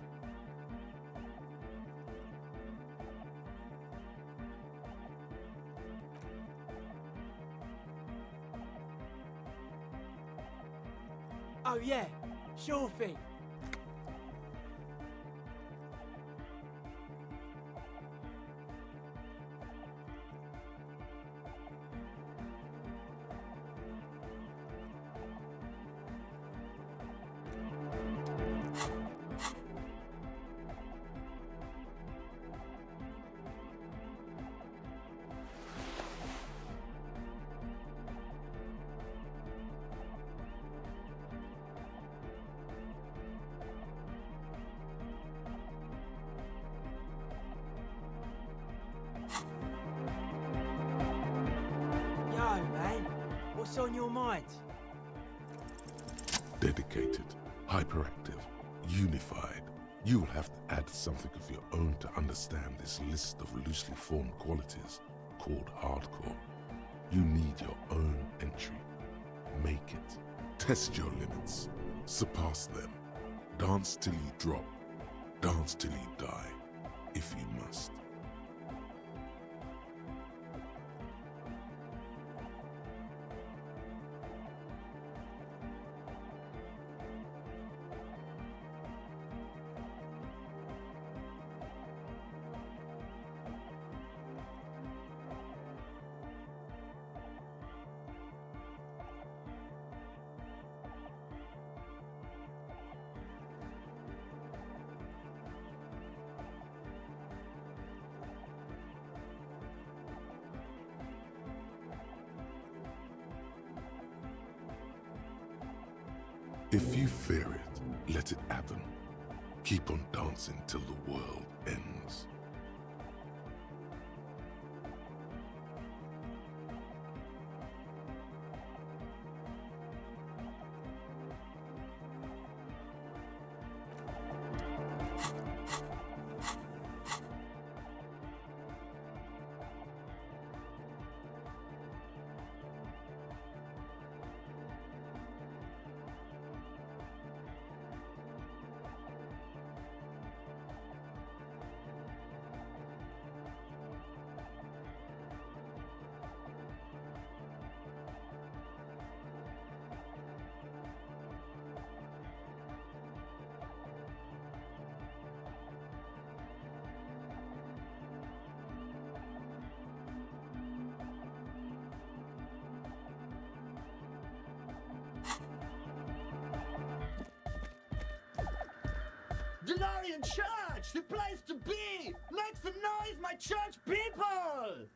Oh yeah, sure thing. What's on your mind? Dedicated, hyperactive, unified. You will have to add something of your own to understand this list of loosely formed qualities called hardcore. You need your own entry. Make it. Test your limits. Surpass them. Dance till you drop. Dance till you die, if you must. If you fear it, let it happen. Keep on dancing till the world ends. Delorian Church! The place to be! Make some noise, my church people!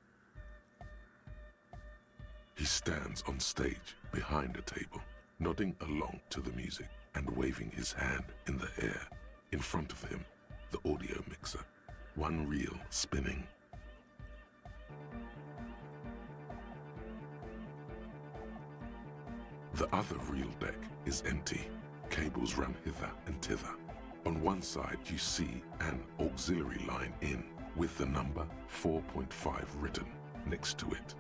He stands on stage behind a table, nodding along to the music and waving his hand in the air. In front of him, the audio mixer, one reel spinning. The other reel deck is empty. Cables run hither and thither. On one side, you see an auxiliary line in with the number 4.5 written next to it.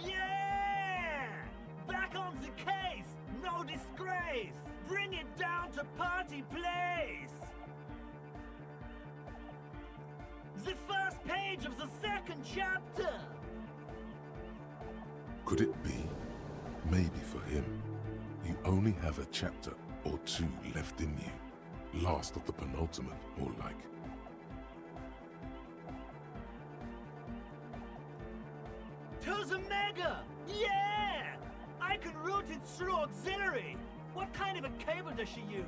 Yeah! Back on the case! No disgrace! Bring it down to party place! The first page of the second chapter! Could it be? Maybe for him, you only have a chapter or two left in you. Last of the penultimate, more like. To the mega! Yeah! I can route it through auxiliary! What kind of a cable does she use?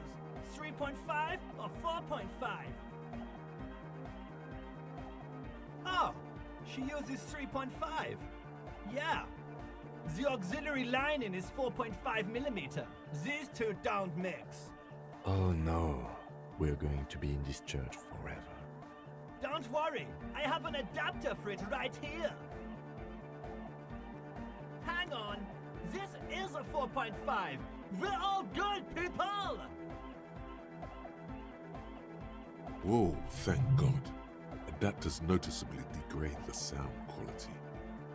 3.5 or 4.5? Oh, she uses 3.5. Yeah. The auxiliary lining is 4.5 millimeter. These two don't mix. Oh no, we're going to be in this church forever. Don't worry, I have an adapter for it right here. Hang on, this is a 4.5. We're all good, people! Whoa, thank God. Adapters noticeably degrade the sound quality.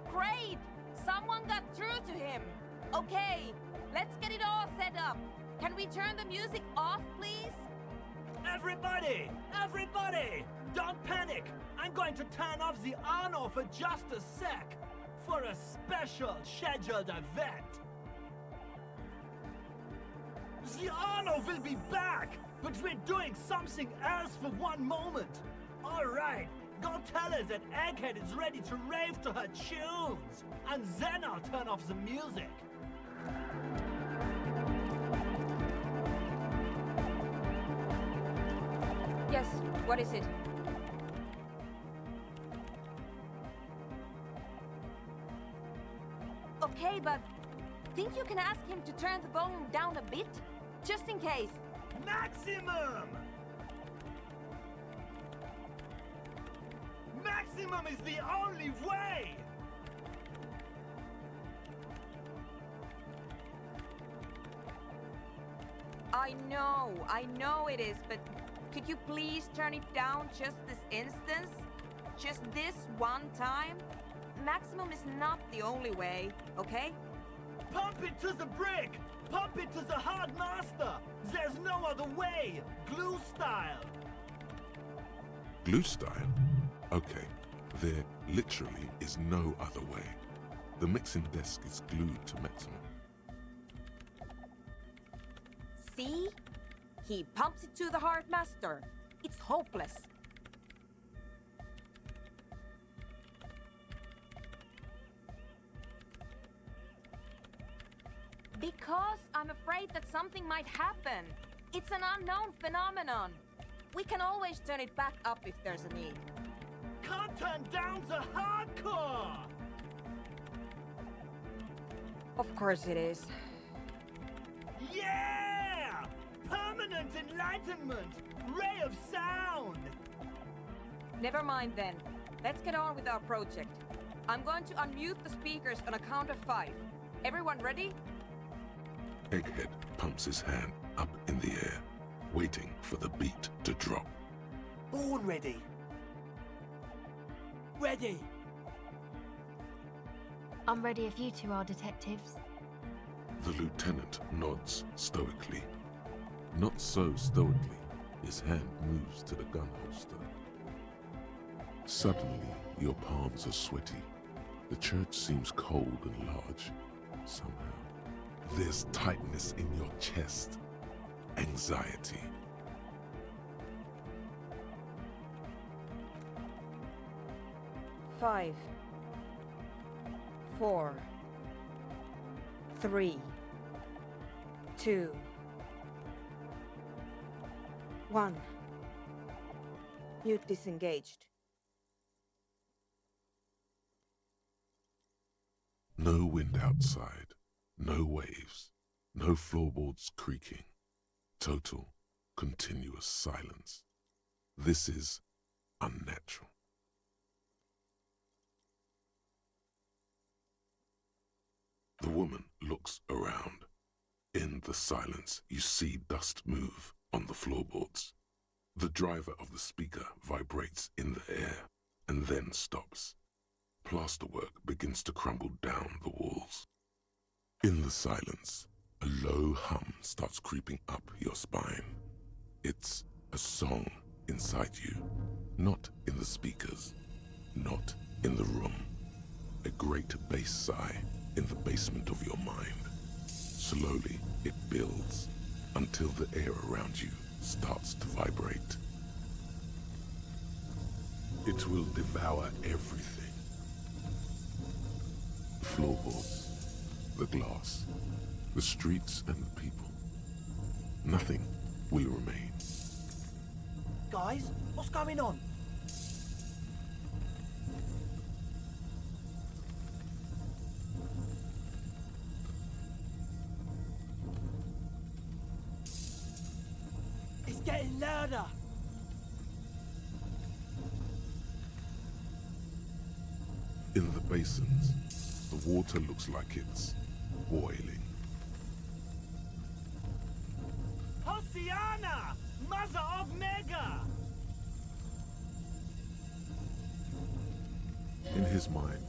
Great! Someone got through to him. Okay, let's get it all set up. Can we turn the music off, please? Everybody! Everybody! Don't panic! I'm going to turn off the Arno for just a sec. For a special scheduled event. The Arno will be back, but we're doing something else for one moment. All right, go tell her that Egghead is ready to rave to her tunes, and then I'll turn off the music. Yes, what is it? Okay, but think you can ask him to turn the volume down a bit? Just in case. Maximum! Maximum is the only way! I know it is, but could you please turn it down just this instance? Just this one time? Maximum is not the only way, okay? Pump it to the brick! Pump it to the hard master! There's no other way! Glue style! Glue style? Okay, there literally is no other way. The mixing desk is glued to maximum. See? He pumps it to the hard master. It's hopeless. Because I'm afraid that something might happen. It's an unknown phenomenon. We can always turn it back up if there's a need. Can't turn down the hardcore! Of course it is. Yeah! Permanent enlightenment! Ray of sound! Never mind then. Let's get on with our project. I'm going to unmute the speakers on a count of 5. Everyone ready? Egghead pumps his hand up in the air, waiting for the beat to drop. Born ready. Ready. I'm ready if you two are detectives. The lieutenant nods stoically. Not so stoically, his hand moves to the gun holster. Suddenly, your palms are sweaty. The church seems cold and large, somehow. There's tightness in your chest. Anxiety. Five, 4, 3, 2, 1. Mute disengaged. No wind outside, no waves, no floorboards creaking. Total, continuous silence. This is unnatural. The woman looks around. In the silence, you see dust move on the floorboards. The driver of the speaker vibrates in the air and then stops. Plasterwork begins to crumble down the walls. In the silence, a low hum starts creeping up your spine. It's a song inside you, not in the speakers, not in the room. A great bass sigh in the basement of your mind. Slowly, it builds until the air around you starts to vibrate. It will devour everything. The floorboards, the glass, the streets and the people. Nothing will remain. Guys, what's going on? It's getting louder. In the basins, the water looks like it's boiling. Hosiana! Mother of Mega! In his mind,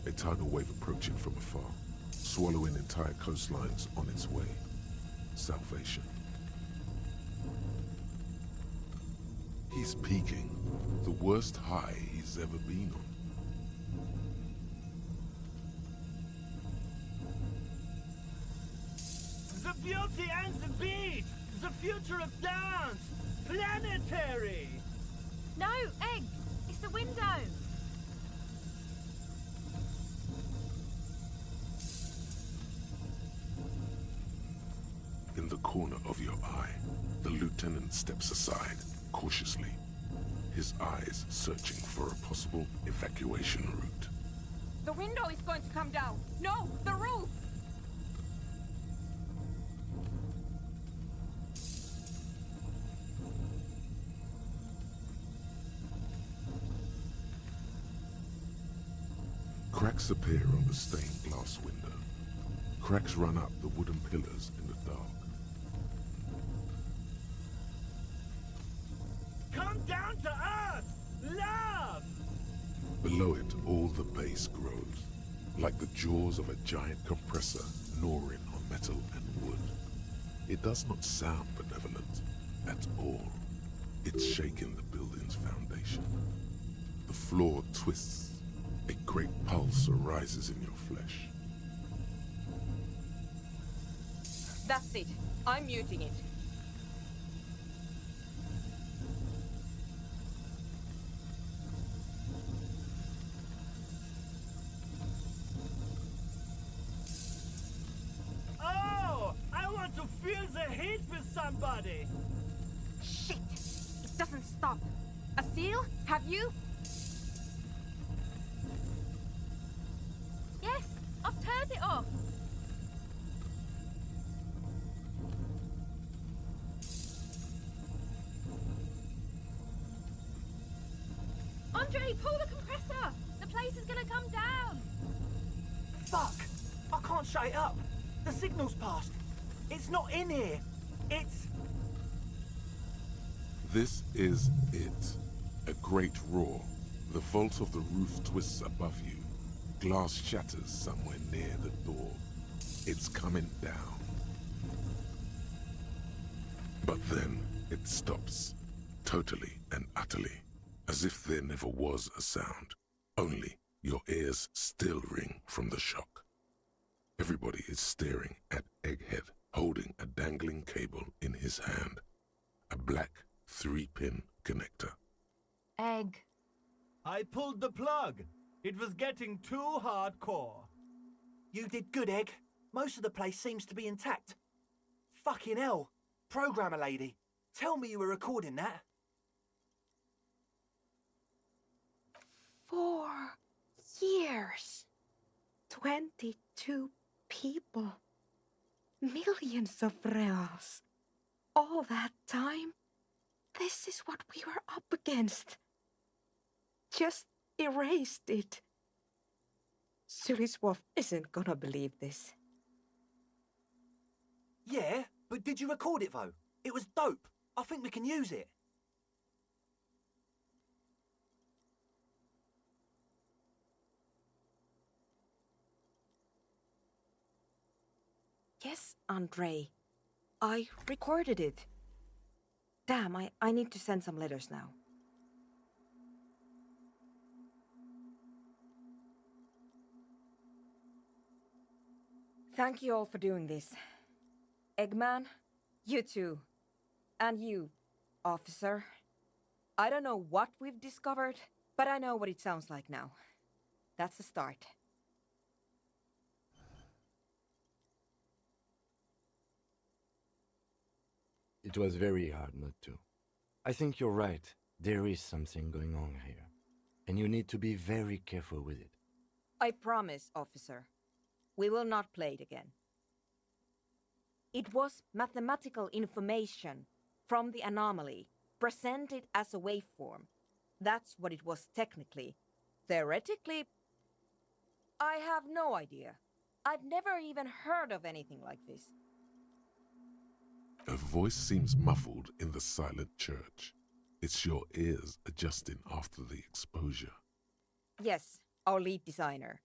a tidal wave approaching from afar, swallowing entire coastlines on its way. Salvation. He's peaking, the worst high he's ever been on. The beauty and the beat! The future of dance! Planetary! No, Egg! It's the window! In the corner of your eye, the lieutenant steps aside, cautiously, his eyes searching for a possible evacuation route. The window is going to come down. No, the roof! Cracks appear on the stained glass window. Cracks run up the wooden pillars in the dark. Come down to earth! Love! Below it, all the bass grows, like the jaws of a giant compressor gnawing on metal and wood. It does not sound benevolent at all. It's shaking the building's foundation. The floor twists. A great pulse arises in your flesh. That's it. I'm muting it. Oh! I want to feel the heat with somebody! Shit! It doesn't stop. A seal? Have you? Andre, pull the compressor! The place is gonna come down! Fuck! I can't shut it up. The signal's passed. It's not in here. It's... This is it. A great roar. The vault of the roof twists above you. Glass shatters somewhere near the door. It's coming down. But then it stops. Totally and utterly. As if there never was a sound. Only your ears still ring from the shock. Everybody is staring at Egghead, holding a dangling cable in his hand. A black 3-pin connector. Egg. I pulled the plug. It was getting too hardcore. You did good, Egg. Most of the place seems to be intact. Fucking hell. Programmer lady, tell me you were recording that. 4 years. 22 people. Millions of reals. All that time? This is what we were up against. Just erased it. Suliswolf isn't gonna believe this. Yeah, but did you record it though? It was dope. I think we can use it. Yes, Andre. I recorded it. Damn, I need to send some letters now. Thank you all for doing this. Eggman, you too. And you, officer. I don't know what we've discovered, but I know what it sounds like now. That's a start. It was very hard not to. I think you're right. There is something going on here. And you need to be very careful with it. I promise, officer. We will not play it again. It was mathematical information from the anomaly, presented as a waveform. That's what it was technically. Theoretically, I have no idea. I've never even heard of anything like this. A voice seems muffled in the silent church. It's your ears adjusting after the exposure. Yes, our lead designer.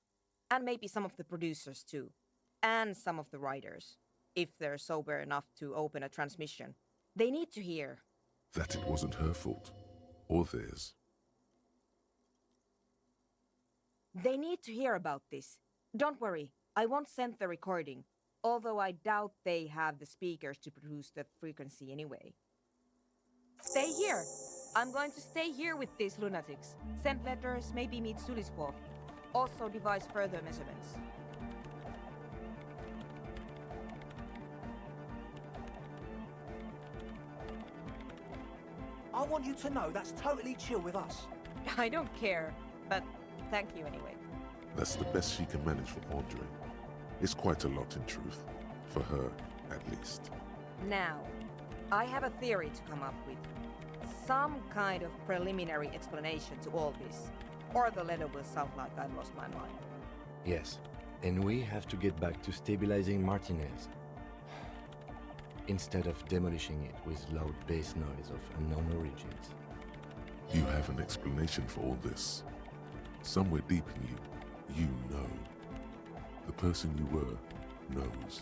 And maybe some of the producers too. And some of the writers. If they're sober enough to open a transmission. They need to hear. That it wasn't her fault. Or theirs. They need to hear about this. Don't worry, I won't send the recording. Although I doubt they have the speakers to produce the frequency anyway. Stay here. I'm going to stay here with these lunatics. Send letters, maybe meet Suliswolf. Also devise further measurements. I want you to know that's totally chill with us. I don't care, but thank you anyway. That's the best she can manage for Andre. It's quite a lot in truth. For her, at least. Now, I have a theory to come up with. Some kind of preliminary explanation to all this. Or the letter will sound like I've lost my mind. Yes, and we have to get back to stabilizing Martinez. Instead of demolishing it with loud bass noise of unknown origins. You have an explanation for all this. Somewhere deep in you, you know. The person you were knows.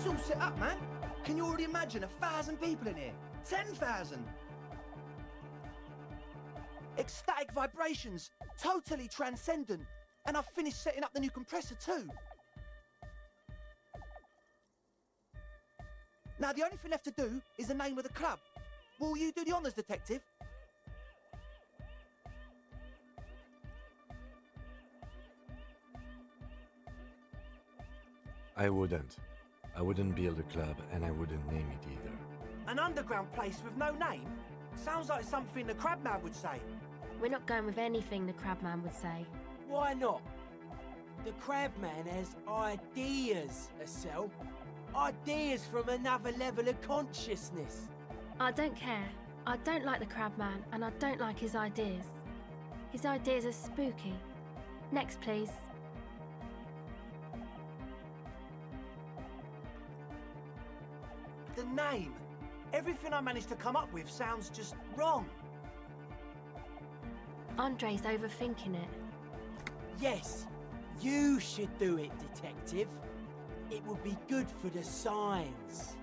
all set up, man. Can you already imagine 1,000 people in here? 10,000? Ecstatic vibrations, totally transcendent. And I've finished setting up the new compressor too. Now the only thing left to do is the name of the club. Will you do the honours, detective? I wouldn't. I wouldn't build a club, and I wouldn't name it either. An underground place with no name? Sounds like something the Crabman would say. We're not going with anything the Crabman would say. Why not? The Crabman has ideas, Estelle. Ideas from another level of consciousness. I don't care. I don't like the Crabman, and I don't like his ideas. His ideas are spooky. Next, please. The name. Everything I managed to come up with sounds just wrong. Andre's overthinking it. Yes, you should do it, detective. It would be good for the signs.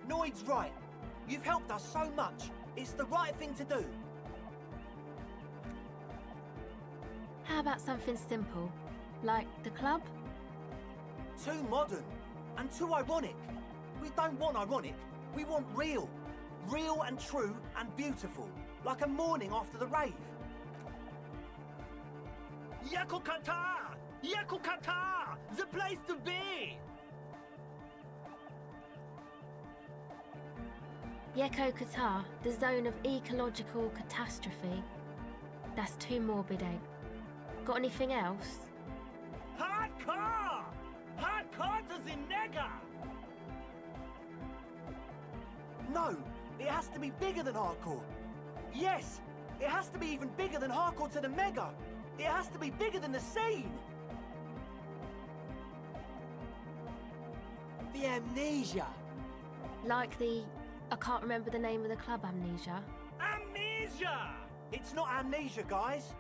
Noid's right. You've helped us so much. It's the right thing to do. How about something simple? Like the club? Too modern and too ironic. We don't want ironic. We want real. Real and true and beautiful. Like a morning after the rave. Yakukata! Yakukata! The place to be! Yeko Qatar, the zone of ecological catastrophe. That's too morbid, eh? Got anything else? Hardcore! Hardcore to the nigger! No, it has to be bigger than hardcore. Yes, it has to be even bigger than hardcore to the mega. It has to be bigger than the scene. The amnesia. Like the... I can't remember the name of the club, Amnesia. Amnesia! It's not amnesia, guys.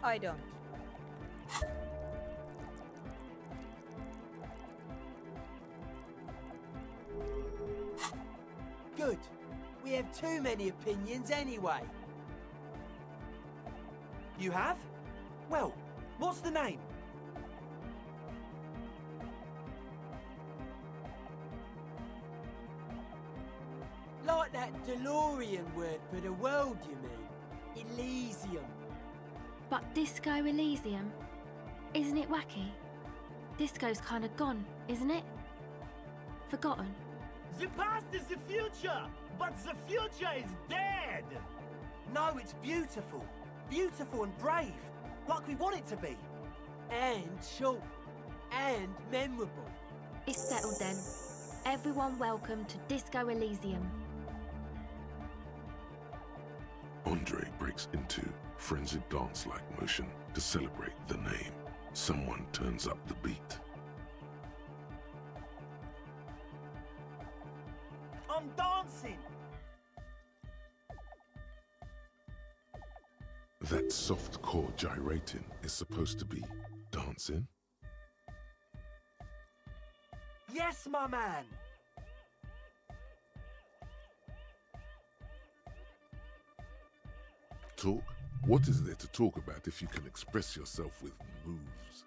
I don't. Good. We have too many opinions anyway. You have? Well, what's the name? Like that DeLorean word for the world, you mean? Elysium. But Disco Elysium? Isn't it wacky? Disco's kind of gone, isn't it? Forgotten. The past is the future, but the future is dead! No, it's beautiful. Beautiful and brave. Like we want it to be. And short. And memorable. It's settled then. Everyone welcome to Disco Elysium. Andre breaks into frenzied dance-like motion to celebrate the name. Someone turns up the beat. I'm dancing! That soft core gyrating is supposed to be dancing? Yes, my man! Talk? What is there to talk about if you can express yourself with moves?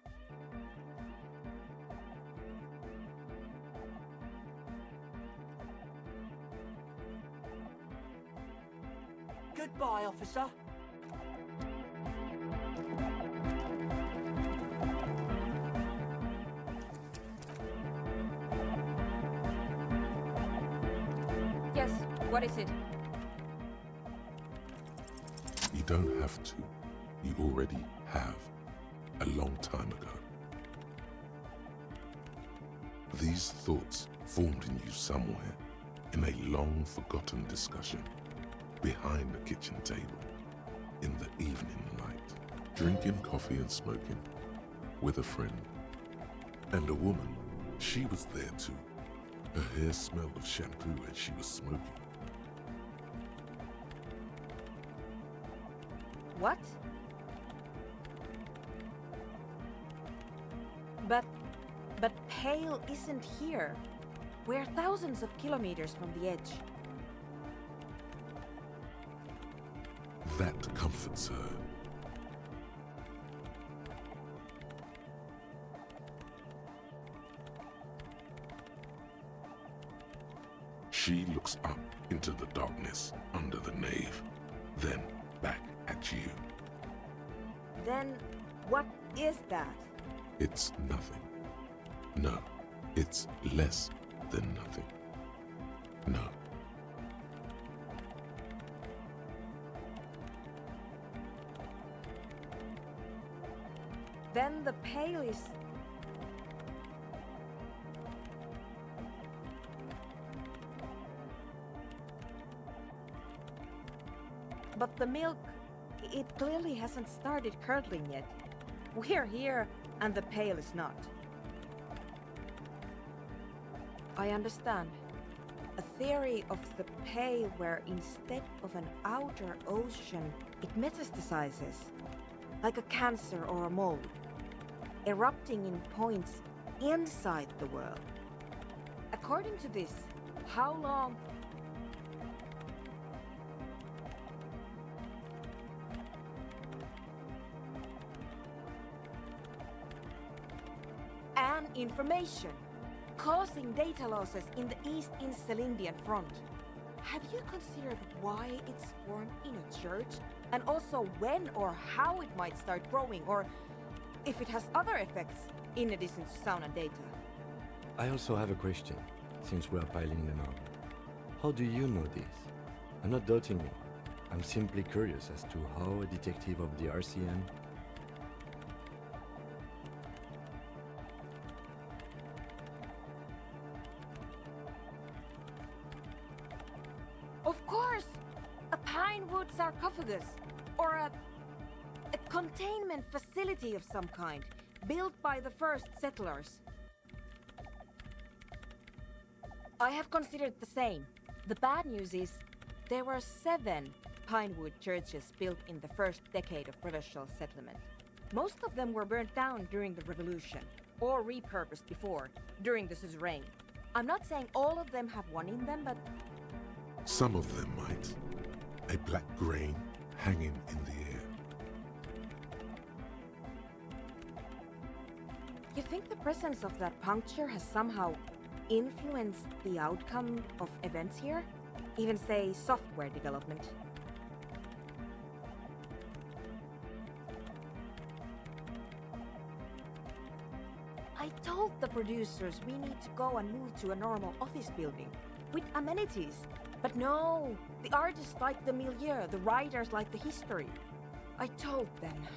Goodbye, officer. Yes, what is it? You don't have to. You already have. A long time ago. These thoughts formed in you somewhere, in a long-forgotten discussion, behind the kitchen table, in the evening light, drinking coffee and smoking, with a friend. And a woman, she was there too. Her hair smelled of shampoo as she was smoking. What? But Pale isn't here. We're thousands of kilometers from the edge. That comforts her. She looks up into the darkness under the nave, then back at you. Then what is that? It's nothing. No, it's less than nothing. No. Then the Pale is... But the milk, it clearly hasn't started curdling yet. We're here, and the Pale is not. I understand. A theory of the Pale where instead of an outer ocean, it metastasizes, like a cancer or a mold, erupting in points inside the world. According to this, how long... and information, causing data losses in the East Insulindian front. Have you considered why it's formed in a church? And also when or how it might start growing, or if it has other effects in addition to sound and data? I also have a question, since we are piling them up. How do you know this? I'm not doubting you. I'm simply curious as to how a detective of the RCN... Of course! A pinewood sarcophagus, or a containment facility of some kind, built by the first settlers. I have considered the same. The bad news is, there were 7 pinewood churches built in the first decade of provincial settlement. Most of them were burnt down during the revolution, or repurposed before, during the suzerain. I'm not saying all of them have one in them, but... Some of them might. A black grain hanging in the air. You think the presence of that puncture has somehow influenced the outcome of events here? Even say software development? I told the producers we need to go and move to a normal office building with amenities. But no, the artists like the milieu, the writers like the history. I told them.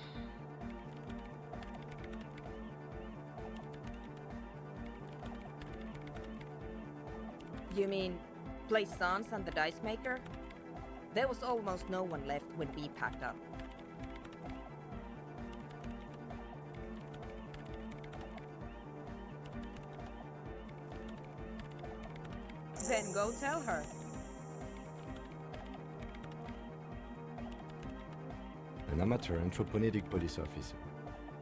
You mean Plaisance and the Dice Maker? There was almost no one left when we packed up. Then go tell her. An amateur anthropomedic police officer.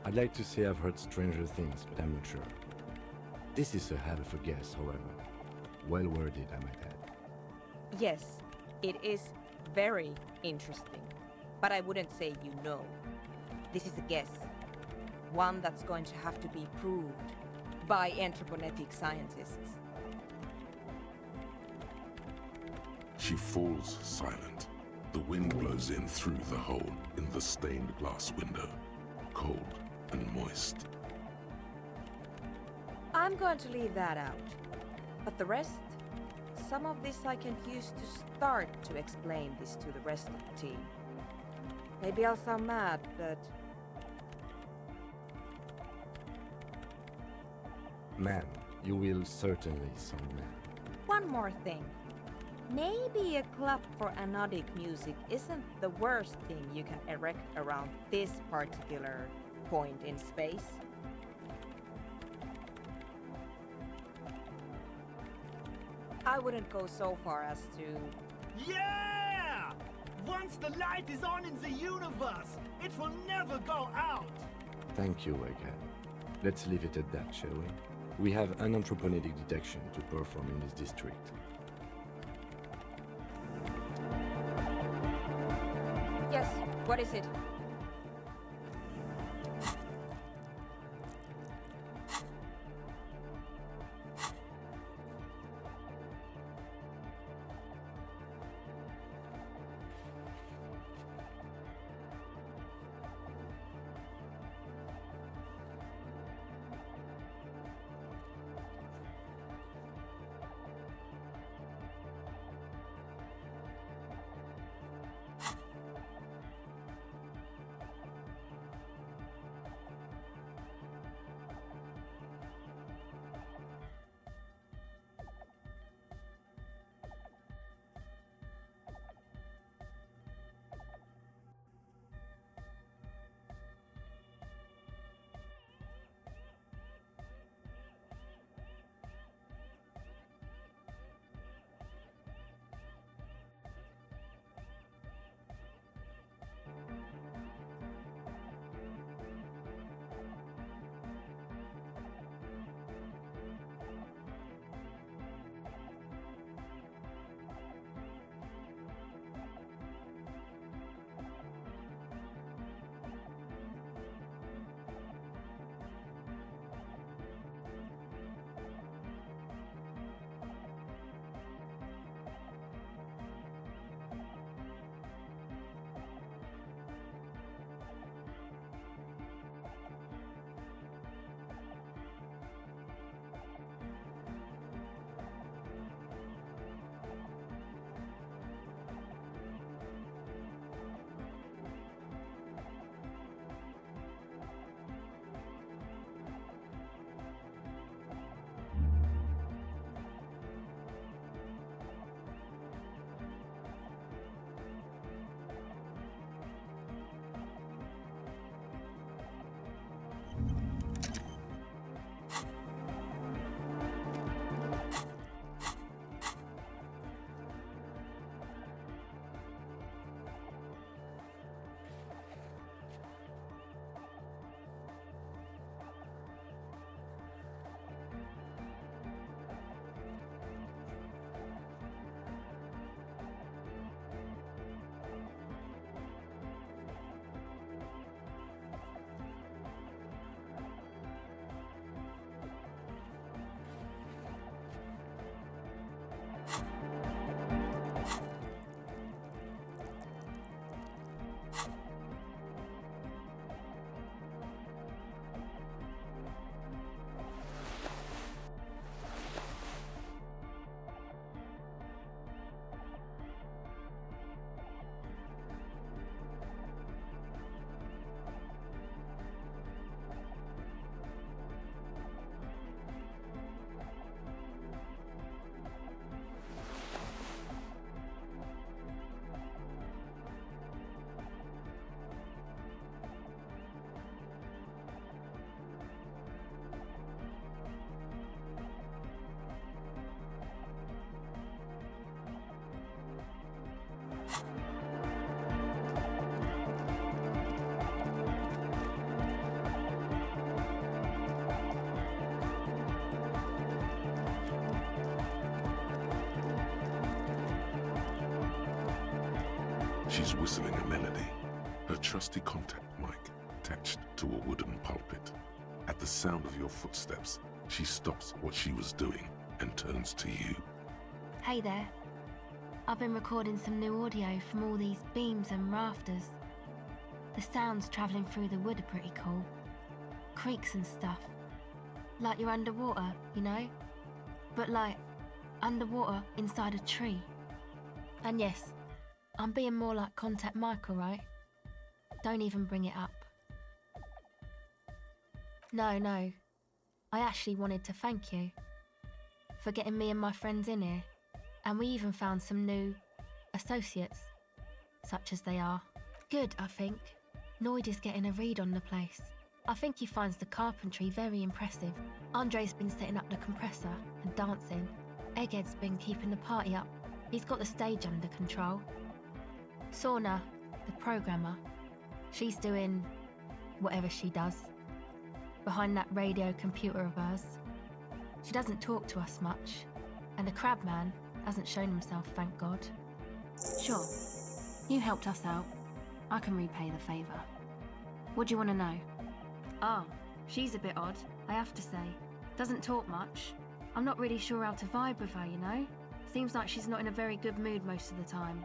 I'd like to say I've heard stranger things, but I'm not sure. This is a hell of a guess, however. Well worded, I might add. Yes, it is very interesting. But I wouldn't say you know. This is a guess. One that's going to have to be proved by anthroponetic scientists. She falls silent. The wind blows in through the hole in the stained glass window, cold and moist. I'm going to leave that out. But the rest, some of this I can use to start to explain this to the rest of the team. Maybe I'll sound mad, but... Ma'am, you will certainly sound mad. One more thing. Maybe a club for anodic music isn't the worst thing you can erect around this particular point in space. I wouldn't go so far as to... Yeah! Once Once the light is on in the universe, it will never go out. Thank you, Egghead. Let's leave it at that, shall we? We have an anthropogenic detection to perform in this district. Yes, what is it? She's whistling a melody, her trusty contact mic attached to a wooden pulpit. At the sound of your footsteps, she stops what she was doing and turns to you. Hey there. I've been recording some new audio from all these beams and rafters. The sounds travelling through the wood are pretty cool. Creaks and stuff. Like you're underwater, you know? But like, underwater inside a tree. And yes, I'm being more like Contact Mike, alright? Don't even bring it up. No. I actually wanted to thank you for getting me and my friends in here. And we even found some new associates, such as they are. Good, I think. Noid is getting a read on the place. I think he finds the carpentry very impressive. Andre's been setting up the compressor and dancing. Egghead's been keeping the party up. He's got the stage under control. Sauna, the programmer, she's doing whatever she does behind that radio computer of hers. She doesn't talk to us much, and the Crabman hasn't shown himself, thank God. Sure, you helped us out. I can repay the favour. What do you want to know? Ah, she's a bit odd, I have to say. Doesn't talk much. I'm not really sure how to vibe with her, you know? Seems like she's not in a very good mood most of the time.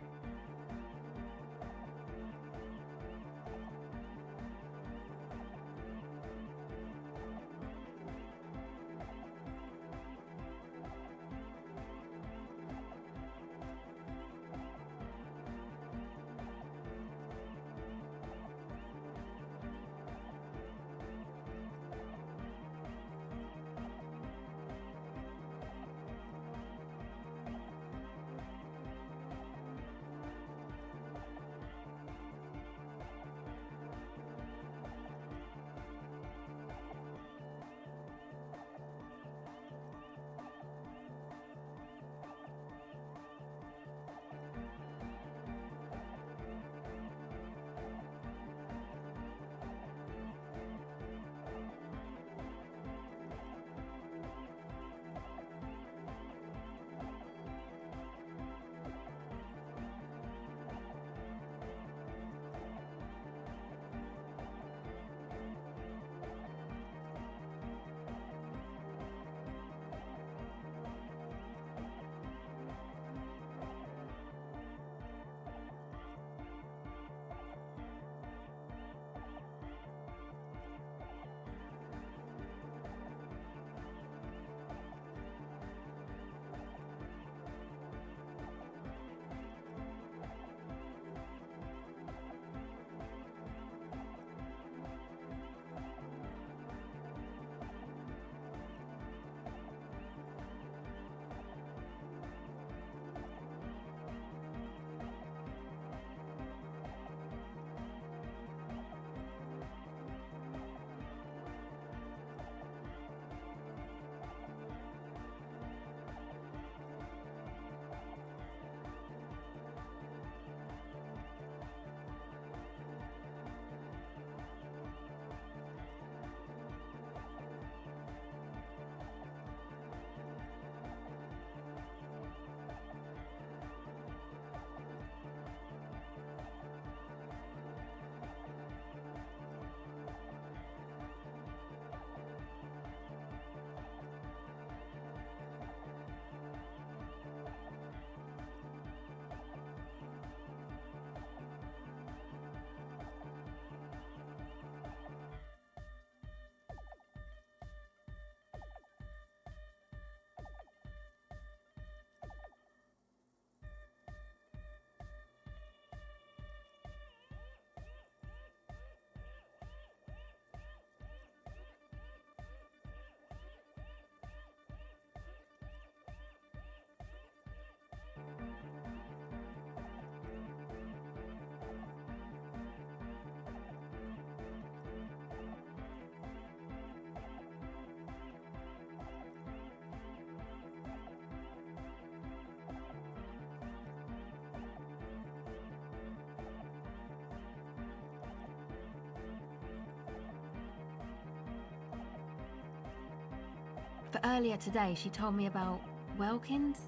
But earlier today she told me about Welkins,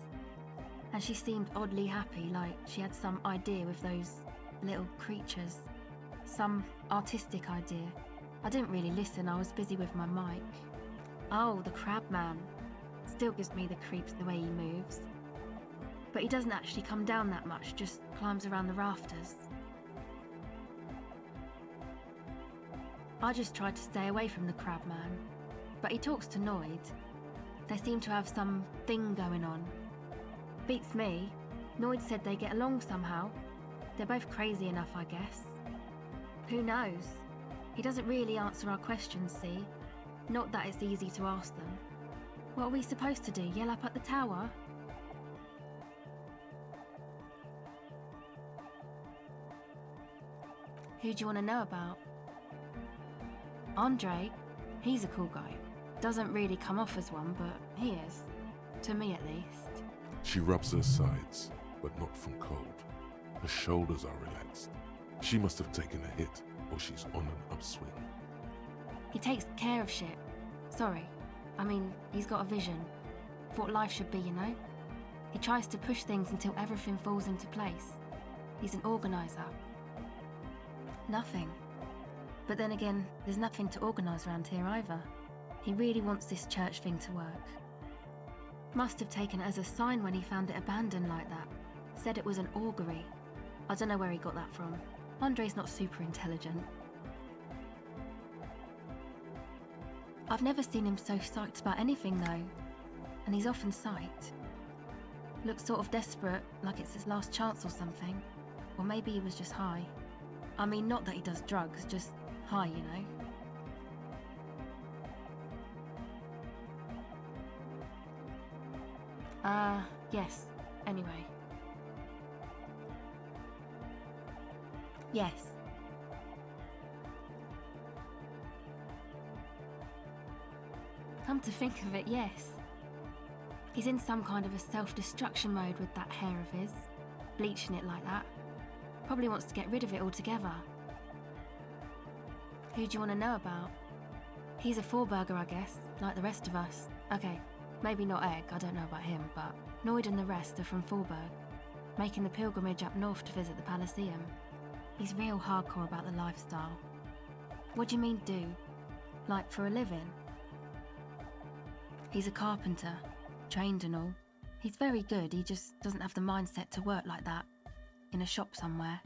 and she seemed oddly happy, like she had some idea with those little creatures. Some artistic idea. I didn't really listen, I was busy with my mic. Oh, the Crabman. Still gives me the creeps the way he moves. But he doesn't actually come down that much, just climbs around the rafters. I just tried to stay away from the Crabman, but he talks to Noid. They seem to have some thing going on. Beats me. Noid said they get along somehow. They're both crazy enough, I guess. Who knows? He doesn't really answer our questions, see? Not that it's easy to ask them. What are we supposed to do, yell up at the tower? Who do you want to know about? Andre. He's a cool guy. Doesn't really come off as one, but he is. To me, at least. She rubs her sides, but not from cold. Her shoulders are relaxed. She must have taken a hit, or she's on an upswing. He takes care of shit. Sorry. I mean, he's got a vision. Of what life should be, you know? He tries to push things until everything falls into place. He's an organizer. Nothing. But then again, there's nothing to organise around here either. He really wants this church thing to work. Must have taken it as a sign when he found it abandoned like that. Said it was an augury. I don't know where he got that from. Andre's not super intelligent. I've never seen him so psyched about anything though. And he's often psyched. Looks sort of desperate, like it's his last chance or something. Or maybe he was just high. I mean, not that he does drugs, just high, you know? Yes. Anyway. Yes. Come to think of it, yes. He's in some kind of a self-destruction mode with that hair of his. Bleaching it like that. Probably wants to get rid of it altogether. Who do you want to know about? He's a four-burger, I guess, like the rest of us. Okay, maybe not Egg, I don't know about him, but Noid and the rest are from Forburg, making the pilgrimage up north to visit the Elysium. He's real hardcore about the lifestyle. What do you mean do? Like for a living? He's a carpenter, trained and all. He's very good, he just doesn't have the mindset to work like that, in a shop somewhere.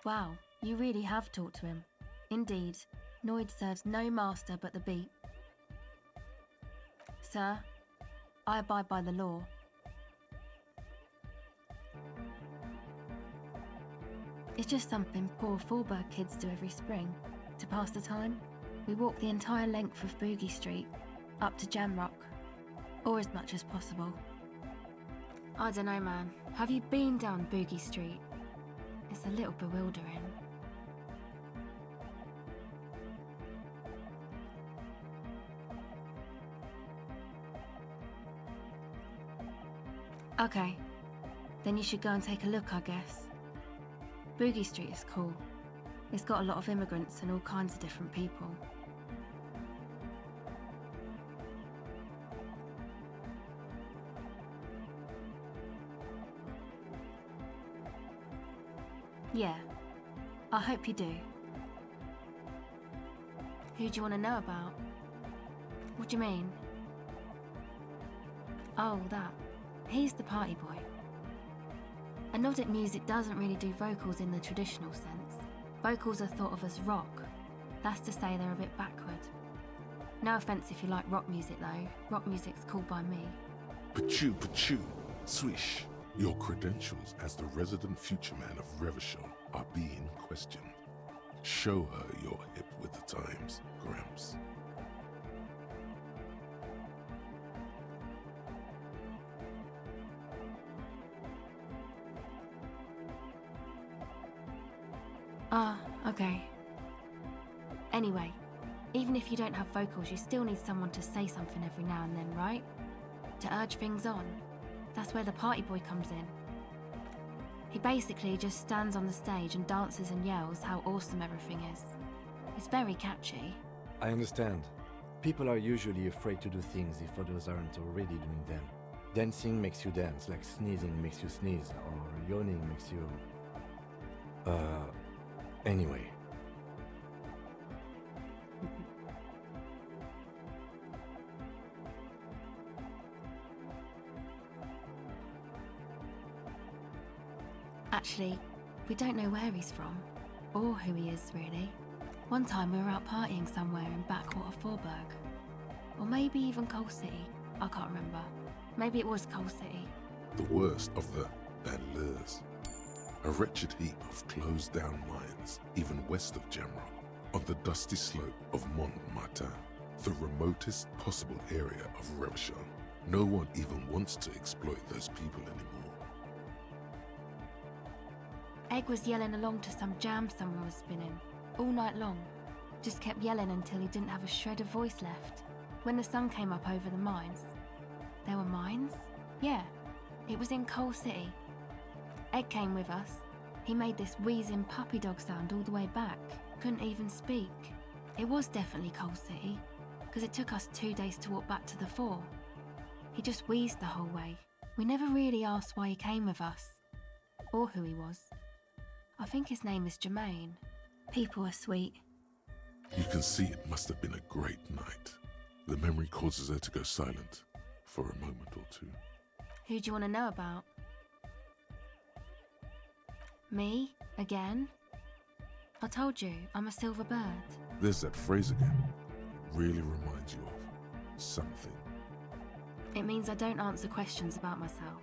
Wow, you really have talked to him. Indeed, Noid serves no master but the beat. Sir, I abide by the law. It's just something poor Forburg kids do every spring. To pass the time, we walk the entire length of Boogie Street, up to Jamrock, or as much as possible. I don't know, man. Have you been down Boogie Street? It's a little bewildering. Okay, then you should go and take a look, I guess. Boogie Street is cool. It's got a lot of immigrants and all kinds of different people. Yeah, I hope you do. Who do you want to know about? What do you mean? Oh, that. He's the party boy. Anodic music doesn't really do vocals in the traditional sense. Vocals are thought of as rock. That's to say they're a bit backward. No offence if you like rock music though. Rock music's cool by me. Pachoo, pachoo, swish. Your credentials as the resident future man of Revachol are being questioned. Show her you're hip with the times, Gramps. Okay. Anyway, even if you don't have vocals, you still need someone to say something every now and then, right? To urge things on. That's where the party boy comes in. He basically just stands on the stage and dances and yells how awesome everything is. It's very catchy. I understand. People are usually afraid to do things if others aren't already doing them. Dancing makes you dance, like sneezing makes you sneeze, or yawning makes you... Anyway. Actually, we don't know where he's from, or who he is, really. One time we were out partying somewhere in backwater Forburg. Or maybe even Coal City, I can't remember. Maybe it was Coal City. The worst of the Banlieues. A wretched heap of closed-down mines, even west of Jamrock, on the dusty slope of Montmartin, the remotest possible area of Revachol. No one even wants to exploit those people anymore. Egg was yelling along to some jam someone was spinning, all night long. Just kept yelling until he didn't have a shred of voice left. When the sun came up over the mines, There were mines? Yeah, it was in Coal City. Ed came with us. He made this wheezing puppy dog sound all the way back. Couldn't even speak. It was definitely Coal City, because it took us 2 days to walk back to the fort. He just wheezed the whole way. We never really asked why he came with us, or who he was. I think his name is Jermaine. People are sweet. You can see it must have been a great night. The memory causes her to go silent for a moment or two. Who do you want to know about? Me? Again? I told you, I'm a silver bird. There's that phrase again. Really reminds you of something. It means I don't answer questions about myself.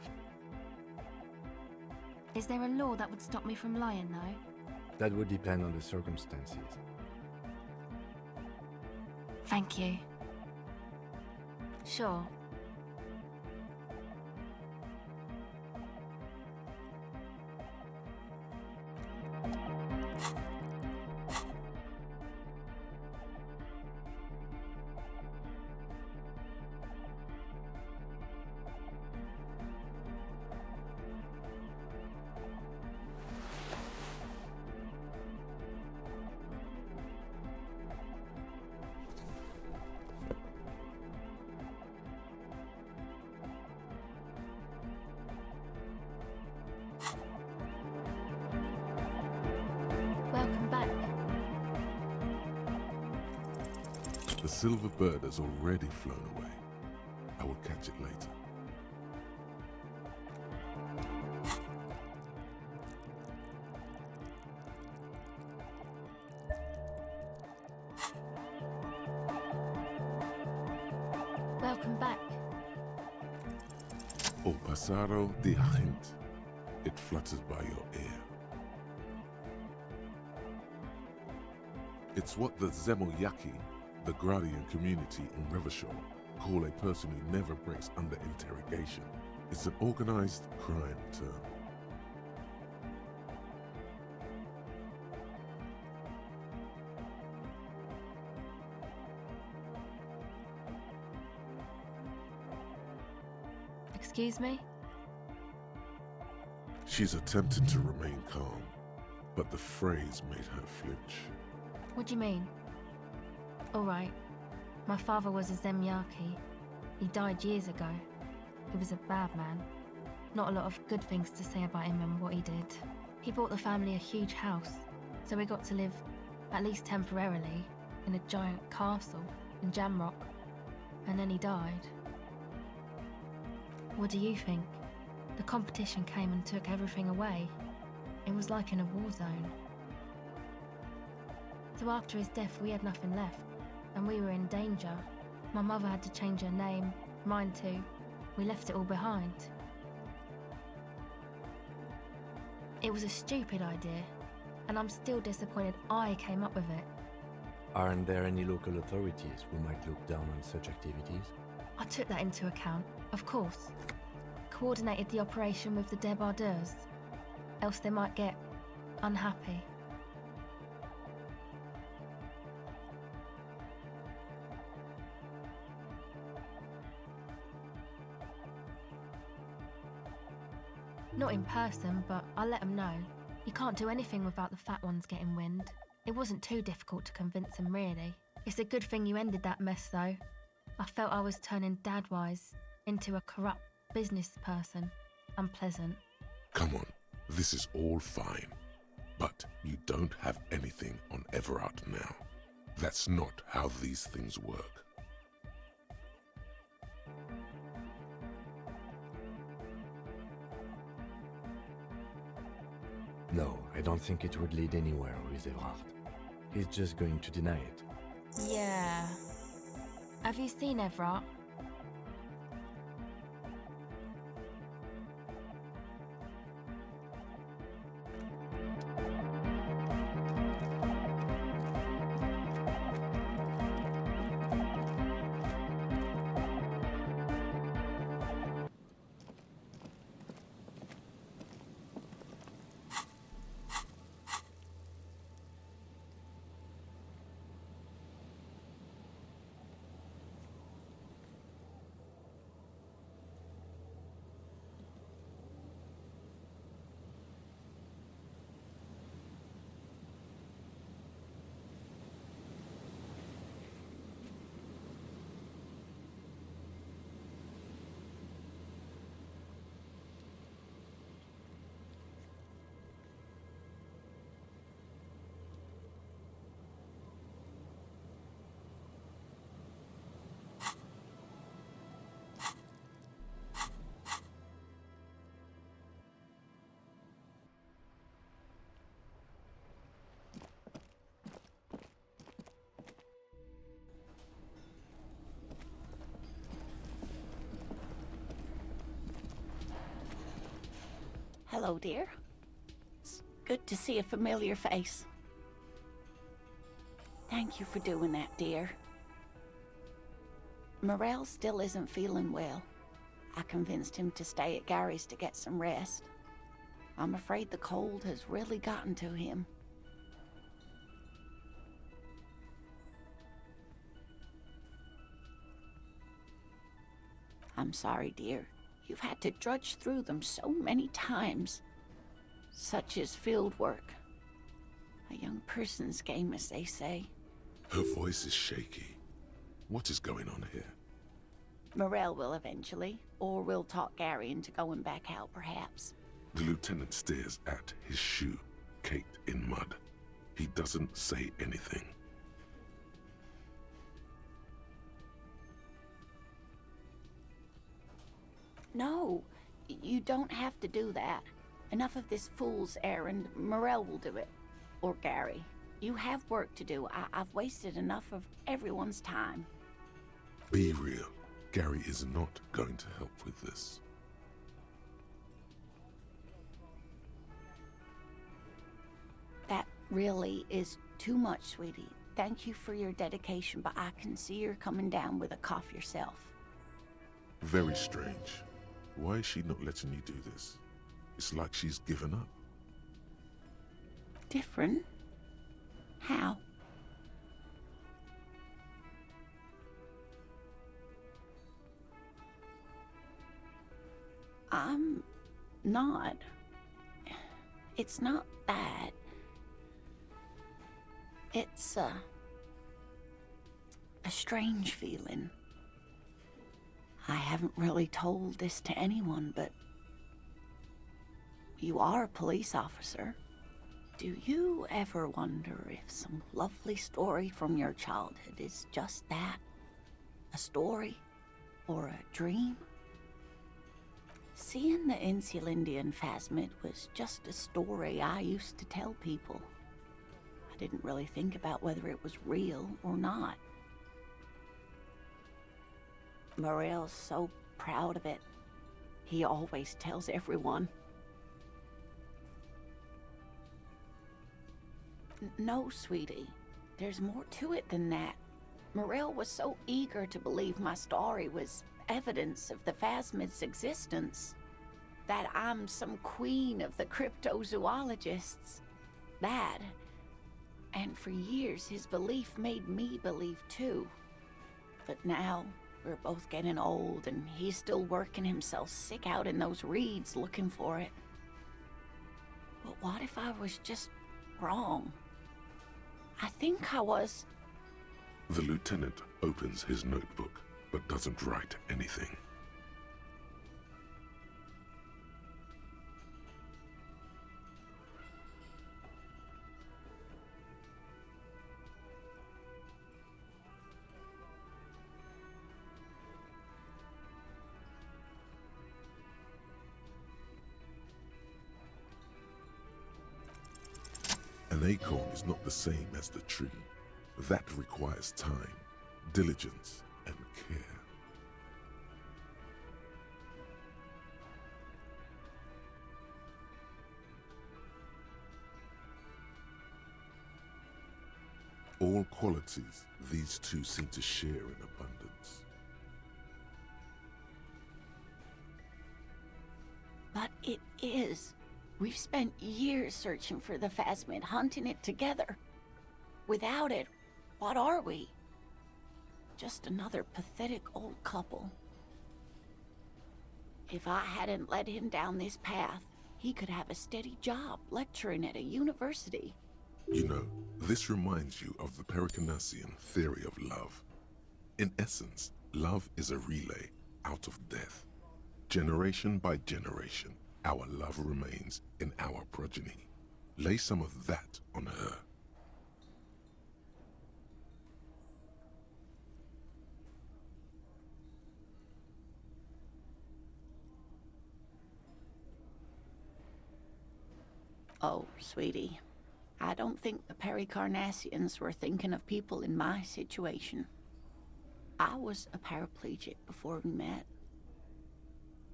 Is there a law that would stop me from lying, though? That would depend on the circumstances. Thank you. Sure. Welcome back. The silver bird has already flown away. I will catch it later. Welcome back. O pasaro de agent. It flutters by your ear. It's what the Zemoyaki, the Gradian community in Revachol, call a person who never breaks under interrogation. It's an organized crime term. Excuse me? She's attempting to remain calm, but the phrase made her flinch. What do you mean? All right. My father was a Zemyaki. He died years ago. He was a bad man. Not a lot of good things to say about him and what he did. He bought the family a huge house, so we got to live, at least temporarily, in a giant castle in Jamrock. And then he died. What do you think? The competition came and took everything away. It was like in a war zone. So after his death, we had nothing left, and we were in danger. My mother had to change her name, mine too. We left it all behind. It was a stupid idea, and I'm still disappointed I came up with it. Aren't there any local authorities who might look down on such activities? I took that into account, of course. Coordinated the operation with the débardeurs, else they might get unhappy. Not in person, but I'll let them know. You can't do anything without the fat ones getting wind. It wasn't too difficult to convince them, really. It's a good thing you ended that mess, though. I felt I was turning Dadwise into a corrupt business person. Unpleasant. Come on, this is all fine. But you don't have anything on Everard now. That's not how these things work. No, I don't think it would lead anywhere with Everard. He's just going to deny it. Yeah. Have you seen Everard? Hello, dear. It's good to see a familiar face. Thank you for doing that, dear. Morel still isn't feeling well. I convinced him to stay at Gary's to get some rest. I'm afraid the cold has really gotten to him. I'm sorry, dear. You've had to drudge through them so many times. Such is field work. A young person's game, as they say. Her voice is shaky. What is going on here? Morel will eventually, or we'll talk Gary into going back out, perhaps. The lieutenant stares at his shoe, caked in mud. He doesn't say anything. No, you don't have to do that. Enough of this fool's errand. Morel will do it. Or Gary. You have work to do. I've wasted enough of everyone's time. Be real. Gary is not going to help with this. That really is too much, sweetie. Thank you for your dedication, but I can see you're coming down with a cough yourself. Very strange. Why is she not letting you do this? It's like she's given up. Different? How? I'm not. It's not that. It's a strange feeling. I haven't really told this to anyone, but you are a police officer. Do you ever wonder if some lovely story from your childhood is just that? A story? Or a dream? Seeing the Insulindian phasmid was just a story I used to tell people. I didn't really think about whether it was real or not. Morel's so proud of it. He always tells everyone. No, sweetie. There's more to it than that. Morel was so eager to believe my story was evidence of the phasmid's existence. That I'm some queen of the cryptozoologists. That. And for years, his belief made me believe too. But now, we're both getting old, and he's still working himself sick out in those reeds looking for it. But what if I was just wrong? I think I was. The lieutenant opens his notebook, but doesn't write anything. An acorn is not the same as the tree. That requires time, diligence, and care. All qualities these two seem to share in abundance. But it is. We've spent years searching for the phasmid, hunting it together. Without it, what are we? Just another pathetic old couple. If I hadn't led him down this path, he could have a steady job lecturing at a university. You know, this reminds you of the Pericarnassian theory of love. In essence, love is a relay out of death. Generation by generation, our love remains in our progeny. Lay some of that on her. Oh, sweetie, I don't think the Pericarnassians were thinking of people in my situation. I was a paraplegic before we met.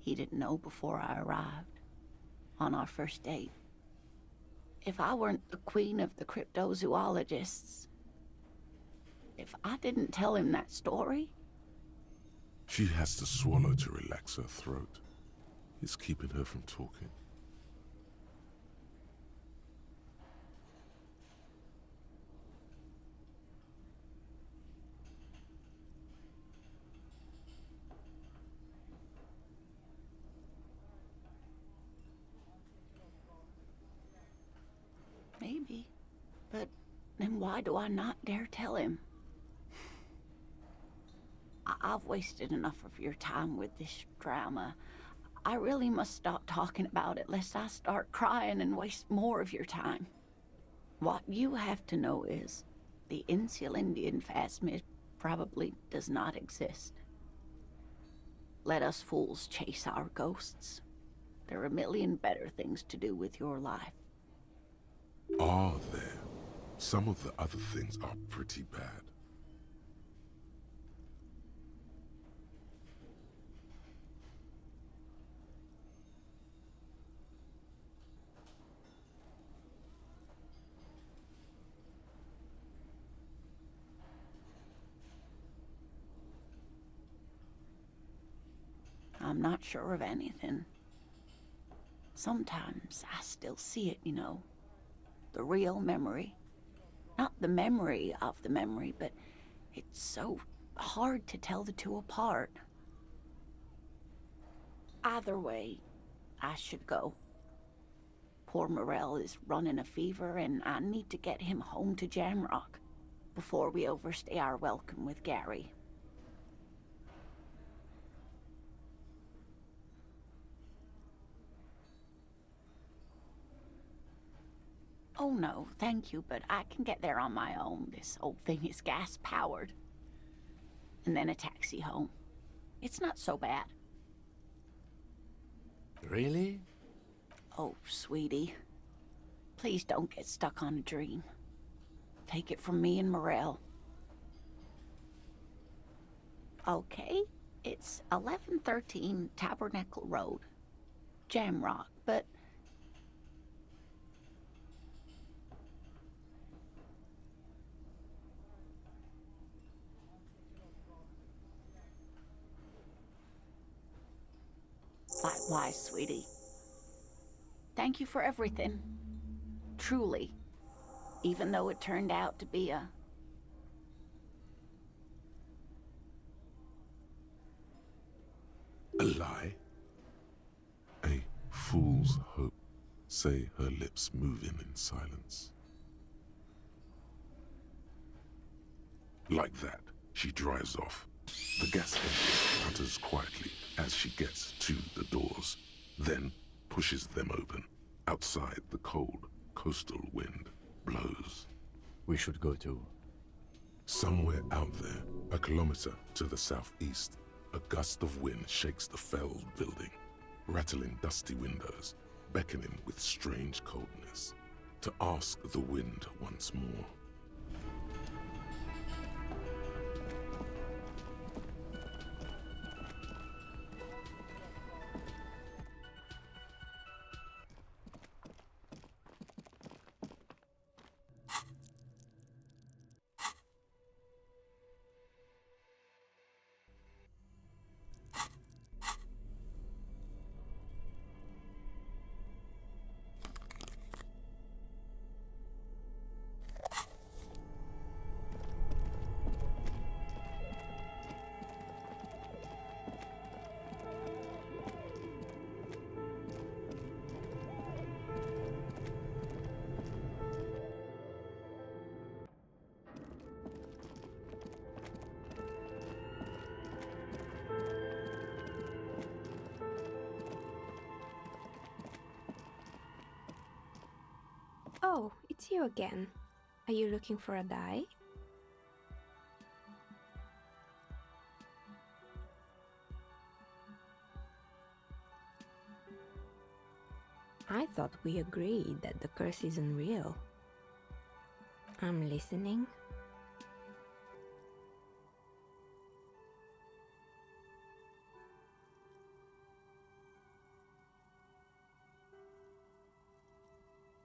He didn't know before I arrived. on our first date. If I weren't the queen of the cryptozoologists, if I didn't tell him that story... She has to swallow to relax her throat. It's keeping her from talking. Maybe. But then why do I not dare tell him? I've wasted enough of your time with this drama. I really must stop talking about it lest I start crying and waste more of your time. What you have to know is the Insulindian phasmid probably does not exist. Let us fools chase our ghosts. There are a million better things to do with your life. Are there? Some of the other things are pretty bad. I'm not sure of anything. Sometimes I still see it, you know. The real memory. Not the memory of the memory, but it's so hard to tell the two apart. Either way, I should go. Poor Morel is running a fever, and I need to get him home to Jamrock before we overstay our welcome with Gary. Oh no, thank you, but I can get there on my own. This old thing is gas-powered. And then a taxi home. It's not so bad. Really? Oh, sweetie. Please don't get stuck on a dream. Take it from me and Morel. Okay, it's 1113 Tabernacle Road. Jamrock, but... Likewise, sweetie. Thank you for everything. Truly. Even though it turned out to be a lie? A fool's hope, say her lips moving in silence. Like that, she drives off. The gas engine putters quietly as she gets to the doors, then pushes them open. Outside, the cold, coastal wind blows. We should go to... Somewhere out there, a kilometer to the southeast, a gust of wind shakes the felled building, rattling dusty windows, beckoning with strange coldness, to ask the wind once more. Oh, it's you again. Are you looking for a dye? I thought we agreed that the curse isn't real. I'm listening.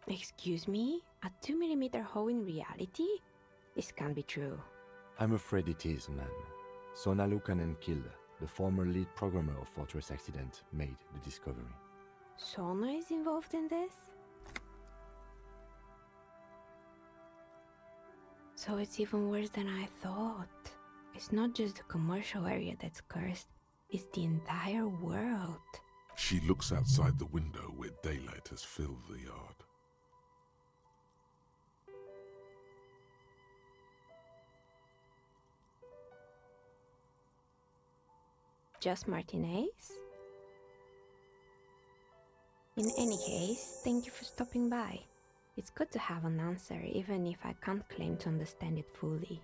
Excuse me? A 2mm hole in reality? This can't be true. I'm afraid it is, man. Sona Lukanen-Kill, the former lead programmer of Fortress Accident, made the discovery. Sona is involved in this? So it's even worse than I thought. It's not just the commercial area that's cursed, it's the entire world. She looks outside the window where daylight has filled the yard. Just Martinez? In any case, thank you for stopping by. It's good to have an answer, even if I can't claim to understand it fully.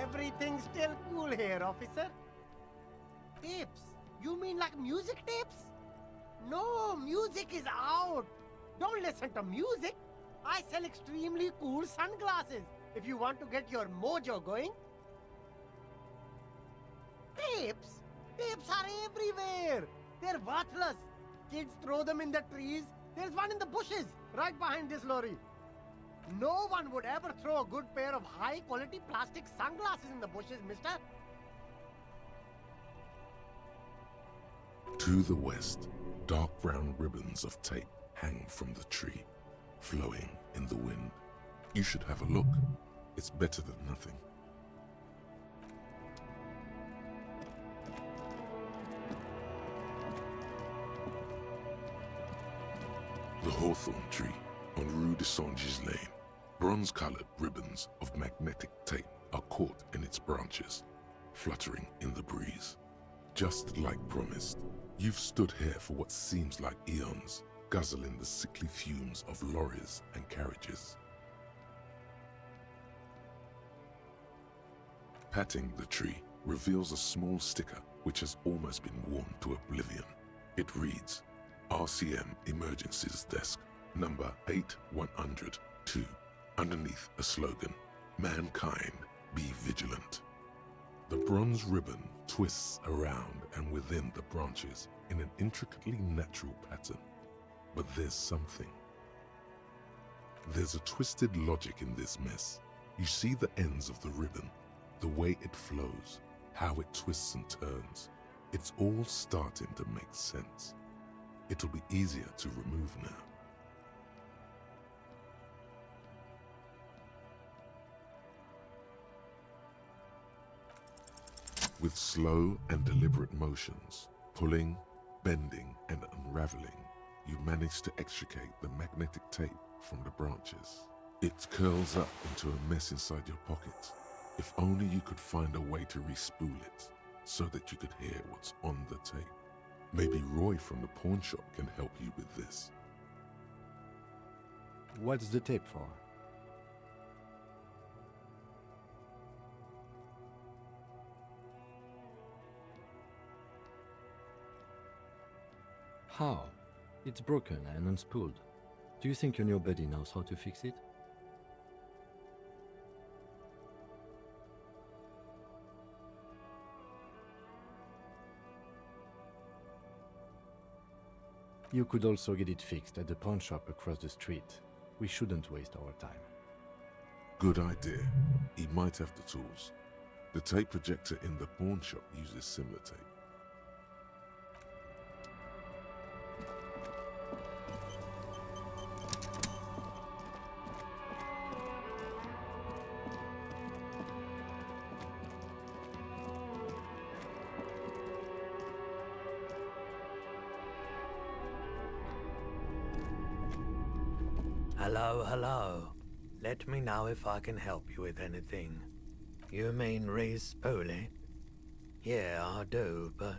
Everything's still cool here, officer. Tapes? You mean like music tapes? No, music is out. Don't listen to music. I sell extremely cool sunglasses if you want to get your mojo going. Tapes? Tapes are everywhere. They're worthless. Kids throw them in the trees. There's one in the bushes, right behind this lorry. No one would ever throw a good pair of high-quality plastic sunglasses in the bushes, mister. To the west, dark brown ribbons of tape hang from the tree, flowing in the wind. You should have a look. It's better than nothing. The hawthorn tree on Rue de Saint-Ghislain. Bronze-colored ribbons of magnetic tape are caught in its branches, fluttering in the breeze. Just like promised, you've stood here for what seems like eons, guzzling the sickly fumes of lorries and carriages. Patting the tree reveals a small sticker which has almost been worn to oblivion. It reads, RCM Emergencies Desk, number 8102. Underneath a slogan, mankind, be vigilant. The bronze ribbon twists around and within the branches in an intricately natural pattern. But there's something. There's a twisted logic in this mess. You see the ends of the ribbon, the way it flows, how it twists and turns. It's all starting to make sense. It'll be easier to remove now. With slow and deliberate motions, pulling, bending, and unraveling, you manage to extricate the magnetic tape from the branches. It curls up into a mess inside your pocket. If only you could find a way to re-spool it so that you could hear what's on the tape. Maybe Roy from the pawn shop can help you with this. What's the tape for? How? It's broken and unspooled. Do you think your new buddy knows how to fix it? You could also get it fixed at the pawn shop across the street. We shouldn't waste our time. Good idea. He might have the tools. The tape projector in the pawn shop uses similar tape. Hello, hello. Let me know if I can help you with anything. You mean re-spool it? Yeah, I do, but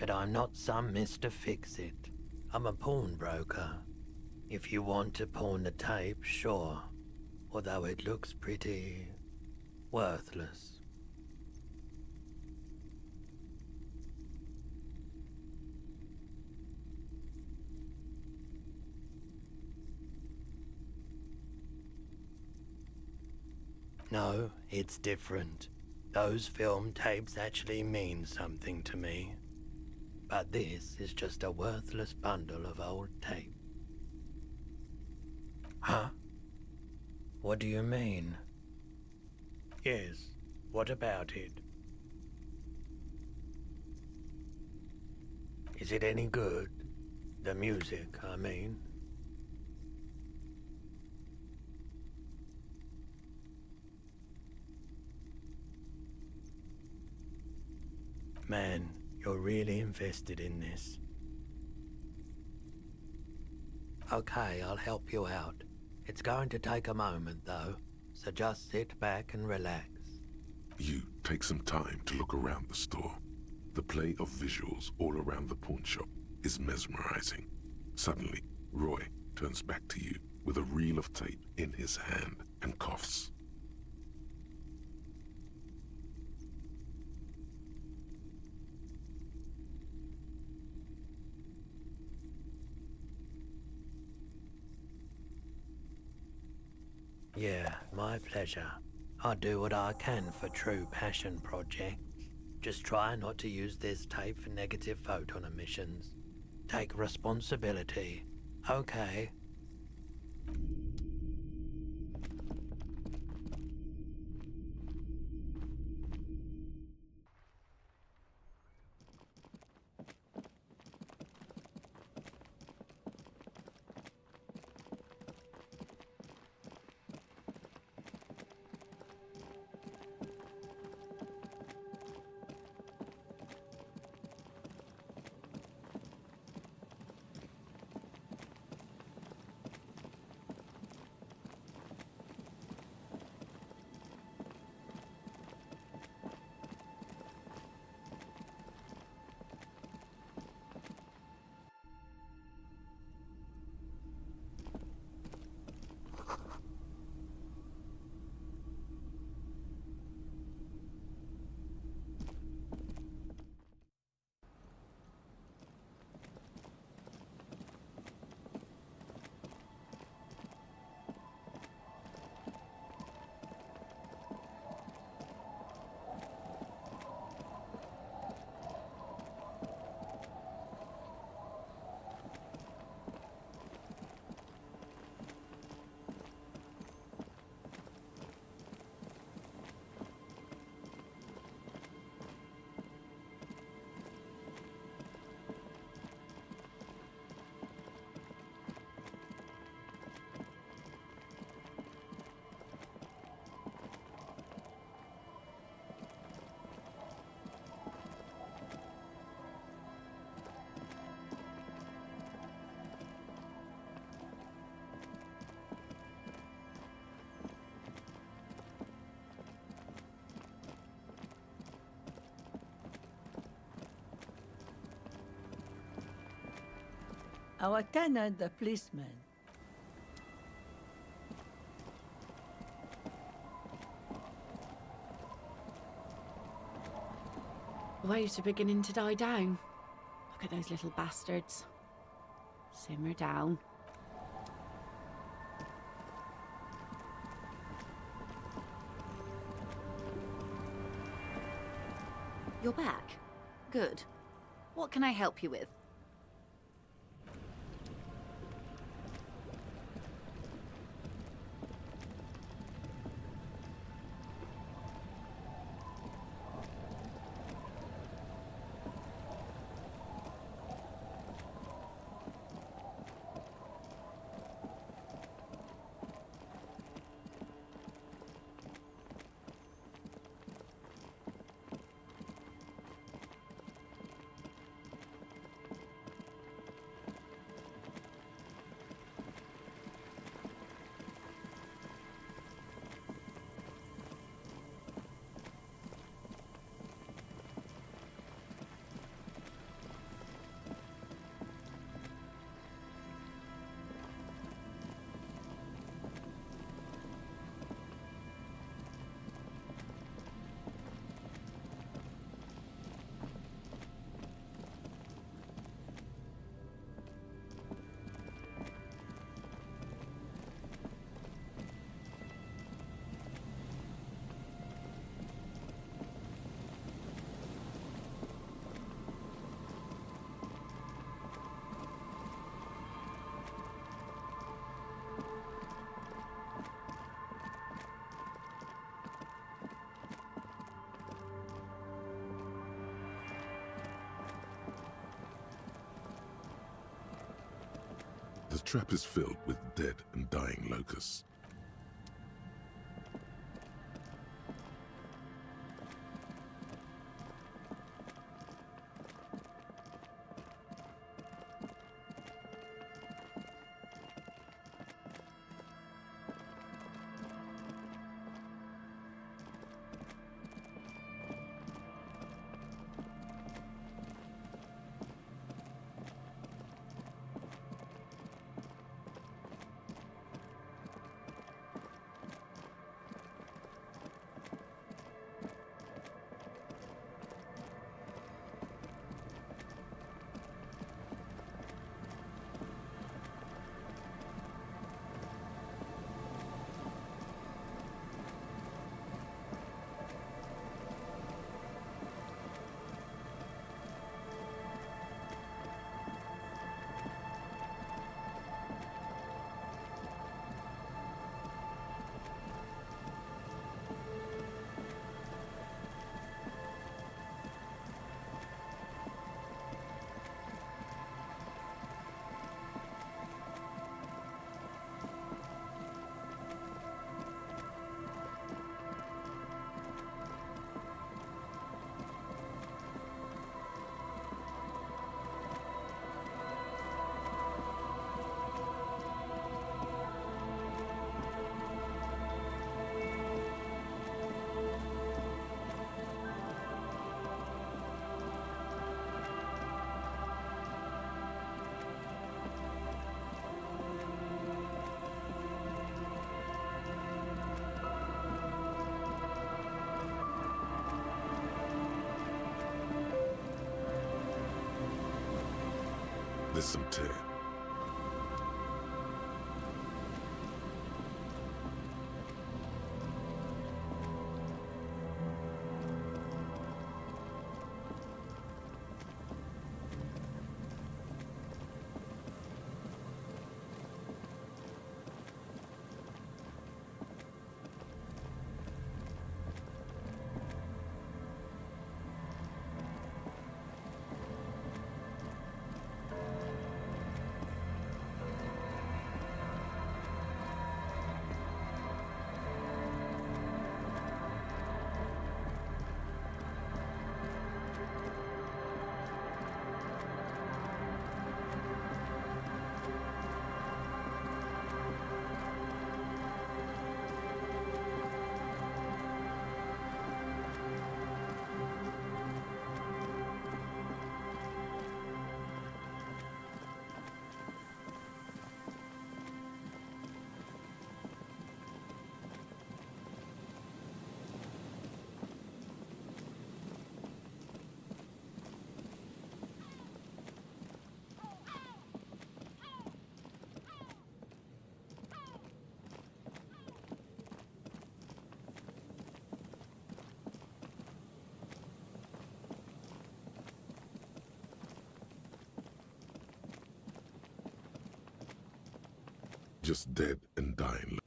I'm not some Mr. Fix-It. I'm a pawnbroker. If you want to pawn the tape, sure. Although it looks pretty worthless. No, it's different. Those film tapes actually mean something to me. But this is just a worthless bundle of old tape. Huh? What do you mean? Yes, what about it? Is it any good? The music, I mean. Man, you're really invested in this. Okay, I'll help you out. It's going to take a moment, though, so just sit back and relax. You take some time to look around the store. The play of visuals all around the pawn shop is mesmerizing. Suddenly, Roy turns back to you with a reel of tape in his hand and coughs. Yeah, my pleasure. I do what I can for true passion projects. Just try not to use this tape for negative photon emissions. Take responsibility, okay? Our tenant, the policeman. The waves are beginning to die down. Look at those little bastards. Simmer down. You're back. Good. What can I help you with? The trap is filled with dead and dying locusts. There's some tear. just dead and dying.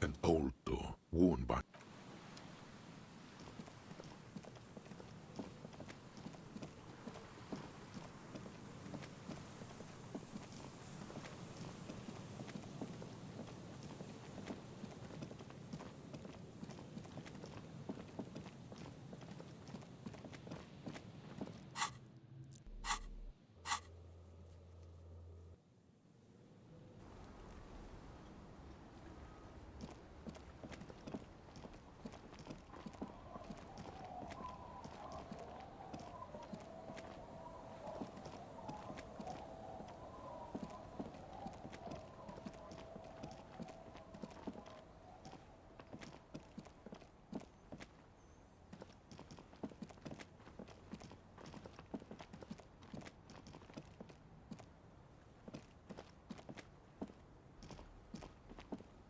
An old door, worn by...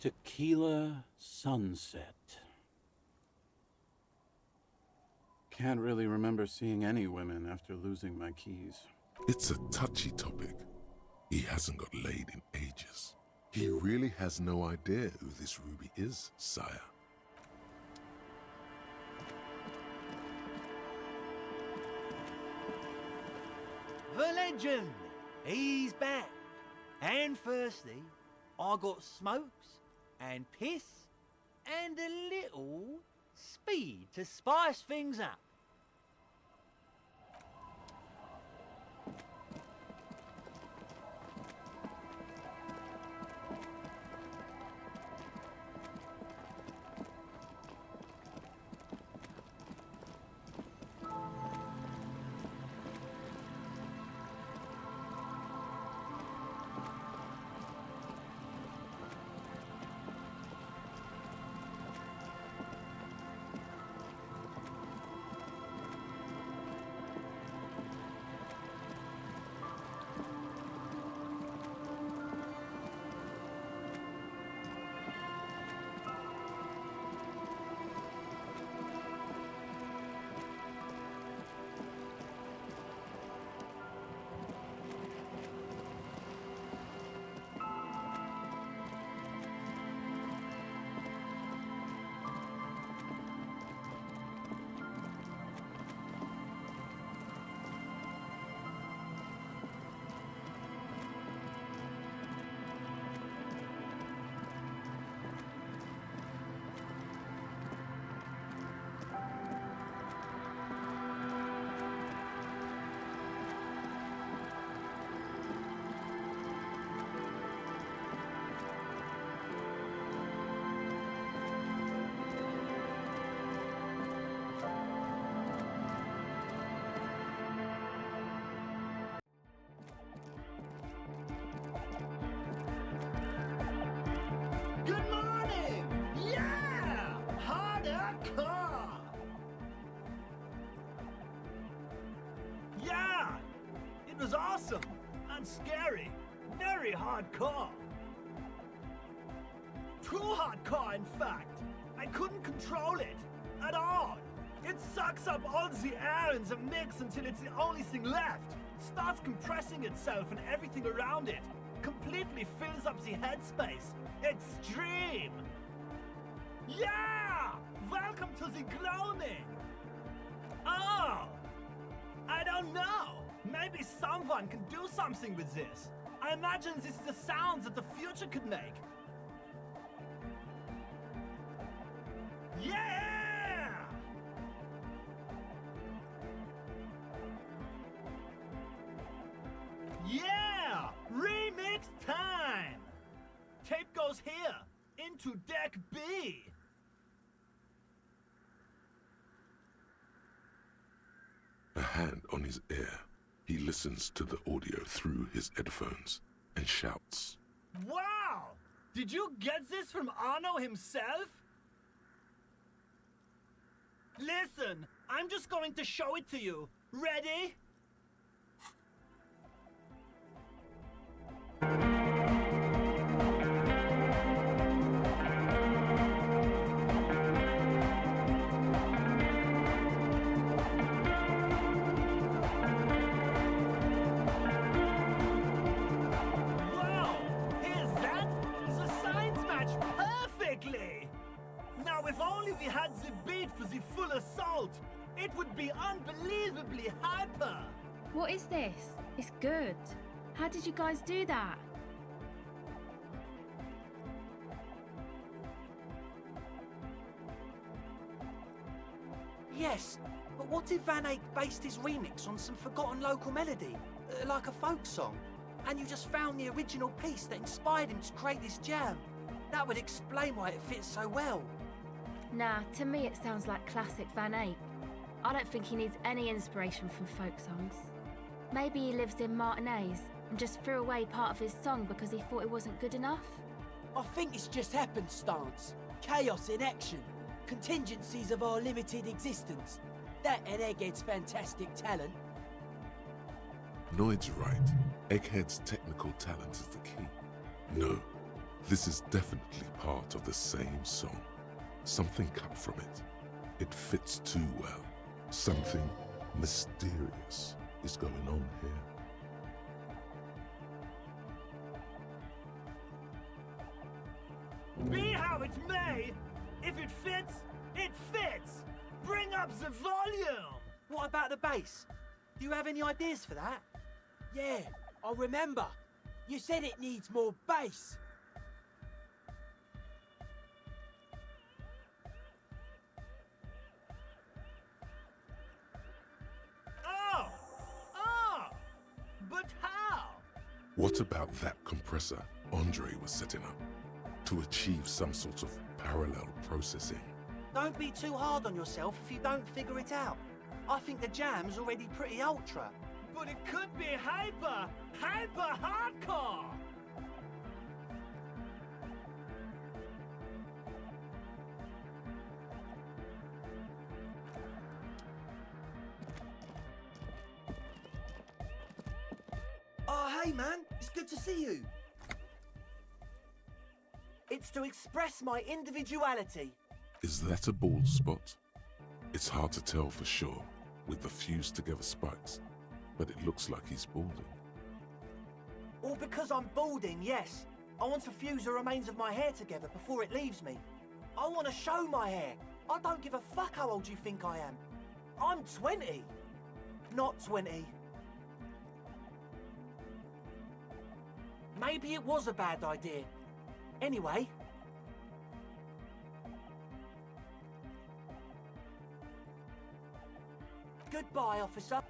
Tequila sunset. Can't really remember seeing any women after losing my keys. It's a touchy topic. He hasn't got laid in ages. He really has no idea who this Ruby is, sire. The legend! He's back. And firstly, I got smokes and piss and a little speed to spice things up. Good morning! Yeah! Hardcore! Yeah! It was awesome and scary. Very hardcore. Too hardcore, in fact. I couldn't control it at all. It sucks up all the air in the mix until it's the only thing left. Starts compressing itself and everything around it. Completely fills up the headspace. Extreme! Yeah! Welcome to the gloaming! Oh! I don't know. Maybe someone can do something with this. I imagine this is the sounds that the future could make. Yeah! Yeah! Remix! a hand on his ear. He listens to the audio through his headphones and shouts. Wow! Did you get this from Arno himself? Listen, I'm just going to show it to you. Ready? Wow! Here's that? The signs match perfectly! Now, if only we had the beat for the full assault, it would be unbelievably hyper! What is this? It's good. How did you guys do that? Yes, but what if Van Eyck based his remix on some forgotten local melody, like a folk song, and you just found the original piece that inspired him to create this jam? That would explain why it fits so well. Nah, to me it sounds like classic Van Eyck. I don't think he needs any inspiration from folk songs. Maybe he lives in Martinez and just threw away part of his song because he thought it wasn't good enough? I think it's just happenstance. Chaos in action. Contingencies of our limited existence. That and Egghead's fantastic talent. Noid's right. Egghead's technical talent is the key. No, this is definitely part of the same song. Something cut from it. It fits too well. Something mysterious is going on here. Be how it may, if it fits, it fits! Bring up the volume! What about the bass? Do you have any ideas for that? Yeah, I remember. You said it needs more bass. But how? What about that compressor Andre was setting up to achieve some sort of parallel processing? Don't be too hard on yourself if you don't figure it out. I think the jam's already pretty ultra. But it could be hyper hardcore! Oh, hey man, it's good to see you. It's to express my individuality. Is that a bald spot? It's hard to tell for sure with the fused together spikes, but it looks like he's balding. All because I'm balding, yes. I want to fuse the remains of my hair together before it leaves me. I want to show my hair. I don't give a fuck how old you think I am. I'm 20. Not 20. Maybe it was a bad idea. Anyway. Goodbye, officer.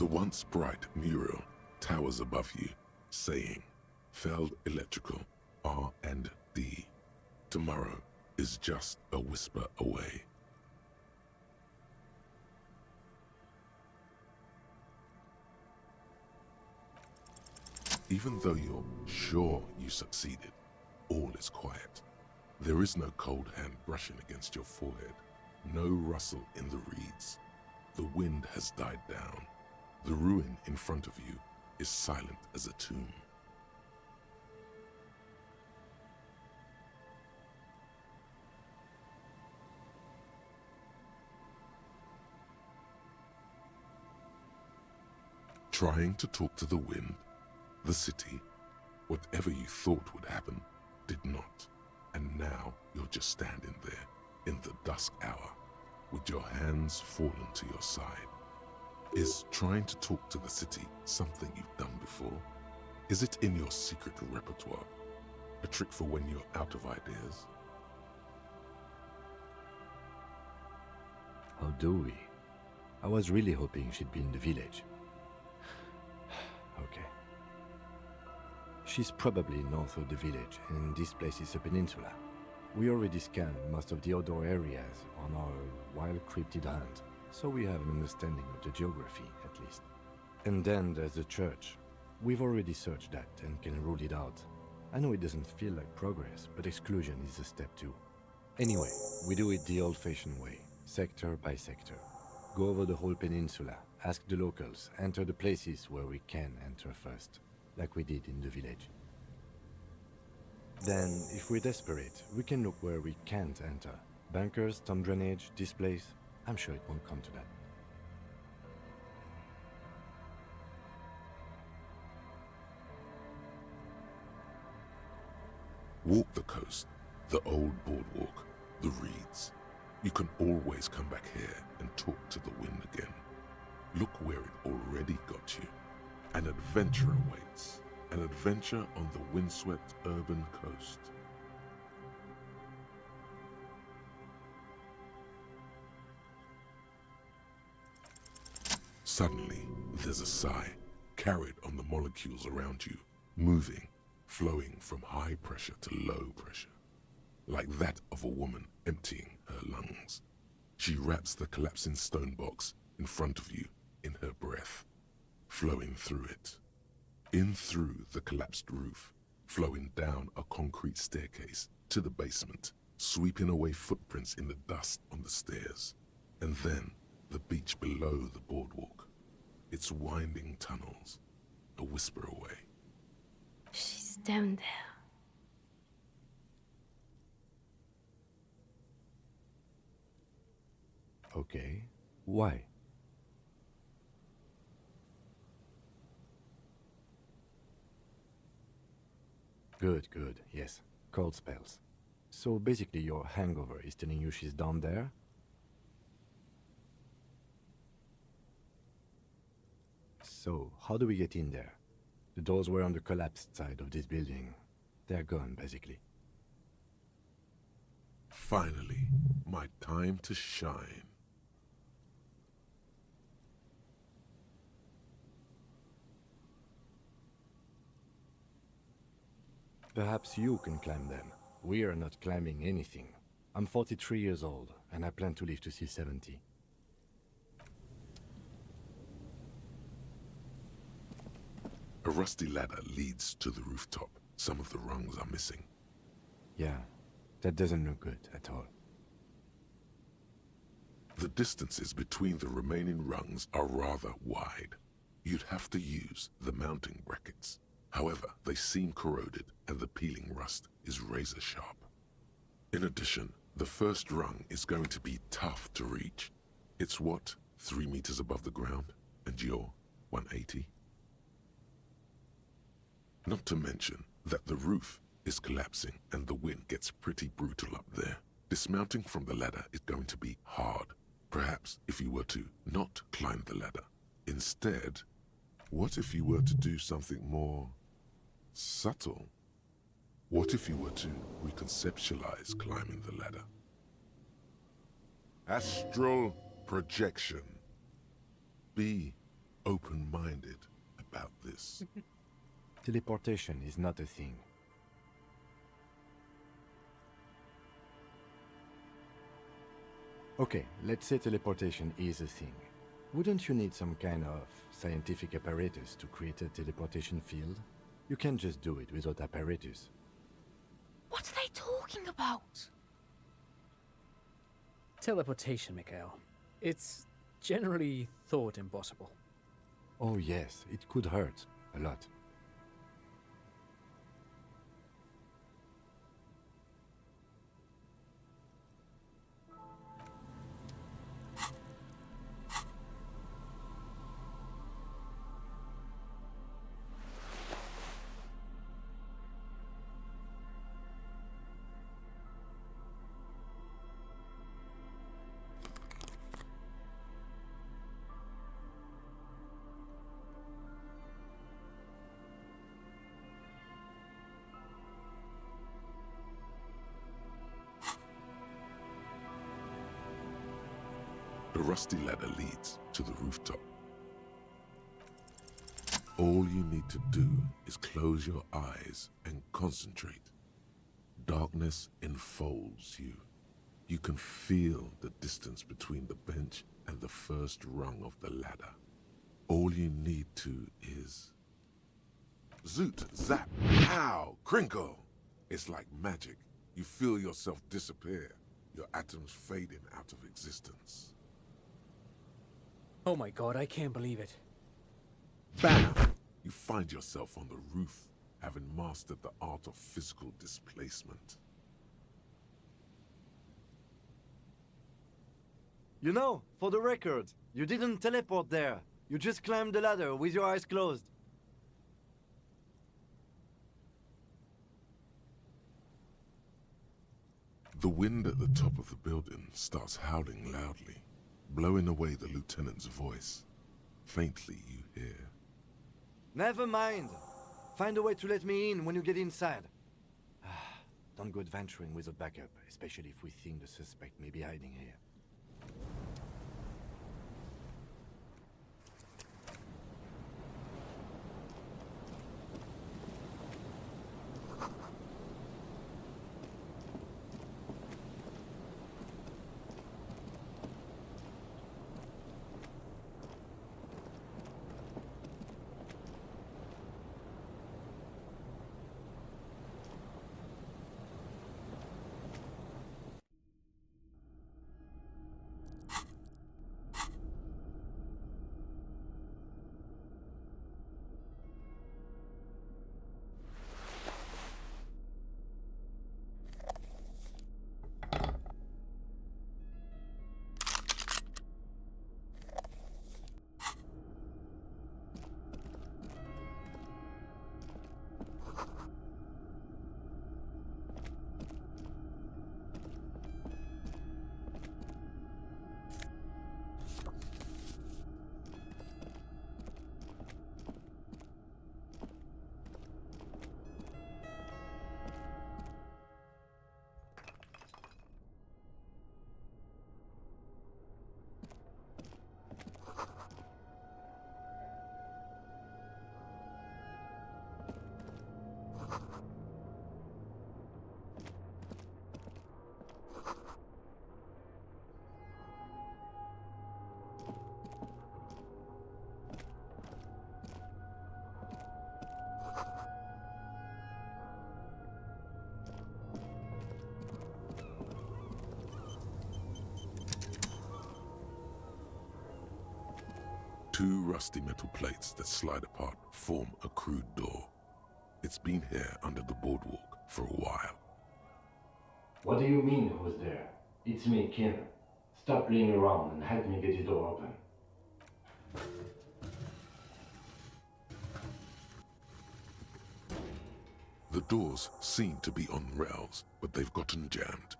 The once bright mural towers above you, saying, Feld Electrical, R&D. Tomorrow is just a whisper away. Even though you're sure you succeeded, all is quiet. There is no cold hand brushing against your forehead, no rustle in the reeds. The wind has died down. The ruin in front of you is silent as a tomb. Trying to talk to the wind, the city, whatever you thought would happen, did not. And now you're just standing there in the dusk hour with your hands fallen to your side. Is trying to talk to the city something you've done before? Is it in your secret repertoire? A trick for when you're out of ideas? How do we? I was really hoping she'd be in the village. Okay. She's probably north of the village, and this place is a peninsula. We already scanned most of the outdoor areas on our wild cryptid hunt, so we have an understanding of the geography, at least. And then there's the church. We've already searched that and can rule it out. I know it doesn't feel like progress, but exclusion is a step too. Anyway, we do it the old-fashioned way, sector by sector. Go over the whole peninsula, ask the locals, enter the places where we can enter first, like we did in the village. Then, if we're desperate, we can look where we can't enter. Bunkers, storm drainage, this place. I'm sure it won't come to that. Walk the coast, the old boardwalk, the reeds. You can always come back here and talk to the wind again. Look where it already got you. An adventure awaits. An adventure on the windswept urban coast. Suddenly, there's a sigh, carried on the molecules around you, moving, flowing from high pressure to low pressure, like that of a woman emptying her lungs. She wraps the collapsing stone box in front of you in her breath, flowing through it. In through the collapsed roof, flowing down a concrete staircase to the basement, sweeping away footprints in the dust on the stairs, and then the beach below the boardwalk, its winding tunnels, a whisper away. She's down there. Okay, why? Good, good, yes. Cold spells. So basically your hangover is telling you she's down there? So, how do we get in there? The doors were on the collapsed side of this building. They're gone, basically. Finally, my time to shine. Perhaps you can climb them. We are not climbing anything. I'm 43 years old, and I plan to live to see 70. A rusty ladder leads to the rooftop. Some of the rungs are missing. Yeah, that doesn't look good at all. The distances between the remaining rungs are rather wide. You'd have to use the mounting brackets. However, they seem corroded and the peeling rust is razor sharp. In addition, the first rung is going to be tough to reach. It's what, 3 meters above the ground, and you're 180? Not to mention that the roof is collapsing and the wind gets pretty brutal up there. Dismounting from the ladder is going to be hard. Perhaps if you were to not climb the ladder. Instead, what if you were to do something more subtle? What if you were to reconceptualize climbing the ladder? Astral projection. Be open-minded about this. Teleportation is not a thing. Okay, let's say teleportation is a thing. Wouldn't you need some kind of scientific apparatus to create a teleportation field? You can't just do it without apparatus. What are they talking about? Teleportation, Mikhail. It's generally thought impossible. Oh yes, it could hurt. A lot. The rusty ladder leads to the rooftop. All you need to do is close your eyes and concentrate. Darkness enfolds you. You can feel the distance between the bench and the first rung of the ladder. All you need to is... Zoot, zap, pow, crinkle! It's like magic. You feel yourself disappear, your atoms fading out of existence. Oh my god, I can't believe it. Bam! You find yourself on the roof, having mastered the art of physical displacement. You know, for the record, you didn't teleport there. You just climbed the ladder with your eyes closed. The wind at the top of the building starts howling loudly, blowing away the lieutenant's voice. Faintly you hear. Never mind. Find a way to let me in when you get inside. Don't go adventuring without backup, especially if we think the suspect may be hiding here. Two rusty metal plates that slide apart form a crude door. It's been here under the boardwalk for a while. What do you mean, who's there? It's me, Kim. Stop playing around and help me get the door open. The doors seem to be on rails, but they've gotten jammed.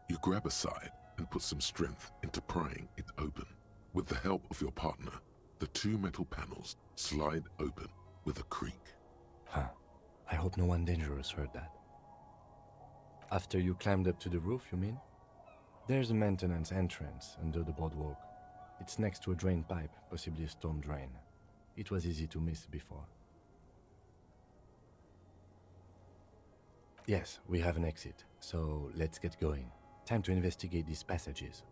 You grab a side and put some strength into prying it open. With the help of your partner, the two metal panels slide open with a creak. Huh. I hope no one dangerous heard that. After you climbed up to the roof, you mean? There's a maintenance entrance under the boardwalk. It's next to a drain pipe, possibly a storm drain. It was easy to miss before. Yes, we have an exit, so let's get going. Time to investigate these passages.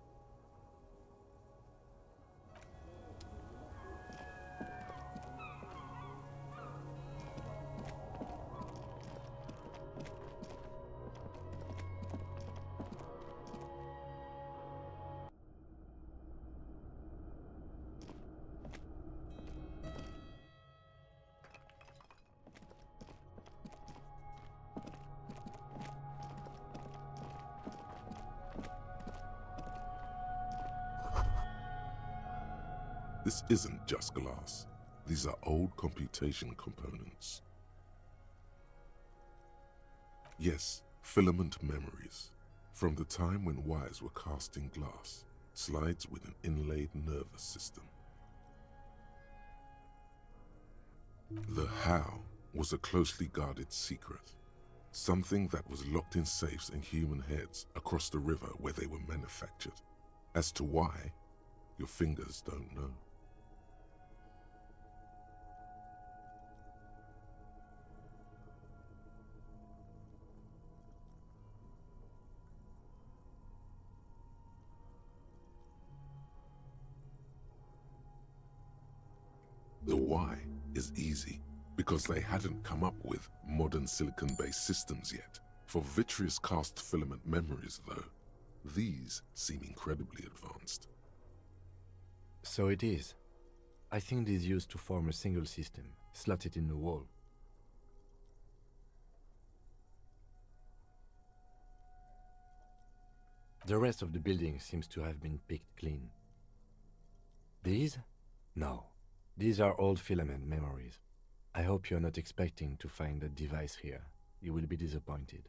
This isn't just glass. These are old computation components. Yes, filament memories. From the time when wires were cast in glass, slides with an inlaid nervous system. The how was a closely guarded secret. Something that was locked in safes in human heads across the river where they were manufactured. As to why, your fingers don't know. The why is easy, because they hadn't come up with modern silicon-based systems yet. For vitreous cast filament memories, though, these seem incredibly advanced. So it is. I think these used to form a single system, slotted in the wall. The rest of the building seems to have been picked clean. These? No. These are old filament memories. I hope you're not expecting to find that device here. You will be disappointed.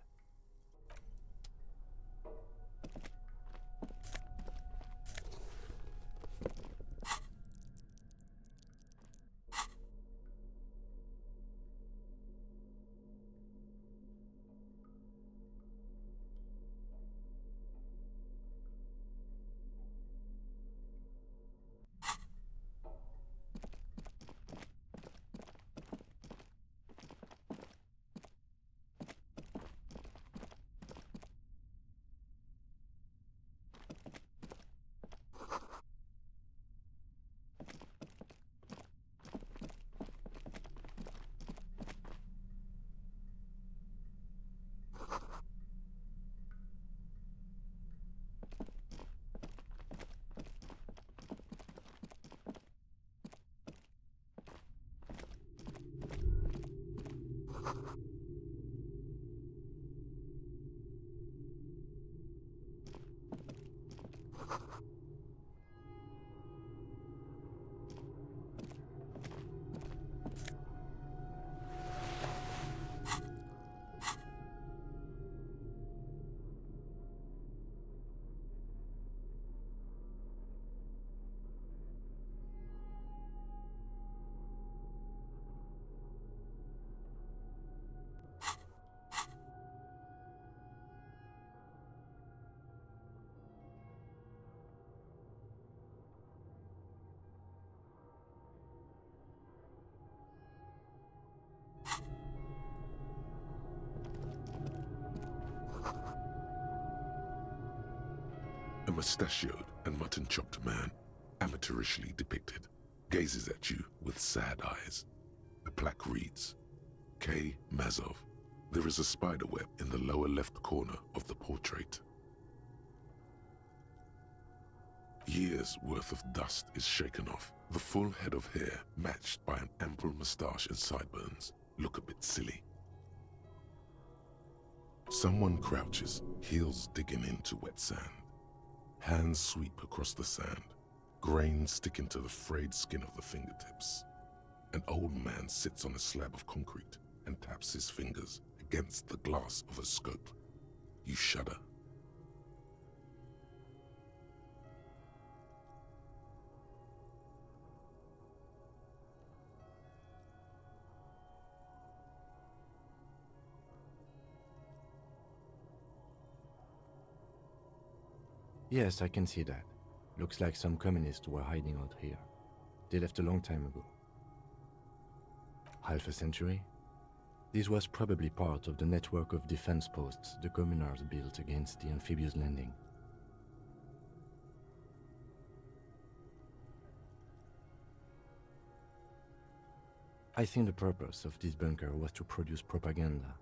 A mustachioed and mutton-chopped man, amateurishly depicted, gazes at you with sad eyes. The plaque reads, K. Mazov. There is a spiderweb in the lower left corner of the portrait. Years' worth of dust is shaken off. The full head of hair, matched by an ample moustache and sideburns, look a bit silly. Someone crouches, heels digging into wet sand. Hands sweep across the sand, grains sticking to the frayed skin of the fingertips. An old man sits on a slab of concrete and taps his fingers against the glass of a scope. You shudder. Yes, I can see that. Looks like some communists were hiding out here. They left a long time ago. Half a century? This was probably part of the network of defense posts the communards built against the amphibious landing. I think the purpose of this bunker was to produce propaganda.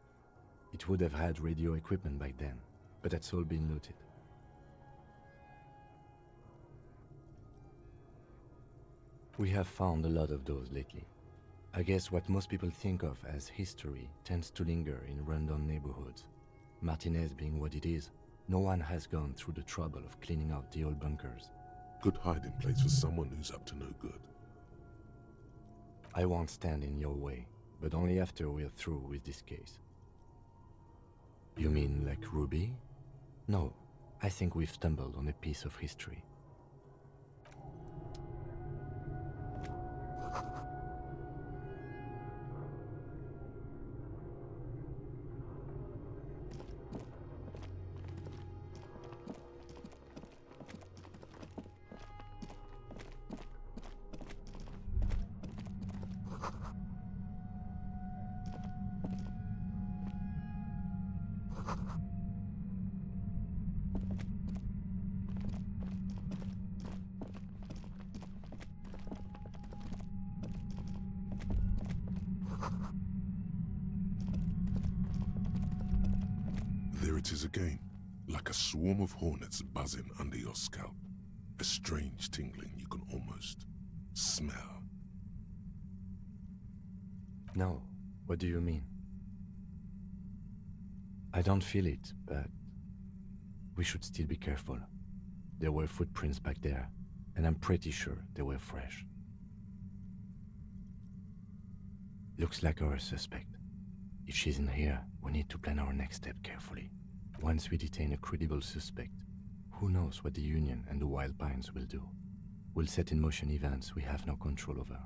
It would have had radio equipment back then, but that's all been looted. We have found a lot of those lately. I guess what most people think of as history tends to linger in rundown neighborhoods. Martinez being what it is, no one has gone through the trouble of cleaning out the old bunkers. Good hiding place for someone who's up to no good. I won't stand in your way, but only after we're through with this case. You mean like Ruby? No, I think we've stumbled on a piece of history. There it is again, like a swarm of hornets buzzing under your scalp. A strange tingling you can almost smell. No, what do you mean? I don't feel it, but we should still be careful. There were footprints back there, and I'm pretty sure they were fresh. Looks like our suspect. If she's in here, we need to plan our next step carefully. Once we detain a credible suspect, who knows what the Union and the Wild Pines will do? We'll set in motion events we have no control over.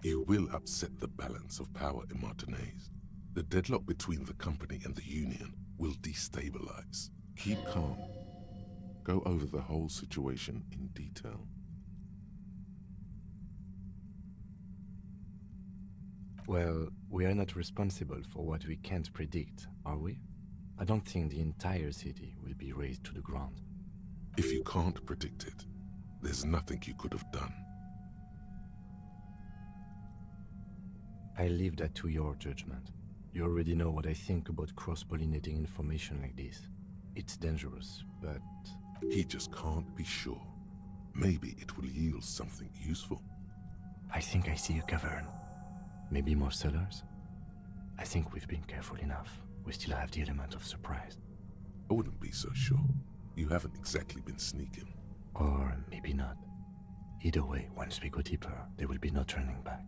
You will upset the balance of power in Martinez. The deadlock between the company and the Union will destabilize. Keep calm. Go over the whole situation in detail. Well, we are not responsible for what we can't predict, are we? I don't think the entire city will be razed to the ground. If you can't predict it, there's nothing you could have done. I leave that to your judgment. You already know what I think about cross-pollinating information like this. It's dangerous, but... He just can't be sure. Maybe it will yield something useful. I think I see a cavern. Maybe more cellars? I think we've been careful enough. We still have the element of surprise. I wouldn't be so sure. You haven't exactly been sneaking. Or maybe not. Either way, once we go deeper, there will be no turning back.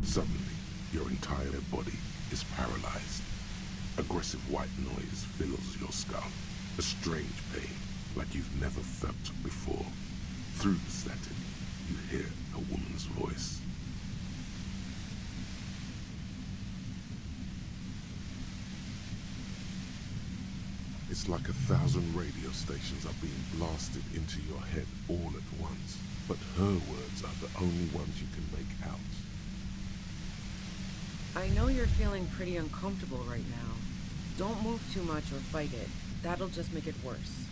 Suddenly, your entire body is paralyzed. Aggressive white noise fills your skull. A strange pain, like you've never felt before. Through the static, you hear a woman's voice. It's like 1,000 radio stations are being blasted into your head all at once. But her words are the only ones you can make out. I know you're feeling pretty uncomfortable right now. Don't move too much or fight it. That'll just make it worse.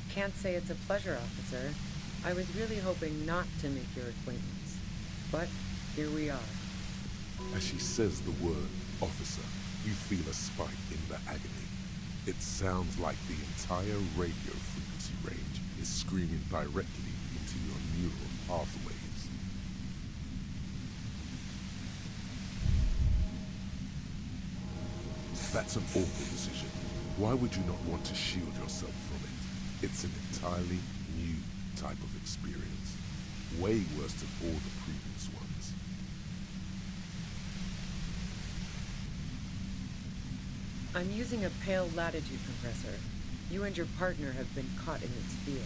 Can't say it's a pleasure, officer. I was really hoping not to make your acquaintance, but here we are. As she says the word officer, you feel a spike in the agony. It sounds like the entire radio frequency range is screaming directly into your neural pathways. That's an awful decision. Why would you not want to shield yourself from it? It's an entirely new type of experience. Way worse than all the previous ones. I'm using a pale latitude compressor. You and your partner have been caught in its field.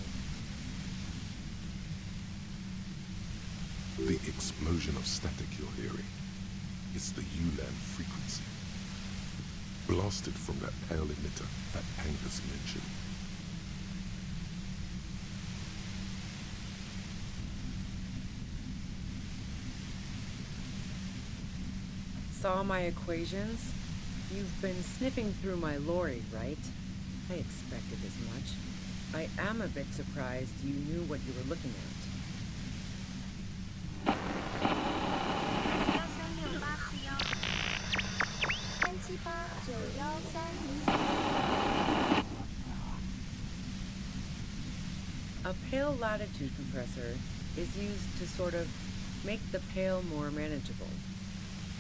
The explosion of static you're hearing. It's the ULAN frequency. Blasted from that pale emitter that Angus mentioned. Saw my equations? You've been sniffing through my lorry, right? I expected as much. I am a bit surprised you knew what you were looking at. A pale latitude compressor is used to sort of make the pale more manageable.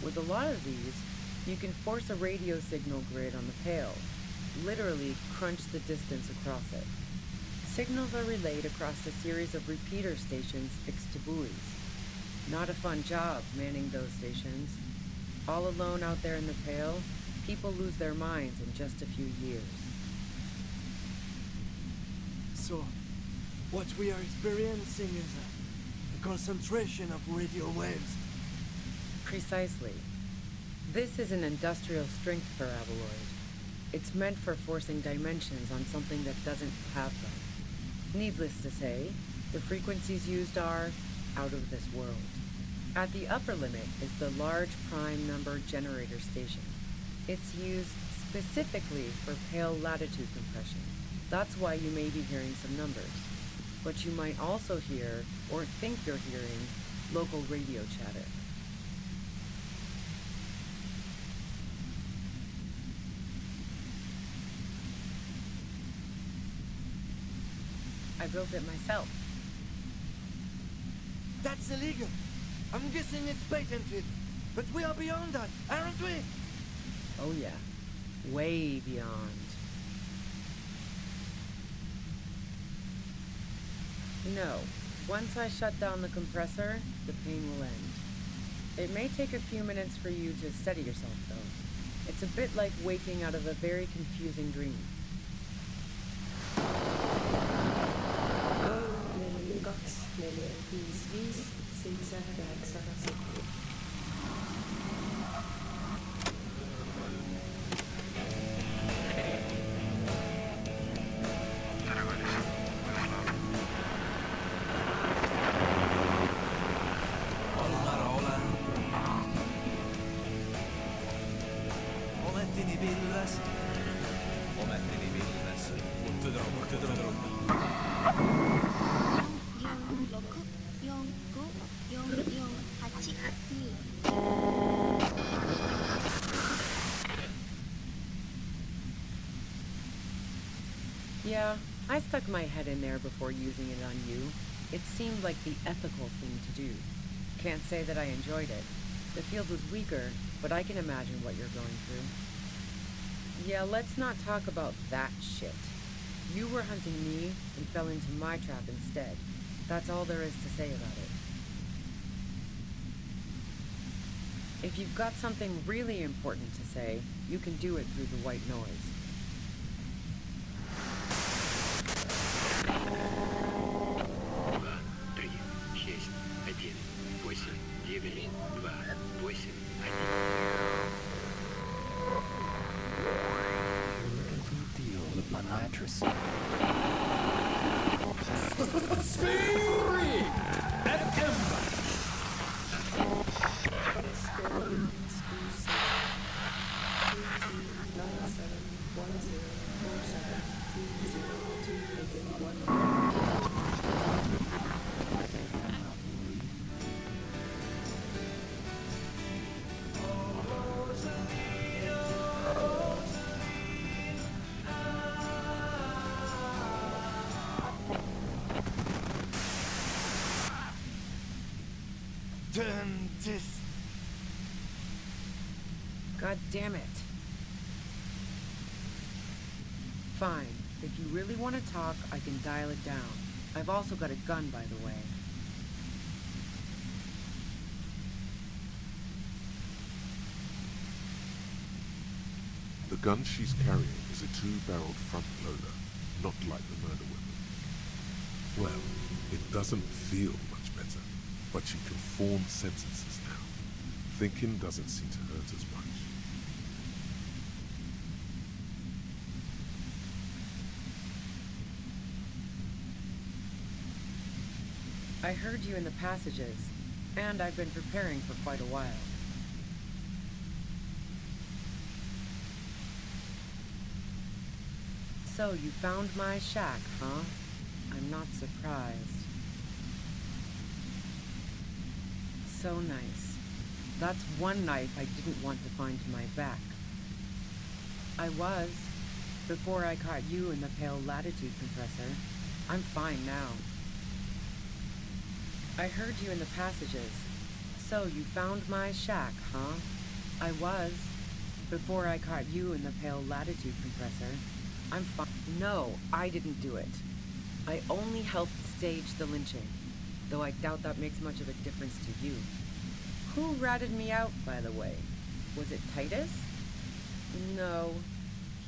With a lot of these, you can force a radio signal grid on the pale, literally crunch the distance across it. Signals are relayed across a series of repeater stations fixed to buoys. Not a fun job manning those stations. All alone out there in the pale, people lose their minds in just a few years. So, what we are experiencing is a concentration of radio waves. Precisely. This is an industrial strength paraboloid. It's meant for forcing dimensions on something that doesn't have them. Needless to say, the frequencies used are out of this world. At the upper limit is the large prime number generator station. It's used specifically for pale latitude compression. That's why you may be hearing some numbers. But you might also hear, or think you're hearing, local radio chatter. I built it myself. That's illegal. I'm guessing it's patented. But we are beyond that, aren't we? Oh yeah, way beyond. No, once I shut down the compressor, the pain will end. It may take a few minutes for you to steady yourself though. It's a bit like waking out of a very confusing dream. Yeah, I stuck my head in there before using it on you. It seemed like the ethical thing to do. Can't say that I enjoyed it. The field was weaker, but I can imagine what you're going through. Yeah, let's not talk about that shit. You were hunting me and fell into my trap instead. That's all there is to say about it. If you've got something really important to say, you can do it through the white noise. Mattress. done this. God damn it. Fine. If you really want to talk, I can dial it down. I've also got a gun, by the way. The gun she's carrying is a two-barreled front loader, not like the murder weapon. Well, it doesn't feel much better, but she can form sentences now. Thinking doesn't seem to hurt as much. I heard you in the passages, and I've been preparing for quite a while. So you found my shack, huh? I'm not surprised. So nice. That's one knife I didn't want to find to my back. I was, before I caught you in the pale latitude compressor. I'm fine now. I heard you in the passages. So you found my shack, huh? I was, before I caught you in the pale latitude compressor. I'm fine. No, I didn't do it. I only helped stage the lynching, though I doubt that makes much of a difference to you. Who ratted me out, by the way? Was it Titus? No,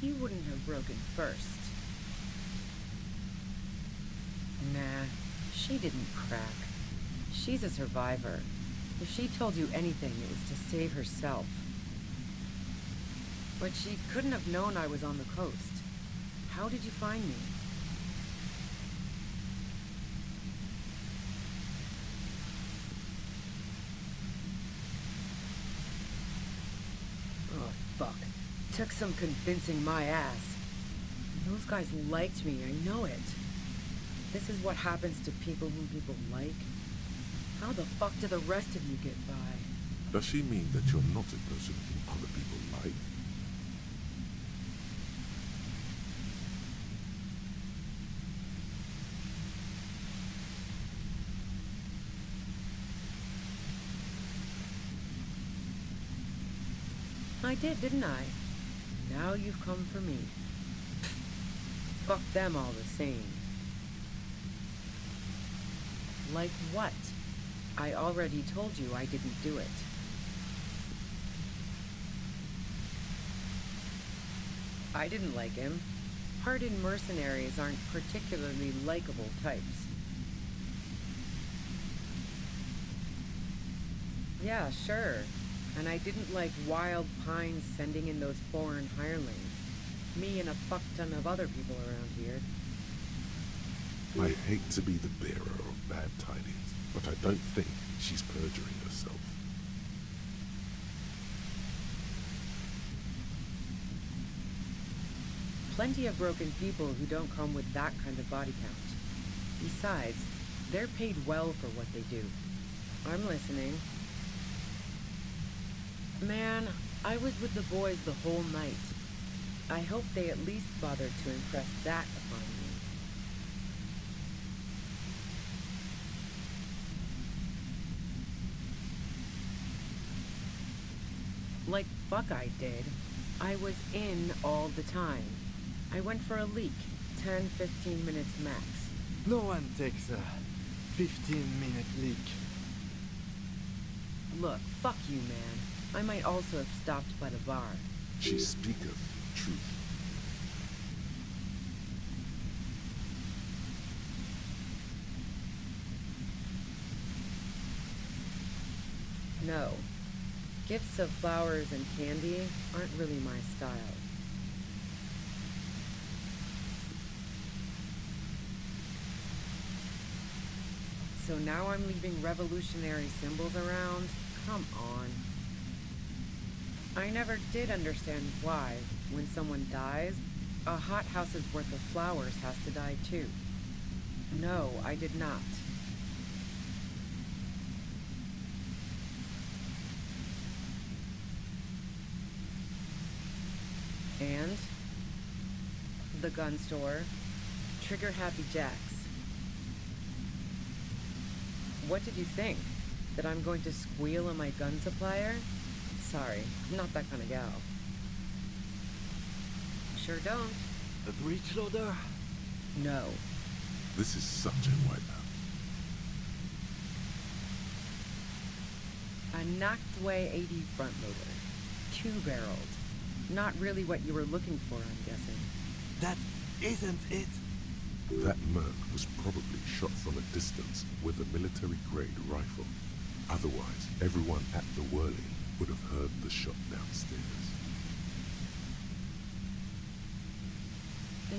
he wouldn't have broken first. Nah, she didn't crack. She's a survivor. If she told you anything, it was to save herself. But she couldn't have known I was on the coast. How did you find me? Oh, fuck. Took some convincing my ass. Those guys liked me, I know it. This is what happens to people whom people like. How the fuck do the rest of you get by? Does she mean that you're not a person whom other people like? I did, didn't I? Now you've come for me. Fuck them all the same. Like what? I already told you I didn't do it. I didn't like him. Hardened mercenaries aren't particularly likable types. Yeah, sure. And I didn't like Wild Pines sending in those foreign hirelings. Me and a fuck ton of other people around here. I hate to be the bearer of bad tidings, but I don't think she's perjuring herself. Plenty of broken people who don't come with that kind of body count. Besides, they're paid well for what they do. I'm listening. Man, I was with the boys the whole night. I hope they at least bothered to impress that upon me. Like fuck I did. I was in all the time. I went for a leak, 10-15 minutes max. No one takes a 15-minute leak. Look, fuck you, man. I might also have stopped by the bar. She speaketh truth. No. Gifts of flowers and candy aren't really my style. So now I'm leaving revolutionary symbols around? Come on. I never did understand why, when someone dies, a hothouse's worth of flowers has to die too. No, I did not. And the gun store, trigger happy jacks. What did you think? That I'm going to squeal on my gun supplier? Sorry, I'm not that kind of gal. Sure don't. A breech loader? No. This is such a wipeout. A Nachtway 80 front loader. Two-barreled. Not really what you were looking for, I'm guessing. That isn't it. That Merc was probably shot from a distance with a military-grade rifle. Otherwise, everyone at the whirling would have heard the shot downstairs.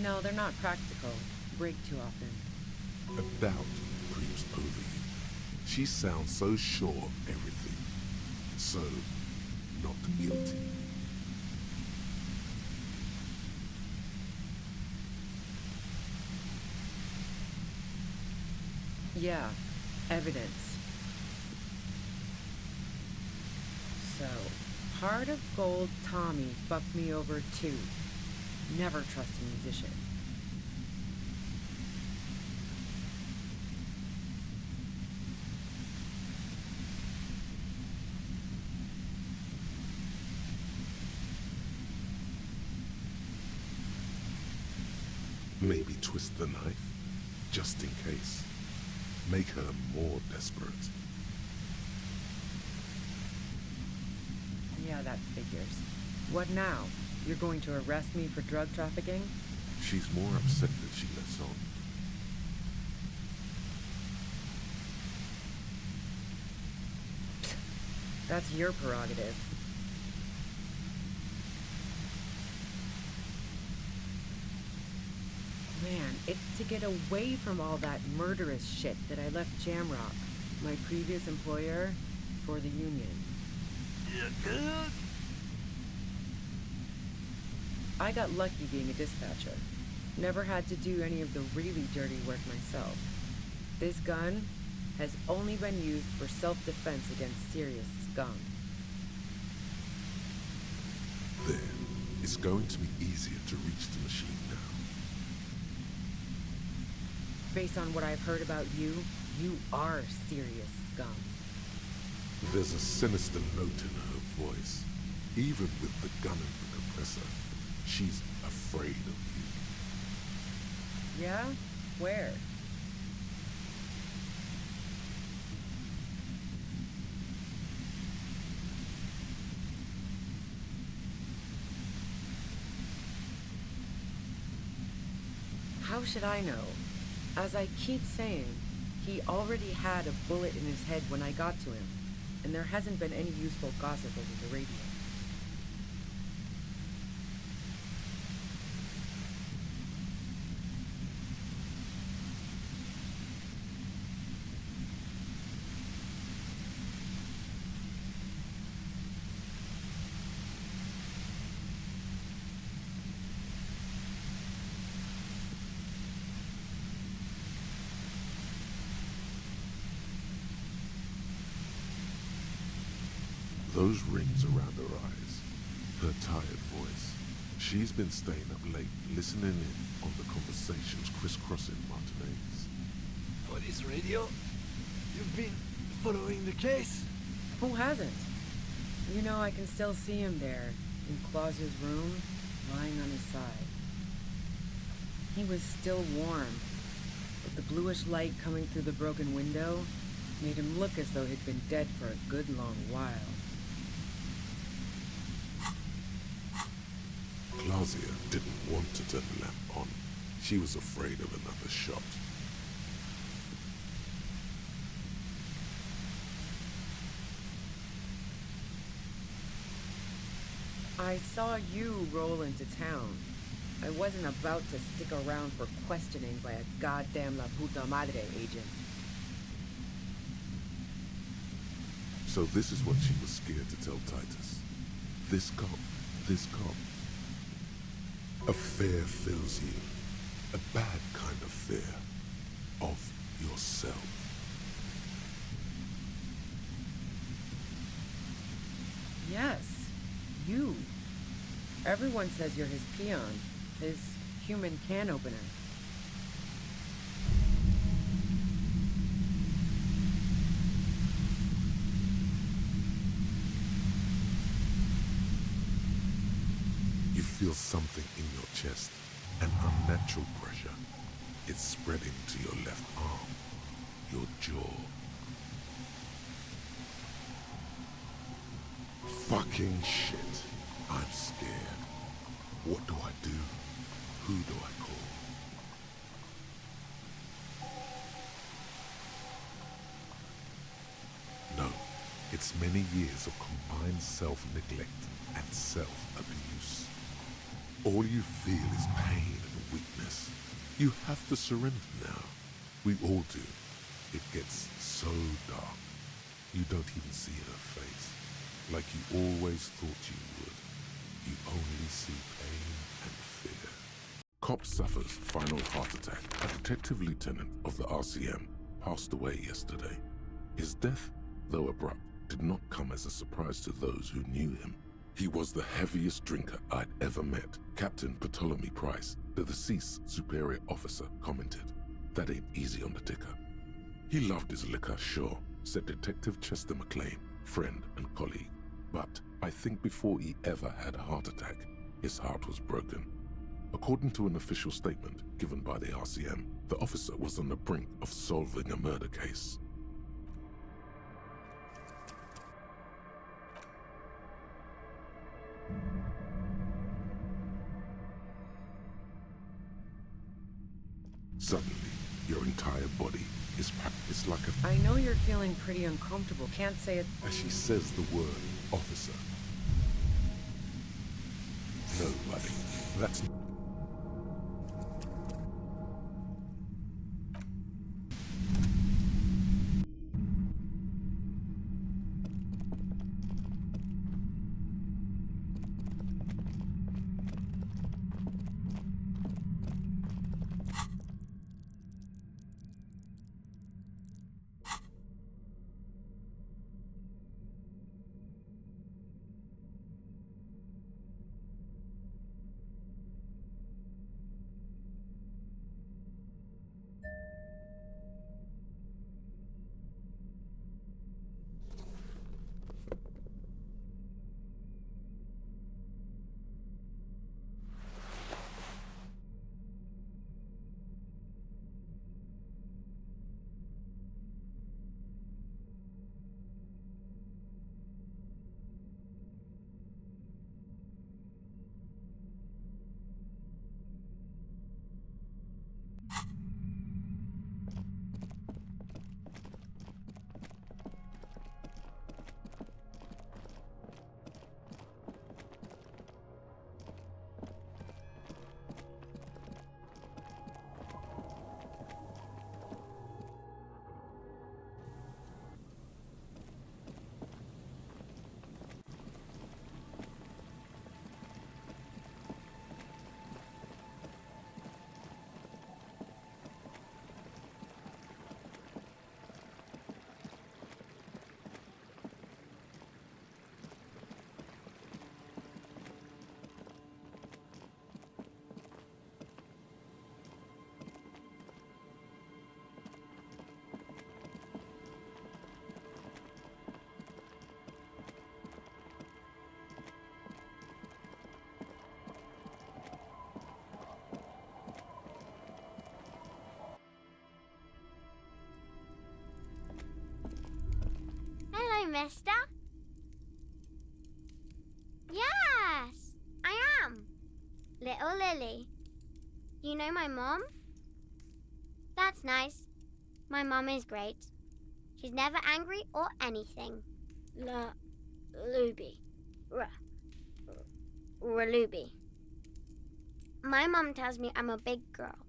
No, they're not practical. Break too often. A doubt creeps over you. She sounds so sure of everything. So, not guilty. Yeah, evidence. So, Heart of Gold Tommy fucked me over too. Never trust a musician. Maybe twist the knife, just in case. Make her more desperate. Yeah, that figures. What now? You're going to arrest me for drug trafficking? She's more upset than she lets on. That's your prerogative. Man, it's to get away from all that murderous shit that I left Jamrock, my previous employer, for the Union. I got lucky being a dispatcher. Never had to do any of the really dirty work myself. This gun has only been used for self-defense against serious scum. Then, it's going to be easier to reach the machine now. Based on what I've heard about you, you are serious scum. There's a sinister note in her voice. Even with the gun and the compressor, she's afraid of you. Yeah? Where? How should I know? As I keep saying, he already had a bullet in his head when I got to him, and there hasn't been any useful gossip over the radio. Those rings around her eyes, her tired voice. She's been staying up late, listening in on the conversations crisscrossing Martinez. Police radio? You've been following the case? Who hasn't? You know, I can still see him there, in Claus's room, lying on his side. He was still warm, but the bluish light coming through the broken window made him look as though he'd been dead for a good long while. Claudia didn't want to turn the lamp on. She was afraid of another shot. I saw you roll into town. I wasn't about to stick around for questioning by a goddamn La Puta Madre agent. So this is what she was scared to tell Titus. This cop. A fear fills you. A bad kind of fear. Of yourself. Yes, you. Everyone says you're his peon, his human can opener. feel something in your chest, an unnatural pressure. It's spreading to your left arm, your jaw. Fucking shit. I'm scared. What do I do? Who do I call? No, it's many years of combined self-neglect and self-abuse. All you feel is pain and weakness. You have to surrender now. We all do. It gets so dark. You don't even see her face, like you always thought you would. You only see pain and fear. Cop suffers final heart attack. A detective lieutenant of the RCM passed away yesterday. His death, though abrupt, did not come as a surprise to those who knew him. He was the heaviest drinker I'd ever met. Captain Ptolemy Price, the deceased superior officer, commented, "That ain't easy on the ticker." He loved his liquor, sure, said Detective Chester McLean, friend and colleague. But I think before he ever had a heart attack, his heart was broken. According to an official statement given by the RCM, the officer was on the brink of solving a murder case. Suddenly, your entire body is packed. It's like a... I know you're feeling pretty uncomfortable. Can't say it. As she says the word officer. No, buddy. That's... Hello, mister. Yes, I am. Little Lily. You know my mom? That's nice. My mom is great. She's never angry or anything. Luby. Raluby. My mom tells me I'm a big girl,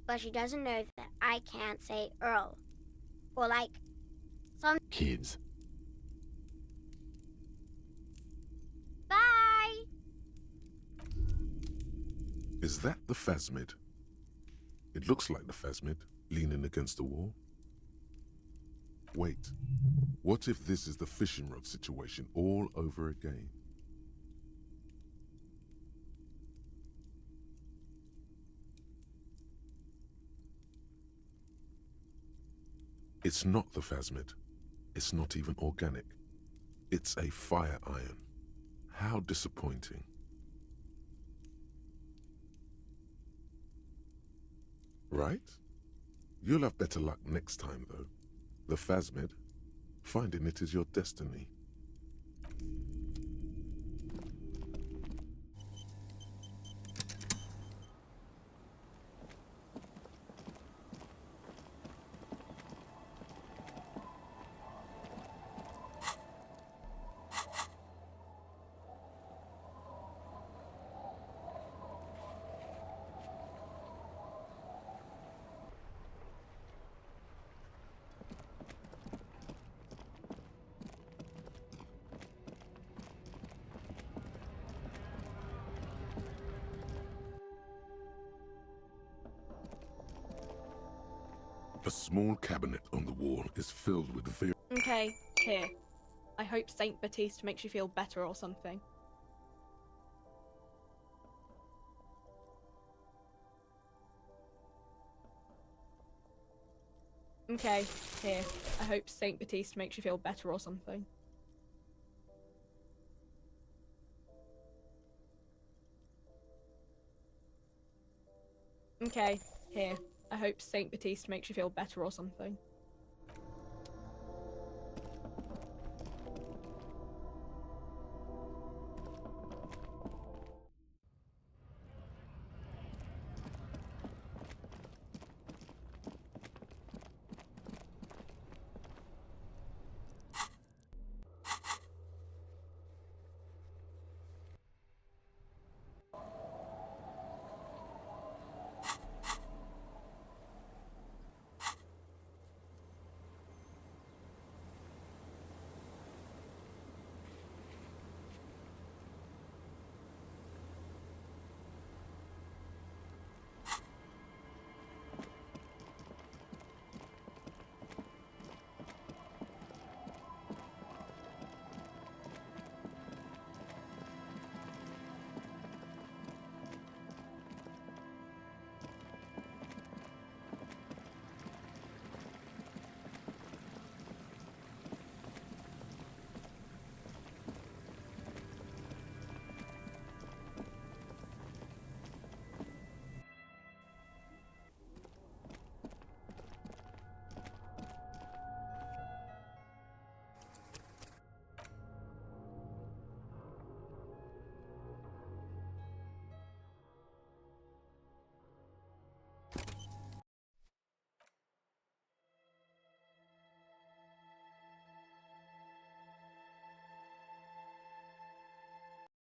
but she doesn't know that I can't say Earl. Or like, some Kids. Bye! Is that the phasmid? It looks like the phasmid, leaning against the wall. Wait, what if this is the fishing rod situation all over again? It's not the phasmid. It's not even organic. It's a fire iron. How disappointing. right? You'll have better luck next time, though. The Phasmid, finding it is your destiny. A small cabinet on the wall is filled with various... Okay, here. I hope Saint Baptiste makes you feel better or something. Okay, here. I hope Saint Baptiste makes you feel better or something. Okay, here. I hope Saint Baptiste makes you feel better or something.